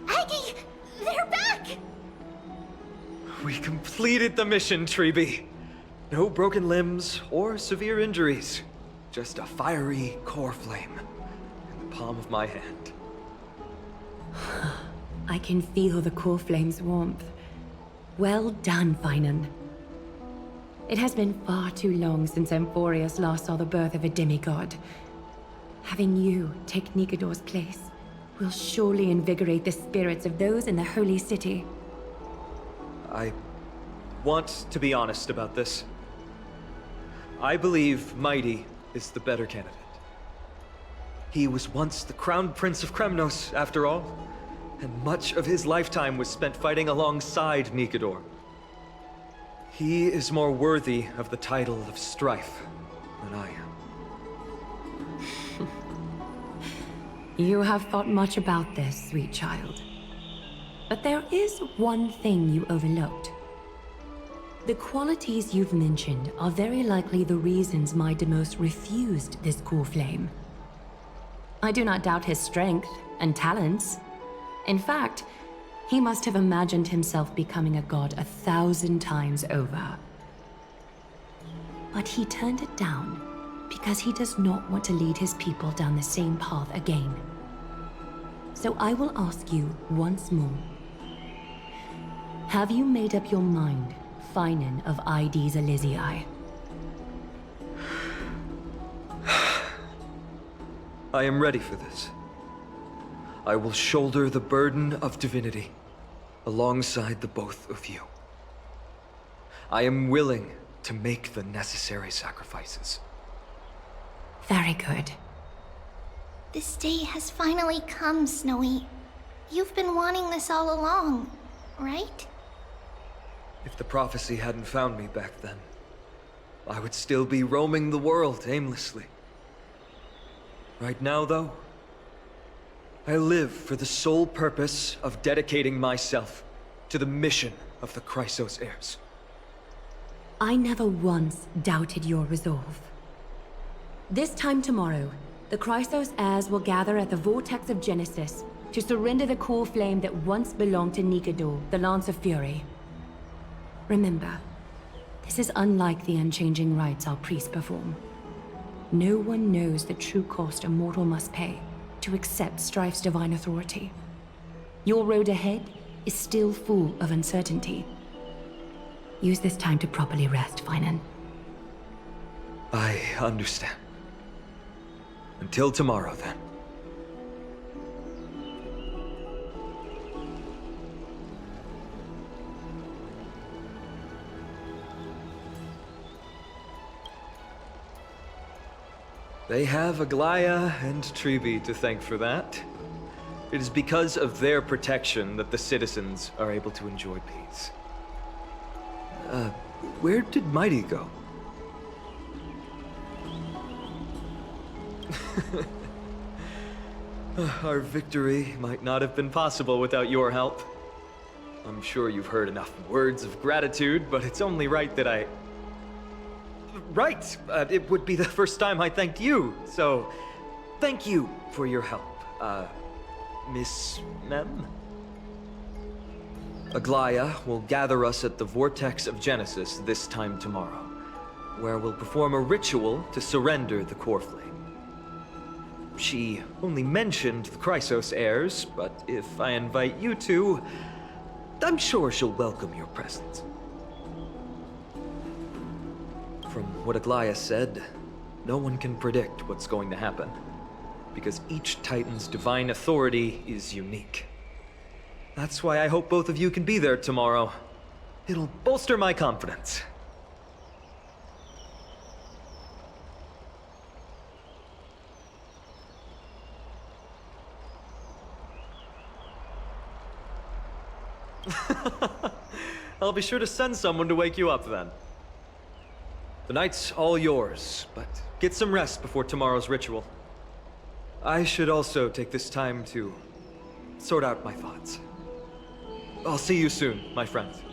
Aggie! They're back! We completed the mission, Treeby. No broken limbs or severe injuries. Just a fiery core flame in the palm of my hand. I can feel the core flame's warmth. Well done, Finan. It has been far too long since Amphorius last saw the birth of a demigod. Having you take Nikador's place will surely invigorate the spirits of those in the Holy City. I want to be honest about this. I believe Mighty is the better candidate. He was once the crown prince of Kremnos, after all, and much of his lifetime was spent fighting alongside Nikador. He is more worthy of the title of Strife than I am. You have thought much about this, sweet child. But there is one thing you overlooked. The qualities you've mentioned are very likely the reasons my Demos refused this core flame. I do not doubt his strength and talents. In fact, he must have imagined himself becoming a god 1,000 times over. But he turned it down because he does not want to lead his people down the same path again. So I will ask you once more. Have you made up your mind, Finan of ID's Elysiae? I am ready for this. I will shoulder the burden of divinity alongside the both of you. I am willing to make the necessary sacrifices. Very good. This day has finally come, Snowy. You've been wanting this all along, right? If the prophecy hadn't found me back then, I would still be roaming the world aimlessly. Right now, though, I live for the sole purpose of dedicating myself to the mission of the Chrysos heirs. I never once doubted your resolve. This time tomorrow, the Chrysos heirs will gather at the Vortex of Genesis to surrender the core flame that once belonged to Nikador, the Lance of Fury. Remember, this is unlike the unchanging rites our priests perform. No one knows the true cost a mortal must pay to accept Strife's divine authority. Your road ahead is still full of uncertainty. Use this time to properly rest, Finan. I understand. Until tomorrow, then. They have Aglaya and Treeby to thank for that. It is because of their protection that the citizens are able to enjoy peace. Where did Mighty go? Our victory might not have been possible without your help. I'm sure you've heard enough words of gratitude, but it's only right that I... Right! It would be the first time I thanked you, so... Thank you for your help, Miss Mem? Aglaya will gather us at the Vortex of Genesis this time tomorrow, where we'll perform a ritual to surrender the core flame. She only mentioned the Chrysos heirs, but if I invite you to, I'm sure she'll welcome your presence. From what Aglaya said, no one can predict what's going to happen, because each Titan's divine authority is unique. That's why I hope both of you can be there tomorrow. It'll bolster my confidence. I'll be sure to send someone to wake you up then. The night's all yours, but get some rest before tomorrow's ritual. I should also take this time to sort out my thoughts. I'll see you soon, my friends.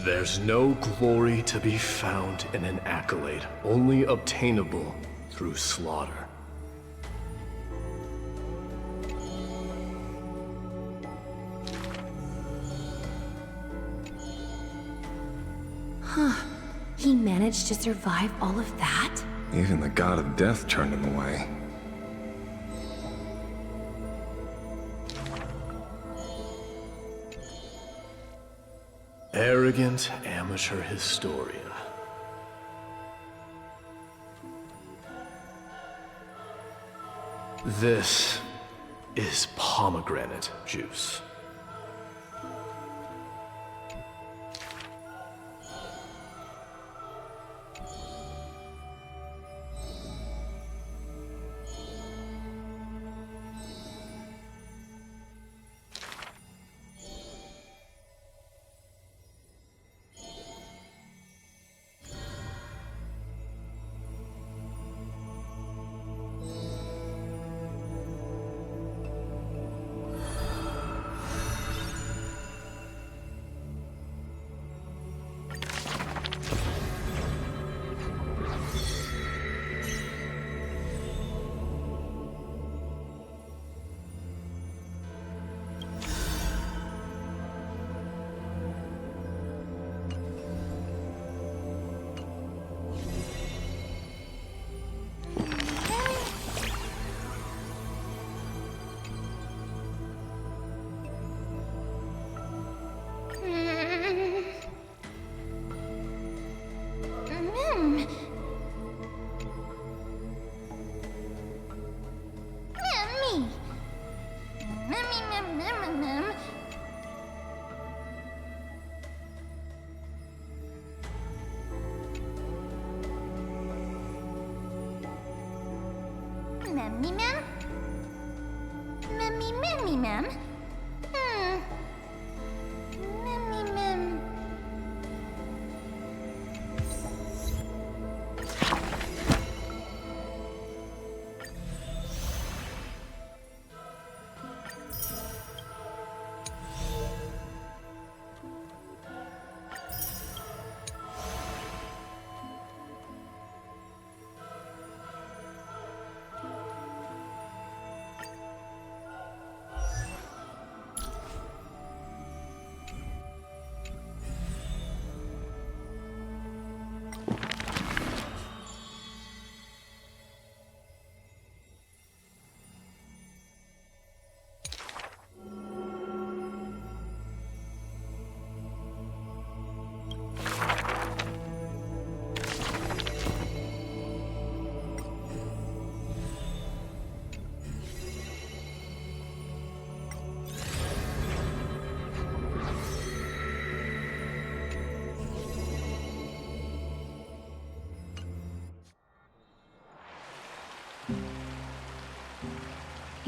There's no glory to be found in an accolade, only obtainable through slaughter. Huh. He managed to survive all of that? Even the god of death turned him away. Arrogant amateur historian. This is pomegranate juice.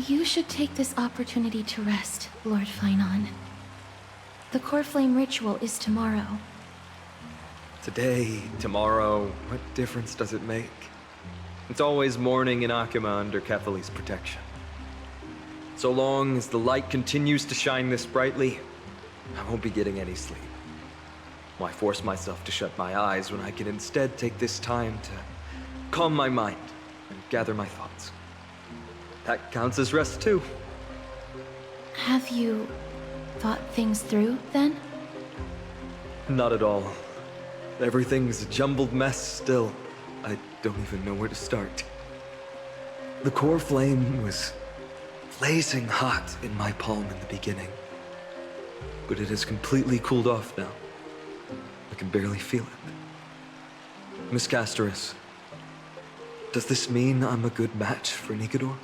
You should take this opportunity to rest, Lord Finon. The core flame ritual is tomorrow. Today, tomorrow, what difference does it make? It's always morning in Akuma under Kethely's protection. So long as the light continues to shine this brightly, I won't be getting any sleep. Why force myself to shut my eyes when I can instead take this time to calm my mind and gather my thoughts? That counts as rest too. Have you thought things through, then? Not at all. Everything's a jumbled mess still. I don't even know where to start. The core flame was blazing hot in my palm in the beginning, but it has completely cooled off now. I can barely feel it. Miss Castoris, does this mean I'm a good match for Nikador?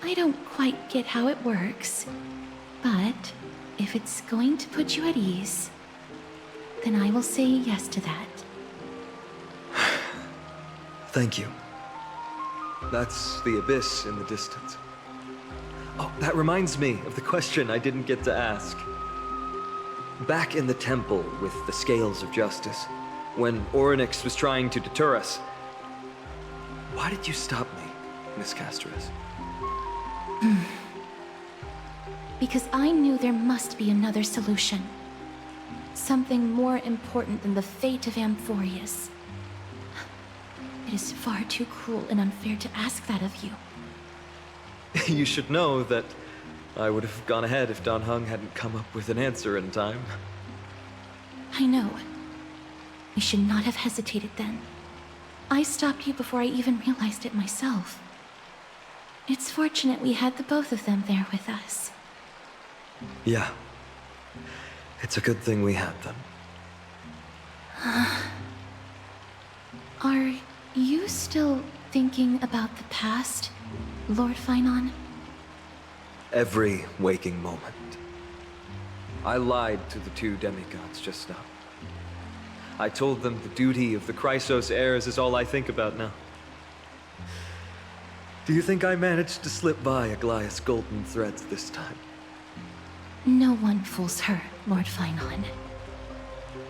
I don't quite get how it works, but if it's going to put you at ease, then I will say yes to that. Thank you. That's the abyss in the distance. Oh, that reminds me of the question I didn't get to ask. Back in the temple with the scales of justice, when Orynyx was trying to deter us, why did you stop me, Miss Castoris? Because I knew there must be another solution. Something more important than the fate of Amphorius. It is far too cruel and unfair to ask that of you. You should know that I would have gone ahead if Don Hung hadn't come up with an answer in time. I know. We should not have hesitated then. I stopped you before I even realized it myself. It's fortunate we had the both of them there with us. Yeah. It's a good thing we had them. Are you still thinking about the past, Lord Finon? Every waking moment. I lied to the two demigods just now. I told them the duty of the Chrysos heirs is all I think about now. Do you think I managed to slip by Aglaïa's golden threads this time? No one fools her, Lord Finon.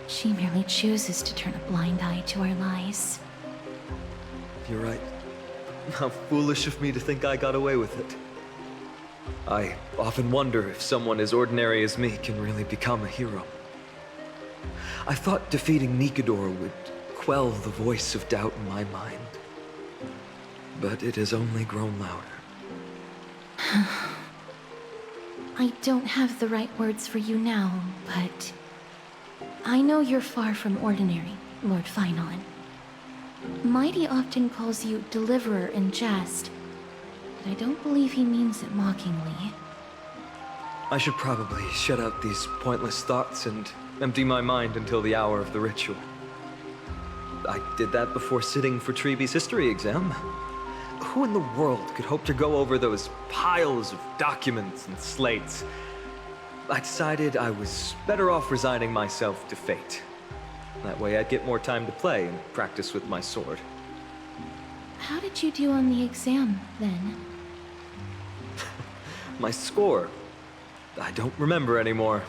She merely chooses to turn a blind eye to our lies. You're right. How foolish of me to think I got away with it. I often wonder if someone as ordinary as me can really become a hero. I thought defeating Nikador would quell the voice of doubt in my mind. But it has only grown louder. I don't have the right words for you now, but I know you're far from ordinary, Lord Finon. Mighty often calls you Deliverer in jest, but I don't believe he means it mockingly. I should probably shut out these pointless thoughts and empty my mind until the hour of the ritual. I did that before sitting for Treeby's history exam. Who in the world could hope to go over those piles of documents and slates? I decided I was better off resigning myself to fate. That way I'd get more time to play and practice with my sword. How did you do on the exam, then? My score? I don't remember anymore.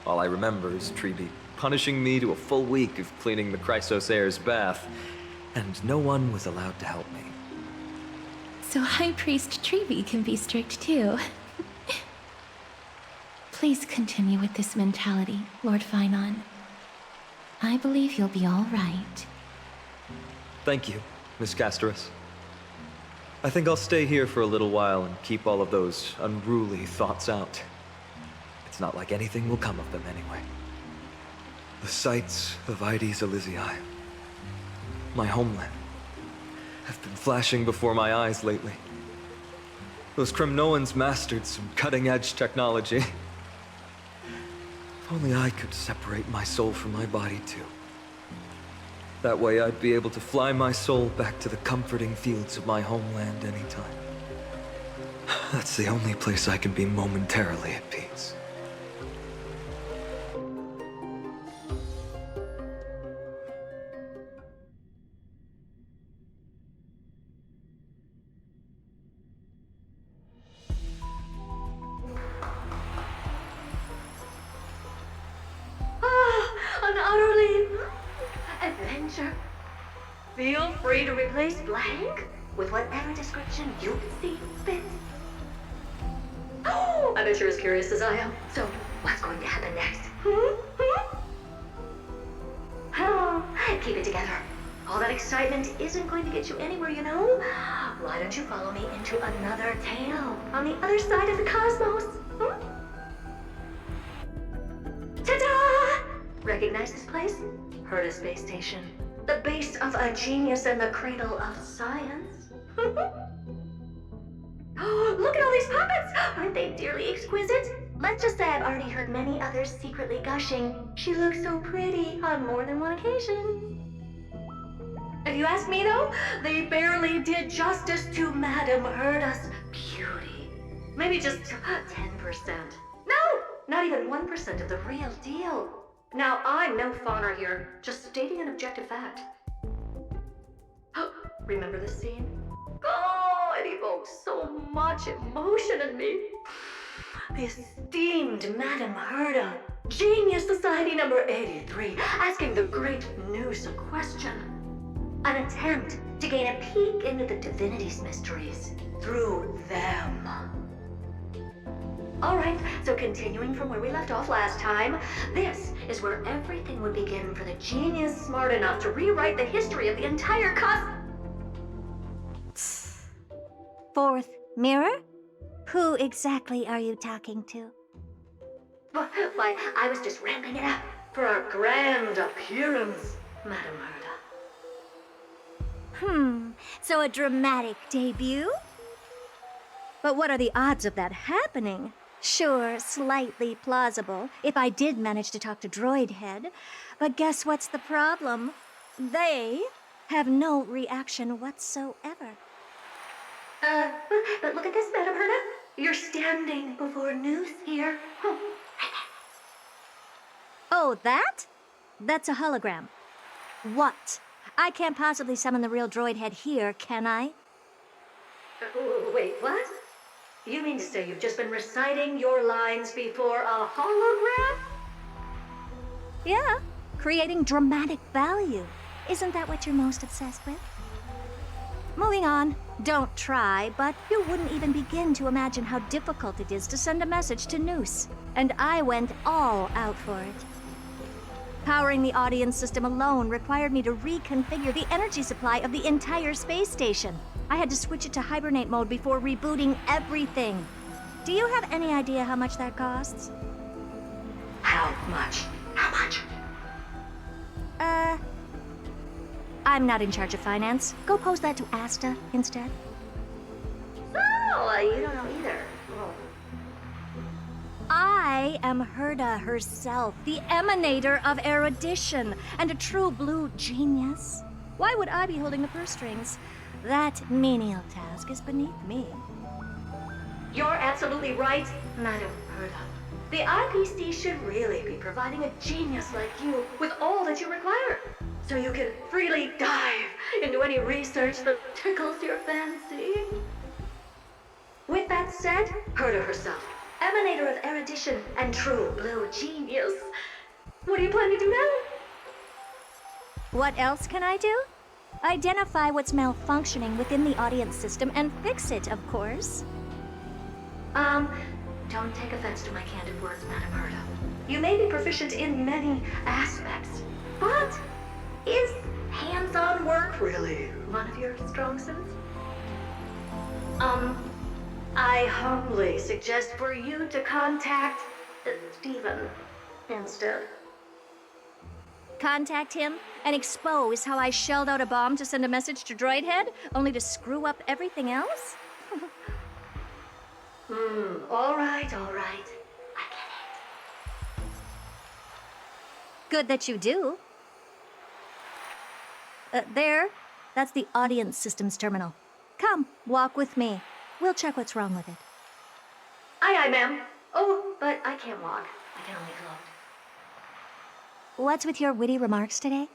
All I remember is Treeby punishing me to a full week of cleaning the Chrysos heir's bath, and no one was allowed to help me. So High Priest Treeby can be strict too. Please continue with this mentality, Lord Finon. I believe you'll be all right. Thank you, Miss Castoris. I think I'll stay here for a little while and keep all of those unruly thoughts out. It's not like anything will come of them anyway. The sights of Ides Elysiae, my homeland, have been flashing before my eyes lately. Those Kremnoans mastered some cutting-edge technology. If only I could separate my soul from my body too. That way I'd be able to fly my soul back to the comforting fields of my homeland anytime. That's the only place I can be momentarily at peace. An utterly adventure. Feel free to replace blank with whatever description you see fit. Oh, I bet you're as curious as I am. So, what's going to happen next? Keep it together. All that excitement isn't going to get you anywhere, you know? Why don't you follow me into another tale on the other side of the cosmos? Ta-da! Recognize this place? Herta Space Station, the base of a genius and the cradle of science. Oh, look at all these puppets! Aren't they dearly exquisite? Let's just say I've already heard many others secretly gushing. She looks so pretty on more than one occasion. If you ask me though, they barely did justice to Madame Herta's beauty. Maybe just 10%. No, not even 1% of the real deal. Now, I'm no fawner here, just stating an objective fact. Remember this scene? Oh, it evokes so much emotion in me. The esteemed Madame Herta, Genius Society number 83, asking the great Noose a question. An attempt to gain a peek into the divinity's mysteries through them. Alright, so continuing from where we left off last time, this is where everything would begin for the genius smart enough to rewrite the history of the entire Fourth mirror? Who exactly are you talking to? Why, I was just ramping it up for our grand appearance, Madame Herta. So a dramatic debut? But what are the odds of that happening? Sure, slightly plausible, if I did manage to talk to Droid Head. But guess what's the problem? They have no reaction whatsoever. But look at this, Madame Herta. You're standing before Noose here. Oh, that? That's a hologram. What? I can't possibly summon the real Droid Head here, can I? Wait, what? You mean to say you've just been reciting your lines before a hologram? Yeah, creating dramatic value. Isn't that what you're most obsessed with? Moving on. Don't try, but you wouldn't even begin to imagine how difficult it is to send a message to Noose. And I went all out for it. Powering the audience system alone required me to reconfigure the energy supply of the entire space station. I had to switch it to hibernate mode before rebooting everything. Do you have any idea how much that costs? How much? How much? I'm not in charge of finance. Go pose that to Asta instead. Oh, you don't know either. I am Herta herself, the emanator of erudition, and a true blue genius. Why would I be holding the purse strings? That menial task is beneath me. You're absolutely right, Madame Herta. The IPC should really be providing a genius like you with all that you require, so you can freely dive into any research that tickles your fancy. With that said, Herta herself, emanator of erudition and true blue genius. What do you plan to do now? What else can I do? Identify what's malfunctioning within the audience system and fix it, of course. Don't take offense to my candid words, Madame Herta. You may be proficient in many aspects, but is hands-on work really one of your strong suits? I humbly suggest for you to contact Steven instead. Contact him and expose how I shelled out a bomb to send a message to Droid Head, only to screw up everything else? All right. I get it. Good that you do. There. That's the audience systems terminal. Come, walk with me. We'll check what's wrong with it. Aye, ma'am. Oh, but I can't walk. I can only float. What's with your witty remarks today?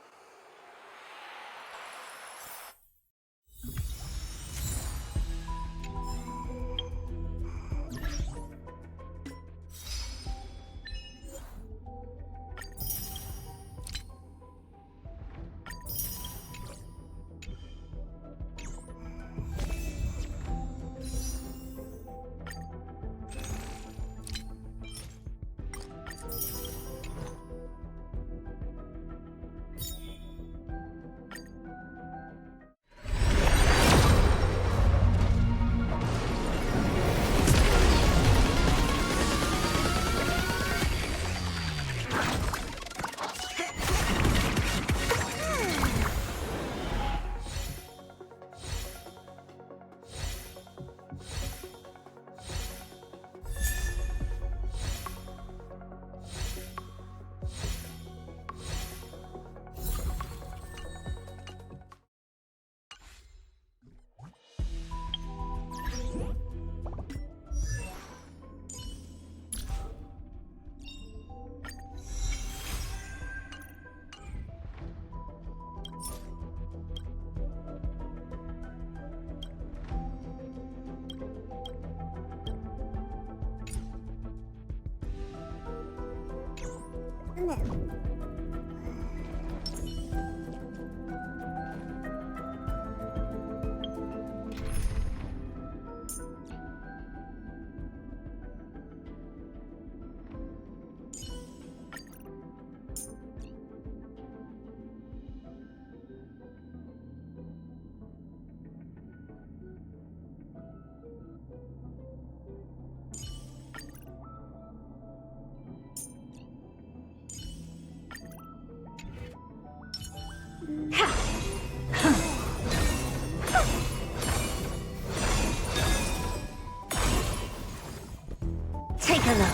Take a look.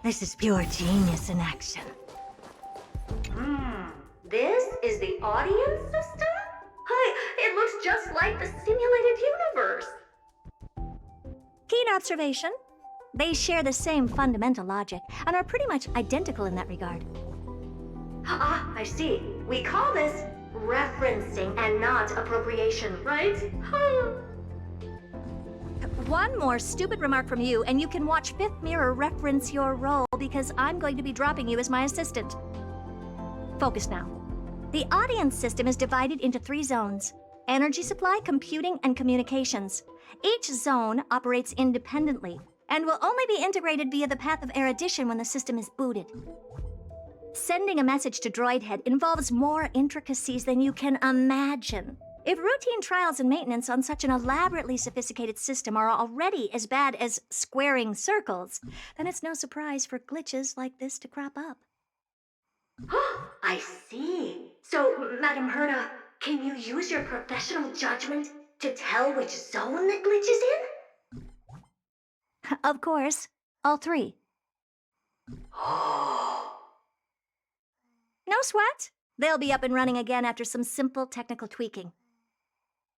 This is pure genius in action. This is the audience system? It looks just like the simulated universe. Keen observation. They share the same fundamental logic and are pretty much identical in that regard. Ah, I see. We call this referencing and not appropriation, right? One more stupid remark from you, and you can watch Fifth Mirror reference your role because I'm going to be dropping you as my assistant. Focus now. The audience system is divided into 3 zones: energy supply, computing, and communications. Each zone operates independently and will only be integrated via the path of erudition when the system is booted. Sending a message to Droid Head involves more intricacies than you can imagine. If routine trials and maintenance on such an elaborately sophisticated system are already as bad as squaring circles, then it's no surprise for glitches like this to crop up. I see. So, Madam Herda, can you use your professional judgment to tell which zone the glitch is in? Of course. All 3. No sweat. They'll be up and running again after some simple technical tweaking.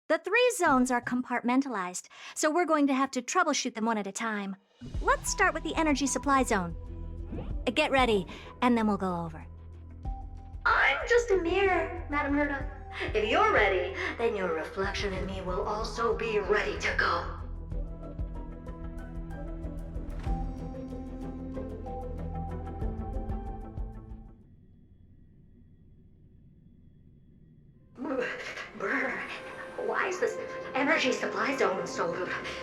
The 3 zones are compartmentalized, so we're going to have to troubleshoot them one at a time. Let's start with the energy supply zone. Get ready, and then we'll go over. I'm just a mirror, Madam Herda. If you're ready, then your reflection in me will also be ready to go. Brr, why is this energy supply zone so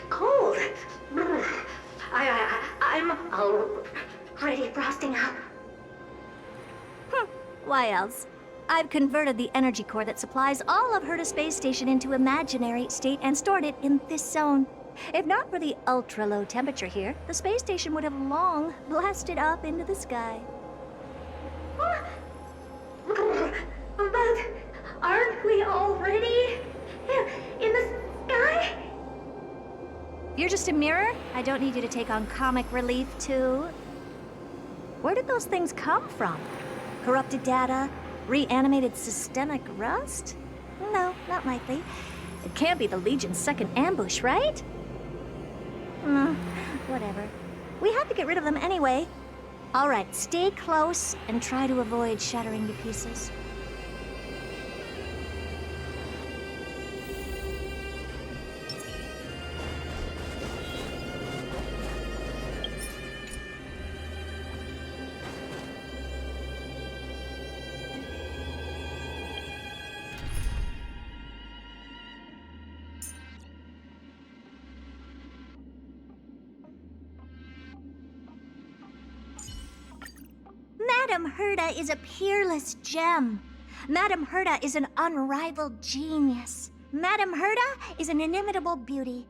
cold? Brr, I'm already frosting up. Why else? I've converted the energy core that supplies all of Herda Space Station into imaginary state and stored it in this zone. If not for the ultra-low temperature here, the space station would have long blasted up into the sky. But aren't we already in the sky? You're just a mirror? I don't need you to take on comic relief, too. Where did those things come from? Corrupted data? Reanimated systemic rust? No, not likely. It can't be the Legion's second ambush, right? Whatever. We have to get rid of them anyway. All right, stay close and try to avoid shattering to pieces. Madam Herda is a peerless gem. Madam Herda is an unrivaled genius. Madam Herda is an inimitable beauty.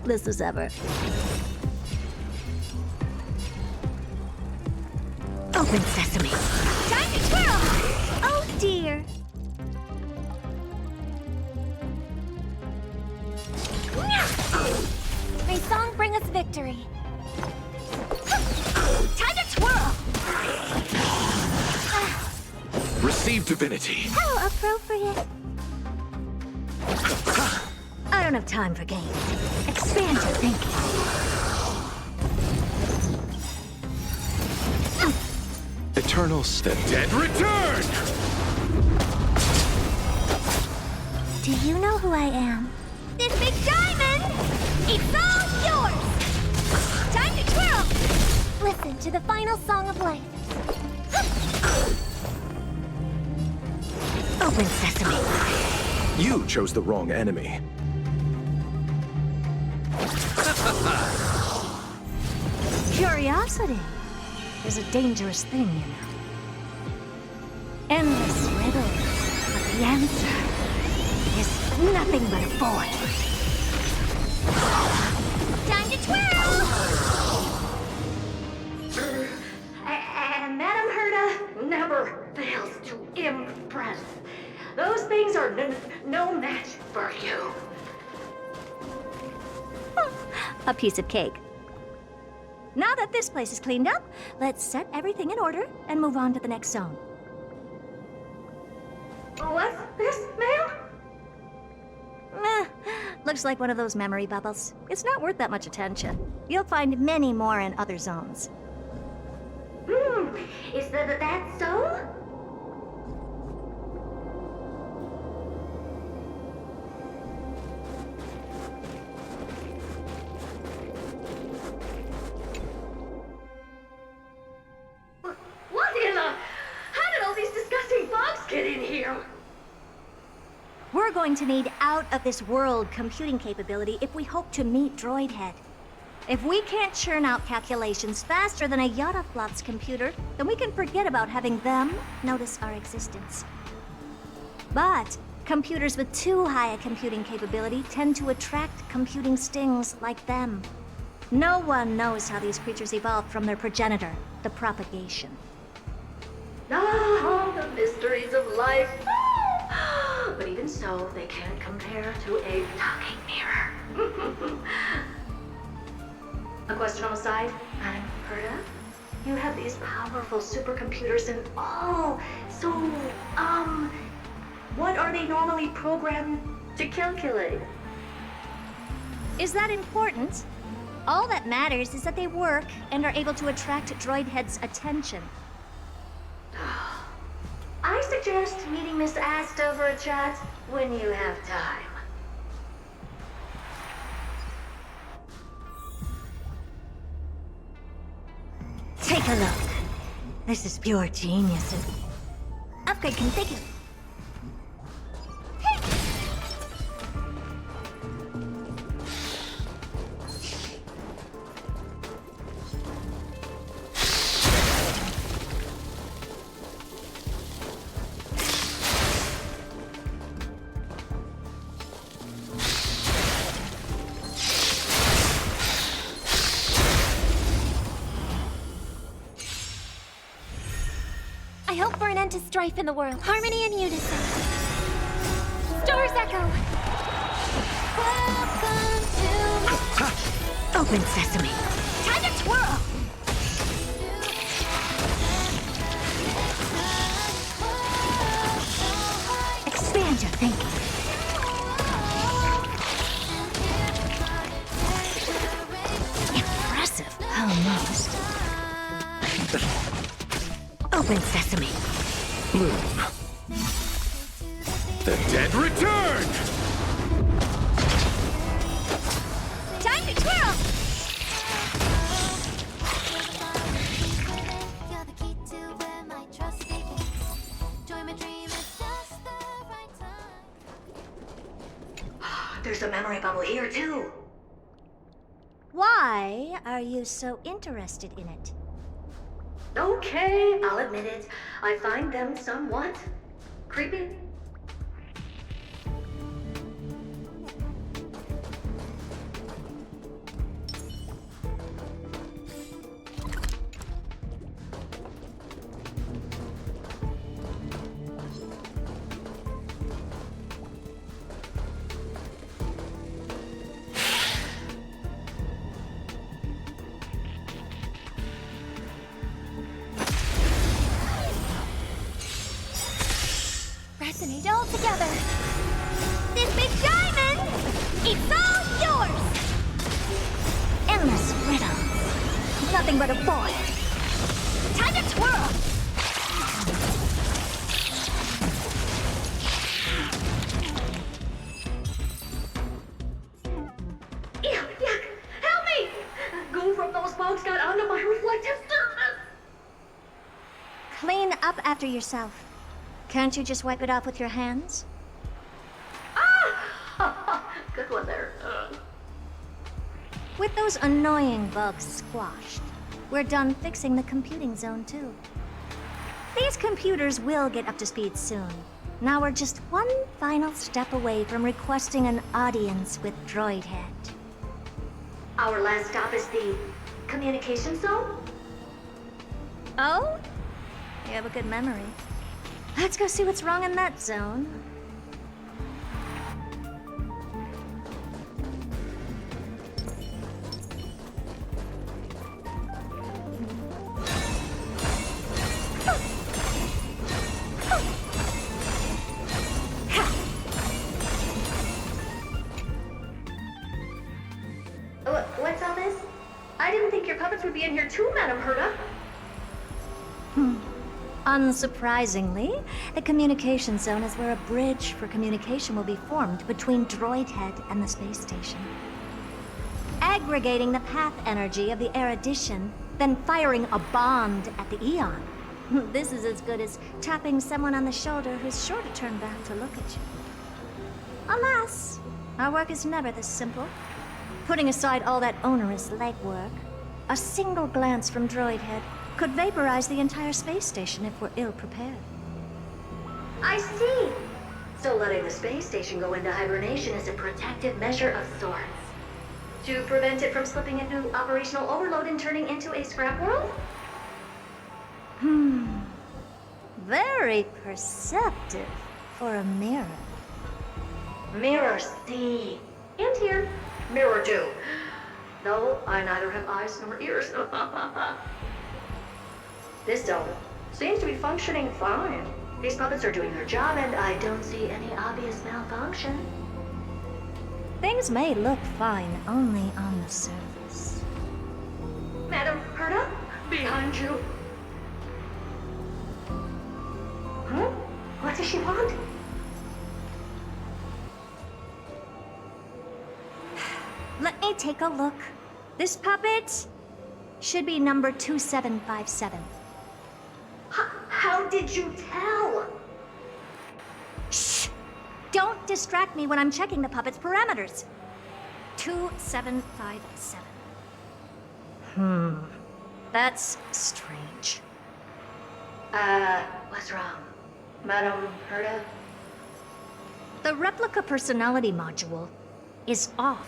helpless as ever. Open sesame. Time to twirl! Oh dear. May song bring us victory. Time to twirl! Receive divinity. How appropriate. I don't have time for games. Expand your thinking. Eternal The dead return! Do you know who I am? This big diamond! It's all yours! Time to twirl! Listen to the final song of life. Open sesame. You chose the wrong enemy. Curiosity is a dangerous thing, you know. Endless riddles, but the answer is nothing but a void. Time to twirl! And Madame Herta never fails to impress. Those things are no match for you. A piece of cake. Now that this place is cleaned up, let's set everything in order and move on to the next zone. What's this, ma'am? Looks like one of those memory bubbles. It's not worth that much attention. You'll find many more in other zones. Is that so? What in the... How did all these disgusting bugs get in here? We're going to need out-of-this-world computing capability if we hope to meet Droidhead. If we can't churn out calculations faster than a Yottaflot's computer, then we can forget about having them notice our existence. But computers with too high a computing capability tend to attract computing stings like them. No one knows how these creatures evolved from their progenitor, the propagation. Ah, the mysteries of life. But even so, they can't compare to a talking mirror. A question on the side, Madame Herta? You have these powerful supercomputers and all. So, what are they normally programmed to calculate? Is that important? All that matters is that they work and are able to attract Droidhead's attention. I suggest meeting Miss Asta for a chat when you have time. Take a look. This is pure genius. Upgrade configured. I hope for an end to strife in the world. Harmony and unison. Stars echo. Open sesame. Time to twirl. Expand your thinking. Impressive. Almost. Open sesame. Bloom. The dead return! Time to twirl. There's a memory bubble here, too. Why are you so interested in it? Okay, I'll admit it. I find them somewhat creepy. hallucinate altogether. This big diamond, it's all yours! Endless riddles. Nothing but a void. Time to twirl! Yuck! Help me! Goo from those bugs got onto my reflective surface! Clean up after yourself. Can't you just wipe it off with your hands? Ah! Good one there. With those annoying bugs squashed, we're done fixing the computing zone too. These computers will get up to speed soon. Now we're just one final step away from requesting an audience with Droidhead. Our last stop is the communication zone? Oh? You have a good memory. Let's go see what's wrong in that zone. What's all this? I didn't think your puppets would be in here too, Madam Herta. Unsurprisingly, the communication zone is where a bridge for communication will be formed between Droidhead and the space station. Aggregating the path energy of the erudition, then firing a bond at the Eon. This is as good as tapping someone on the shoulder who's sure to turn back to look at you. Alas, our work is never this simple. Putting aside all that onerous legwork, a single glance from Droidhead could vaporize the entire space station if we're ill-prepared. I see. So letting the space station go into hibernation is a protective measure of sorts. To prevent it from slipping into operational overload and turning into a scrap world? Very perceptive for a mirror. Mirror see. And here. Mirror do. No, I neither have eyes nor ears. This zone seems to be functioning fine. These puppets are doing their job, and I don't see any obvious malfunction. Things may look fine only on the surface. Madam Herta, behind you. Huh? What does she want? Let me take a look. This puppet should be number 2757. How did you tell? Shh! Don't distract me when I'm checking the puppet's parameters. 2757. That's strange. What's wrong? Madam Herta? The replica personality module is off.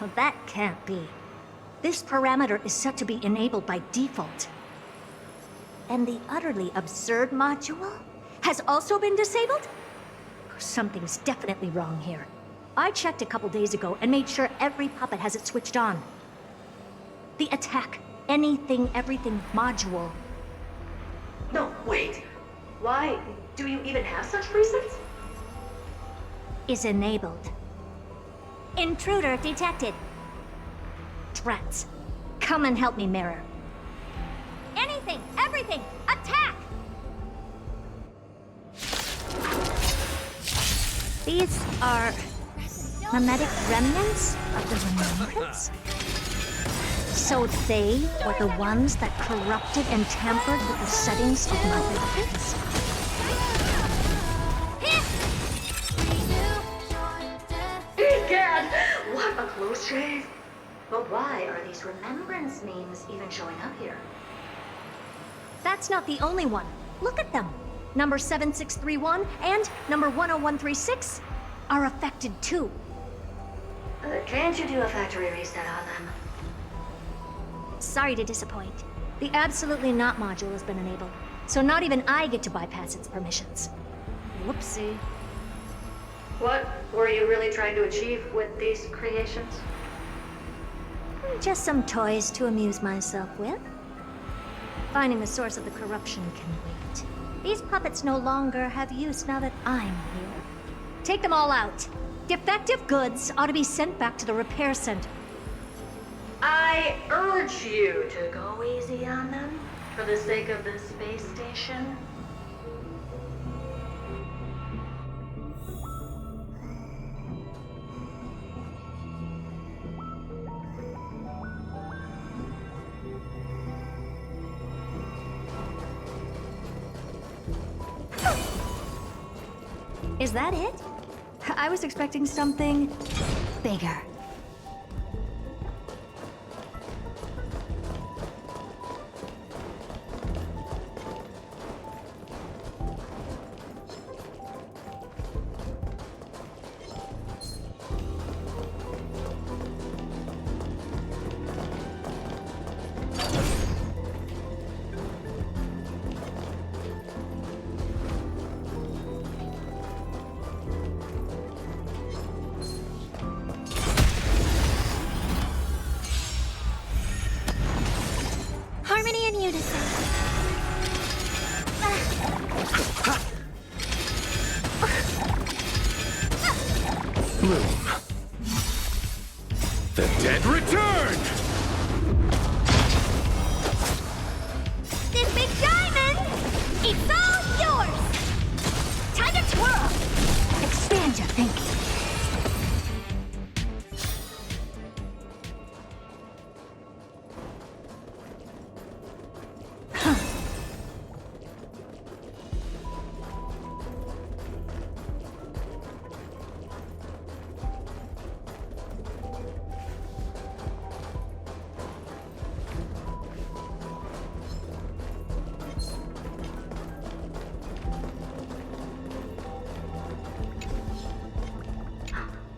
Well, that can't be. This parameter is set to be enabled by default. And the utterly absurd module has also been disabled? Something's definitely wrong here. I checked a couple days ago and made sure every puppet has it switched on. The attack, anything, everything module. No, wait. Why? Do you even have such presets? Is enabled. Intruder detected. Drats. Come and help me, Mirror. Anything, everything, attack! These are mimetic remnants of the remembrance? So they were the ones that corrupted and tampered with the settings of my puppets? Egad! What a close shave! But why are these remembrance names even showing up here? That's not the only one. Look at them. Number 7631 and number 10136 are affected too. Can't you do a factory reset on them? Sorry to disappoint. The Absolutely Not module has been enabled, so not even I get to bypass its permissions. Whoopsie. What were you really trying to achieve with these creations? Just some toys to amuse myself with. Finding the source of the corruption can wait. These puppets no longer have use now that I'm here. Take them all out. Defective goods ought to be sent back to the repair center. I urge you to go easy on them, for the sake of the space station. Is that it? I was expecting something bigger. Harmony and unison. Bloom. The dead return! This big diamond, it's all yours! Time to twirl! Expand your thinking.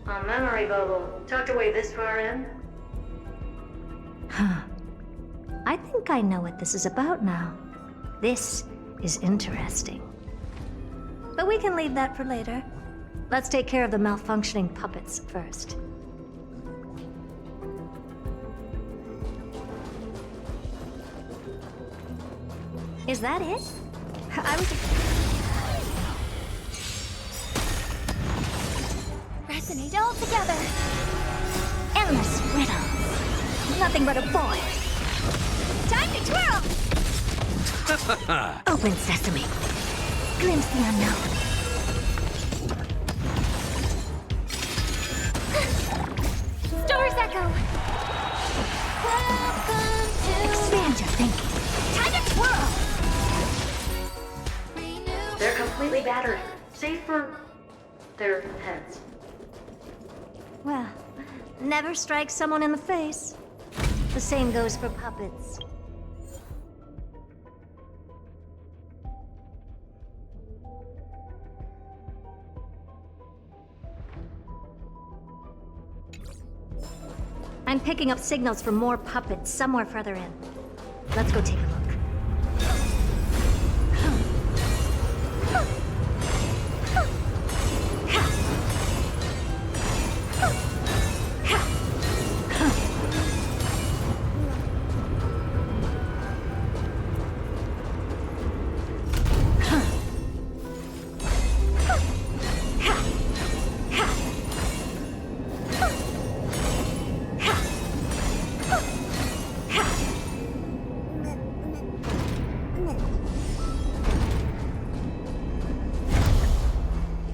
A memory bubble, tucked away this far in. Huh. I think I know what this is about now. This is interesting. But we can leave that for later. Let's take care of the malfunctioning puppets first. Is that it? I was... Resonate all together. Endless riddles. Nothing but a boy. Time to twirl! Open sesame. Glimpse the unknown. Store's echo. Welcome to... Expand your thinking. Time to twirl! They're completely battered, save for their heads. Well, never strike someone in the face. The same goes for puppets. I'm picking up signals from more puppets somewhere further in. Let's go take a look.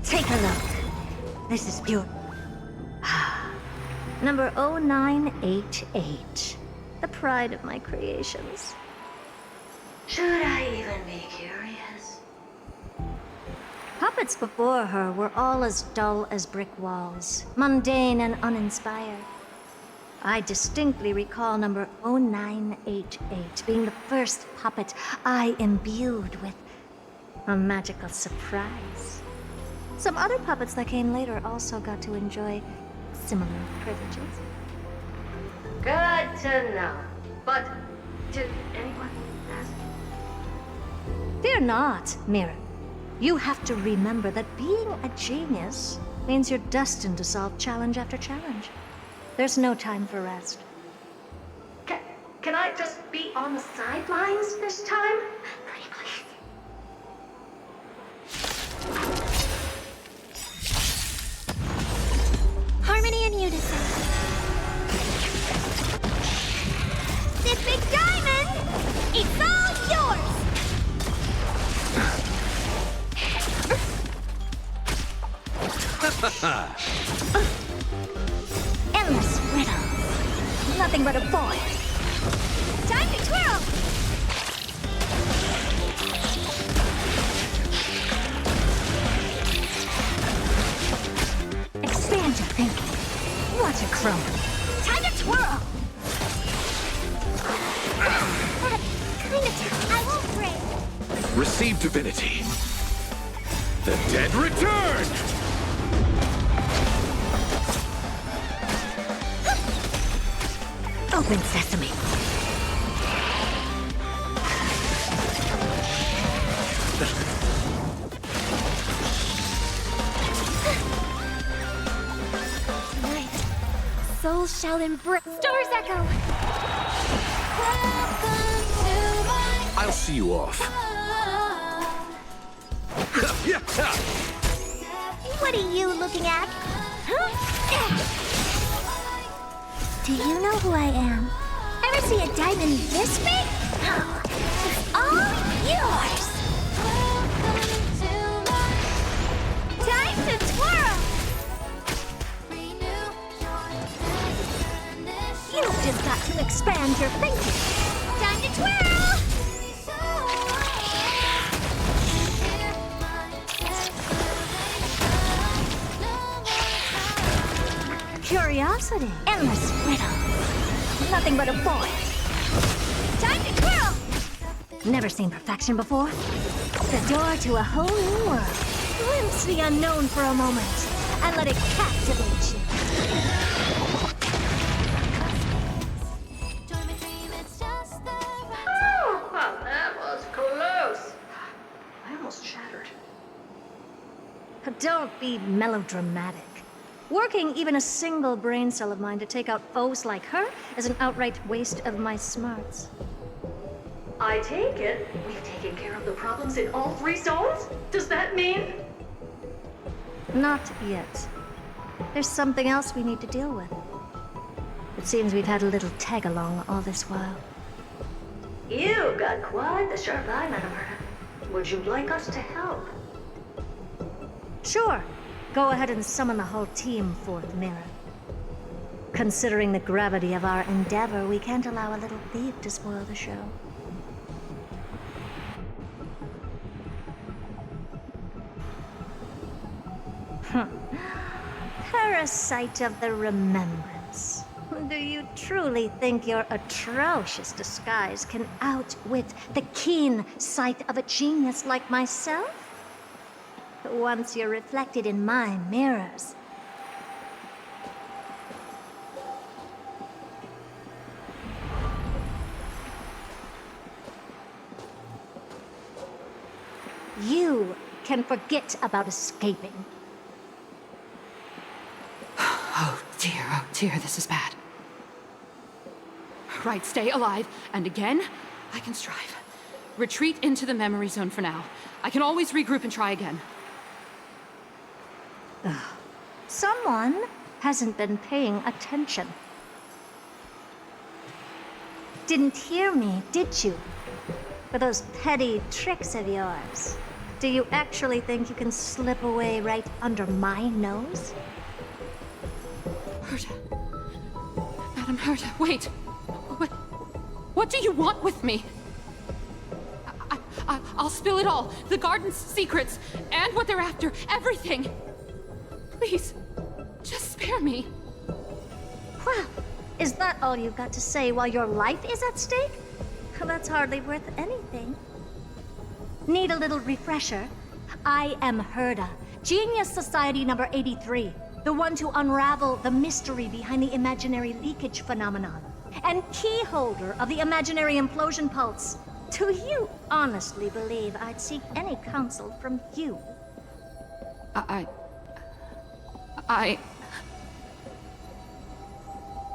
Take a look. This is beautiful. Number 0988. The pride of my creations. Should I even be curious? Puppets before her were all as dull as brick walls, mundane and uninspired. I distinctly recall number 0988 being the first puppet I imbued with a magical surprise. Some other puppets that came later also got to enjoy similar privileges. Good to know. But did anyone ask? Fear not, Mirror. You have to remember that being a genius means you're destined to solve challenge after challenge. There's no time for rest. Can Can I just be on the sidelines this time? Pretty please. Harmony and unison. This big diamond, it's all yours! Endless riddles. Nothing but a void. Time to twirl! Expand your thinking. Watch it grow. Time to twirl! Kind of. I won't break. Receive divinity. The dead return! Open sesame. Tonight, souls shall embrace. Stars echo! I'll see you off. What are you looking at? Huh? Do you know who I am? Ever see a diamond this big? Oh, it's all yours! Time to twirl! You've just got to expand your thinking. Time to twirl! Curiosity. Endless riddles. Nothing but a void. Time to twirl! Never seen perfection before? The door to a whole new world. Glimpse the unknown for a moment and let it captivate you. Oh, that was close. I almost shattered. Don't be melodramatic. Working even a single brain cell of mine to take out foes like her is an outright waste of my smarts. I take it we've taken care of the problems in all 3 zones? Does that mean? Not yet. There's something else we need to deal with. It seems we've had a little tag-along all this while. You've got quite the sharp eye, Madam Herta. Would you like us to help? Sure. Go ahead and summon the whole team, Fourth Mirror. Considering the gravity of our endeavor, we can't allow a little thief to spoil the show. Parasite of the Remembrance. Do you truly think your atrocious disguise can outwit the keen sight of a genius like myself? Once you're reflected in my mirrors. You can forget about escaping. Oh dear, this is bad. Right, stay alive, and again, I can strive. Retreat into the memory zone for now. I can always regroup and try again. Someone hasn't been paying attention. Didn't hear me, did you? For those petty tricks of yours. Do you actually think you can slip away right under my nose? Herta. Madam Herta, wait. What do you want with me? I'll spill it all. The garden's secrets, and what they're after. Everything. Please, just spare me. Well, is that all you've got to say while your life is at stake? That's hardly worth anything. Need a little refresher? I am Herta, Genius Society number 83, the one to unravel the mystery behind the imaginary leakage phenomenon, and key holder of the imaginary implosion pulse. Do you honestly believe I'd seek any counsel from you?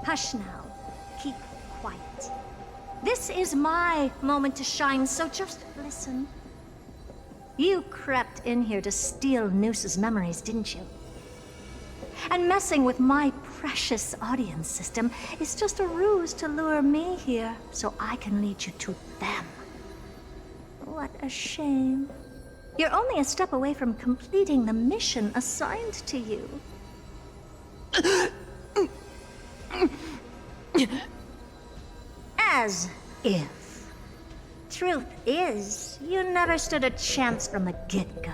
Hush now. Keep quiet. This is my moment to shine, so just listen. You crept in here to steal Noose's memories, didn't you? And messing with my precious audience system is just a ruse to lure me here so I can lead you to them. What a shame. You're only a step away from completing the mission assigned to you. As if. Truth is, you never stood a chance from the get-go.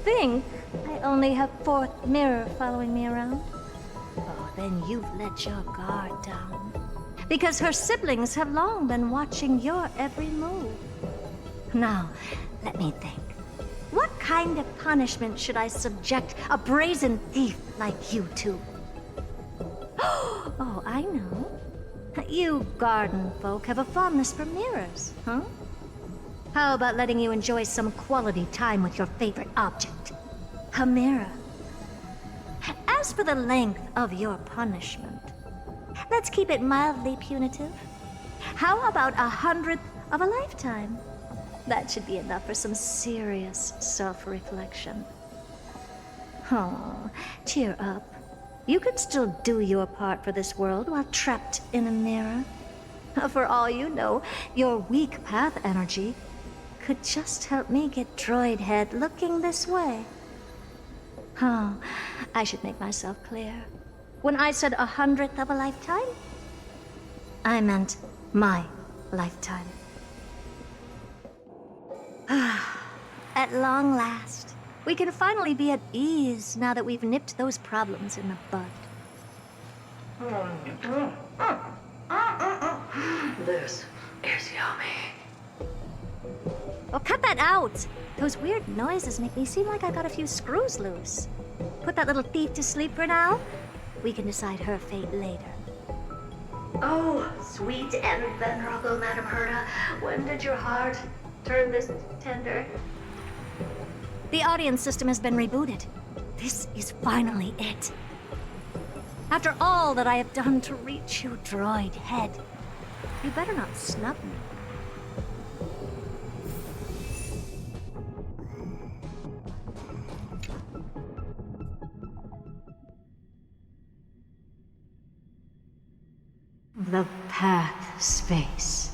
Think I only have fourth mirror following me around? Oh, then you've let your guard down. Because her siblings have long been watching your every move. Now, let me think. What kind of punishment should I subject a brazen thief like you to? Oh, I know. You garden folk have a fondness for mirrors, huh? How about letting you enjoy some quality time with your favorite object? A mirror. As for the length of your punishment, let's keep it mildly punitive. How about 100th of a lifetime? That should be enough for some serious self-reflection. Oh, cheer up. You can still do your part for this world while trapped in a mirror. For all you know, your weak path energy could just help me get Droid Head looking this way. Oh, I should make myself clear. When I said 100th of a lifetime, I meant my lifetime. At long last, we can finally be at ease now that we've nipped those problems in the bud. This is yummy. Oh, cut that out! Those weird noises make me seem like I got a few screws loose. Put that little thief to sleep for now. We can decide her fate later. Oh, sweet and venerable Madam Herta, when did your heart turn this tender? The audience system has been rebooted. This is finally it. After all that I have done to reach you, Droid Head, you better not snub me. The path space.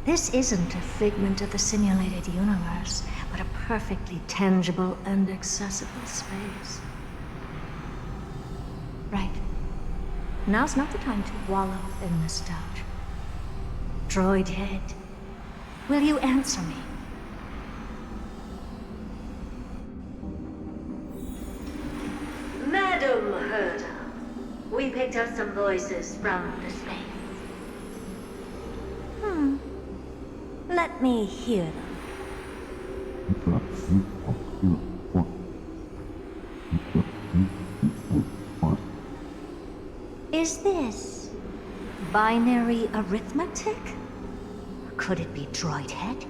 This isn't a figment of the simulated universe, but a perfectly tangible and accessible space. Right. Now's not the time to wallow in nostalgia. Droid Head, will you answer me? Madam Herta, we picked up some voices from the space. Let me hear them. Is this binary arithmetic? Could it be Droid Head?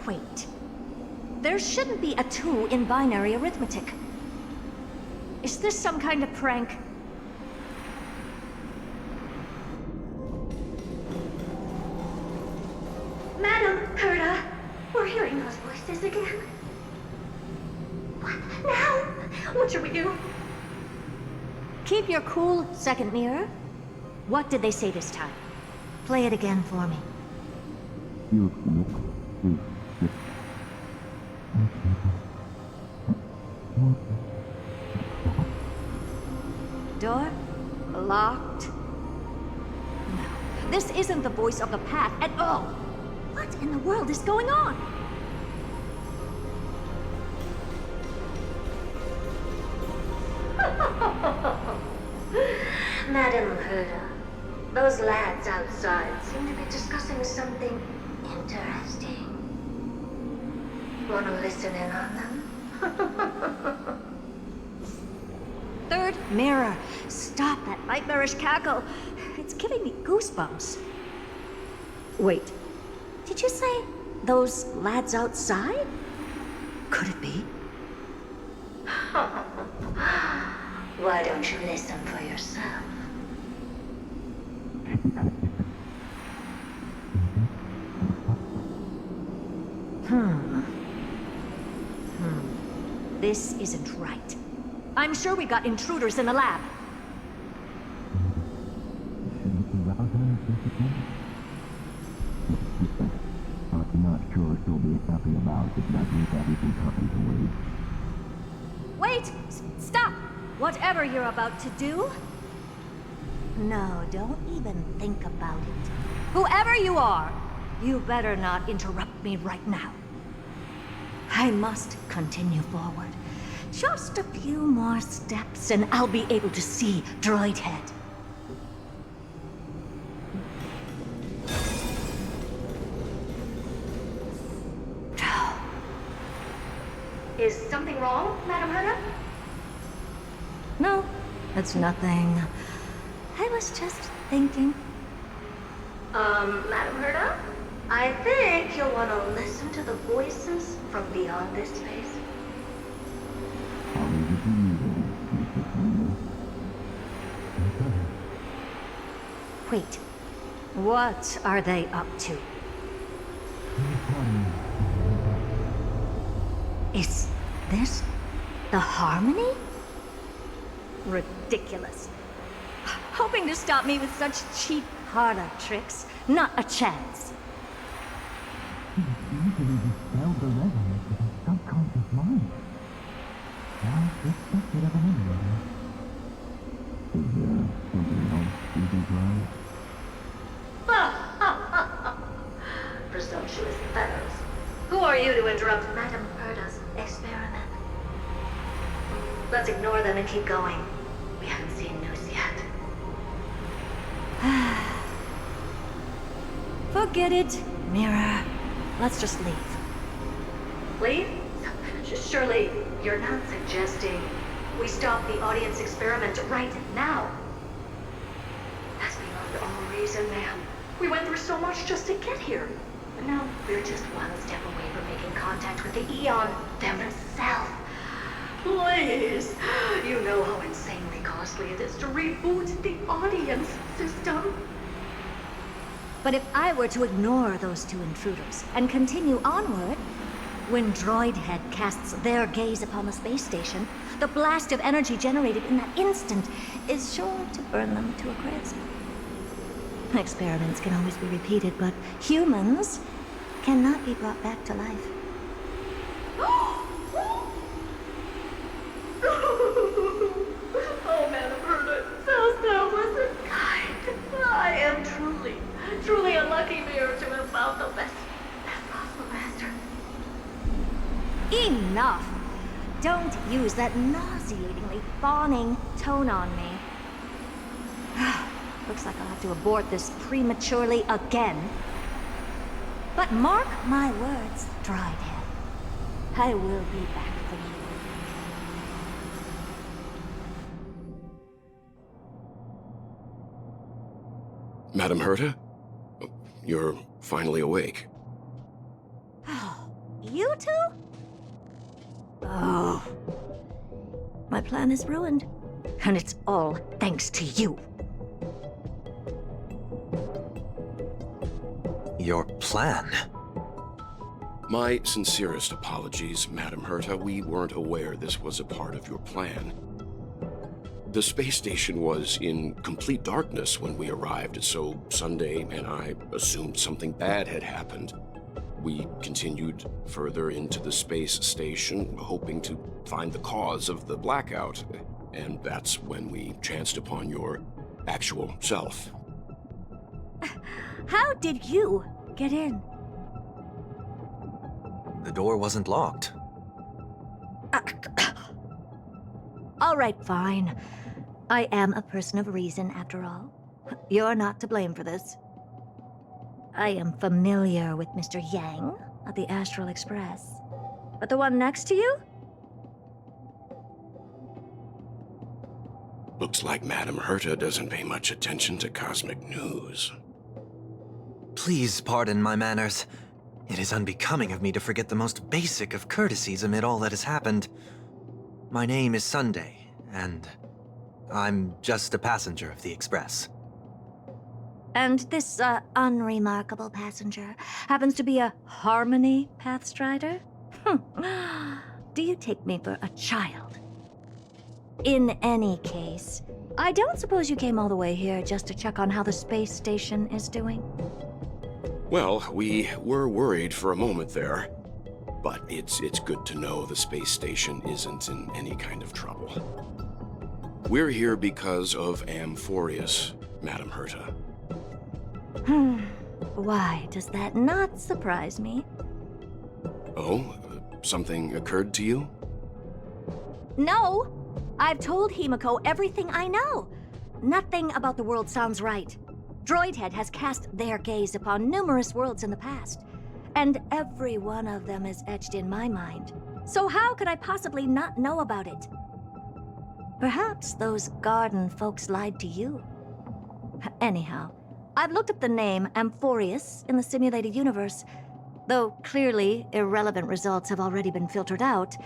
Wait. There shouldn't be a 2 in binary arithmetic. Is this some kind of prank? Madam Herta, we're hearing those voices again. What now? What should we do? Keep your cool, second mirror. What did they say this time? Play it again for me. Door locked. No, this isn't the voice of the path at all. What in the world is going on? Madam Herta, those lads outside seem to be discussing something interesting. Want to listen in on them? Third mirror. Stop that nightmarish cackle. It's giving me goosebumps. Wait, did you say Those lads outside? Could it be? Why don't you listen for yourself? This isn't right. I'm sure we got intruders in the lab. I'm not sure she'll be happy about it, but we've everything coming to wait. Wait! Stop! Whatever you're about to do... No, don't even think about it. Whoever you are, you better not interrupt me right now. I must continue forward. Just a few more steps and I'll be able to see Droid Head. Is something wrong, Madam Herta? No, it's nothing. I was just thinking. Madam Herta? I think you'll want to listen to the voices from beyond this space. I'll leave it to you then, Mr. Clemens. Wait, what are they up to? Is this the Harmony? Ridiculous. Hoping to stop me with such cheap parlor tricks. Not a chance. Easily dispelled the resonance of his subconscious mind. Now, just a bit of an emulator. Is there something else you can try? Presumptuous fellows. Who are you to interrupt Madam Herta's experiment? Let's ignore them and keep going. We haven't seen news yet. Forget it, Mirror. Let's just leave. Leave? Surely you're not suggesting we stop the audience experiment right now? That's beyond all reason, ma'am. We went through so much just to get here. But now we're just one step away from making contact with the Eon themselves. Please! You know how insanely costly it is to reboot the audience system. But if I were to ignore those two intruders and continue onward, when Droid Head casts their gaze upon the space station, the blast of energy generated in that instant is sure to burn them to a crisp. Experiments can always be repeated, but humans cannot be brought back to life. Oh, Madam Herta, so selfless and kind. I am truly a lucky mirror to have found the best possible master. Enough! Don't use that nauseatingly fawning tone on me. Looks like I'll have to abort this prematurely again. But mark my words, Droid Head. I will be back for you. Madam Herta? You're finally awake. You two? Oh. My plan is ruined. And it's all thanks to you. Your plan? My sincerest apologies, Madam Herta. We weren't aware this was a part of your plan. The space station was in complete darkness when we arrived, so Sunday and I assumed something bad had happened. We continued further into the space station, hoping to find the cause of the blackout, and that's when we chanced upon your actual self. How did you get in? The door wasn't locked. All right, fine. I am a person of reason, after all. You're not to blame for this. I am familiar with Mr. Yang of the Astral Express. But the one next to you? Looks like Madam Herta doesn't pay much attention to cosmic news. Please pardon my manners. It is unbecoming of me to forget the most basic of courtesies amid all that has happened. My name is Sunday, and I'm just a passenger of the Express. And this, unremarkable passenger happens to be a Harmony Pathstrider? Do you take me for a child? In any case, I don't suppose you came all the way here just to check on how the space station is doing? Well, we were worried for a moment there, but it's good to know the space station isn't in any kind of trouble. We're here because of Amphorius, Madam Herta. Why does that not surprise me? Oh, something occurred to you? No! I've told Himiko everything I know. Nothing about the world sounds right. Droidhead has cast their gaze upon numerous worlds in the past, and every one of them is etched in my mind. So how could I possibly not know about it? Perhaps those garden folks lied to you. Anyhow, I've looked up the name Amphorius in the simulated universe. Though clearly irrelevant results have already been filtered out,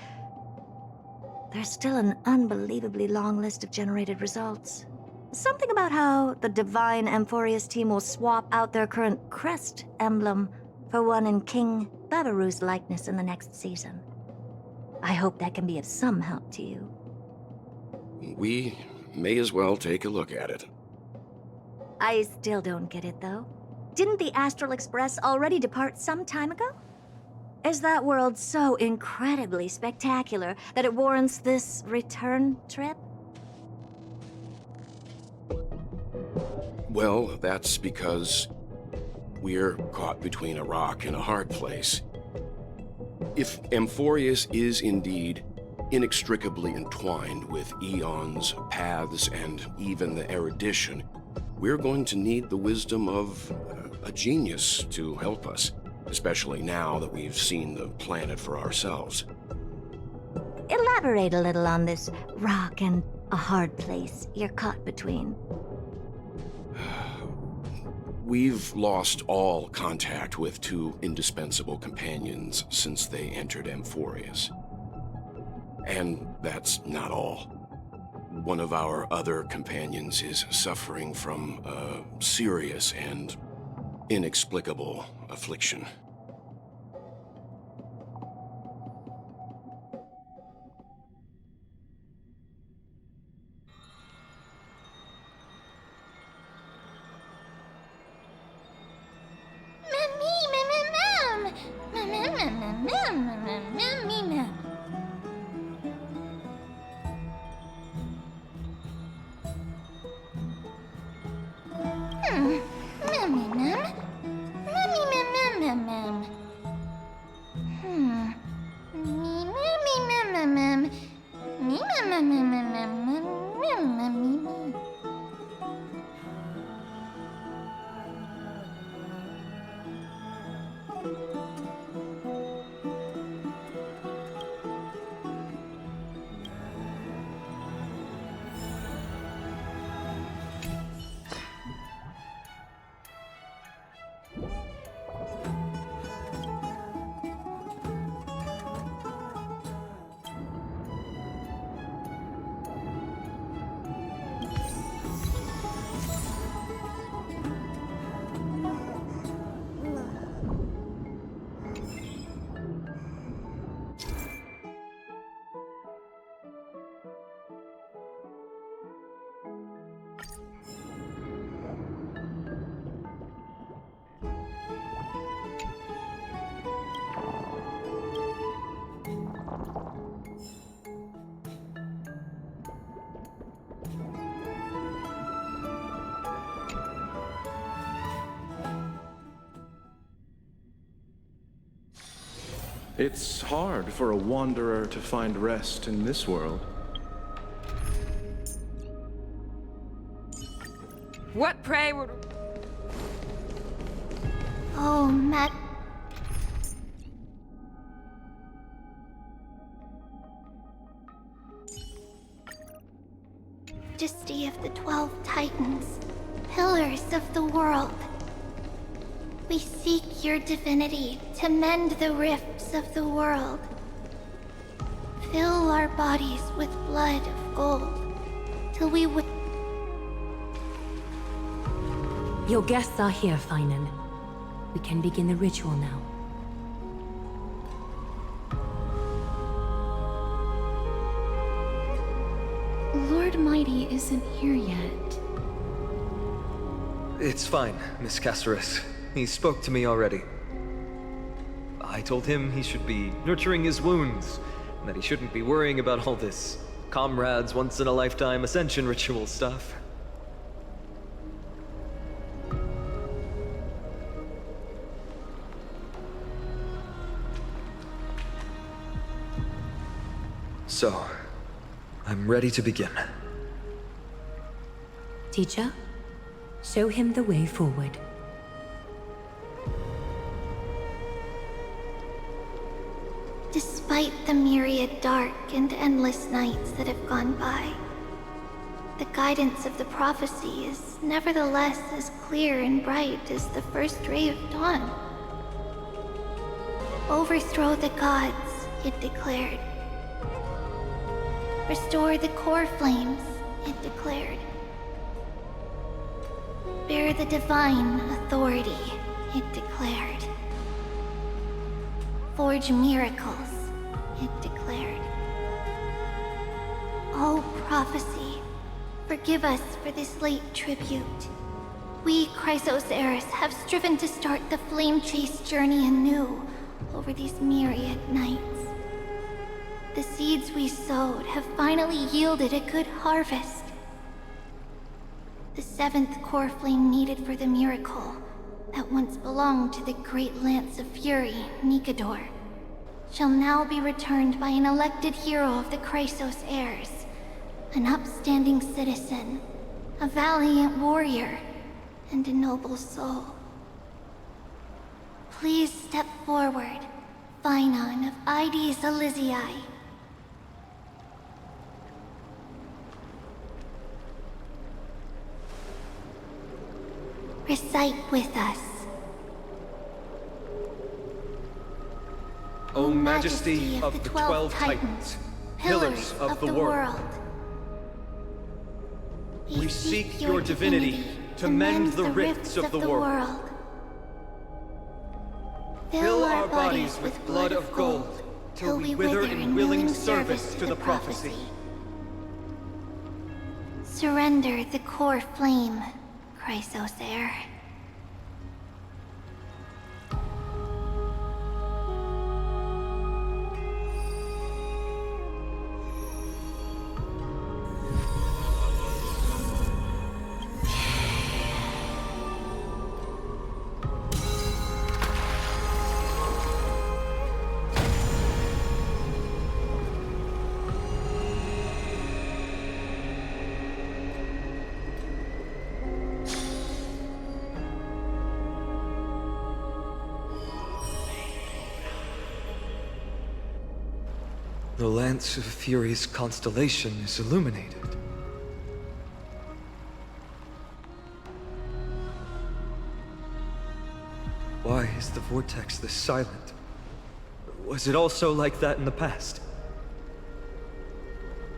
there's still an unbelievably long list of generated results. Something about how the Divine Amphorius team will swap out their current crest emblem for one in King Babaru's likeness in the next season. I hope that can be of some help to you. We may as well take a look at it. I still don't get it, though. Didn't the Astral Express already depart some time ago? Is that world so incredibly spectacular that it warrants this return trip? Well, that's because we're caught between a rock and a hard place. If Amphorius is indeed inextricably entwined with eons, paths, and even the erudition, we're going to need the wisdom of a genius to help us, especially now that we've seen the planet for ourselves. Elaborate a little on this rock and a hard place you're caught between. We've lost all contact with two indispensable companions since they entered Amphorius. And that's not all. One of our other companions is suffering from a serious and inexplicable affliction. It's hard for a wanderer to find rest in this world. What prey would... Oh, Matt. Majesty of the 12 Titans, pillars of the world. We seek your divinity to mend the rifts of the world. Fill our bodies with blood of gold, till we would. Your guests are here, Finan. We can begin the ritual now. Lord Mighty isn't here yet. It's fine, Miss Caceres. He spoke to me already. I told him he should be nurturing his wounds, and that he shouldn't be worrying about all this comrades once-in-a-lifetime ascension ritual stuff. So, I'm ready to begin. Teacher, show him the way forward. Despite the myriad dark and endless nights that have gone by, the guidance of the prophecy is nevertheless as clear and bright as the first ray of dawn. Overthrow the gods, it declared. Restore the core flames, it declared. Bear the divine authority, it declared. Forge miracles, it declared. Oh, prophecy, forgive us for this late tribute. We, Chrysos Eris, have striven to start the flame chase journey anew over these myriad nights. The seeds we sowed have finally yielded a good harvest. The seventh core flame needed for the miracle that once belonged to the great Lance of Fury, Nikador, shall now be returned by an elected hero of the Chrysos heirs, an upstanding citizen, a valiant warrior, and a noble soul. Please step forward, Finan of Ides Elysiae. Recite with us. O Majesty of the 12 Titans, pillars of the world, we seek your divinity to mend the rifts of the world. Fill our bodies with blood of gold, till we wither in willing service to the prophecy. Surrender the core flame, Chrysos heir. The Lance of Fury's constellation is illuminated. Why is the vortex this silent? Was it also like that in the past?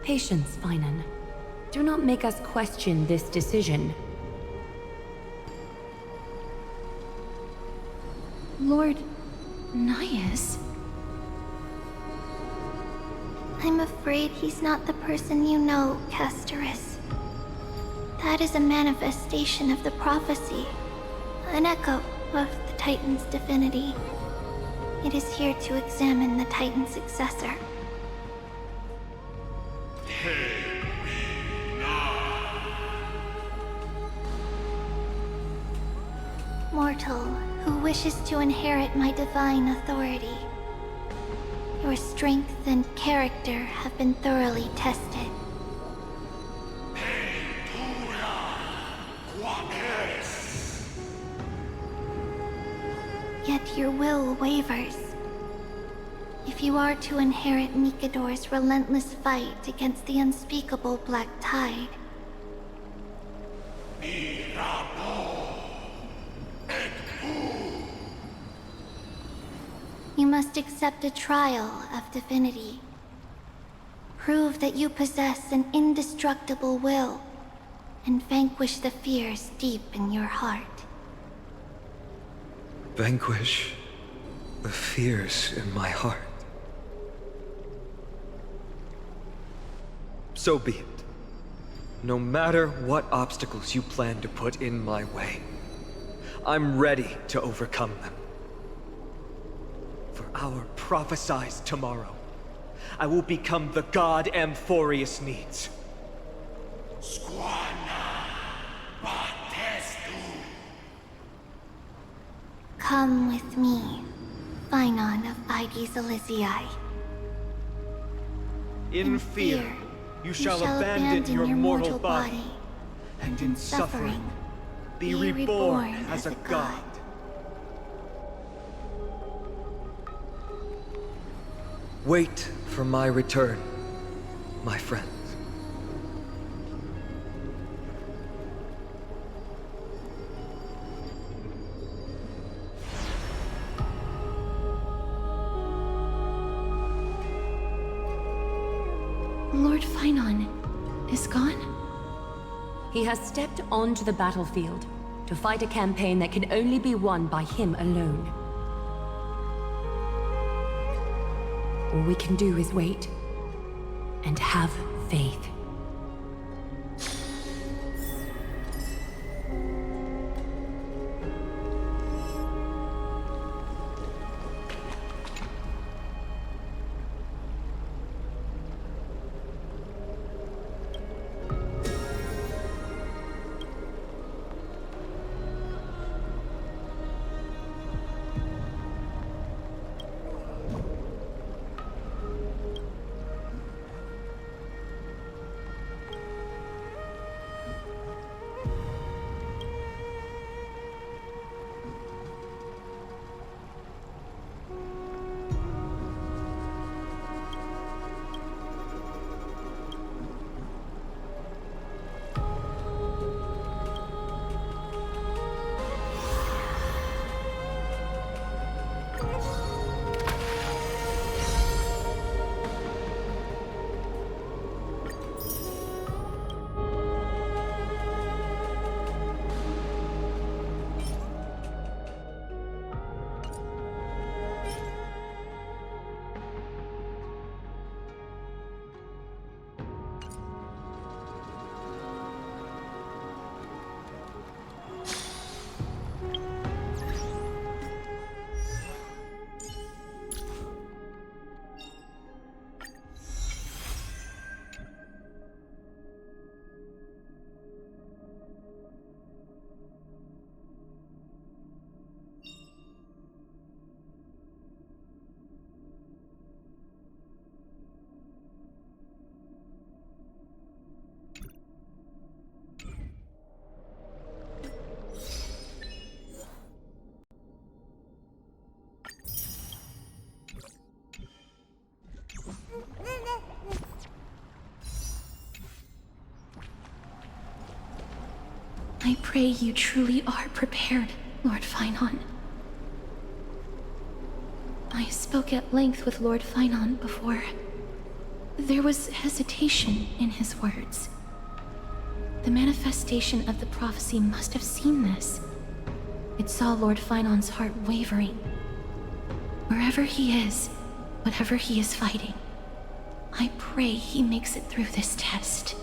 Patience, Finan. Do not make us question this decision. Lord Naias? I'm afraid he's not the person you know, Caceres. That is a manifestation of the prophecy, an echo of the Titan's divinity. It is here to examine the Titan's successor. Mortal who wishes to inherit my divine authority. Your strength and character have been thoroughly tested. Yet your will wavers. If you are to inherit Nikador's relentless fight against the unspeakable Black Tide, You must accept a trial of divinity. Prove that you possess an indestructible will, and vanquish the fears deep in your heart. Vanquish the fears in my heart. So be it. No matter what obstacles you plan to put in my way, I'm ready to overcome them. For our prophesied tomorrow, I will become the god Amphorius needs. Come with me, Phynon of Aegis Elysiae. In fear, you shall abandon your mortal body, and in suffering, be reborn as a god. Wait for my return, my friends. Lord Phynon is gone? He has stepped onto the battlefield to fight a campaign that can only be won by him alone. All we can do is wait and have faith. I pray you truly are prepared, Lord Phynon. I spoke at length with Lord Phynon before. There was hesitation in his words. The manifestation of the prophecy must have seen this. It saw Lord Phynon's heart wavering. Wherever he is, whatever he is fighting, I pray he makes it through this test.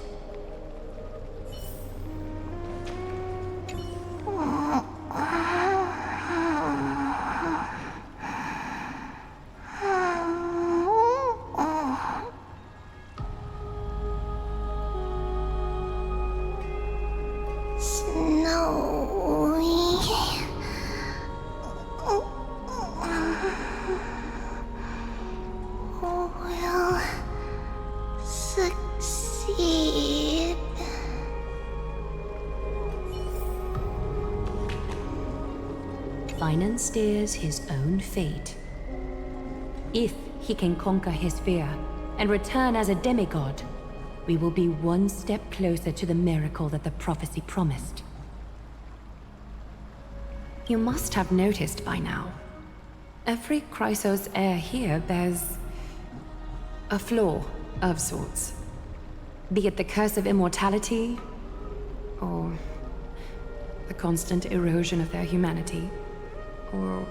Phynon steers his own fate. If he can conquer his fear and return as a demigod, we will be one step closer to the miracle that the prophecy promised. You must have noticed by now. Every Chrysos heir here bears a flaw of sorts. Be it the curse of immortality, or the constant erosion of their humanity, or...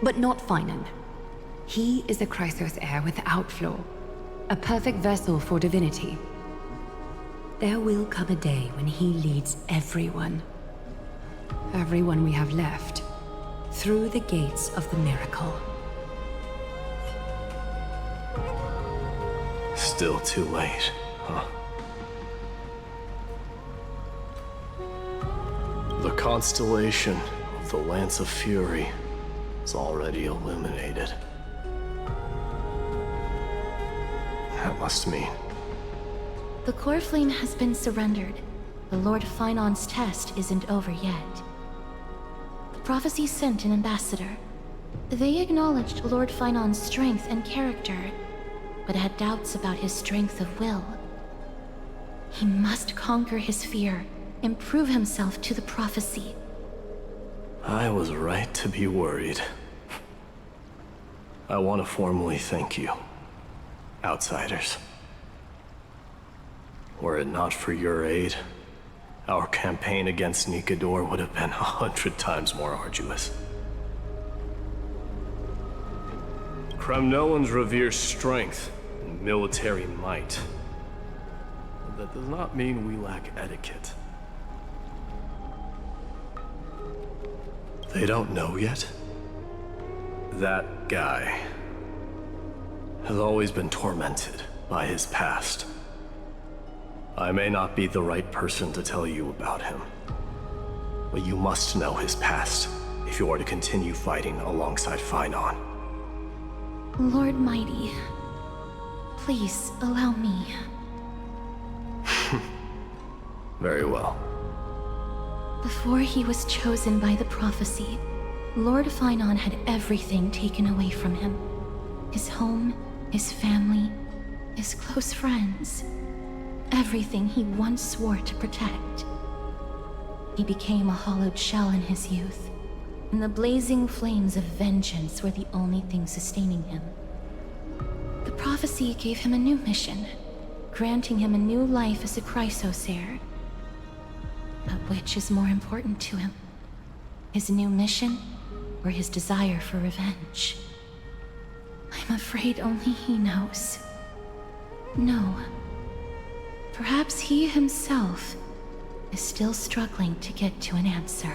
But not Finan. He is a Chrysos heir without flaw, a perfect vessel for divinity. There will come a day when he leads everyone we have left, through the gates of the miracle. Still too late, huh? The constellation of the Lance of Fury is already illuminated. That must mean... The core flame has been surrendered. The Lord Finon's test isn't over yet. The prophecy sent an ambassador. They acknowledged Lord Finon's strength and character, but had doubts about his strength of will. He must conquer his fear and prove himself to the prophecy. I was right to be worried. I want to formally thank you, outsiders. Were it not for your aid, our campaign against Nikador would have been 100 times more arduous. Kremnoans revere strength and military might. But that does not mean we lack etiquette. They don't know yet? That guy has always been tormented by his past. I may not be the right person to tell you about him, but you must know his past if you are to continue fighting alongside Finon. Lord Mighty, please allow me. Very well. Before he was chosen by the prophecy, Lord Finon had everything taken away from him. His home, his family, his close friends. Everything he once swore to protect. He became a hollowed shell in his youth, and the blazing flames of vengeance were the only thing sustaining him. The prophecy gave him a new mission, granting him a new life as a Chrysos heir. But which is more important to him? His new mission, or his desire for revenge? I'm afraid only he knows. No. Perhaps he himself is still struggling to get to an answer.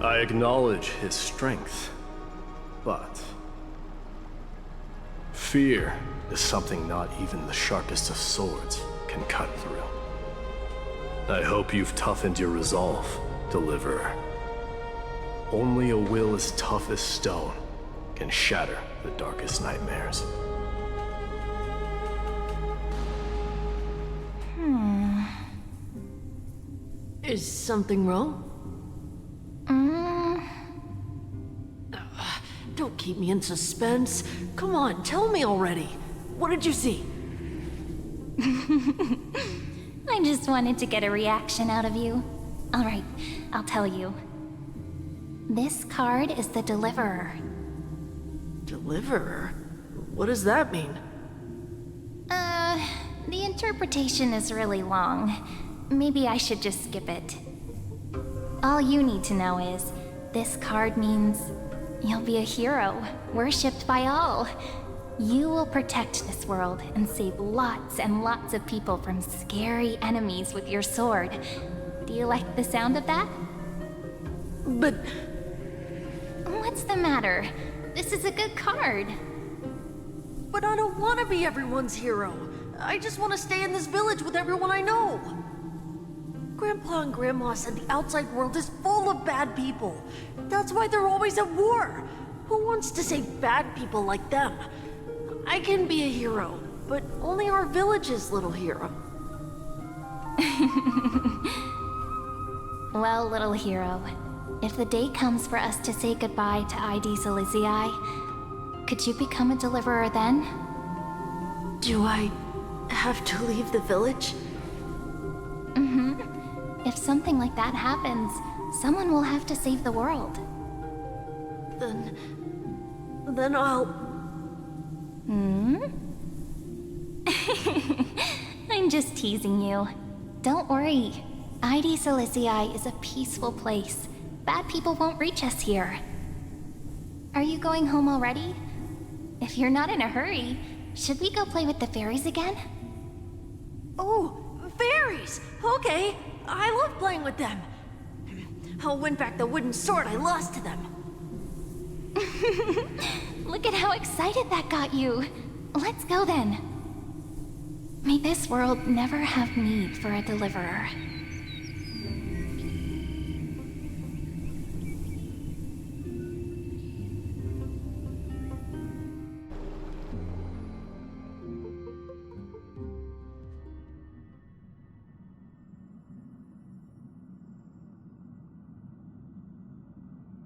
I acknowledge his strength, but... fear is something not even the sharpest of swords can cut through. I hope you've toughened your resolve, Deliverer. Only a will as tough as stone can shatter the darkest nightmares. Is something wrong? Don't keep me in suspense. Come on, tell me already. What did you see? I just wanted to get a reaction out of you. Alright, I'll tell you. This card is the Deliverer. Deliverer? What does that mean? The interpretation is really long. Maybe I should just skip it. All you need to know is, this card means you'll be a hero, worshipped by all. You will protect this world and save lots and lots of people from scary enemies with your sword. Do you like the sound of that? But... what's the matter? This is a good card. But I don't want to be everyone's hero. I just want to stay in this village with everyone I know. Grandpa and Grandma said the outside world is full of bad people. That's why they're always at war. Who wants to save bad people like them? I can be a hero, but only our village's little hero. Well, little hero, if the day comes for us to say goodbye to ID Silizii, could you become a deliverer then? Do I have to leave the village? If something like that happens, Someone will have to save the world. Then I'll... I'm just teasing you. Don't worry. ID Silicii is a peaceful place. Bad people won't reach us here. Are you going home already? If you're not in a hurry, should we go play with the fairies again? Oh, fairies! Okay, I love playing with them. I'll win back the wooden sword I lost to them. Look at how excited that got you. Let's go then. May this world never have need for a deliverer.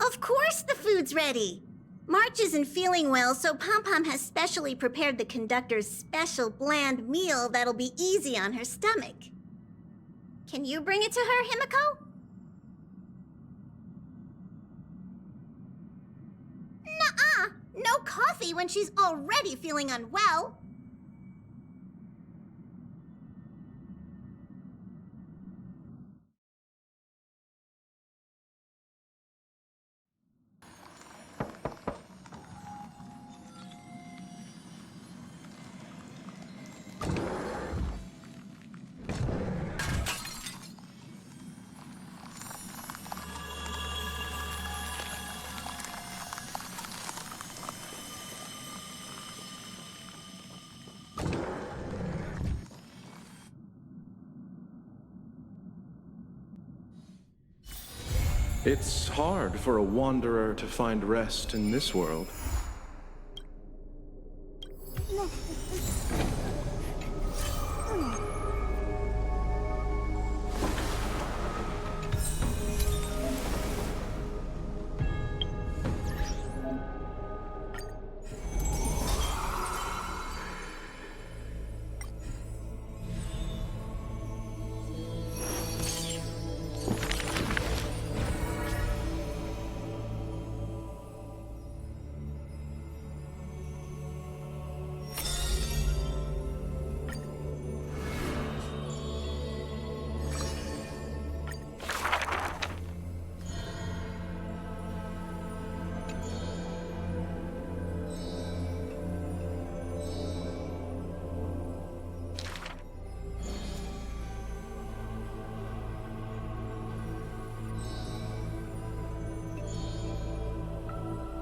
Of course the food's ready! March isn't feeling well, so Pom-Pom has specially prepared the conductor's special bland meal that'll be easy on her stomach. Can you bring it to her, Himiko? Nuh-uh! No coffee when she's already feeling unwell! It's hard for a wanderer to find rest in this world.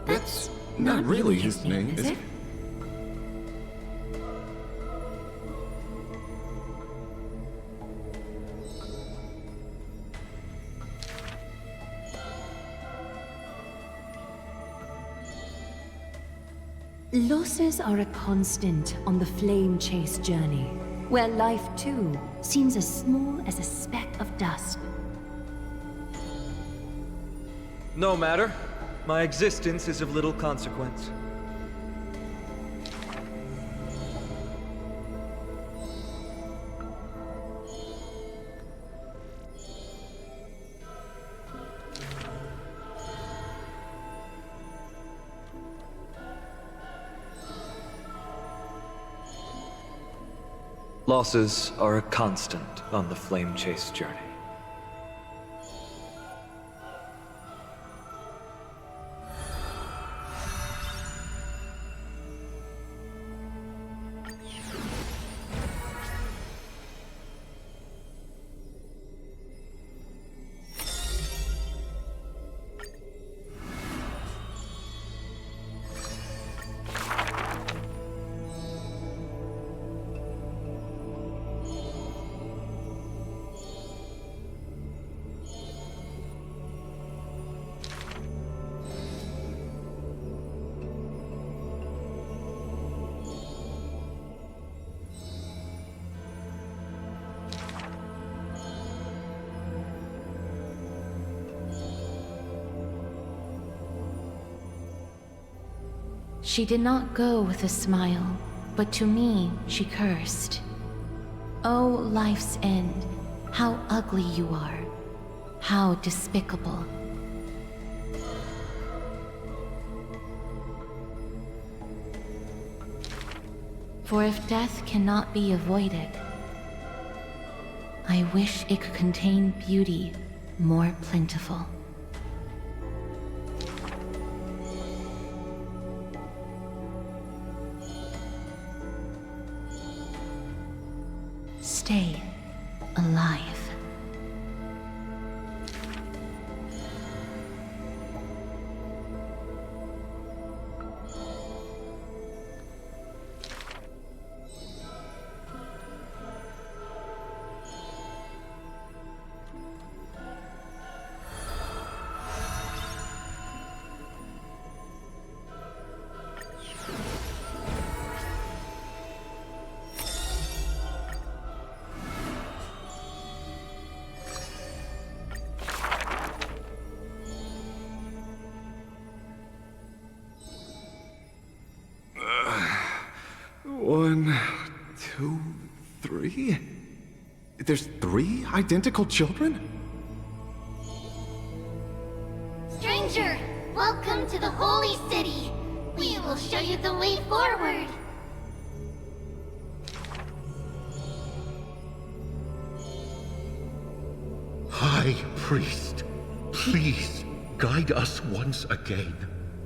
That's not really his name, is it? Losses are a constant on the flame chase journey, where life too seems as small as a speck of dust. No matter. My existence is of little consequence. Losses are a constant on the flame chase journey. She did not go with a smile, but to me she cursed. Oh, life's end, how ugly you are. How despicable. For if death cannot be avoided, I wish it could contain beauty more plentiful. Stay alive. One, two, three? There's 3 identical children? Stranger, welcome to the Holy City. We will show you the way forward. High Priest, please guide us once again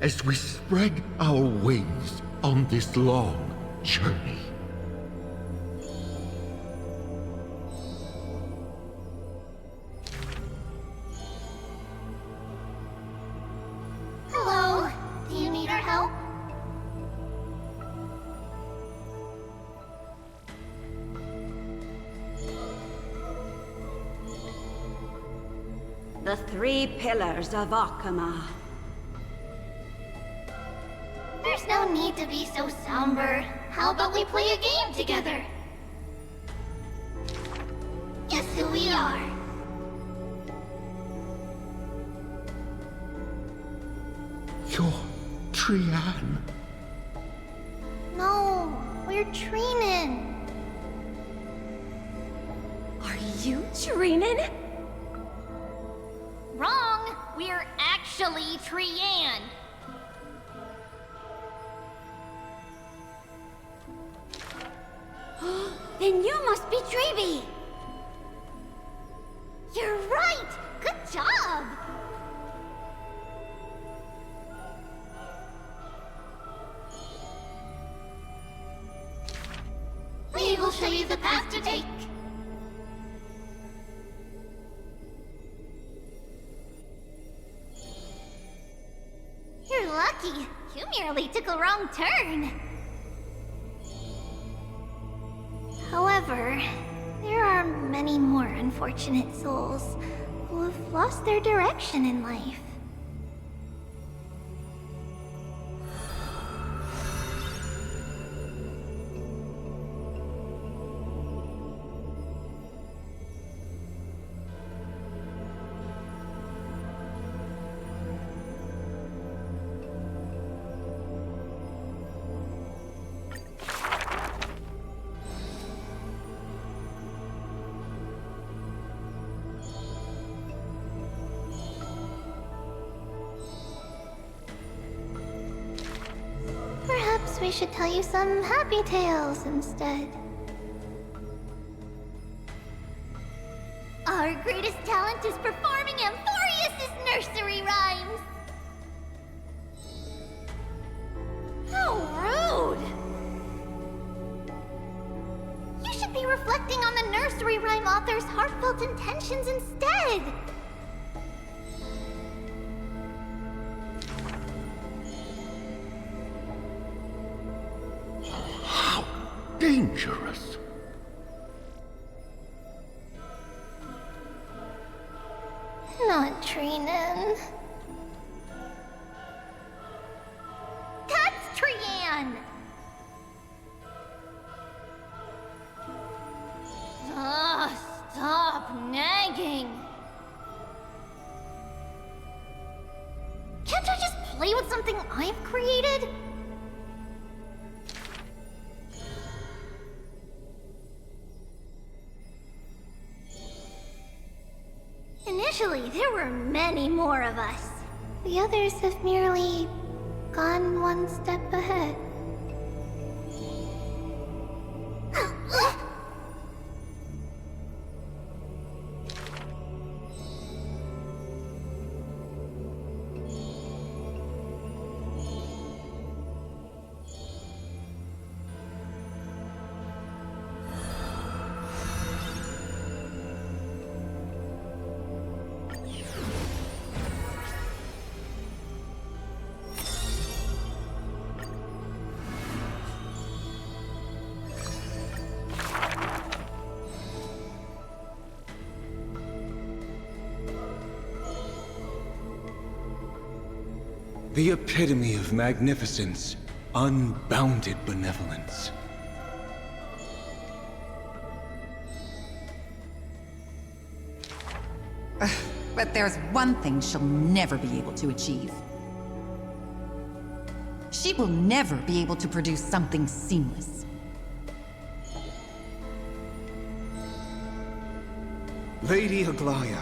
as we spread our wings on this long journey. Hello, do you need our help? The 3 pillars of Akama. There's no need to be so somber. How about we play a game together? Guess who we are? You're Trian. No, we're Treenin. Are you Treenin? Wrong! We're actually Trian. Then you must be Treeby. You're right! Good job! We will show you the path to take. You're lucky. You merely took a wrong turn. However, there are many more unfortunate souls who have lost their direction in life. Perhaps we should tell you some happy tales instead. Our greatest talent is performing Amphorius' nursery rhymes! How rude! You should be reflecting on the nursery rhyme author's heartfelt intentions instead! Dangerous. Not Treenin. That's Trian! Stop nagging! Can't I just play with something I've created? Actually, there were many more of us. The others have merely gone one step ahead. The epitome of magnificence, unbounded benevolence. But there's one thing she'll never be able to achieve. She will never be able to produce something seamless. Lady Aglaya,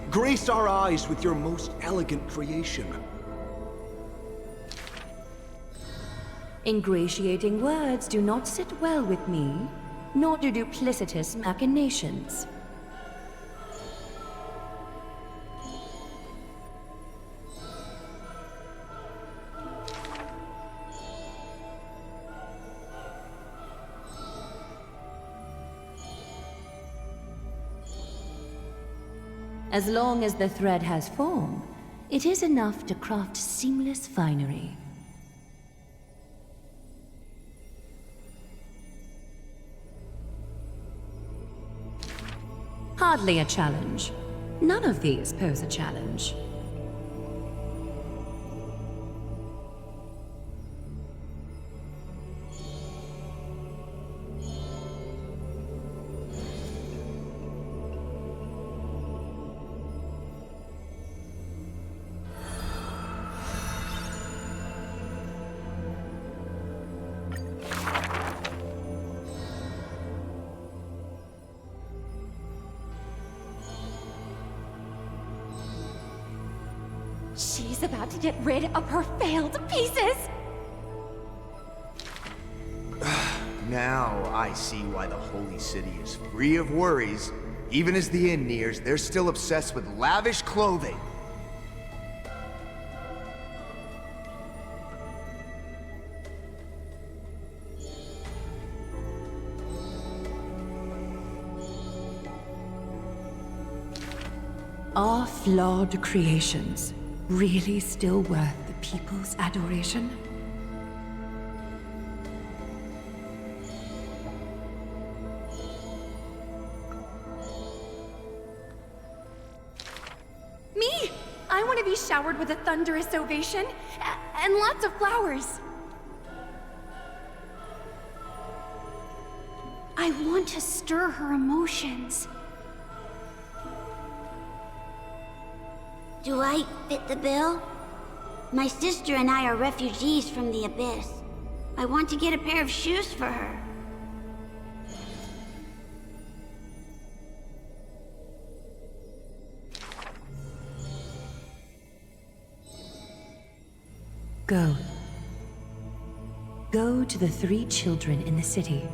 grace our eyes with your most elegant creation. Ingratiating words do not sit well with me, nor do duplicitous machinations. As long as the thread has form, it is enough to craft seamless finery. Hardly a challenge. None of these pose a challenge. She's about to get rid of her failed pieces! Now I see why the Holy City is free of worries. Even as the end nears, they're still obsessed with lavish clothing. Are flawed creations really still worth the people's adoration? Me! I want to be showered with a thunderous ovation and lots of flowers. I want to stir her emotions. Do I fit the bill? My sister and I are refugees from the Abyss. I want to get a pair of shoes for her. Go. Go to the 3 children in the city.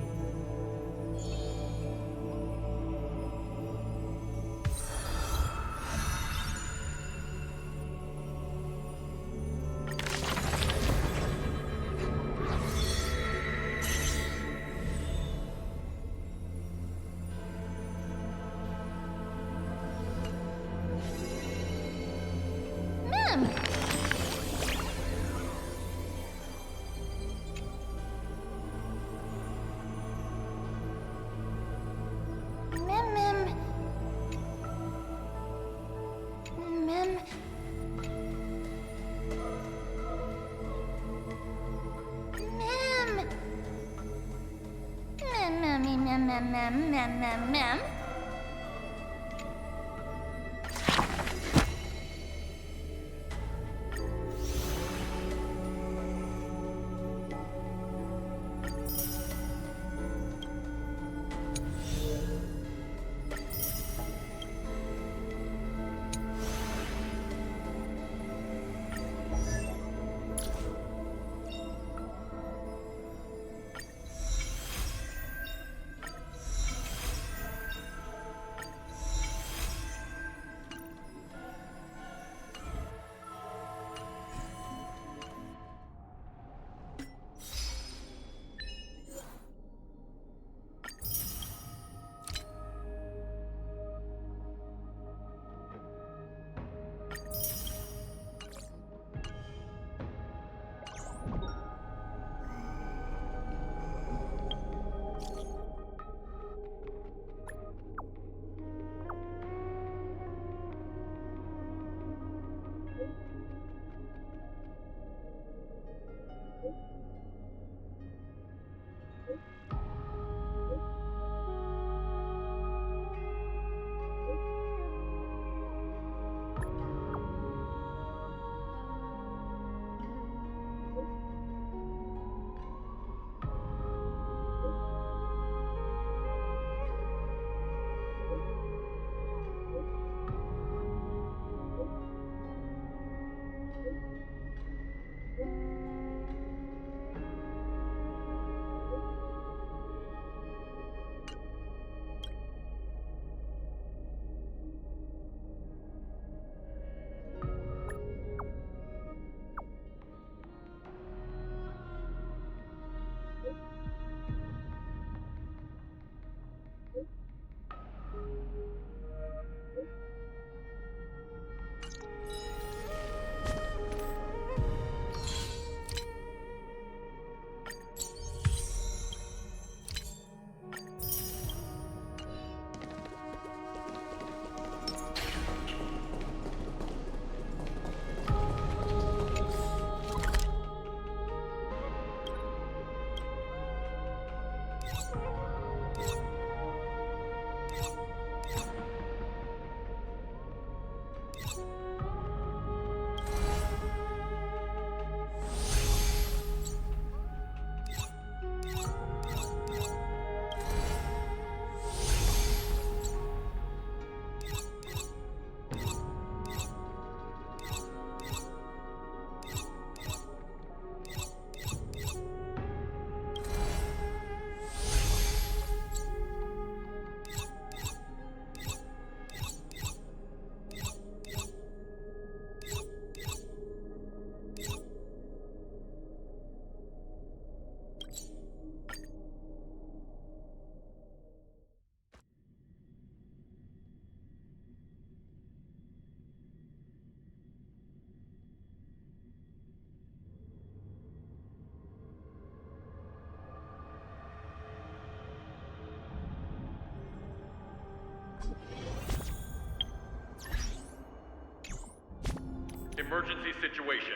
Emergency situation.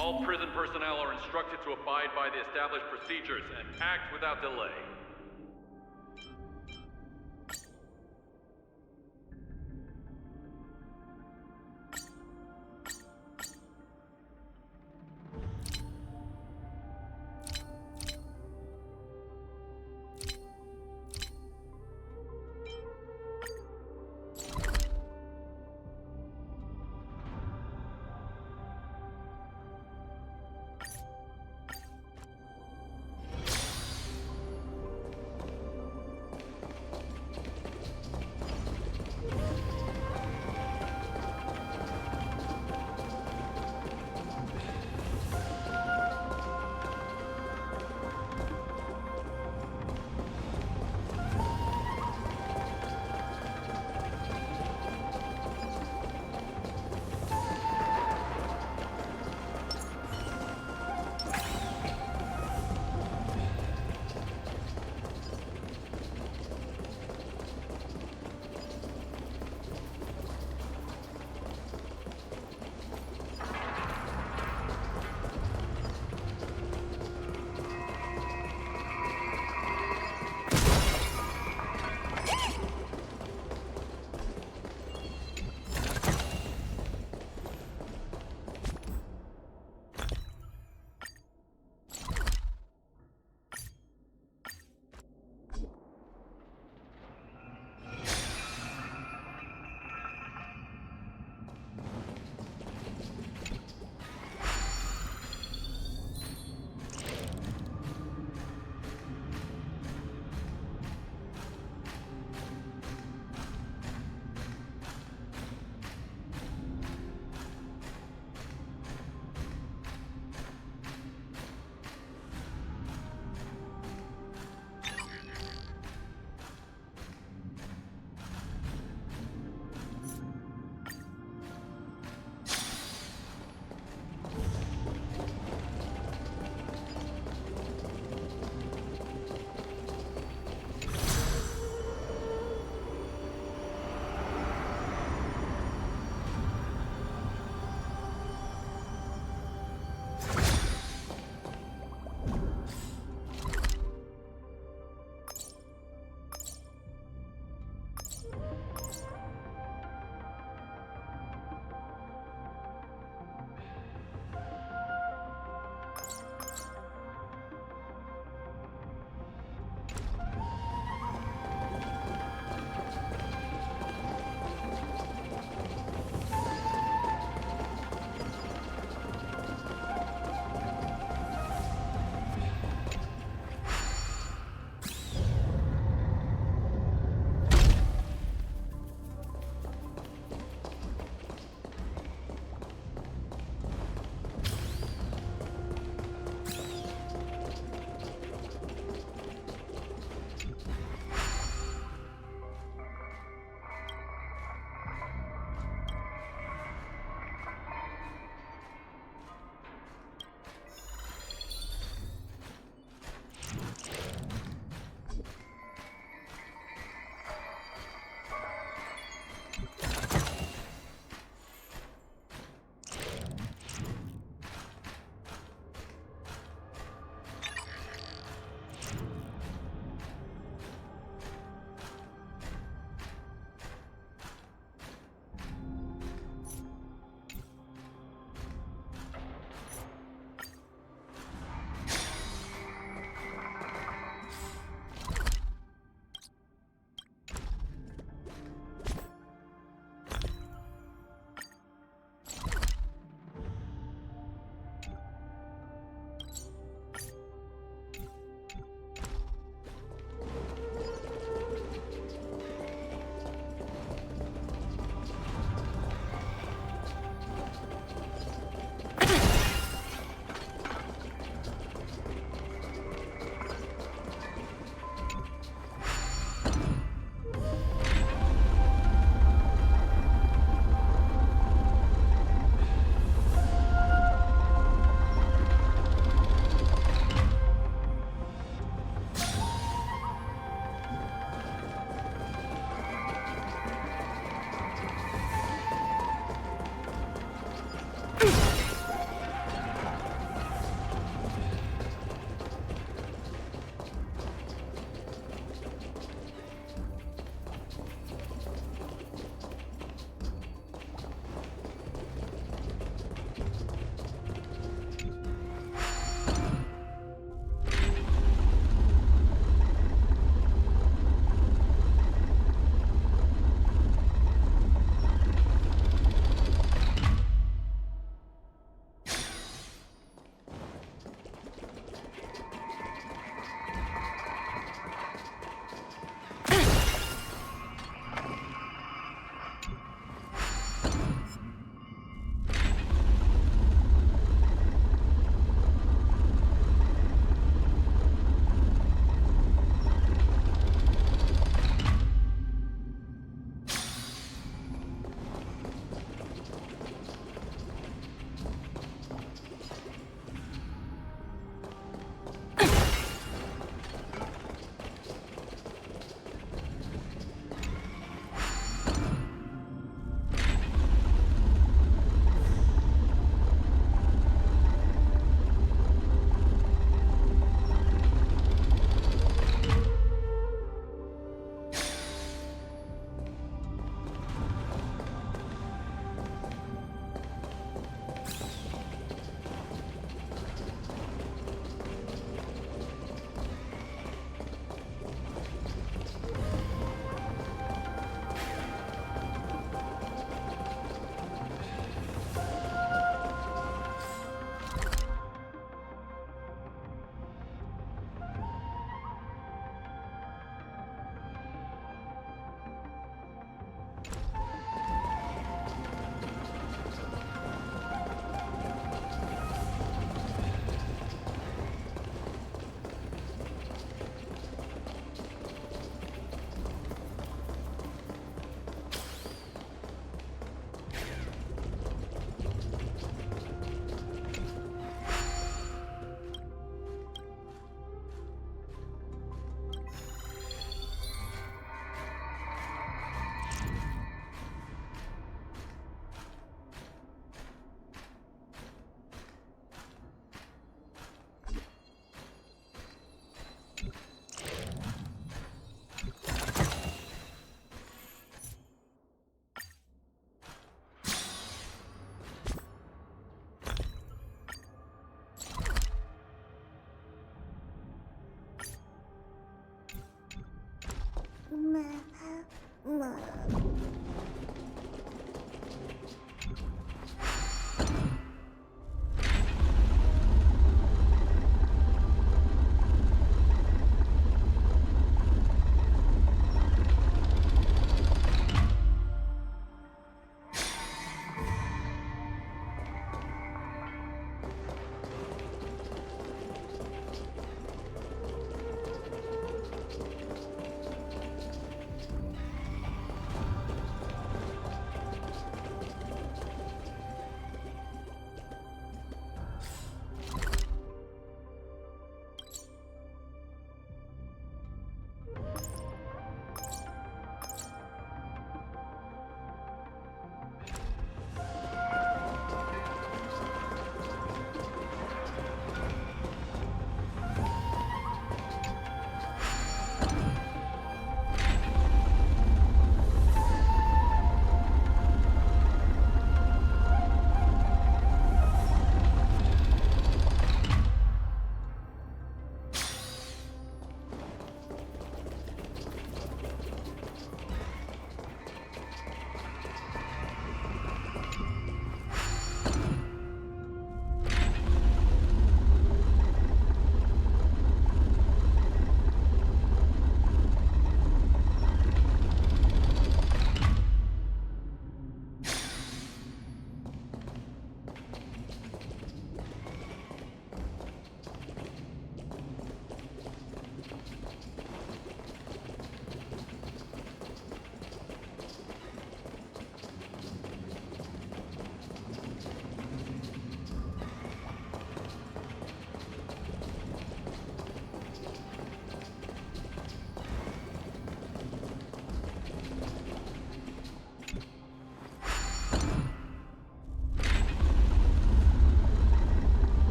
All prison personnel are instructed to abide by the established procedures and act without delay.